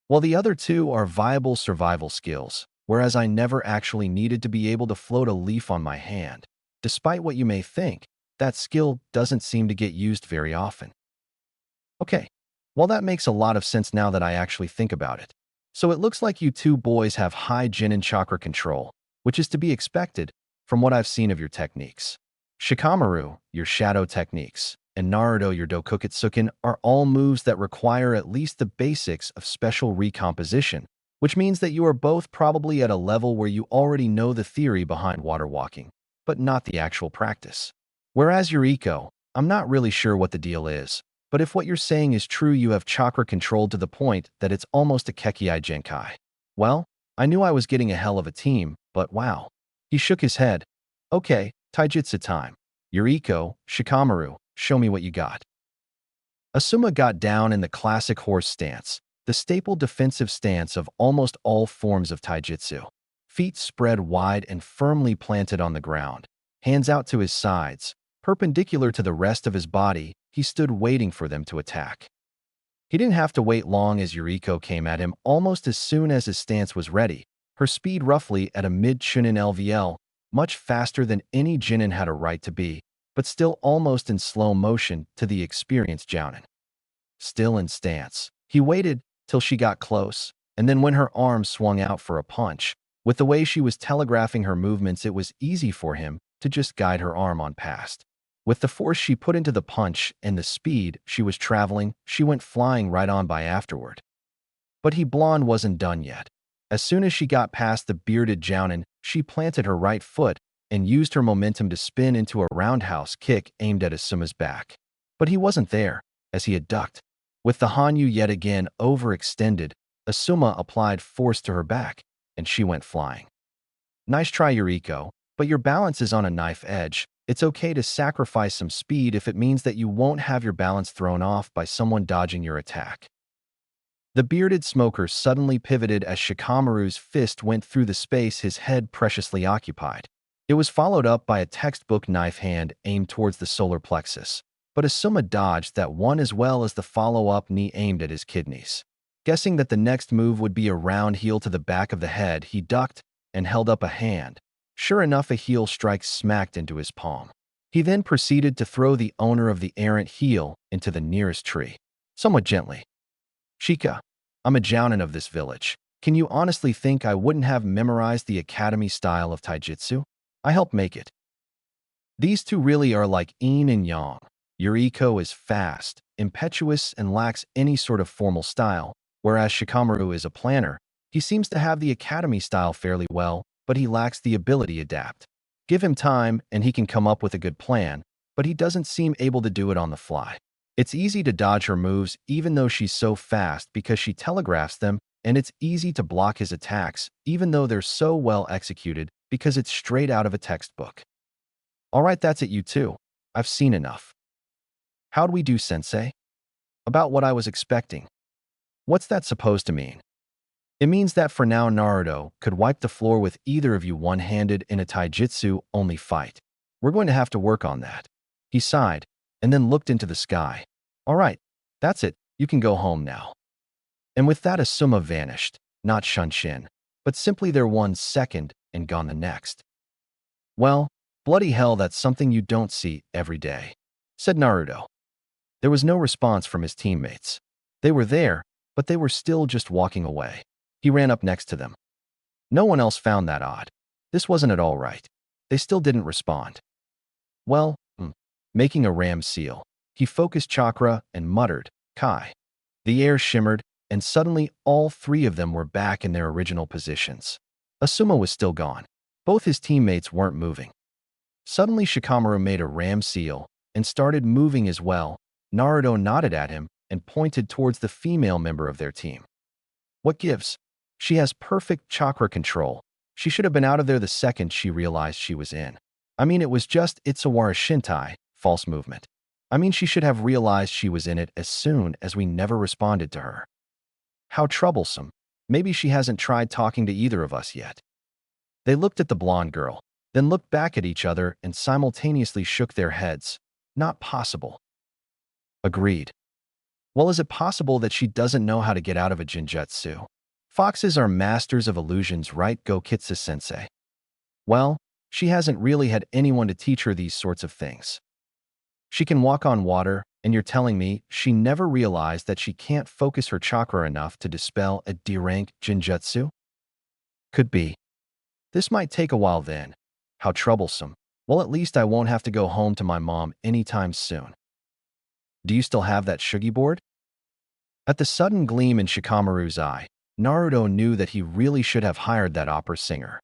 Well, the other two are viable survival skills, whereas I never actually needed to be able to float a leaf on my hand. Despite what you may think, that skill doesn't seem to get used very often. Okay, well, that makes a lot of sense now that I actually think about it. So it looks like you two boys have high jinin chakra control, which is to be expected from what I've seen of your techniques. Shikamaru, your shadow techniques, and Naruto, your dokuketsuken, are all moves that require at least the basics of special recomposition, which means that you are both probably at a level where you already know the theory behind water walking, but not the actual practice. Whereas Yuriko, I'm not really sure what the deal is, but if what you're saying is true, you have chakra controlled to the point that it's almost a Kekkei Genkai. Well, I knew I was getting a hell of a team, but wow. He shook his head. Okay, taijutsu time. Yuriko, Shikamaru, show me what you got. Asuma got down in the classic horse stance, the staple defensive stance of almost all forms of taijutsu. Feet spread wide and firmly planted on the ground, hands out to his sides, perpendicular to the rest of his body. He stood waiting for them to attack. He didn't have to wait long as Yuriko came at him almost as soon as his stance was ready, her speed roughly at a mid-chunin LVL, much faster than any Jinin had a right to be, but still almost in slow motion to the experienced Jounin. Still in stance, he waited till she got close, and then when her arm swung out for a punch, with the way she was telegraphing her movements, it was easy for him to just guide her arm on past. With the force she put into the punch and the speed she was traveling, she went flying right on by afterward. But he blonde wasn't done yet. As soon as she got past the bearded Jounin, she planted her right foot and used her momentum to spin into a roundhouse kick aimed at Asuma's back. But he wasn't there, as he had ducked. With the Hanyu yet again overextended, Asuma applied force to her back, and she went flying. Nice try, Yuriko, but your balance is on a knife edge. It's okay to sacrifice some speed if it means that you won't have your balance thrown off by someone dodging your attack. The bearded smoker suddenly pivoted as Shikamaru's fist went through the space his head preciously occupied. It was followed up by a textbook knife hand aimed towards the solar plexus, but Asuma dodged that one as well as the follow-up knee aimed at his kidneys. Guessing that the next move would be a round heel to the back of the head, he ducked and held up a hand. Sure enough, a heel strike smacked into his palm. He then proceeded to throw the owner of the errant heel into the nearest tree, somewhat gently. Chika, I'm a Jounin of this village. Can you honestly think I wouldn't have memorized the academy style of taijutsu? I helped make it. These two really are like yin and yang. Yuriko is fast, impetuous, and lacks any sort of formal style, whereas Shikamaru is a planner. He seems to have the academy style fairly well, but he lacks the ability to adapt. Give him time, and he can come up with a good plan, but he doesn't seem able to do it on the fly. It's easy to dodge her moves even though she's so fast because she telegraphs them, and it's easy to block his attacks even though they're so well executed because it's straight out of a textbook. Alright, that's it, you two. I've seen enough. How'd we do, sensei? About what I was expecting. What's that supposed to mean? It means that for now Naruto could wipe the floor with either of you one-handed in a taijutsu-only fight. We're going to have to work on that. He sighed, and then looked into the sky. Alright, that's it, you can go home now. And with that Asuma vanished, not Shunshin, but simply there 1 second and gone the next. Well, bloody hell, that's something you don't see every day, said Naruto. There was no response from his teammates. They were there, but they were still just walking away. He ran up next to them. No one else found that odd. This wasn't at all right. They still didn't respond. Well, making a ram seal. He focused chakra and muttered, Kai. The air shimmered, and suddenly all 3 of them were back in their original positions. Asuma was still gone. Both his teammates weren't moving. Suddenly Shikamaru made a ram seal and started moving as well. Naruto nodded at him and pointed towards the female member of their team. What gives? She has perfect chakra control. She should have been out of there the second she realized she was in. I mean, it was just Itsawara Shintai, false movement. I mean, she should have realized she was in it as soon as we never responded to her. How troublesome. Maybe she hasn't tried talking to either of us yet. They looked at the blonde girl, then looked back at each other and simultaneously shook their heads. Not possible. Agreed. Well, is it possible that she doesn't know how to get out of a genjutsu? Foxes are masters of illusions, right, Gokitsu-sensei? Well, she hasn't really had anyone to teach her these sorts of things. She can walk on water, and you're telling me she never realized that she can't focus her chakra enough to dispel a D-rank genjutsu? Could be. This might take a while then. How troublesome. Well, at least I won't have to go home to my mom anytime soon. Do you still have that shugi board? At the sudden gleam in Shikamaru's eye, Naruto knew that he really should have hired that opera singer.